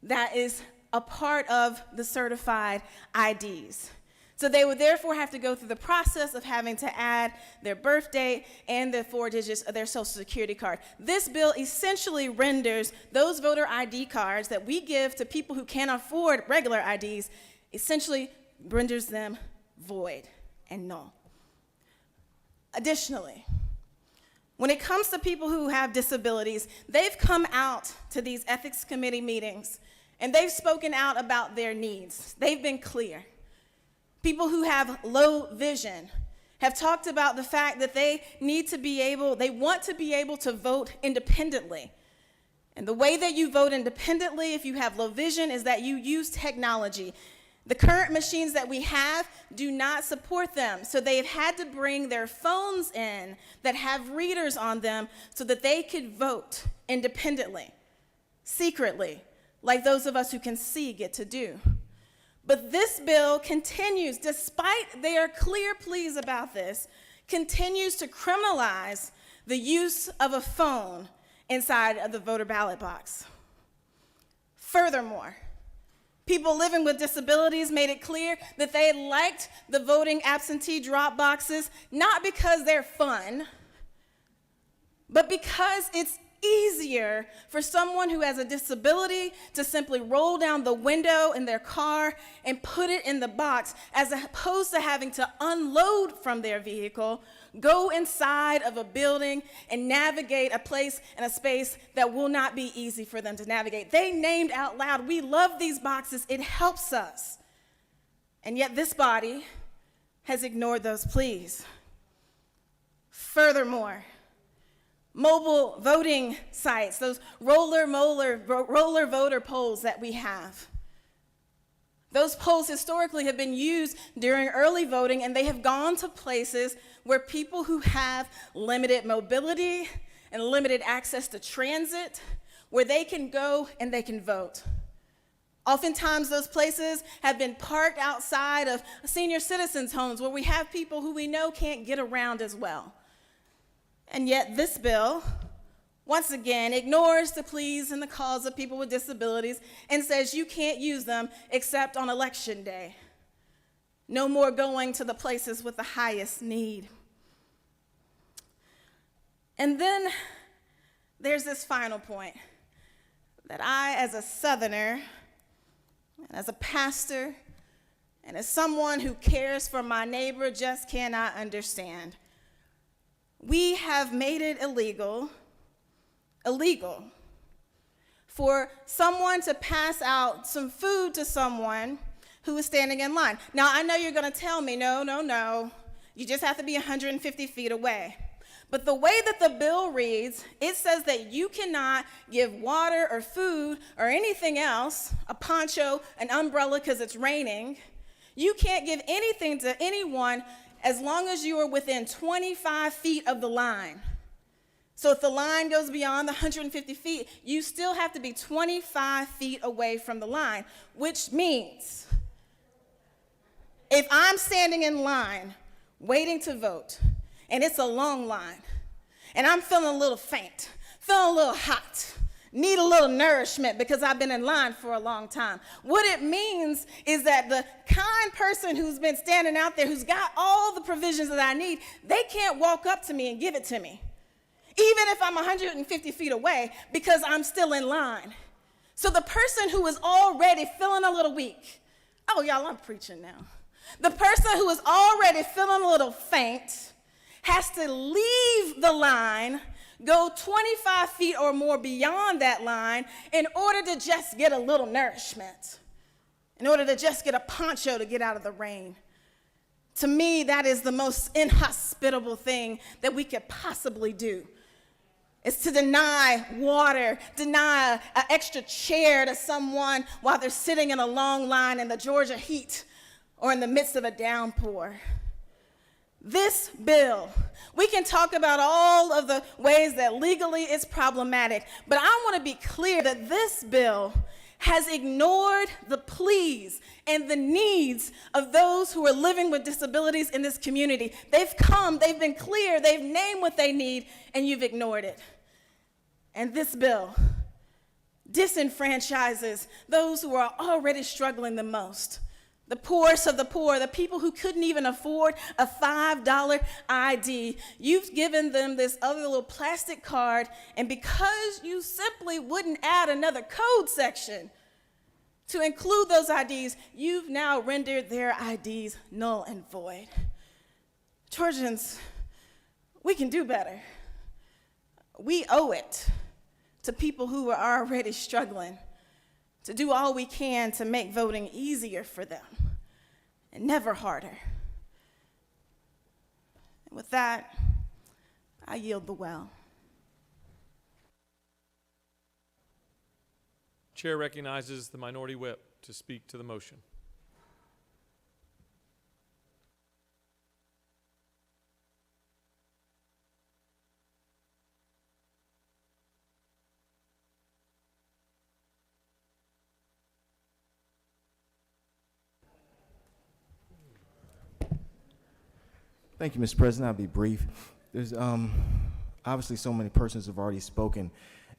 that is a part of the certified IDs. So they would therefore have to go through the process of having to add their birth date and the 4 digits of their social security card. This bill essentially renders those voter ID cards that we give to people who can't afford regular IDs, essentially renders them void and null. Additionally, when it comes to people who have disabilities, they've come out to these ethics committee meetings and they've spoken out about their needs. They've been clear. People who have low vision have talked about the fact that they want to be able to vote independently. And the way that you vote independently if you have low vision is that you use technology. The current machines that we have do not support them, so they've had to bring their phones in that have readers on them so that they could vote independently, secretly, like those of us who can see get to do. But this bill continues, despite their clear pleas about this, continues to criminalize the use of a phone inside of the voter ballot box. Furthermore, people living with disabilities made it clear that they liked the voting absentee drop boxes, not because they're fun, but because it's easier for someone who has a disability to simply roll down the window in their car and put it in the box, as opposed to having to unload from their vehicle, go inside of a building and navigate a place and a space that will not be easy for them to navigate. They named out loud, we love these boxes, it helps us. And yet this body has ignored those pleas. Furthermore, mobile voting sites, those roller voter polls that we have. Those polls historically have been used during early voting, and they have gone to places where people who have limited mobility and limited access to transit, where they can go and they can vote. Oftentimes those places have been parked outside of senior citizens' homes where we have people who we know can't get around as well. And yet this bill, once again, ignores the pleas and the calls of people with disabilities and says you can't use them except on election day. No more going to the places with the highest need. And then there's this final point that I, as a Southerner, and as a pastor, and as someone who cares for my neighbor, just cannot understand. We have made it illegal illegal for someone to pass out some food to someone who is standing in line. Now, I know you're going to tell me, no, you just have to be 150 feet away. But the way that the bill reads, it says that you cannot give water or food or anything else, a poncho, an umbrella because it's raining. You can't give anything to anyone as long as you are within 25 feet of the line. So if the line goes beyond the 150 feet, you still have to be 25 feet away from the line, which means if I'm standing in line waiting to vote, and it's a long line, and I'm feeling a little faint, feeling a little hot, need a little nourishment because I've been in line for a long time. What it means is that the kind person who's been standing out there, who's got all the provisions that I need, they can't walk up to me and give it to me, even if I'm 150 feet away, because I'm still in line. So the person who is already feeling a little weak, oh, y'all, I'm preaching now. The person who is already feeling a little faint has to leave the line, go 25 feet or more beyond that line in order to just get a little nourishment, in order to just get a poncho to get out of the rain. To me, that is the most inhospitable thing that we could possibly do. It's to deny water, deny an extra chair to someone while they're sitting in a long line in the Georgia heat or in the midst of a downpour. This bill, we can talk about all of the ways that legally it's problematic, but I want to be clear that this bill has ignored the pleas and the needs of those who are living with disabilities in this community. They've come, they've been clear, they've named what they need, and you've ignored it. And this bill disenfranchises those who are already struggling the most. The poorest of the poor, the people who couldn't even afford a $5 ID. You've given them this other little plastic card, and because you simply wouldn't add another code section to include those IDs, you've now rendered their IDs null and void. Georgians, we can do better. We owe it to people who are already struggling to do all we can to make voting easier for them and never harder. And with that, I yield the well. Chair recognizes the minority whip to speak to the motion. Thank you, Mr. President. I'll be brief. There's obviously so many persons have already spoken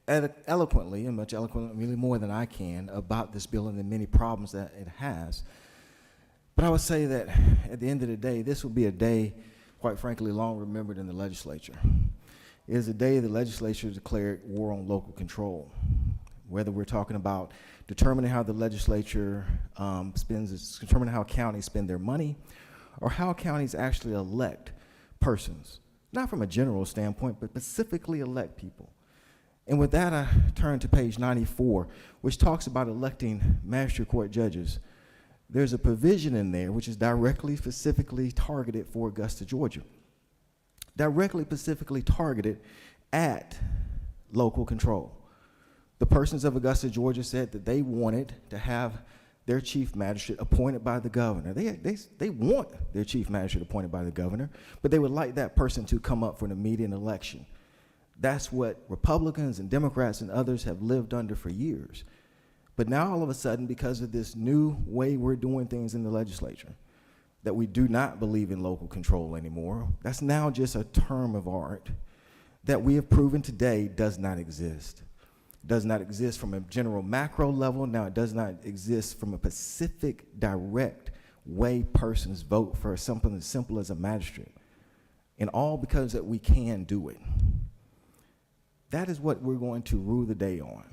eloquently, and much eloquently, really more than I can, about this bill and the many problems that it has. But I would say that at the end of the day, this will be a day, quite frankly, long remembered in the legislature. It is a day the legislature declared war on local control. Whether we're talking about determining how the legislature determining how counties spend their money, or how counties actually elect persons, not from a general standpoint, but specifically elect people. And with that, I turn to page 94, which talks about electing magistrate court judges. There's a provision in there which is directly, specifically targeted for Augusta, Georgia. Directly, specifically targeted at local control. The persons of Augusta, Georgia said that they wanted to have their chief magistrate appointed by the governor. They want their chief magistrate appointed by the governor, but they would like that person to come up for an immediate election. That's what Republicans and Democrats and others have lived under for years. But now all of a sudden, because of this new way we're doing things in the legislature, that we do not believe in local control anymore, that's now just a term of art that we have proven today does not exist. Does not exist from a general macro level. Now it does not exist from a specific, direct way persons vote for something as simple as a magistrate. And all because that we can do it. That is what we're going to rule the day on.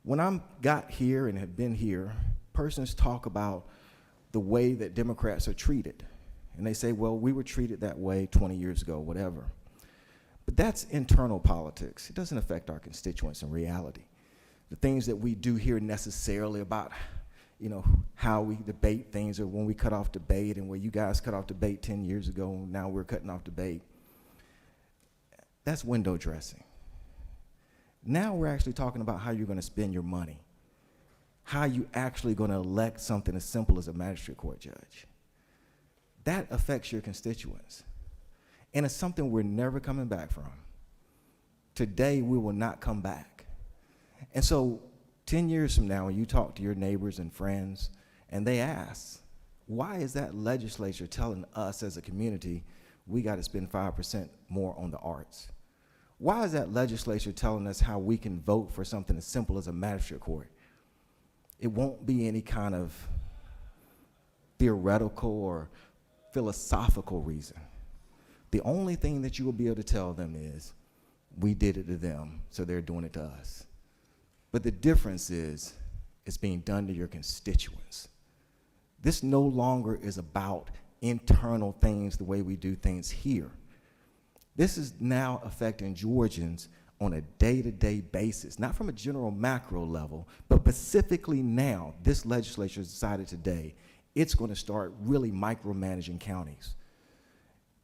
When I got here and have been here, persons talk about the way that Democrats are treated. And they say, well, we were treated that way 20 years ago, whatever. But that's internal politics. It doesn't affect our constituents in reality. The things that we do here necessarily about, you know, how we debate things, or when we cut off debate, and where you guys cut off debate 10 years ago, and now we're cutting off debate, that's window dressing. Now we're actually talking about how you're going to spend your money, how you actually going to elect something as simple as a magistrate court judge. That affects your constituents. And it's something we're never coming back from. Today, we will not come back. And so 10 years from now, when you talk to your neighbors and friends, and they ask, why is that legislature telling us as a community we got to spend 5% more on the arts? Why is that legislature telling us how we can vote for something as simple as a magistrate court? It won't be any kind of theoretical or philosophical reason. The only thing that you will be able to tell them is, we did it to them, so they're doing it to us. But the difference is, it's being done to your constituents. This no longer is about internal things the way we do things here. This is now affecting Georgians on a day-to-day basis, not from a general macro level, but specifically now, this legislature has decided today, it's going to start really micromanaging counties.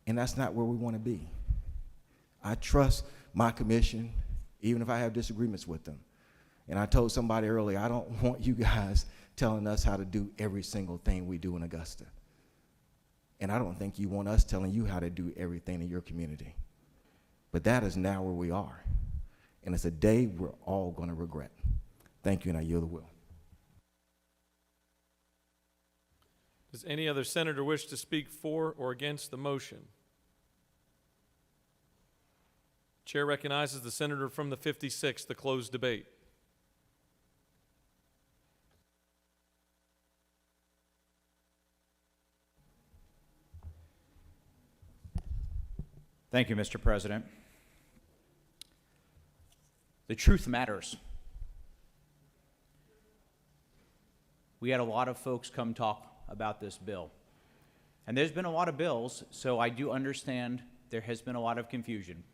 And that's not where we want to be. I trust my commission, even if I have disagreements with them. And I told somebody earlier, I don't want you guys telling us how to do every single thing we do in Augusta. And I don't think you want us telling you how to do everything in your community. But that is now where we are. And it's a day we're all going to regret. Thank you, and I yield the will. Does any other senator wish to speak for or against the motion? Chair recognizes the senator from the 56th to close debate. Thank you, Mr. President. The truth matters. We had a lot of folks come talk about this bill. And there's been a lot of bills, so I do understand there has been a lot of confusion.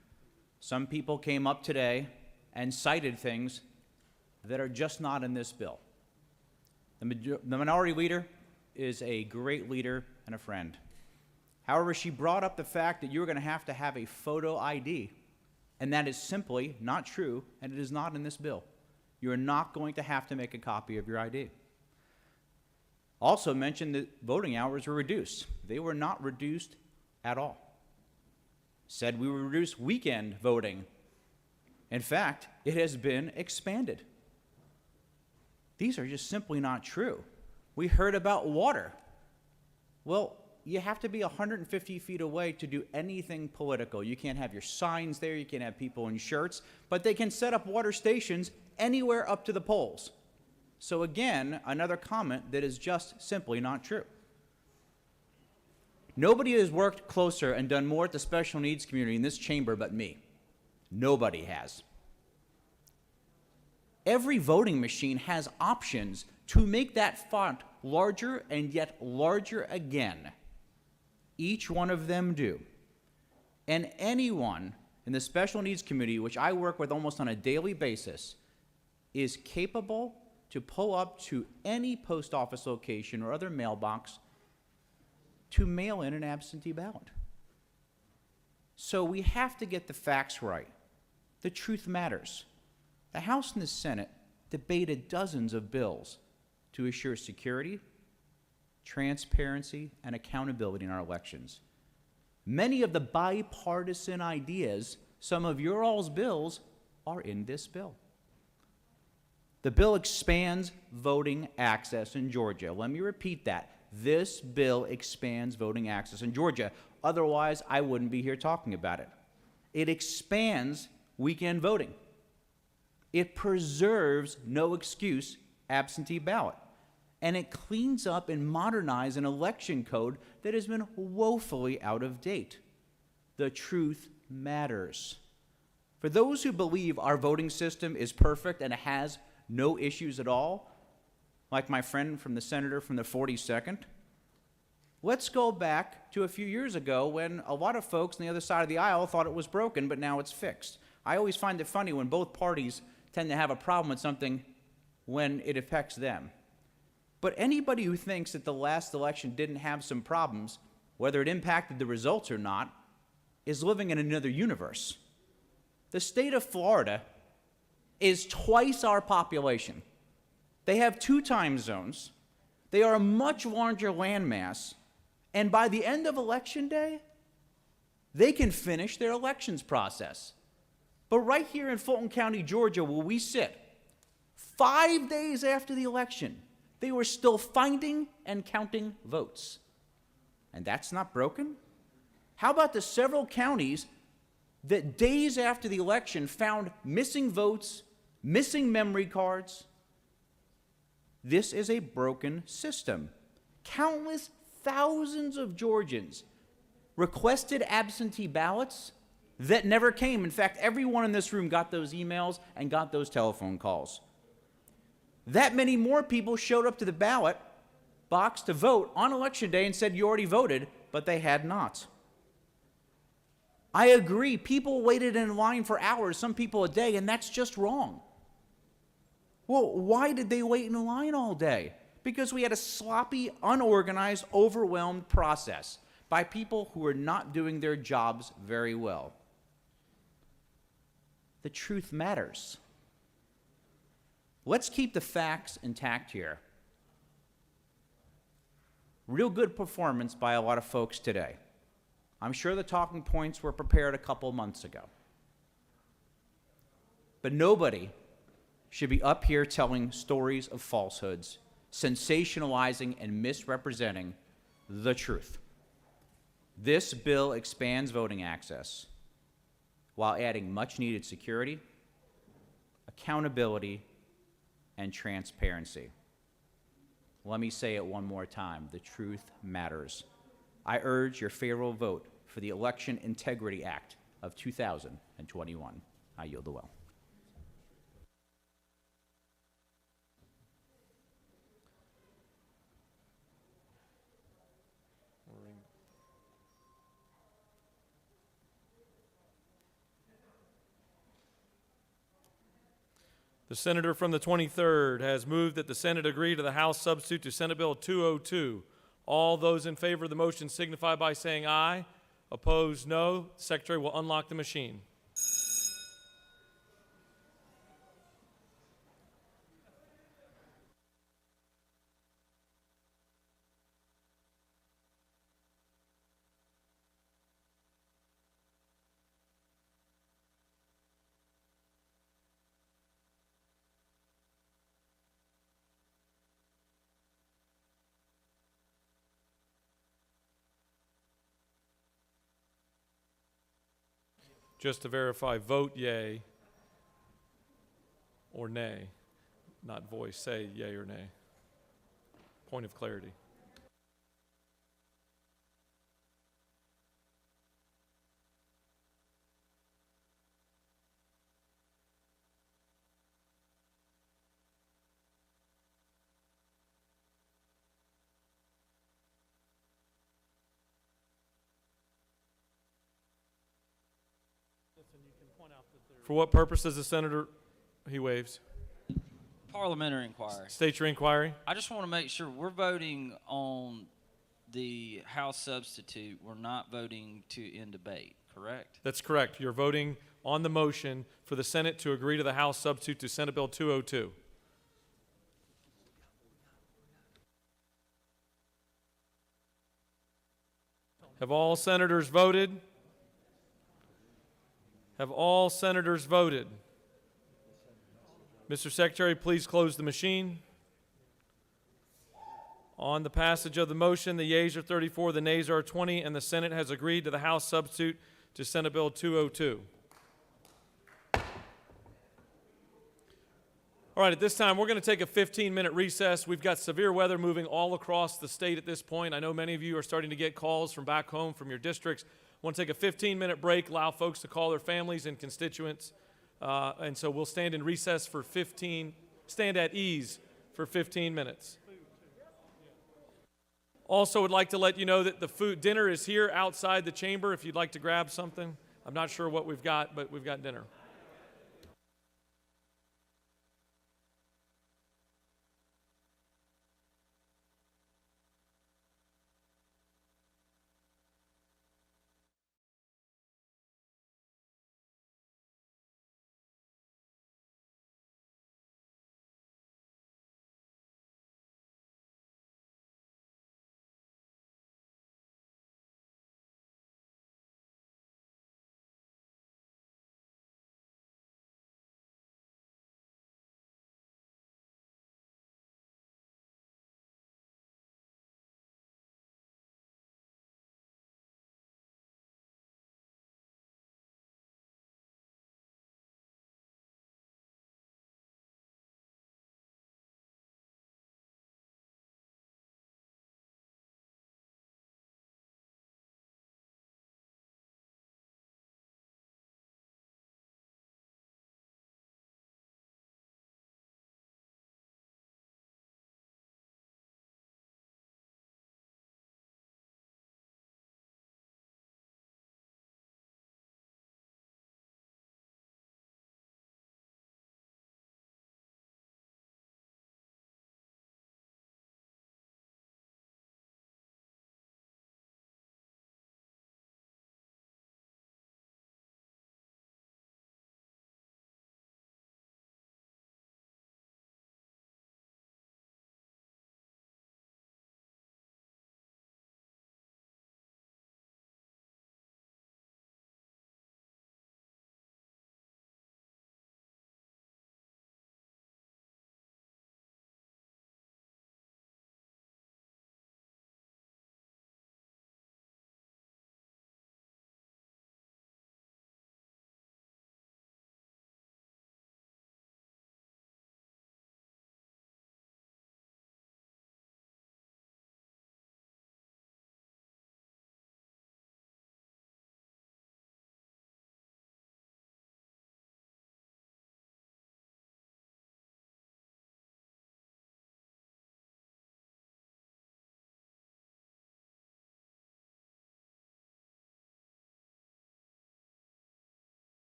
Some people came up today and cited things that are just not in this bill. The minority leader is a great leader and a friend. However, she brought up the fact that you're going to have a photo ID, and that is simply not true, and it is not in this bill. You're not going to have to make a copy of your ID. Also mentioned that voting hours were reduced. They were not reduced at all. Said we would reduce weekend voting. In fact, it has been expanded. These are just simply not true. We heard about water. Well, you have to be 150 feet away to do anything political. You can't have your signs there, you can't have people in shirts, but they can set up water stations anywhere up to the polls. So again, another comment that is just simply not true. Nobody has worked closer and done more at the special needs community in this chamber but me. Nobody has. Every voting machine has options to make that font larger and yet larger again. Each one of them do. And anyone in the special needs community, which I work with almost on a daily basis, is capable to pull up to any post office location or other mailbox to mail in an absentee ballot. So we have to get the facts right. The truth matters. The House and the Senate debated dozens of bills to assure security, transparency, and accountability in our elections. Many of the bipartisan ideas, some of your all's bills, are in this bill. The bill expands voting access in Georgia. Let me repeat that. This bill expands voting access in Georgia. Otherwise, I wouldn't be here talking about it. It expands weekend voting. It preserves no excuse absentee ballot. And it cleans up and modernizes an election code that has been woefully out of date. The truth matters. For those who believe our voting system is perfect and it has no issues at all, like my friend from the senator from the 42nd, Let's go back to a few years ago when a lot of folks on the other side of the aisle thought it was broken, but now it's fixed. I always find it funny when both parties tend to have a problem with something when it affects them. But anybody who thinks that the last election didn't have some problems, whether it impacted the results or not, is living in another universe. The state of Florida is twice our population. They have 2 time zones. They are a much larger landmass. And by the end of Election Day, they can finish their elections process. But right here in Fulton County, Georgia, where we sit, 5 days after the election, they were still finding and counting votes. And that's not broken? How about the several counties that days after the election found missing votes, missing memory cards? This is a broken system. Countless thousands of Georgians requested absentee ballots that never came. In fact, everyone in this room got those emails and got those telephone calls. That many more people showed up to the ballot box to vote on Election Day and said you already voted, but they had not. I agree, people waited in line for hours, some people a day, and that's just wrong. Well, why did they wait in line all day? Because we had a sloppy, unorganized, overwhelmed process by people who were not doing their jobs very well. The truth matters. Let's keep the facts intact here. Real good performance by a lot of folks today. I'm sure the talking points were prepared a couple months ago. But nobody should be up here telling stories of falsehoods, sensationalizing and misrepresenting the truth. This bill expands voting access while adding much-needed security, accountability, and transparency. Let me say it one more time. The truth matters. I urge your favorable vote for the Election Integrity Act of 2021. I yield the well. The senator from the 23rd has moved that the Senate agree to the House substitute to Senate Bill 202. All those in favor of the motion signify by saying aye. Opposed, no. The Secretary will unlock the machine. Just to verify, vote yea or nay, not voice, say yea or nay. Point of clarity. For what purpose does the senator, he waves? Parliamentary inquiry. State your inquiry. I just want to make sure we're voting on the House substitute. We're not voting to end debate, correct? That's correct. You're voting on the motion for the Senate to agree to the House substitute to Senate Bill 202. Have all senators voted? Have all senators voted? Mr. Secretary, please close the machine. On the passage of the motion, the yeas are 34, the nays are 20, and the Senate has agreed to the House substitute to Senate Bill 202. All right, at this time, we're going to take a 15-minute recess. We've got severe weather moving all across the state at this point. I know many of you are starting to get calls from back home from your districts. I want to take a 15-minute break, allow folks to call their families and constituents. And so we'll stand in recess for stand at ease for 15 minutes. Also would like to let you know that the dinner is here outside the chamber if you'd like to grab something. I'm not sure what we've got, but we've got dinner.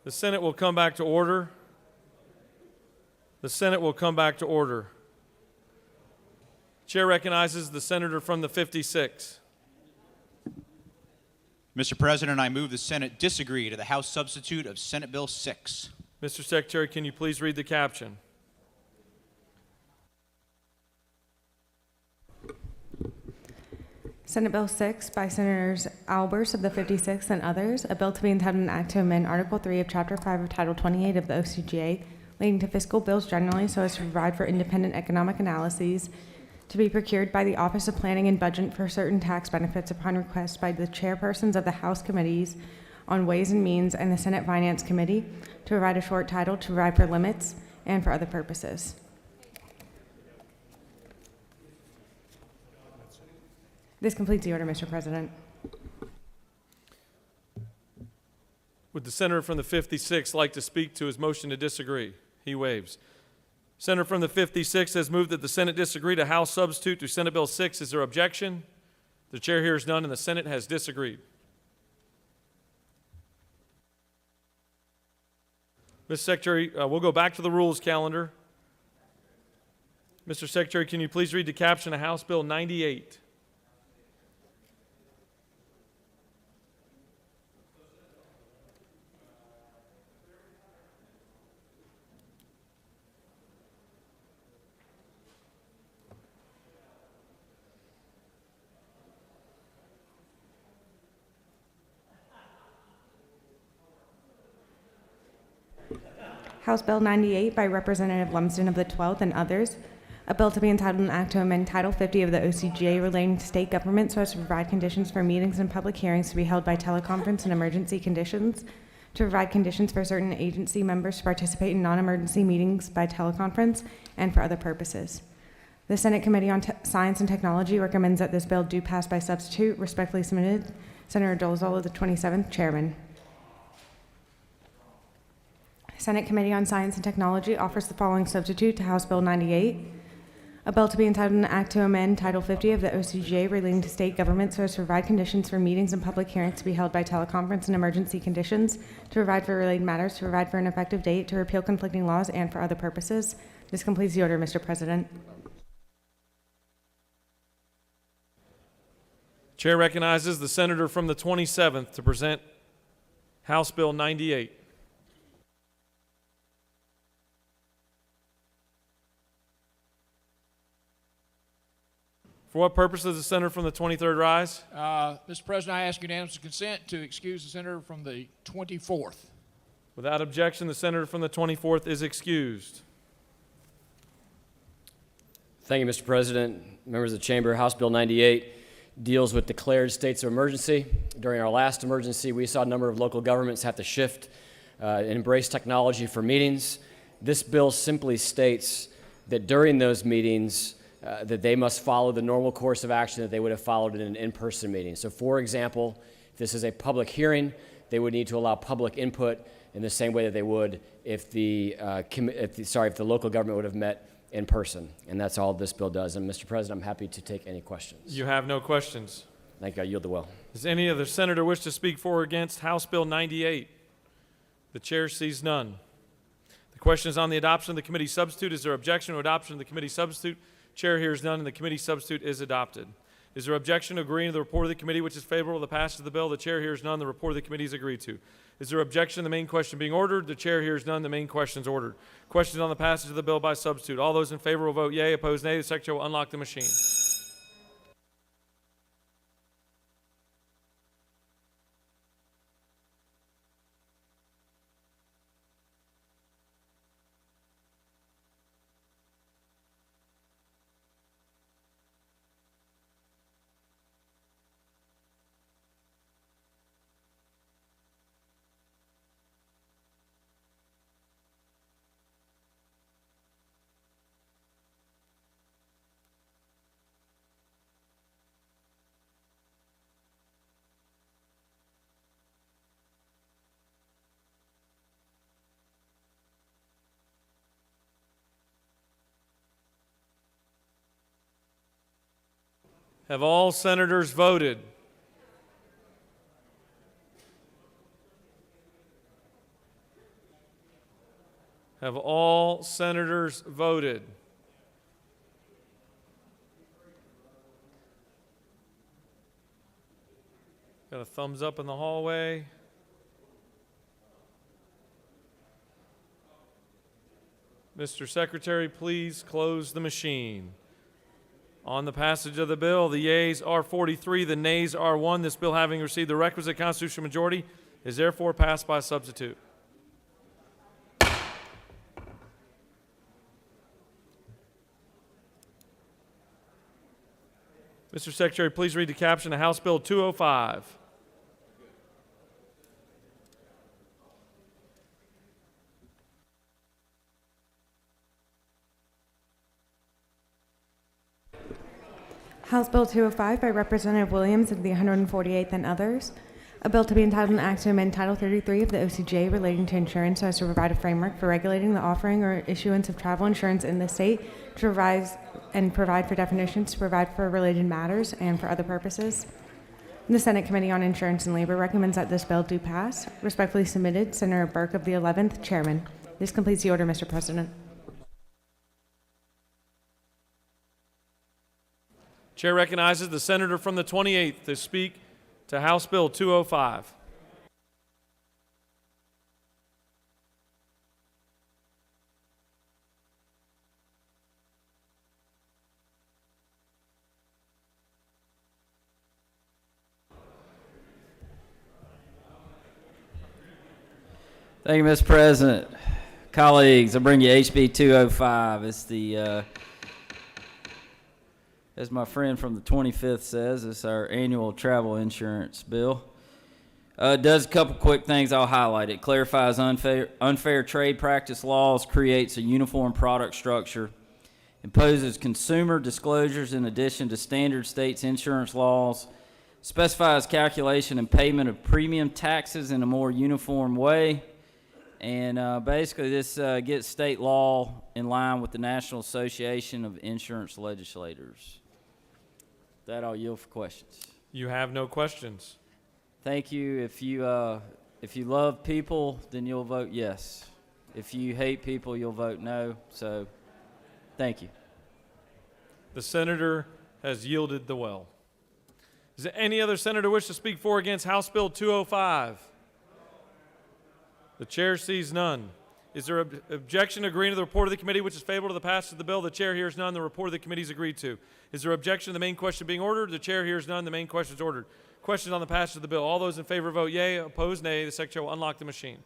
The Senate will come back to order. The Senate will come back to order. Chair recognizes the senator from the 56. Mr. President, I move the Senate disagree to the House substitute of Senate Bill 6. Mr. Secretary, can you please read the caption? Senate Bill 6 by Senators Albers of the 56th and others, a bill to be entitled an act to amend Article 3 of Chapter 5 of Title 28 of the OCGA, leading to fiscal bills generally so as to provide for independent economic analyses to be procured by the Office of Planning and Budget for certain tax benefits upon request by the chairpersons of the House Committees on Ways and Means and the Senate Finance Committee, to provide a short title, to provide for limits, and for other purposes. This completes the order, Mr. President. Would the senator from the 56 like to speak to his motion to disagree? He waives. Senator from the 56 has moved that the Senate disagree to House substitute to Senate Bill 6. Is there objection? The chair hears none, and the Senate has disagreed. Mr. Secretary, we'll go back to the rules calendar. Mr. Secretary, can you please read the caption of House Bill 98? House Bill 98 by Representative Lumsden of the 12th and others, a bill to be entitled an act to amend Title 50 of the OCGA relating to state government so as to provide conditions for meetings and public hearings to be held by teleconference in emergency conditions, to provide conditions for certain agency members to participate in non-emergency meetings by teleconference, and for other purposes. The Senate Committee on Science and Technology recommends that this bill do pass by substitute. Respectfully submitted, Senator Dolezal of the 27th, Chairman. Senate Committee on Science and Technology offers the following substitute to House Bill 98, a bill to be entitled an act to amend Title 50 of the OCGA relating to state government so as to provide conditions for meetings and public hearings to be held by teleconference in emergency conditions, to provide for related matters, to provide for an effective date, to repeal conflicting laws, and for other purposes. This completes the order, Mr. President. Chair recognizes the senator from the 27th to present House Bill 98. For what purpose does the senator from the 23rd rise? Mr. President, I ask unanimous consent to excuse the senator from the 24th. Without objection, the senator from the 24th is excused. Thank you, Mr. President. Members of the Chamber, House Bill 98 deals with declared states of emergency. During our last emergency, we saw a number of local governments have to shift and embrace technology for meetings. This bill simply states that during those meetings, that they must follow the normal course of action that they would have followed in an in-person meeting. So, for example, if this is a public hearing, they would need to allow public input in the same way that they would if the local government would have met in person. And that's all this bill does. And, Mr. President, I'm happy to take any questions. You have no questions. Thank you. I yield the will. Does any other senator wish to speak for or against House Bill 98? The chair sees none. The question is on the adoption of the committee substitute. Is there objection to adoption of the committee substitute? Chair hears none, and the committee substitute is adopted. Is there objection to agreeing to the report of the committee which is favorable to the passage of the bill? The chair hears none. The report of the committee is agreed to. Is there objection to the main question being ordered? The chair hears none. The main question is ordered. Questions on the passage of the bill by substitute. All those in favor will vote yea. Opposed, nay. The secretary will unlock the machine. Have all senators voted? Have all senators voted? Got a thumbs up in the hallway. Mr. Secretary, please close the machine. On the passage of the bill, the yeas are 43, the nays are 1. This bill, having received the requisite constitutional majority, is therefore passed by substitute. Mr. Secretary, please read the caption of House Bill 205. House Bill 205 by Representative Williams of the 148th and others. A bill to be entitled an act to amend Title 33 of the OCGA relating to insurance so as to provide a framework for regulating the offering or issuance of travel insurance in the state, to provide for definitions, to provide for related matters, and for other purposes. The Senate Committee on Insurance and Labor recommends that this bill do pass. Respectfully submitted, Senator Burke of the 11th, Chairman. This completes the order, Mr. President. Chair recognizes the senator from the 28th to speak to House Bill 205. Thank you, Mr. President. Colleagues, I bring you HB 205. It's the, as my friend from the 25th says, it's our annual travel insurance bill. It does a couple quick things I'll highlight. It clarifies unfair trade practice laws, creates a uniform product structure, imposes consumer disclosures in addition to standard states insurance laws, specifies calculation and payment of premium taxes in a more uniform way, and basically this gets state law in line with the National Association of Insurance Legislators. That I'll yield for questions. You have no questions. Thank you. If you love people, then you'll vote yes. If you hate people, you'll vote no. So, thank you. The senator has yielded the well. Does any other senator wish to speak for or against House Bill 205? The chair sees none. Is there an objection to agreeing to the report of the committee which is favorable to the passage of the bill? The chair hears none. The report of the committee is agreed to. Is there objection to the main question being ordered? The chair hears none. The main question is ordered. Questions on the passage of the bill. All those in favor vote yea. Opposed, nay. The secretary will unlock the machine.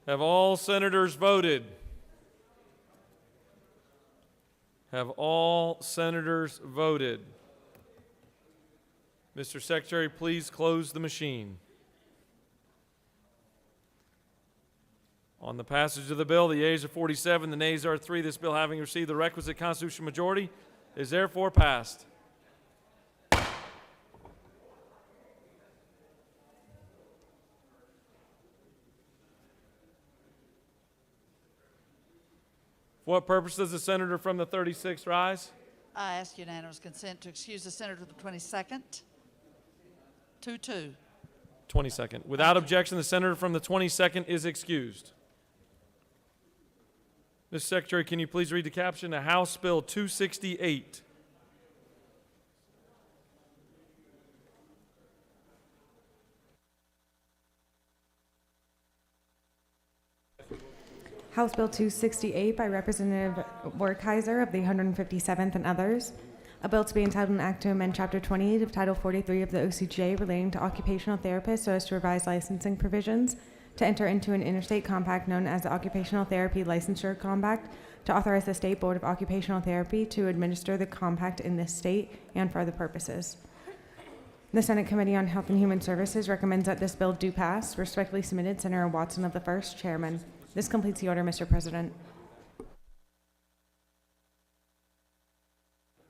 Have all senators voted? Have all senators voted? Mr. Secretary, please close the machine. On the passage of the bill, the yeas are 47, the nays are 3. This bill, having received the requisite constitutional majority, is therefore passed. For what purpose does the senator from the 36th rise? I ask unanimous consent to excuse the senator of the 22nd. 2-2. 22nd. Without objection, the senator from the 22nd is excused. Mr. Secretary, can you please read the caption to House Bill 268? House Bill 268 by Representative Werkheiser of the 157th and others. A bill to be entitled an act to amend Chapter 28 of Title 43 of the OCGA relating to occupational therapists so as to revise licensing provisions, to enter into an interstate compact known as the Occupational Therapy Licensure Compact, to authorize the State Board of Occupational Therapy to administer the compact in this state and for other purposes. The Senate Committee on Health and Human Services recommends that this bill do pass. Respectfully submitted, Senator Watson of the 1st, Chairman. This completes the order, Mr. President.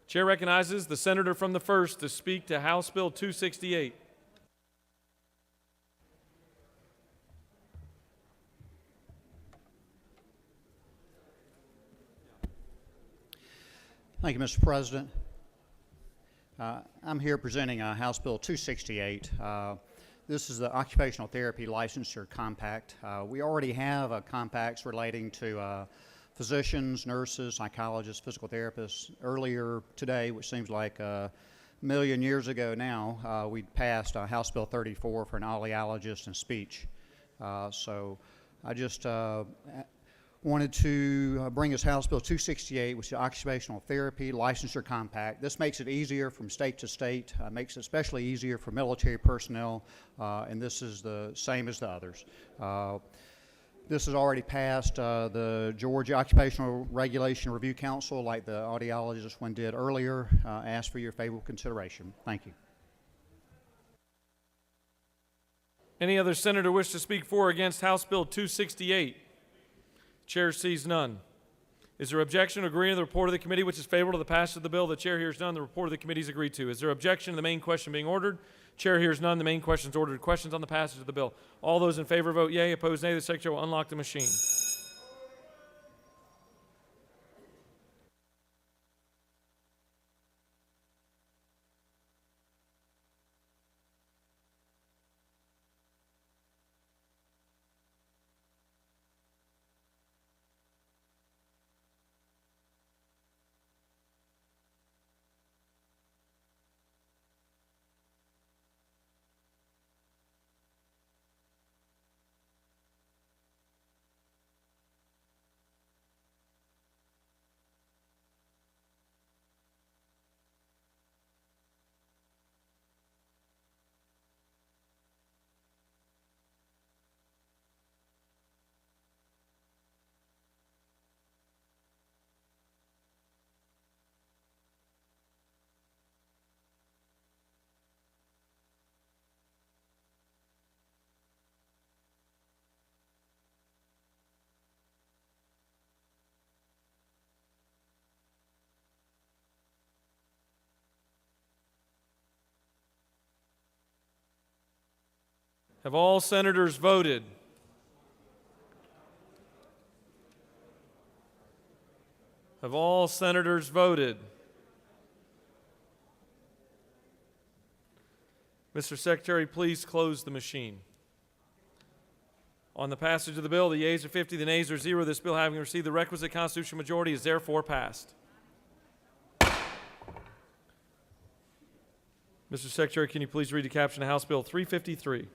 Chair recognizes the senator from the 1st to speak to House Bill 268. Thank you, Mr. President. I'm here presenting House Bill 268. This is the Occupational Therapy Licensure Compact. We already have compacts relating to physicians, nurses, psychologists, physical therapists. Earlier today, which seems like a million years ago now, we passed House Bill 34 for an audiologist and speech. So I just wanted to bring us House Bill 268, which is the Occupational Therapy Licensure Compact. This makes it easier from state to state, makes it especially easier for military personnel, and this is the same as the others. This has already passed the Georgia Occupational Regulation Review Council, like the audiologist one did earlier. Ask for your favorable consideration. Thank you. Any other senator wish to speak for or against House Bill 268? Chair sees none. Is there objection to agreeing to the report of the committee which is favorable to the passage of the bill? The chair hears none. The report of the committee is agreed to. Is there objection to the main question being ordered? Chair hears none. The main question is ordered. Questions on the passage of the bill? All those in favor vote yea. Opposed, nay. The secretary will unlock the machine. Have all senators voted? Have all senators voted? Mr. Secretary, please close the machine. On the passage of the bill, the yeas are 50, the nays are 0. This bill, having received the requisite constitutional majority, is therefore passed. Mr. Secretary, can you please read the caption of House Bill 353?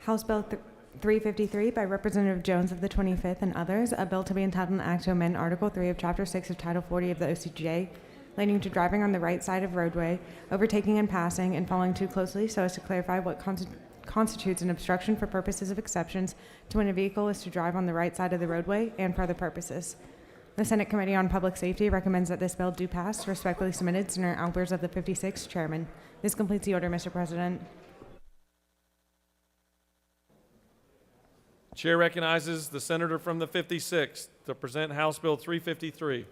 House Bill 353 by Representative Jones of the 25th and others, a bill to be entitled an act to amend Article 3 of Chapter 6 of Title 40 of the OCGA, relating to driving on the right side of roadway, overtaking and passing, and following too closely so as to clarify what constitutes an obstruction for purposes of exceptions to when a vehicle is to drive on the right side of the roadway and for other purposes. The Senate Committee on Public Safety recommends that this bill do pass. Respectfully submitted, Senator Albers of the 56th, Chairman. This completes the order, Mr. President. Chair recognizes the senator from the 56th to present House Bill 353.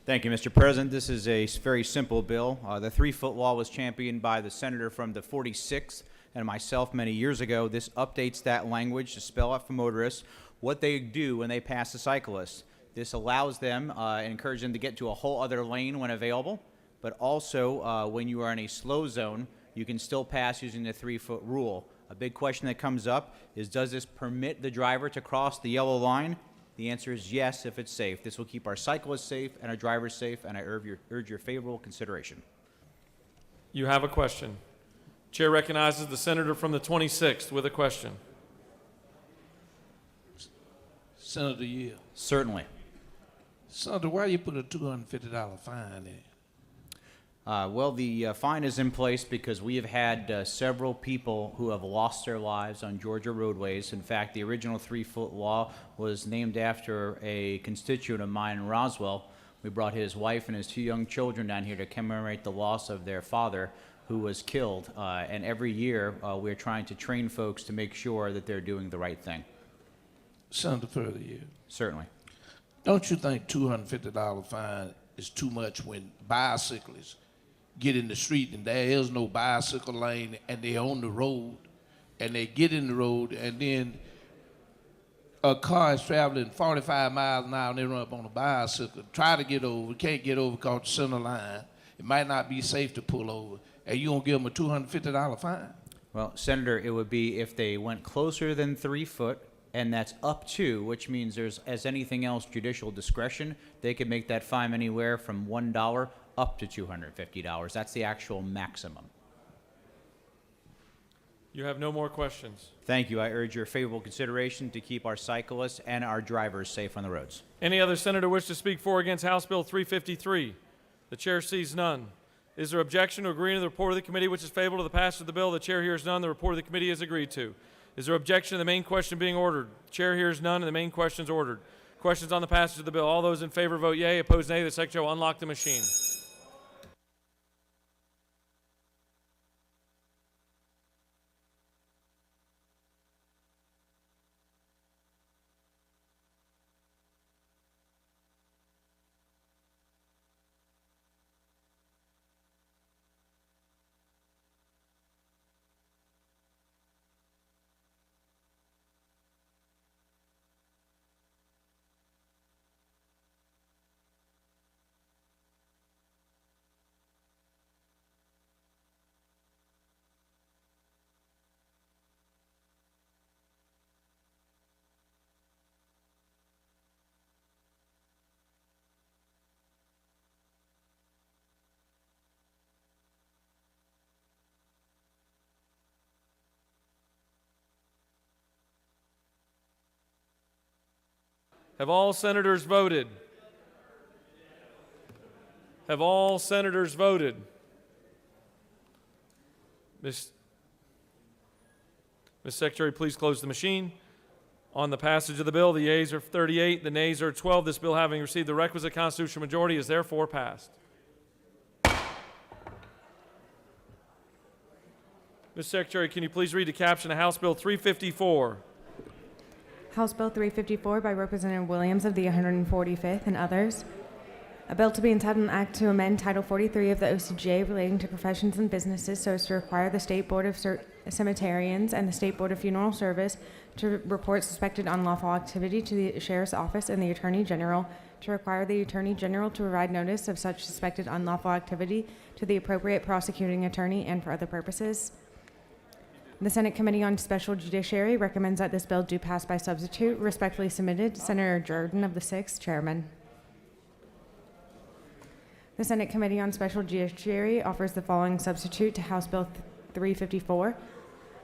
Thank you, Mr. President. This is a very simple bill. The 3-foot law was championed by the senator from the 46th and myself many years ago. This updates that language to spell out for motorists what they do when they pass a cyclist. This allows them and encourages them to get to a whole other lane when available, but also when you are in a slow zone, you can still pass using the 3-foot rule. A big question that comes up is, does this permit the driver to cross the yellow line? The answer is yes, if it's safe. This will keep our cyclists safe and our drivers safe, and I urge your favorable consideration. You have a question. Chair recognizes the senator from the 26th with a question. Senator Yield. Certainly. Senator, why you put a $250 fine in it? Well, the fine is in place because we have had several people who have lost their lives on Georgia roadways. In fact, the original 3-foot law was named after a constituent of mine in Roswell. We brought his wife and his 2 young children down here to commemorate the loss of their father, who was killed. And every year, we're trying to train folks to make sure that they're doing the right thing. Senator Further, you. Certainly. Don't you think $250 fine is too much when bicyclists get in the street and there is no bicycle lane and they're on the road and they get in the road and then a car is traveling 45 miles an hour and they run up on a bicycle, try to get over, can't get over because the center line. It might not be safe to pull over, and you gonna give them a $250 fine? Well, Senator, it would be if they went closer than 3 foot, and that's up to, which means there's, as anything else, judicial discretion. They could make that fine anywhere from $1 up to $250. That's the actual maximum. You have no more questions. Thank you. I urge your favorable consideration to keep our cyclists and our drivers safe on the roads. Any other senator wish to speak for or against House Bill 353? The chair sees none. Is there objection to agreeing to the report of the committee which is favorable to the passage of the bill? The chair hears none. The report of the committee is agreed to. Is there objection to the main question being ordered? The chair hears none, and the main question is ordered. Questions on the passage of the bill. All those in favor vote yea. Opposed, nay. The secretary will unlock the machine. Have all senators voted? Have all senators voted? Ms. Secretary, please close the machine. On the passage of the bill, the yeas are 38, the nays are 12. This bill, having received the requisite constitutional majority, is therefore passed. Ms. Secretary, can you please read the caption of House Bill 354? House Bill 354 by Representative Williams of the 145th and others. A bill to be entitled an act to amend Title 43 of the OCGA relating to professions and businesses so as to require the State Board of Cemeterians and the State Board of Funeral Service to report suspected unlawful activity to the Sheriff's Office and the Attorney General, to require the Attorney General to provide notice of such suspected unlawful activity to the appropriate prosecuting attorney and for other purposes. The Senate Committee on Special Judiciary recommends that this bill do pass by substitute. Respectfully submitted, Senator Jordan of the 6th, Chairman. The Senate Committee on Special Judiciary offers the following substitute to House Bill 354.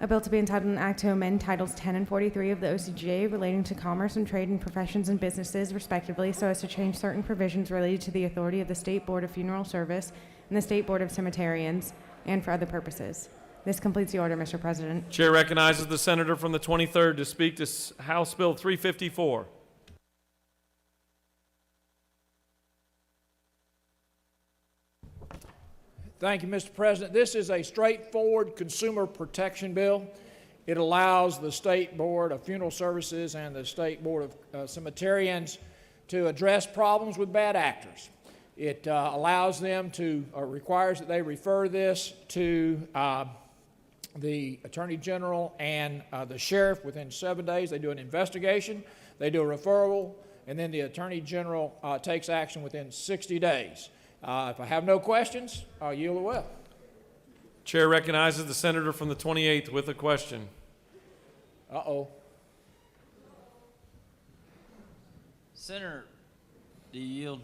A bill to be entitled an act to amend Titles 10 and 43 of the OCGA relating to commerce and trade and professions and businesses, respectively, so as to change certain provisions related to the authority of the State Board of Funeral Service and the State Board of Cemeterians, and for other purposes. This completes the order, Mr. President. Chair recognizes the senator from the 23rd to speak to House Bill 354. Thank you, Mr. President. This is a straightforward consumer protection bill. It allows the State Board of Funeral Services and the State Board of Cemeterians to address problems with bad actors. It allows them to, or requires that they refer this to the Attorney General and the Sheriff within 7 days. They do an investigation, they do a referral, and then the Attorney General takes action within 60 days. If I have no questions, I'll yield the well. Chair recognizes the senator from the 28th with a question. Uh-oh. Senator, do you yield?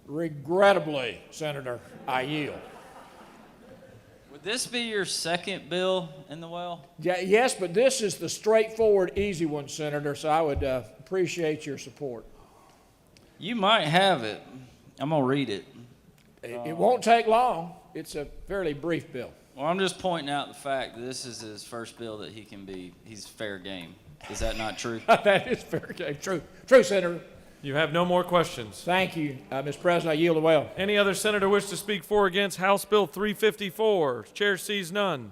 Regrettably, Senator, I yield. Would this be your second bill in the well? Yeah, yes, but this is the straightforward, easy one, Senator, so I would appreciate your support. You might have it. I'm going to read it. It won't take long. It's a fairly brief bill. Well, I'm just pointing out the fact that this is his first bill that he's fair game. Is that not true? That is fair game. True. True, Senator. You have no more questions. Thank you, Mr. President. I yield the well. Any other senator wish to speak for or against House Bill 354? Chair sees none.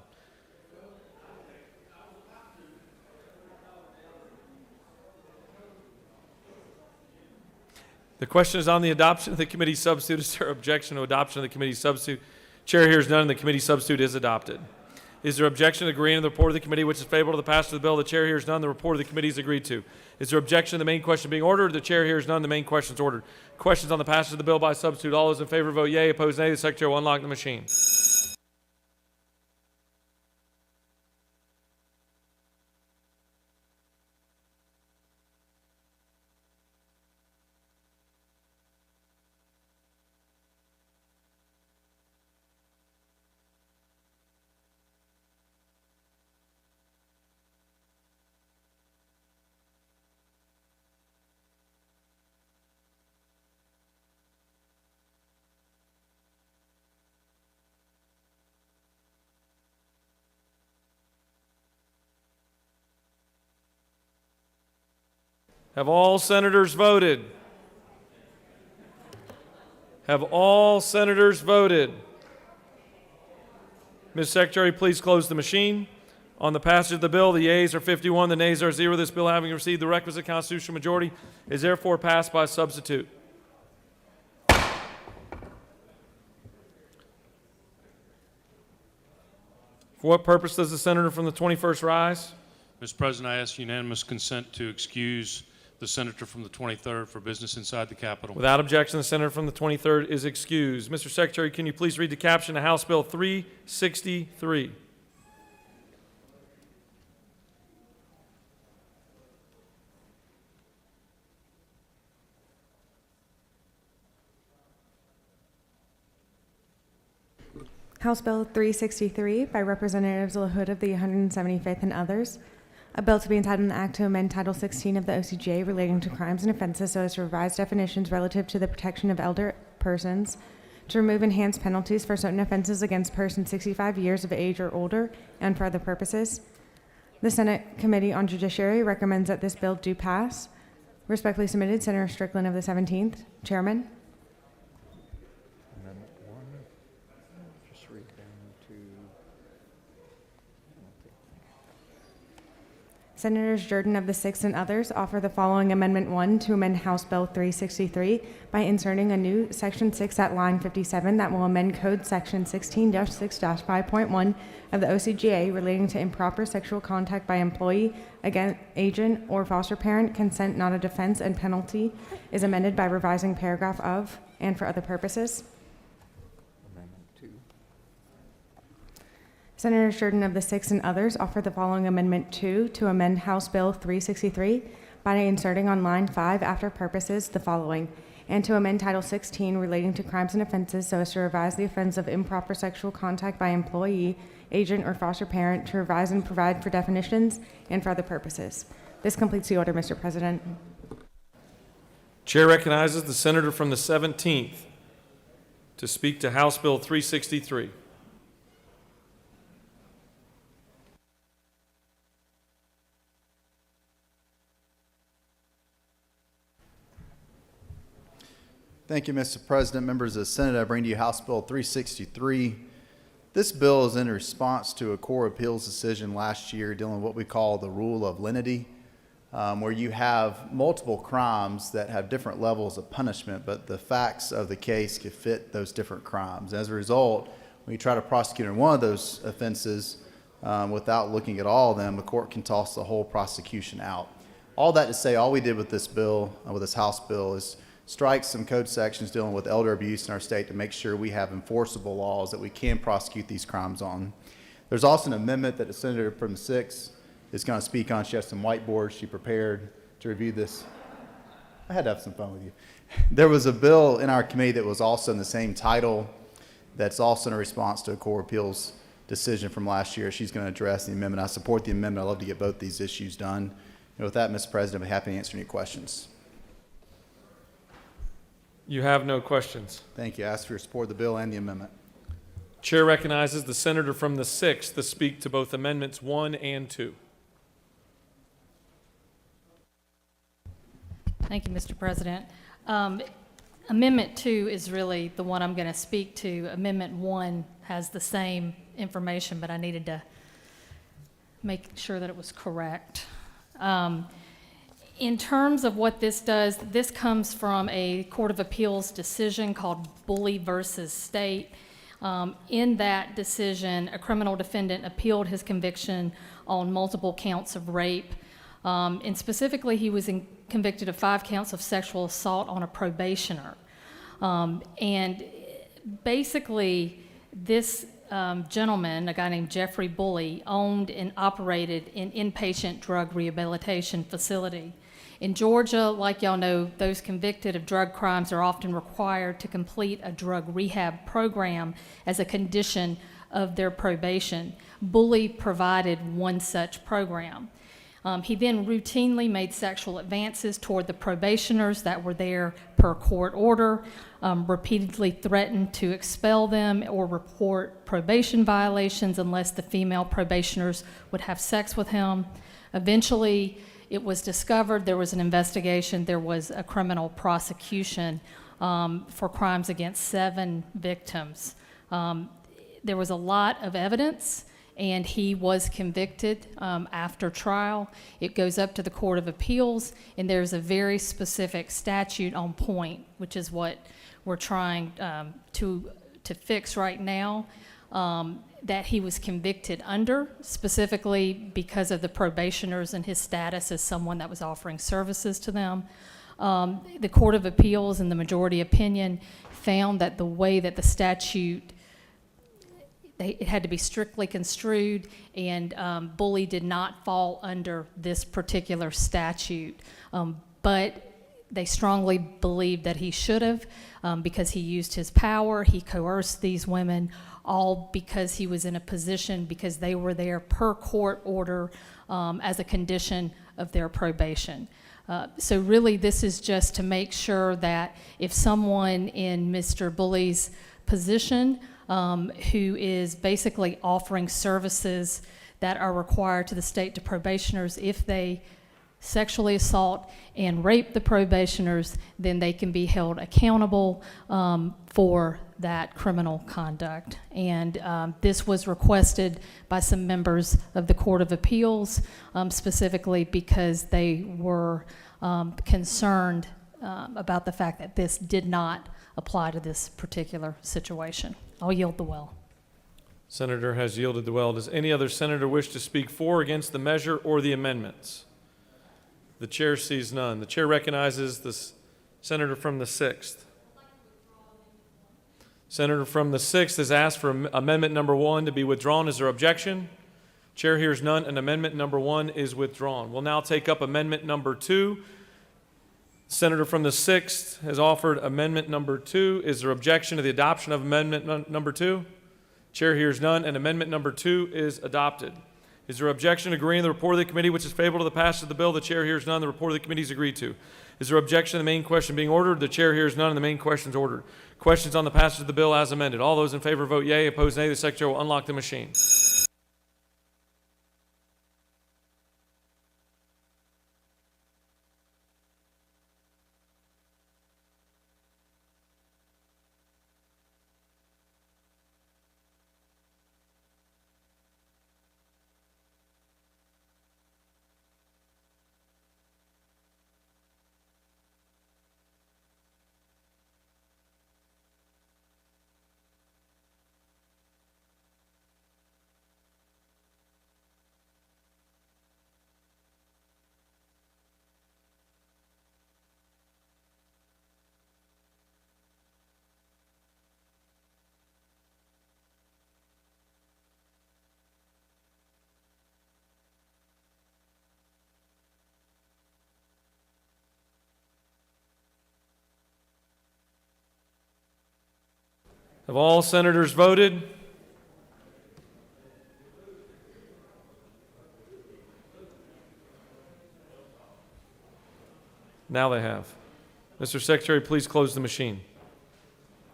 The question is on the adoption of the committee substitute. Is there objection to adoption of the committee substitute? Chair hears none. The committee substitute is adopted. Is there objection to agreeing to the report of the committee which is favorable to the passage of the bill? The chair hears none. The report of the committee is agreed to. Is there objection to the main question being ordered? The chair hears none. The main question is ordered. Questions on the passage of the bill by substitute. All those in favor vote yea. Opposed nay. The secretary will unlock the machine. Have all senators voted? Have all senators voted? Ms. Secretary, please close the machine. On the passage of the bill, the yeas are 51, the nays are 0. This bill, having received the requisite constitutional majority, is therefore passed by substitute. For what purpose does the senator from the 21st rise? Mr. President, I ask unanimous consent to excuse the senator from the 23rd for business inside the Capitol. Without objection, the senator from the 23rd is excused. Mr. Secretary, can you please read the caption of House Bill 363? House Bill 363 by Representatives LaHood of the 175th and others. A bill to be entitled an act to amend Title 16 of the OCGA relating to crimes and offenses so as to revise definitions relative to the protection of elder persons, to remove enhanced penalties for certain offenses against persons 65 years of age or older, and for other purposes. The Senate Committee on Judiciary recommends that this bill do pass. Respectfully submitted, Senator Strickland of the 17th. Chairman. Amendment 1. Just read down to... Senators Jordan of the 6th and others offer the following Amendment 1 to amend House Bill 363 by inserting a new Section 6 at line 57 that will amend Code Section 16-6-5.1 of the OCGA relating to improper sexual contact by employee, agent, or foster parent. Consent, not a defense, and penalty is amended by revising paragraph of and for other purposes. Senators Jordan of the 6th and others offer the following Amendment 2 to amend House Bill 363 by inserting on line 5 after purposes the following, and to amend Title 16 relating to crimes and offenses so as to revise the offense of improper sexual contact by employee, agent, or foster parent, to revise and provide for definitions and for other purposes. This completes the order, Mr. President. Chair recognizes the senator from the 17th to speak to House Bill 363. Thank you, Mr. President. Members of the Senate, I bring to you House Bill 363. This bill is in response to a court appeals decision last year dealing with what we call the rule of lenity, where you have multiple crimes that have different levels of punishment, but the facts of the case could fit those different crimes. As a result, when you try to prosecute in one of those offenses without looking at all of them, the court can toss the whole prosecution out. All that to say, all we did with this bill, with this House bill, is strike some code sections dealing with elder abuse in our state to make sure we have enforceable laws that we can prosecute these crimes on. There's also an amendment that the senator from the 6th is going to speak on. She has some whiteboards she prepared to review this. I had to have some fun with you. There was a bill in our committee that was also in the same title that's also in response to a court appeals decision from last year. She's going to address the amendment. I support the amendment. I'd love to get both these issues done. And with that, Mr. President, I'd be happy to answer any questions. You have no questions. Thank you. I ask for your support of the bill and the amendment. Chair recognizes the senator from the 6th to speak to both Amendments 1 and 2. Thank you, Mr. President. Amendment 2 is really the one I'm going to speak to. Amendment 1 has the same information, but I needed to make sure that it was correct. In terms of what this does, this comes from a Court of Appeals decision called Bully versus State. In that decision, a criminal defendant appealed his conviction on multiple counts of rape. And specifically, he was convicted of 5 counts of sexual assault on a probationer. And basically, this gentleman, a guy named Jeffrey Bully, owned and operated an inpatient drug rehabilitation facility. In Georgia, like y'all know, those convicted of drug crimes are often required to complete a drug rehab program as a condition of their probation. Bully provided one such program. He then routinely made sexual advances toward the probationers that were there per court order, repeatedly threatened to expel them or report probation violations unless the female probationers would have sex with him. Eventually, it was discovered, there was an investigation, there was a criminal prosecution for crimes against 7 victims. There was a lot of evidence, and he was convicted after trial. It goes up to the Court of Appeals, and there's a very specific statute on point, which is what we're trying to fix right now, that he was convicted under, specifically because of the probationers and his status as someone that was offering services to them. The Court of Appeals, in the majority opinion, found that the way that the statute it had to be strictly construed, and Bully did not fall under this particular statute. But they strongly believed that he should have, because he used his power, he coerced these women, all because he was in a position, because they were there per court order as a condition of their probation. So really, this is just to make sure that if someone in Mr. Bully's position who is basically offering services that are required to the state to probationers, if they sexually assault and rape the probationers, then they can be held accountable for that criminal conduct. And this was requested by some members of the Court of Appeals, specifically because they were concerned about the fact that this did not apply to this particular situation. I'll yield the well. Senator has yielded the well. Does any other senator wish to speak for or against the measure or the amendments? The chair sees none. The chair recognizes the senator from the 6th. Senator from the 6th has asked for amendment number 1 to be withdrawn. Is there objection? Chair hears none, and amendment number 1 is withdrawn. We'll now take up amendment number 2. Senator from the 6th has offered amendment number 2. Is there objection to the adoption of amendment number 2? Chair hears none, and amendment number 2 is adopted. Is there objection to agreeing to the report of the committee which is favorable to the passage of the bill? The chair hears none. The report of the committee is agreed to. Is there objection to the main question being ordered? The chair hears none, and the main question is ordered. Questions on the passage of the bill as amended. All those in favor vote yea. Opposed nay. The secretary will unlock the machine. Have all senators voted? Now they have. Mr. Secretary, please close the machine.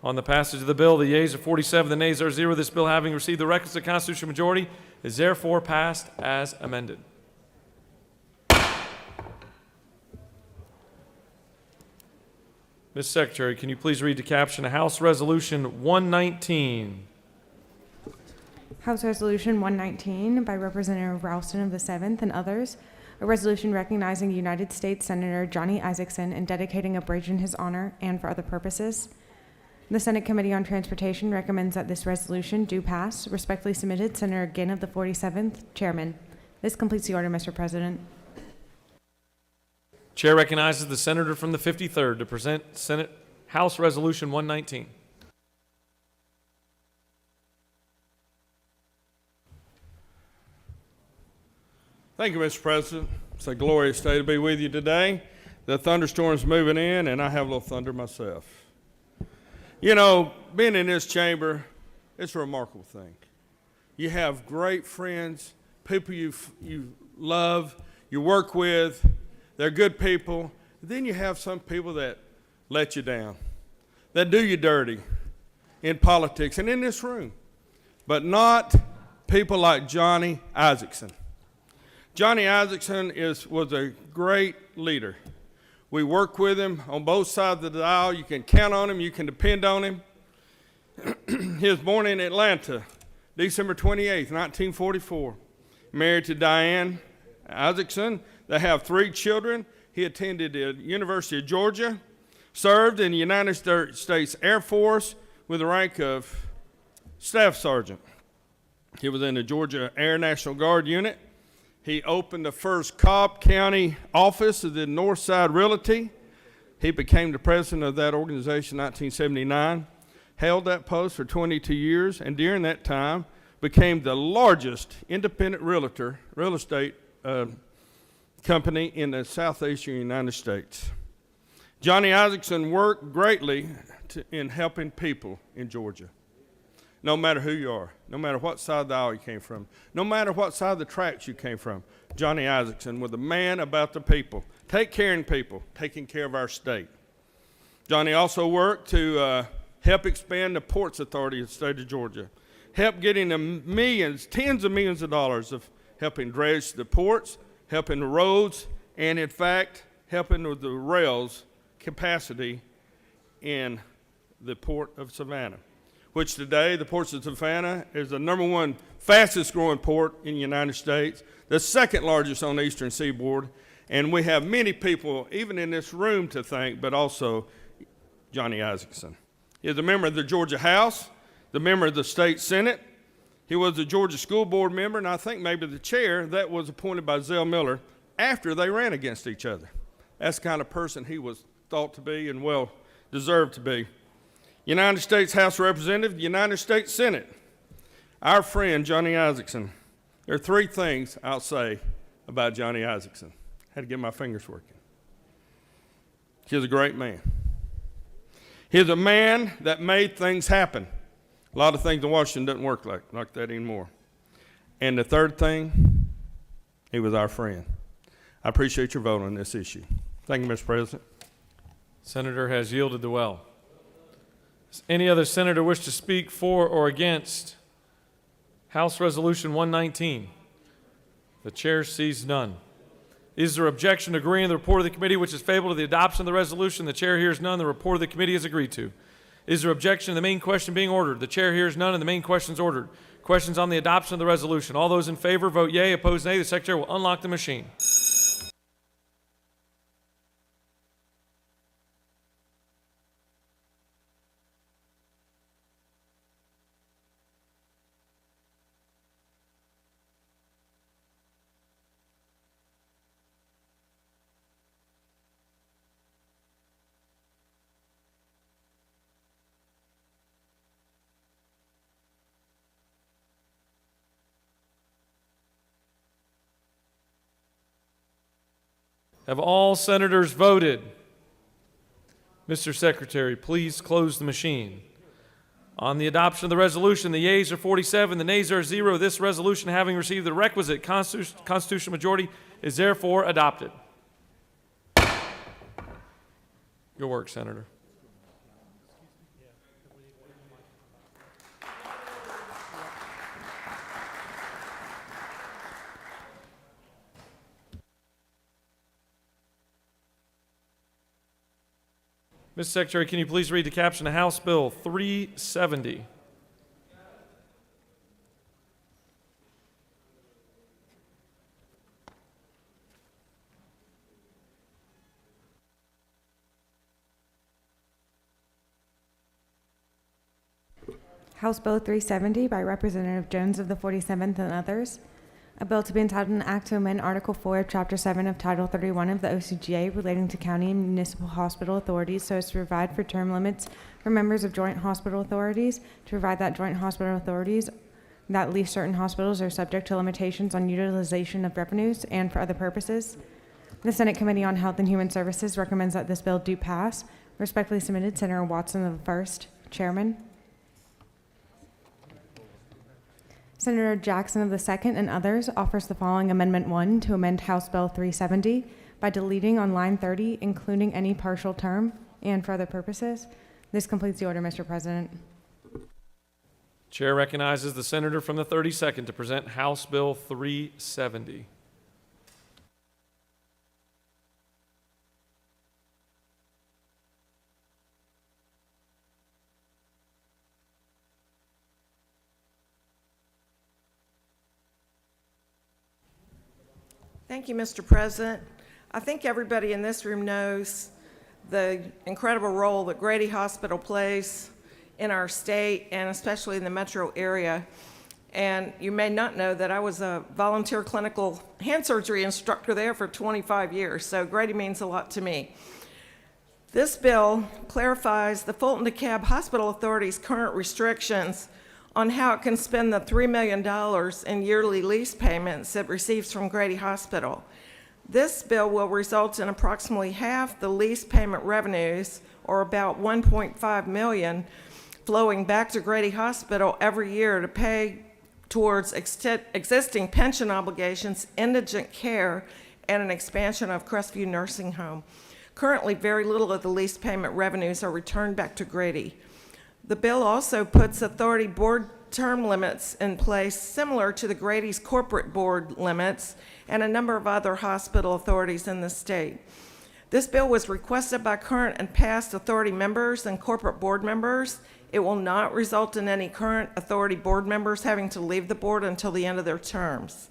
On the passage of the bill, the yeas are 47, the nays are 0. This bill, having received the requisite constitutional majority, is therefore passed as amended. Ms. Secretary, can you please read the caption of House Resolution 119? House Resolution 119 by Representative Ralston of the 7th and others, a resolution recognizing United States Senator Johnny Isakson and dedicating a bridge in his honor and for other purposes. The Senate Committee on Transportation recommends that this resolution do pass. Respectfully submitted, Senator Ginn of the 47th, Chairman. This completes the order, Mr. President. Chair recognizes the senator from the 53rd to present Senate House Resolution 119. Thank you, Mr. President. It's a glorious day to be with you today. The thunderstorm's moving in, and I have a little thunder myself. You know, being in this chamber, it's a remarkable thing. You have great friends, people you love, you work with. They're good people. Then you have some people that let you down, that do you dirty in politics and in this room, but not people like Johnny Isakson. Johnny Isakson was a great leader. We work with him on both sides of the aisle. You can count on him. You can depend on him. He was born in Atlanta, December 28th, 1944. Married to Diane Isakson. They have 3 children. He attended the University of Georgia, served in the United States Air Force with the rank of Staff Sergeant. He was in the Georgia Air National Guard Unit. He opened the first Cobb County office of the Northside Realty. He became the president of that organization in 1979, held that post for 22 years, and during that time became the largest independent real estate company in the southeastern United States. Johnny Isakson worked greatly in helping people in Georgia. No matter who you are, no matter what side of the aisle you came from, no matter what side of the tracks you came from, Johnny Isakson was a man about the people, taking care of our state. Johnny also worked to help expand the Ports Authority of the state of Georgia, helped getting the millions, tens of millions of dollars of helping dredge the ports, helping the roads, and in fact, helping with the rails capacity in the Port of Savannah, which today, the Port of Savannah is the #1 fastest growing port in the United States, the 2nd largest on the eastern seaboard, and we have many people, even in this room, to thank, but also Johnny Isakson. He is a member of the Georgia House, the member of the State Senate. He was the Georgia School Board member, and I think maybe the chair that was appointed by Zell Miller after they ran against each other. That's the kind of person he was thought to be and well deserved to be. United States House of Representatives, United States Senate. Our friend Johnny Isakson. There are 3 things I'll say about Johnny Isakson. Had to get my fingers working. He was a great man. He is a man that made things happen. A lot of things in Washington doesn't work like that anymore. And the 3rd thing, he was our friend. I appreciate your vote on this issue. Thank you, Mr. President. Senator has yielded the well. Does any other senator wish to speak for or against House Resolution 119? The chair sees none. Is there objection to agreeing to the report of the committee which is favorable to the adoption of the resolution? The chair hears none. The report of the committee is agreed to. Is there objection to the main question being ordered? The chair hears none, and the main question is ordered. Questions on the adoption of the resolution. All those in favor vote yea. Opposed, nay. The secretary will unlock the machine. Have all senators voted? Mr. Secretary, please close the machine. On the adoption of the resolution, the yeas are 47, the nays are 0. This resolution, having received the requisite constitutional majority, is therefore adopted. Good work, Senator. Mr. Secretary, can you please read the caption of House Bill 370? House Bill 370 by Representative Jones of the 47th and others. A bill to be entitled an act to amend Article 4 of Chapter 7 of Title 31 of the OCGA relating to county and municipal hospital authorities so as to provide for term limits for members of joint hospital authorities, to provide that joint hospital authorities that lease certain hospitals are subject to limitations on utilization of revenues and for other purposes. The Senate Committee on Health and Human Services recommends that this bill do pass. Respectfully submitted, Senator Watson of the 1st, Chairman. Senator Jackson of the 2nd and others offers the following Amendment 1 to amend House Bill 370 by deleting on line 30, including any partial term and for other purposes. This completes the order, Mr. President. Chair recognizes the senator from the 32nd to present House Bill 370. Thank you, Mr. President. I think everybody in this room knows the incredible role that Grady Hospital plays in our state and especially in the metro area. And you may not know that I was a volunteer clinical hand surgery instructor there for 25 years, so Grady means a lot to me. This bill clarifies the Fulton DeKalb Hospital Authority's current restrictions on how it can spend the $3 million in yearly lease payments it receives from Grady Hospital. This bill will result in approximately half the lease payment revenues, or about $1.5 million, flowing back to Grady Hospital every year to pay towards existing pension obligations, indigent care, and an expansion of Crestview Nursing Home. Currently, very little of the lease payment revenues are returned back to Grady. The bill also puts authority board term limits in place similar to the Grady's corporate board limits and a number of other hospital authorities in the state. This bill was requested by current and past authority members and corporate board members. It will not result in any current authority board members having to leave the board until the end of their terms.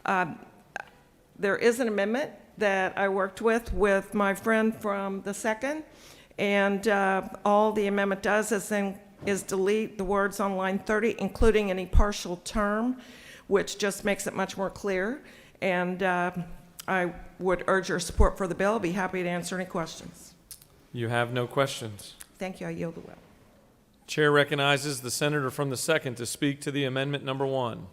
There is an amendment that I worked with my friend from the 2nd, and all the amendment does is delete the words on line 30, including any partial term, which just makes it much more clear. And I would urge your support for the bill. I'll be happy to answer any questions. You have no questions. Thank you. I yield the will. Chair recognizes the senator from the 2nd to speak to the amendment number 1.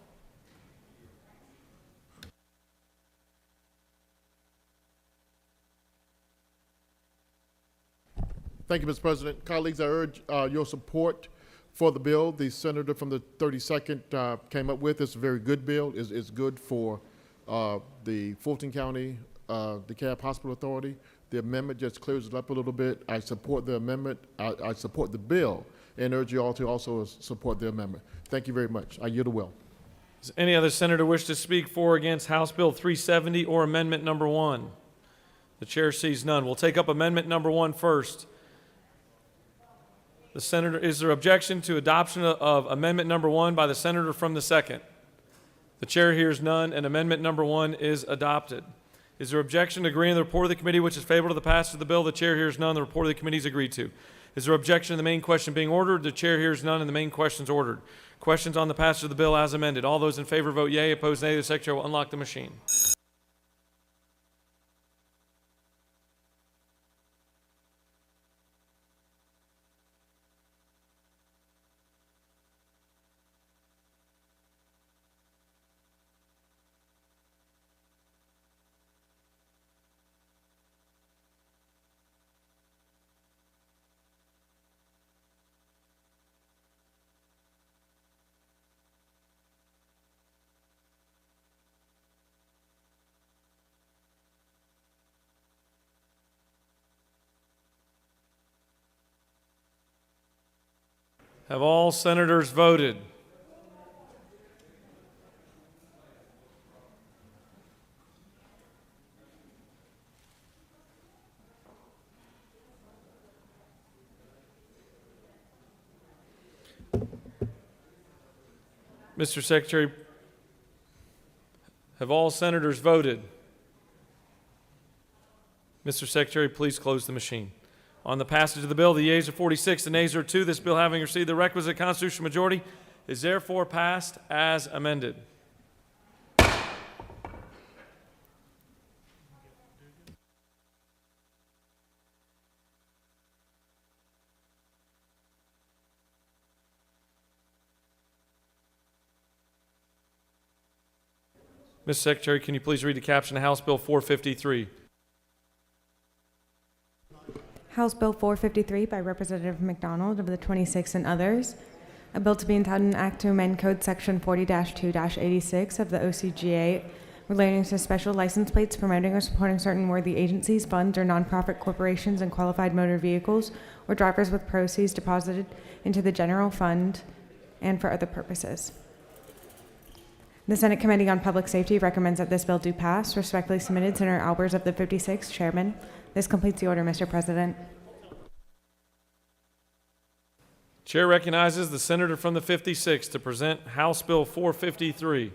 Thank you, Mr. President. Colleagues, I urge your support for the bill the senator from the 32nd came up with. It's a very good bill. It's good for the Fulton County DeKalb Hospital Authority. The amendment just clears it up a little bit. I support the amendment. I support the bill and urge you all to also support the amendment. Thank you very much. I yield the will. Does any other senator wish to speak for or against House Bill 370 or amendment number 1? The chair sees none. We'll take up amendment number 1 first. The senator, is there objection to adoption of amendment number 1 by the senator from the 2nd? The chair hears none, and amendment number 1 is adopted. Is there objection to agreeing to the report of the committee which is favorable to the passage of the bill? The chair hears none. The report of the committee is agreed to. Is there objection to the main question being ordered? The chair hears none, and the main question is ordered. Questions on the passage of the bill as amended. All those in favor vote yea. Opposed, nay. The secretary will unlock the machine. Have all senators voted? Mr. Secretary, have all senators voted? Mr. Secretary, please close the machine. On the passage of the bill, the yeas are 46, the nays are 2. This bill, having received the requisite constitutional majority, is therefore passed as amended. Mr. Secretary, can you please read the caption of House Bill 453? House Bill 453 by Representative McDonald of the 26th and others. A bill to be entitled an act to amend Code Section 40-2-86 of the OCGA relating to special license plates promoting or supporting certain worthy agencies, funds, or nonprofit corporations and qualified motor vehicles or drivers with proceeds deposited into the general fund and for other purposes. The Senate Committee on Public Safety recommends that this bill do pass. Respectfully submitted, Senator Albers of the 56th, Chairman. This completes the order, Mr. President. Chair recognizes the senator from the 56th to present House Bill 453.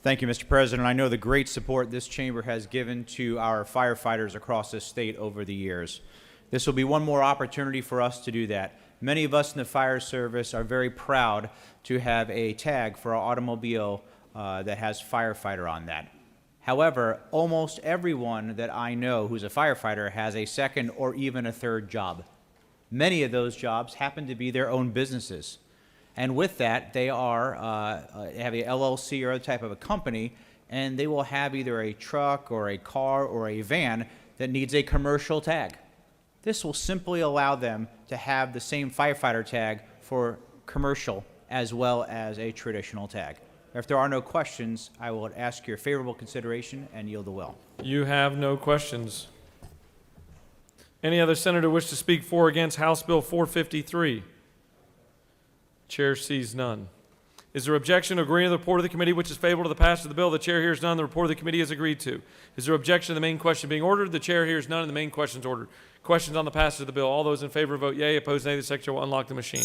Thank you, Mr. President. I know the great support this chamber has given to our firefighters across this state over the years. This will be one more opportunity for us to do that. Many of us in the fire service are very proud to have a tag for our automobile that has firefighter on that. However, almost everyone that I know who's a firefighter has a second or even a third job. Many of those jobs happen to be their own businesses. And with that, they are have a LLC or other type of a company, and they will have either a truck or a car or a van that needs a commercial tag. This will simply allow them to have the same firefighter tag for commercial as well as a traditional tag. If there are no questions, I will ask your favorable consideration and yield the will. You have no questions. Any other senator wish to speak for or against House Bill 453? Chair sees none. Is there objection to agreeing to the report of the committee which is favorable to the passage of the bill? The chair hears none. The report of the committee is agreed to. Is there objection to the main question being ordered? The chair hears none and the main question is ordered. Questions on the passage of the bill? All those in favor vote yea. Opposed, nay. The secretary will unlock the machine.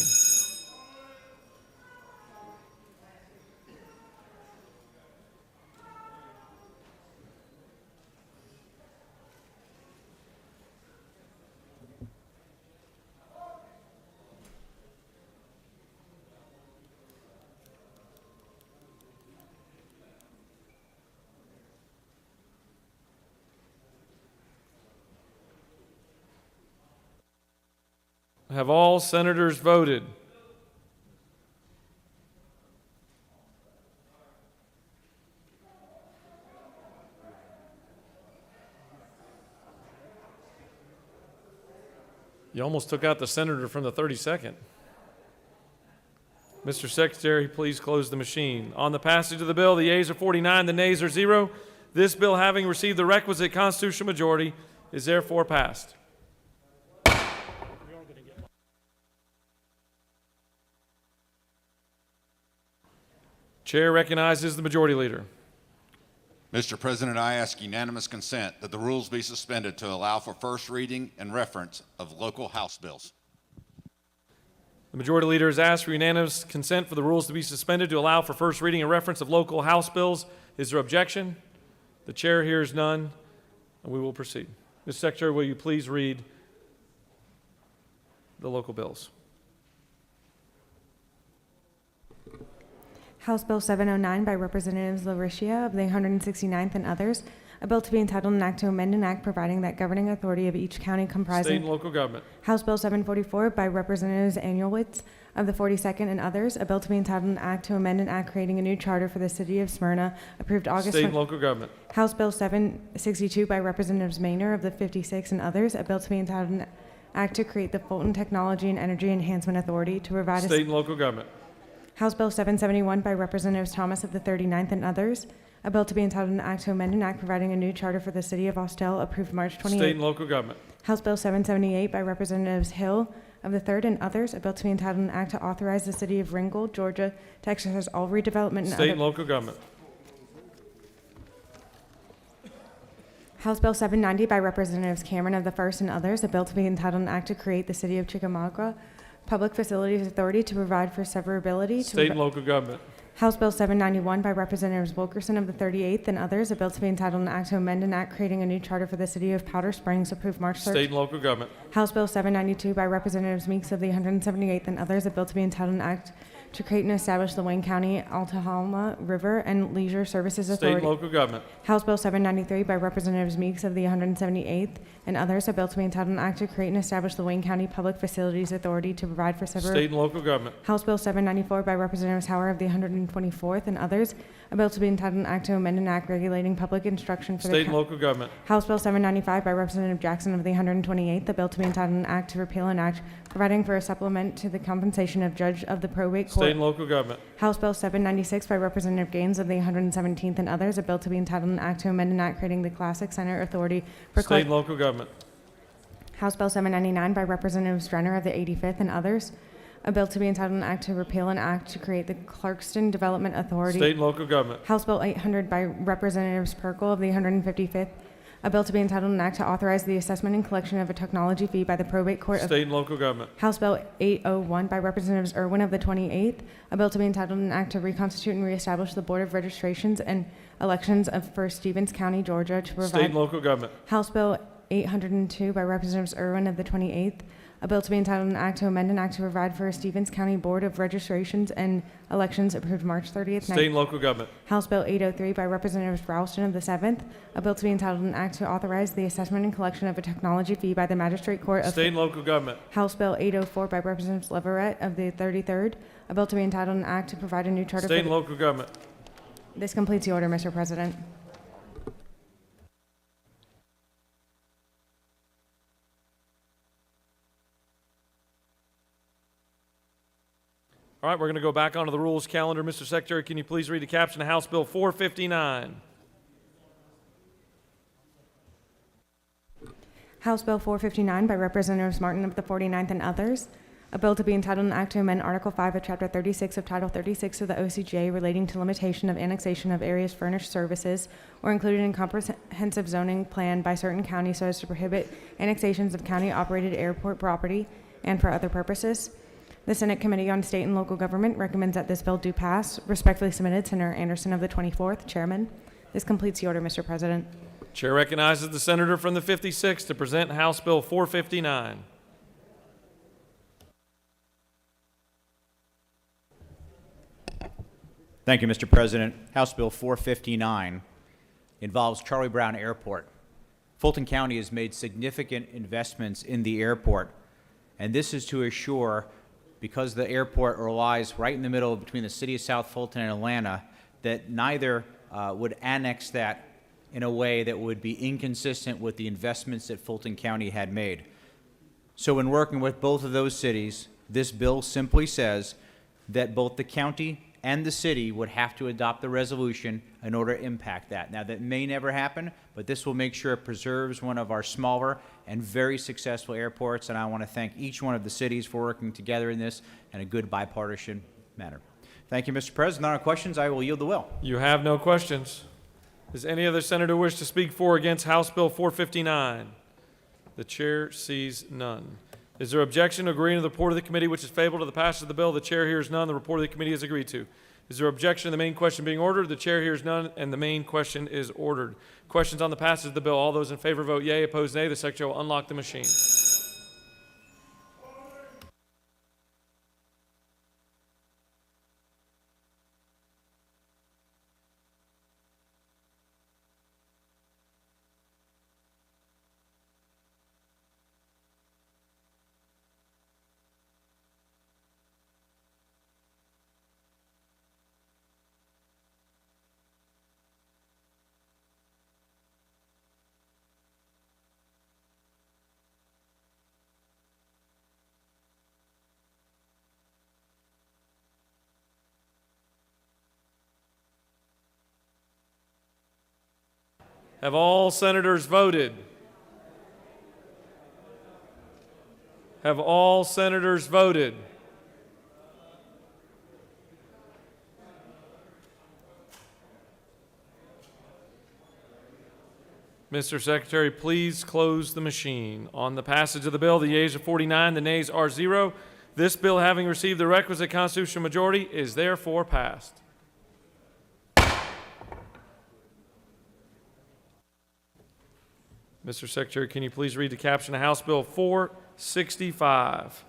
Have all senators voted? You almost took out the senator from the 32nd. Mr. Secretary, please close the machine. On the passage of the bill, the yeas are 49, the nays are 0. This bill, having received the requisite constitutional majority, is therefore passed. Chair recognizes the majority leader. Mr. President, I ask unanimous consent that the rules be suspended to allow for first reading and reference of local House bills. The majority leader has asked for unanimous consent for the rules to be suspended to allow for first reading and reference of local House bills. Is there objection? The chair hears none, and we will proceed. Mr. Secretary, will you please read the local bills? House Bill 709 by Representatives LaRiccia of the 169th and others. A bill to be entitled an act to amend an act providing that governing authority of each county comprising. State and local government. House Bill 744 by Representatives Anulewicz of the 42nd and others. A bill to be entitled an act to amend an act creating a new charter for the city of Smyrna, approved August. State and local government. House Bill 762 by Representatives Maynor of the 56th and others. A bill to be entitled an act to create the Fulton Technology and Energy Enhancement Authority to provide. State and local government. House Bill 771 by Representatives Thomas of the 39th and others. A bill to be entitled an act to amend an act providing a new charter for the city of Austell, approved March 28th. State and local government. House Bill 778 by Representatives Hill of the 3rd and others. A bill to be entitled an act to authorize the city of Ringgold, Georgia, to exercise all redevelopment and State other. and local government. House Bill 790 by Representatives Cameron of the 1st and others, a bill to be entitled an act to create the City of Chickamauga Public Facilities Authority to provide for severability. State and local government. House Bill 791 by Representatives Wilkerson of the 38th and others, a bill to be entitled an act to amend an act creating a new charter for the City of Powder Springs, approved March 3rd. State and local government. House Bill 792 by Representatives Meeks of the 178th and others, a bill to be entitled an act to create and establish the Wayne County Altahalma River and Leisure Services State Authority. and local government. House Bill 793 by Representatives Meeks of the 178th and others, a bill to be entitled an act to create and establish the Wayne County Public Facilities Authority to provide for State and local government. House Bill 794 by Representatives Howard of the 124th and others, a bill to be entitled an act to amend an act regulating public instruction for State the and local government. House Bill 795 by Representative Jackson of the 128th, a bill to be entitled an act to repeal an act providing for a supplement to the compensation of judge of the probate court. State and local government. House Bill 796 by Representative Gaines of the 117th and others, a bill to be entitled an act to amend an act creating the Classic Center Authority for State and local government. House Bill 799 by Representative Strenner of the 85th and others, a bill to be entitled an act to repeal an act to create the Clarkston Development Authority. State and local government. House Bill 800 by Representatives Perkel of the 155th, a bill to be entitled an act to authorize the assessment and collection of a technology fee by the probate court of State and local government. House Bill 801 by Representatives Irwin of the 28th, a bill to be entitled an act to reconstitute and reestablish the Board of Registrations and Elections for Stevens County, Georgia to provide. State and local government. House Bill 802 by Representatives Irwin of the 28th, a bill to be entitled an act to amend an act to provide for a Stevens County Board of Registrations and Elections approved March 30th. State and local government. House Bill 803 by Representatives Ralston of the 7th, a bill to be entitled an act to authorize the assessment and collection of a technology fee by the Magistrate Court of. State and local government. House Bill 804 by Representatives Leverett of the 33rd, a bill to be entitled an act to provide a new charter. State and local government. This completes the order, Mr. President. All right, we're going to go back onto the rules calendar. Mr. Secretary, can you please read the caption of House Bill 459? House Bill 459 by Representatives Martin of the 49th and others, a bill to be entitled an act to amend Article 5 of Chapter 36 of Title 36 of the OCGA relating to limitation of annexation of areas furnished services or included in comprehensive zoning plan by certain counties so as to prohibit annexations of county-operated airport property and for other purposes. The Senate Committee on State and Local Government recommends that this bill do pass. Respectfully submitted, Senator Anderson of the 24th, Chairman. This completes the order, Mr. President. Chair recognizes the senator from the 56th to present House Bill 459. Thank you, Mr. President. House Bill 459 involves Charlie Brown Airport. Fulton County has made significant investments in the airport, and this is to assure, because the airport lies right in the middle between the city of South Fulton and Atlanta, that neither would annex that in a way that would be inconsistent with the investments that Fulton County had made. So in working with both of those cities, this bill simply says that both the county and the city would have to adopt the resolution in order to impact that. Now, that may never happen, but this will make sure it preserves one of our smaller and very successful airports, and I want to thank each one of the cities for working together in this in a good bipartisan manner. Thank you, Mr. President. On our questions, I will yield the will. You have no questions. Does any other senator wish to speak for or against House Bill 459? The chair sees none. Is there objection to agreeing to the report of the committee which is favorable to the passage of the bill? The chair hears none. The report of the committee is agreed to. Is there objection to the main question being ordered? The chair hears none, and the main question is ordered. Questions on the passage of the bill. All those in favor vote yea. Opposed, nay. The secretary will unlock the machine. Have all senators voted? Have all senators voted? Mr. Secretary, please close the machine. On the passage of the bill, the yeas are 49, the nays are 0. This bill, having received the requisite constitutional majority, is therefore passed. Mr. Secretary, can you please read the caption of House Bill 465?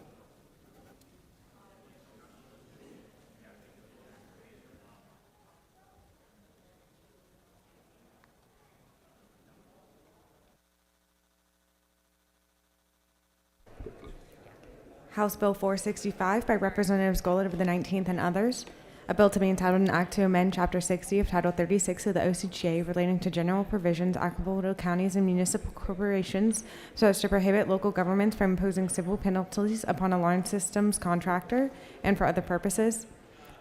House Bill 465 by Representatives Golod of the 19th and others. A bill to be entitled an act to amend Chapter 60 of Title 36 of the OCGA relating to general provisions applicable to counties and municipal corporations so as to prohibit local governments from imposing civil penalties upon alarm systems contractor and for other purposes.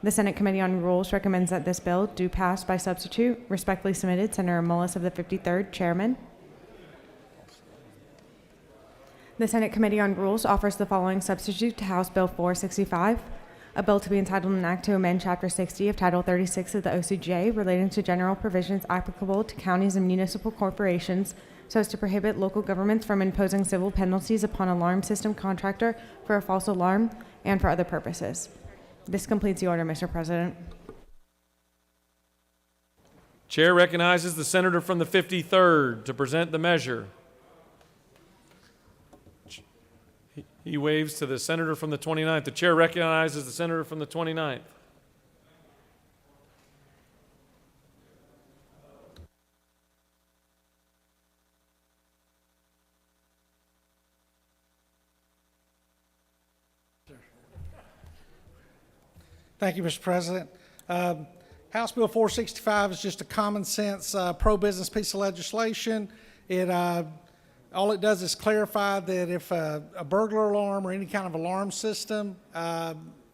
The Senate Committee on Rules recommends that this bill do pass by substitute. Respectfully submitted, Senator Mullis of the 53rd, Chairman. The Senate Committee on Rules offers the following substitute to House Bill 465. A bill to be entitled an act to amend Chapter 60 of Title 36 of the OCGA relating to general provisions applicable to counties and municipal corporations so as to prohibit local governments from imposing civil penalties upon alarm system contractor for a false alarm and for other purposes. This completes the order, Mr. President. Chair recognizes the senator from the 53rd to present the measure. He waves to the senator from the 29th. The chair recognizes the senator from the 29th. Thank you, Mr. President. House Bill 465 is just a common sense pro-business piece of legislation. All it does is clarify that if a burglar alarm or any kind of alarm system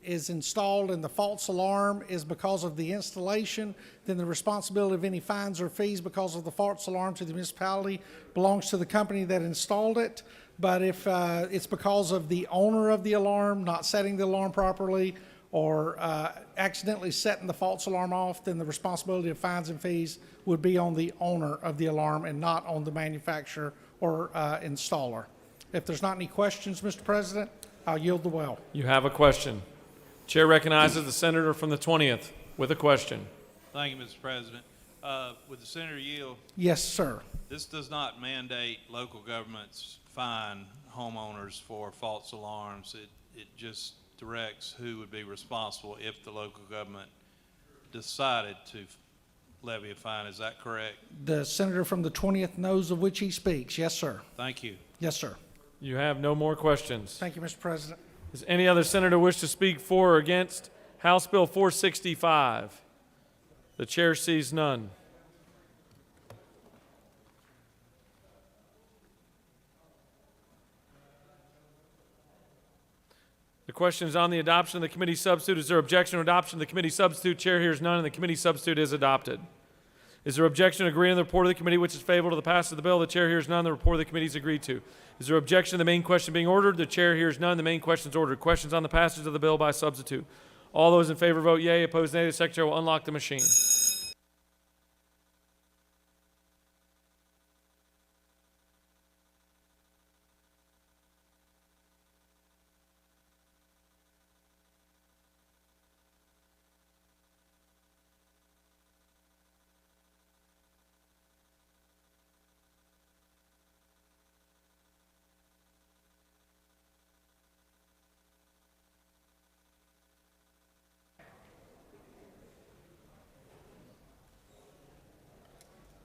is installed and the false alarm is because of the installation, then the responsibility of any fines or fees because of the false alarm to the municipality belongs to the company that installed it. But if it's because of the owner of the alarm not setting the alarm properly or accidentally setting the false alarm off, then the responsibility of fines and fees would be on the owner of the alarm and not on the manufacturer or installer. If there's not any questions, Mr. President, I'll yield the well. You have a question. Chair recognizes the senator from the 20th with a question. Thank you, Mr. President. Would the senator yield? Yes, sir. This does not mandate local governments fine homeowners for false alarms. It just directs who would be responsible if the local government decided to levy a fine. Is that correct? The senator from the 20th knows of which he speaks. Yes, sir. Thank you. Yes, sir. You have no more questions. Thank you, Mr. President. Does any other senator wish to speak for or against House Bill 465? The chair sees none. The question is on the adoption of the committee substitute. Is there objection to adoption of the committee substitute? Chair hears none, and the committee substitute is adopted. Is there objection to agreeing to the report of the committee which is favorable to the passage of the bill? The chair hears none. The report of the committee is agreed to. Is there objection to the main question being ordered? The chair hears none. The main question is ordered. Questions on the passage of the bill by substitute. All those in favor vote yea. Opposed nay. The secretary will unlock the machine.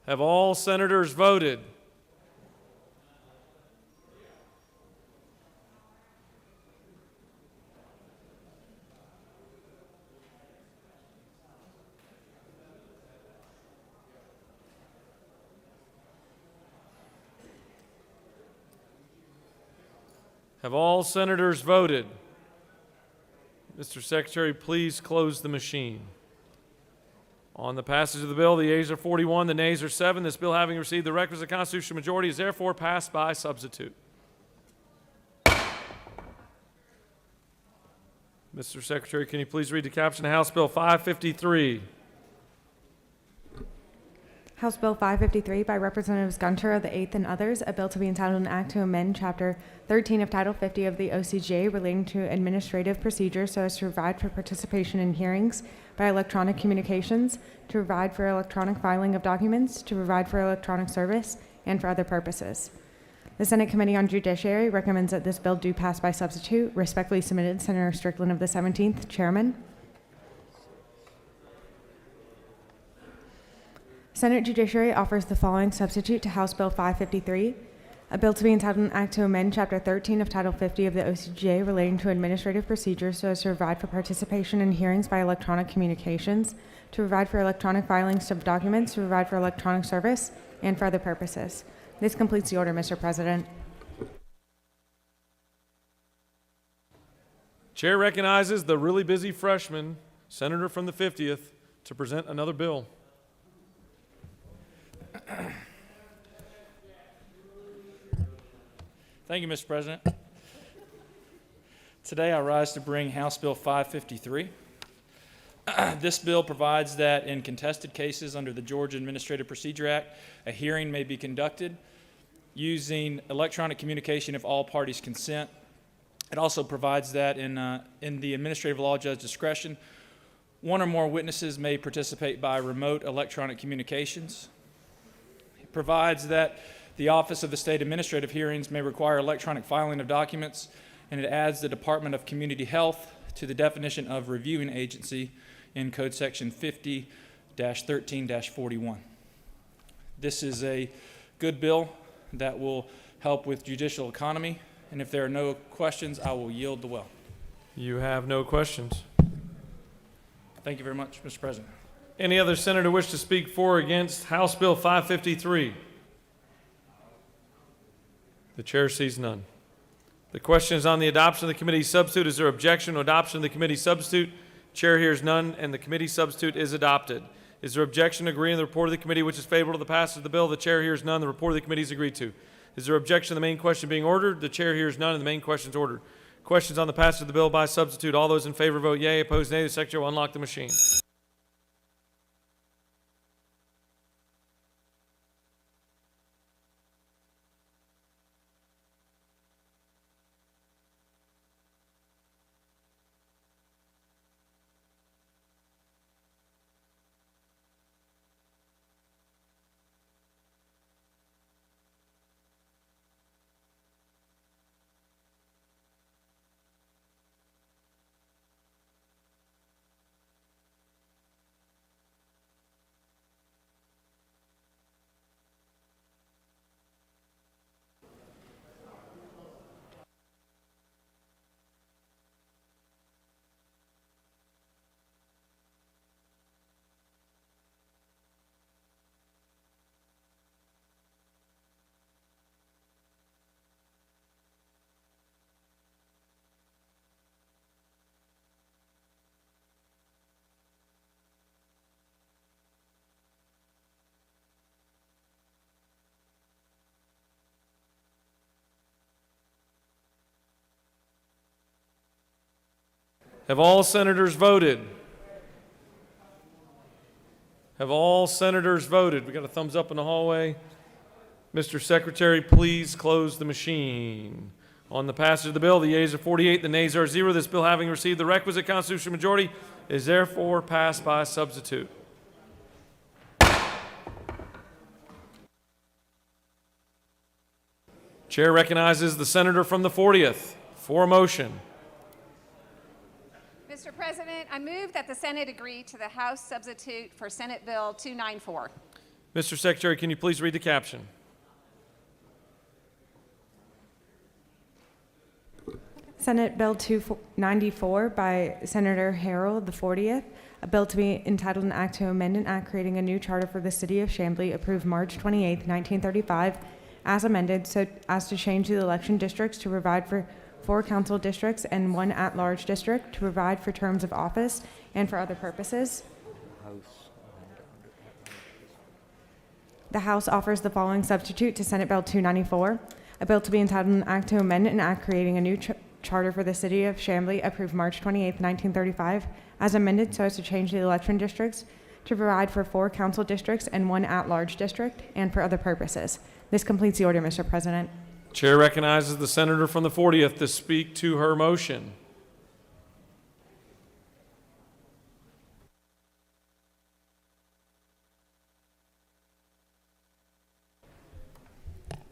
Have all senators voted? Have all senators voted? Mr. Secretary, please close the machine. On the passage of the bill, the yeas are 41, the nays are 7. This bill, having received the requisite constitutional majority, is therefore passed by substitute. Mr. Secretary, can you please read the caption of House Bill 553? House Bill 553 by Representatives Gunter of the 8th and others, a bill to be entitled an act to amend Chapter 13 of Title 50 of the OCGA relating to administrative procedures so as to provide for participation in hearings by electronic communications, to provide for electronic filing of documents, to provide for electronic service, and for other purposes. The Senate Committee on Judiciary recommends that this bill do pass by substitute. Respectfully submitted, Senator Strickland of the 17th, Chairman. Senate Judiciary offers the following substitute to House Bill 553, a bill to be entitled an act to amend Chapter 13 of Title 50 of the OCGA relating to administrative procedures so as to provide for participation in hearings by electronic communications, to provide for electronic filings of documents, to provide for electronic service, and for other purposes. This completes the order, Mr. President. Chair recognizes the really busy freshman, senator from the 50th, to present another bill. Thank you, Mr. President. Today I rise to bring House Bill 553. This bill provides that in contested cases under the Georgia Administrative Procedure Act, a hearing may be conducted using electronic communication if all parties consent. It also provides that in the administrative law judge discretion, one or more witnesses may participate by remote electronic communications. It provides that the Office of the State Administrative Hearings may require electronic filing of documents, and it adds the Department of Community Health to the definition of reviewing agency in Code Section 50-13-41. This is a good bill that will help with judicial economy, and if there are no questions, I will yield the well. You have no questions. Thank you very much, Mr. President. Any other senator wish to speak for or against House Bill 553? The chair sees none. The question is on the adoption of the committee substitute. Is there objection to adoption of the committee substitute? Chair hears none, and the committee substitute is adopted. Is there objection to agreeing to the report of the committee which is favorable to the passage of the bill? The chair hears none. The report of the committee is agreed to. Is there objection to the main question being ordered? The chair hears none, and the main question is ordered. Questions on the passage of the bill by substitute. All those in favor vote yea. Opposed, nay. The secretary will unlock the machine. Have all senators voted? Have all senators voted? We got a thumbs up in the hallway. Mr. Secretary, please close the machine. On the passage of the bill, the yeas are 48, the nays are 0. This bill, having received the requisite constitutional majority, is therefore passed by substitute. Chair recognizes the senator from the 40th for a motion. Mr. President, I move that the Senate agree to the House substitute for Senate Bill 294. Mr. Secretary, can you please read the caption? Senate Bill 294 by Senator Harrell, the 40th, a bill to be entitled an act to amend an act creating a new charter for the city of Chamblee, approved March 28, 1935, as amended, so as to change the election districts to provide for 4 council districts and 1 at-large district, to provide for terms of office and for other purposes. The House offers the following substitute to Senate Bill 294, a bill to be entitled an act to amend an act creating a new charter for the city of Chamblee, approved March 28, 1935, as amended so as to change the election districts to provide for 4 council districts and 1 at-large district, and for other purposes. This completes the order, Mr. President. Chair recognizes the senator from the 40th to speak to her motion.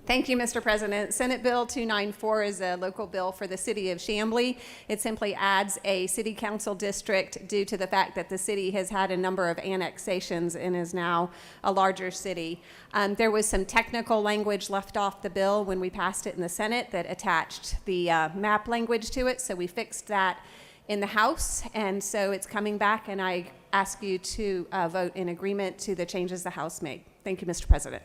Thank you, Mr. President. Senate Bill 294 is a local bill for the city of Chamblee. It simply adds a city council district due to the fact that the city has had a number of annexations and is now a larger city. There was some technical language left off the bill when we passed it in the Senate that attached the map language to it, so we fixed that in the House, and so it's coming back, and I ask you to vote in agreement to the changes the House made. Thank you, Mr. President.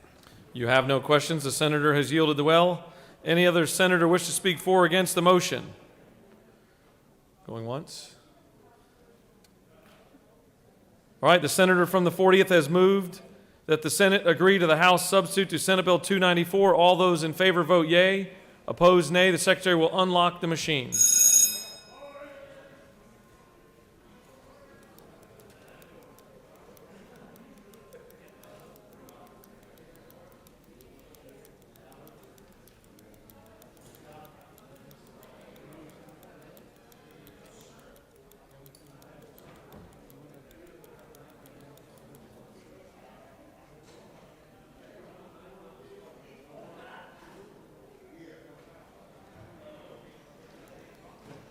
You have no questions. The senator has yielded the well. Any other senator wish to speak for or against the motion? Going once. All right, the senator from the 40th has moved that the Senate agree to the House substitute to Senate Bill 294. All those in favor vote yea. Opposed, nay. The secretary will unlock the machine.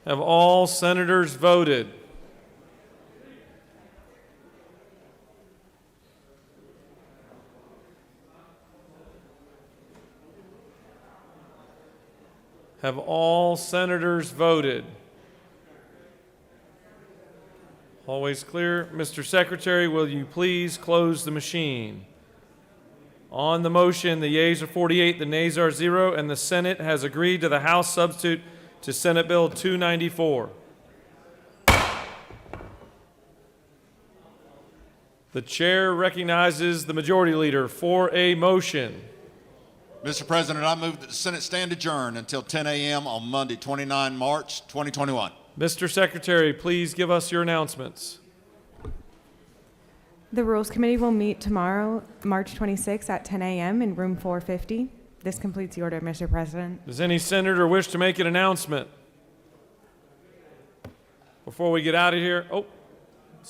Have all senators voted? Have all senators voted? Always clear. Mr. Secretary, will you please close the machine? On the motion, the yeas are 48, the nays are 0, and the Senate has agreed to the House substitute to Senate Bill 294. The chair recognizes the majority leader for a motion. Mr. President, I move that the Senate stand adjourned until 10 a.m. on Monday, 29 March 2021. Mr. Secretary, please give us your announcements. The Rules Committee will meet tomorrow, March 26th at 10 a.m. in room 450. This completes the order, Mr. President. Does any senator wish to make an announcement? Before we get out of here, the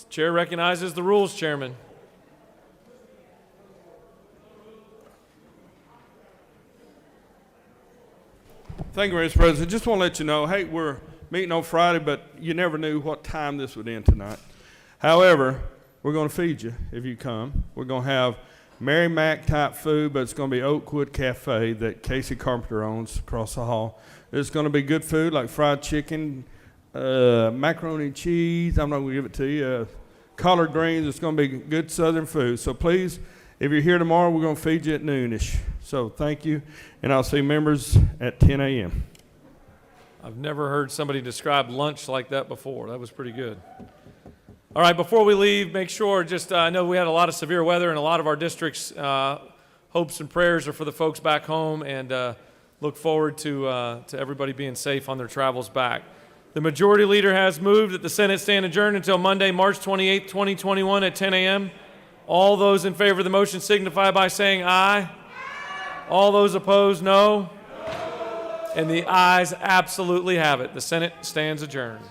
chair recognizes the Rules Chairman. Thank you, Mr. President. Just want to let you know, hey, we're meeting on Friday, but you never knew what time this would end tonight. However, we're going to feed you if you come. We're going to have Mary Mac type food, but it's going to be Oakwood Cafe that Casey Carpenter owns across the hall. It's going to be good food like fried chicken, macaroni and cheese. I'm not going to give it to you. Collard greens. It's going to be good Southern food. So please, if you're here tomorrow, we're going to feed you at noonish. So thank you, and I'll see members at 10 a.m. I've never heard somebody describe lunch like that before. That was pretty good. All right, before we leave, make sure, I know we had a lot of severe weather in a lot of our districts. Hopes and prayers are for the folks back home, and look forward to everybody being safe on their travels back. The majority leader has moved that the Senate stand adjourned until Monday, March 28, 2021 at 10 a.m. All those in favor of the motion signify by saying aye. All those opposed, no. And the ayes absolutely have it. The Senate stands adjourned.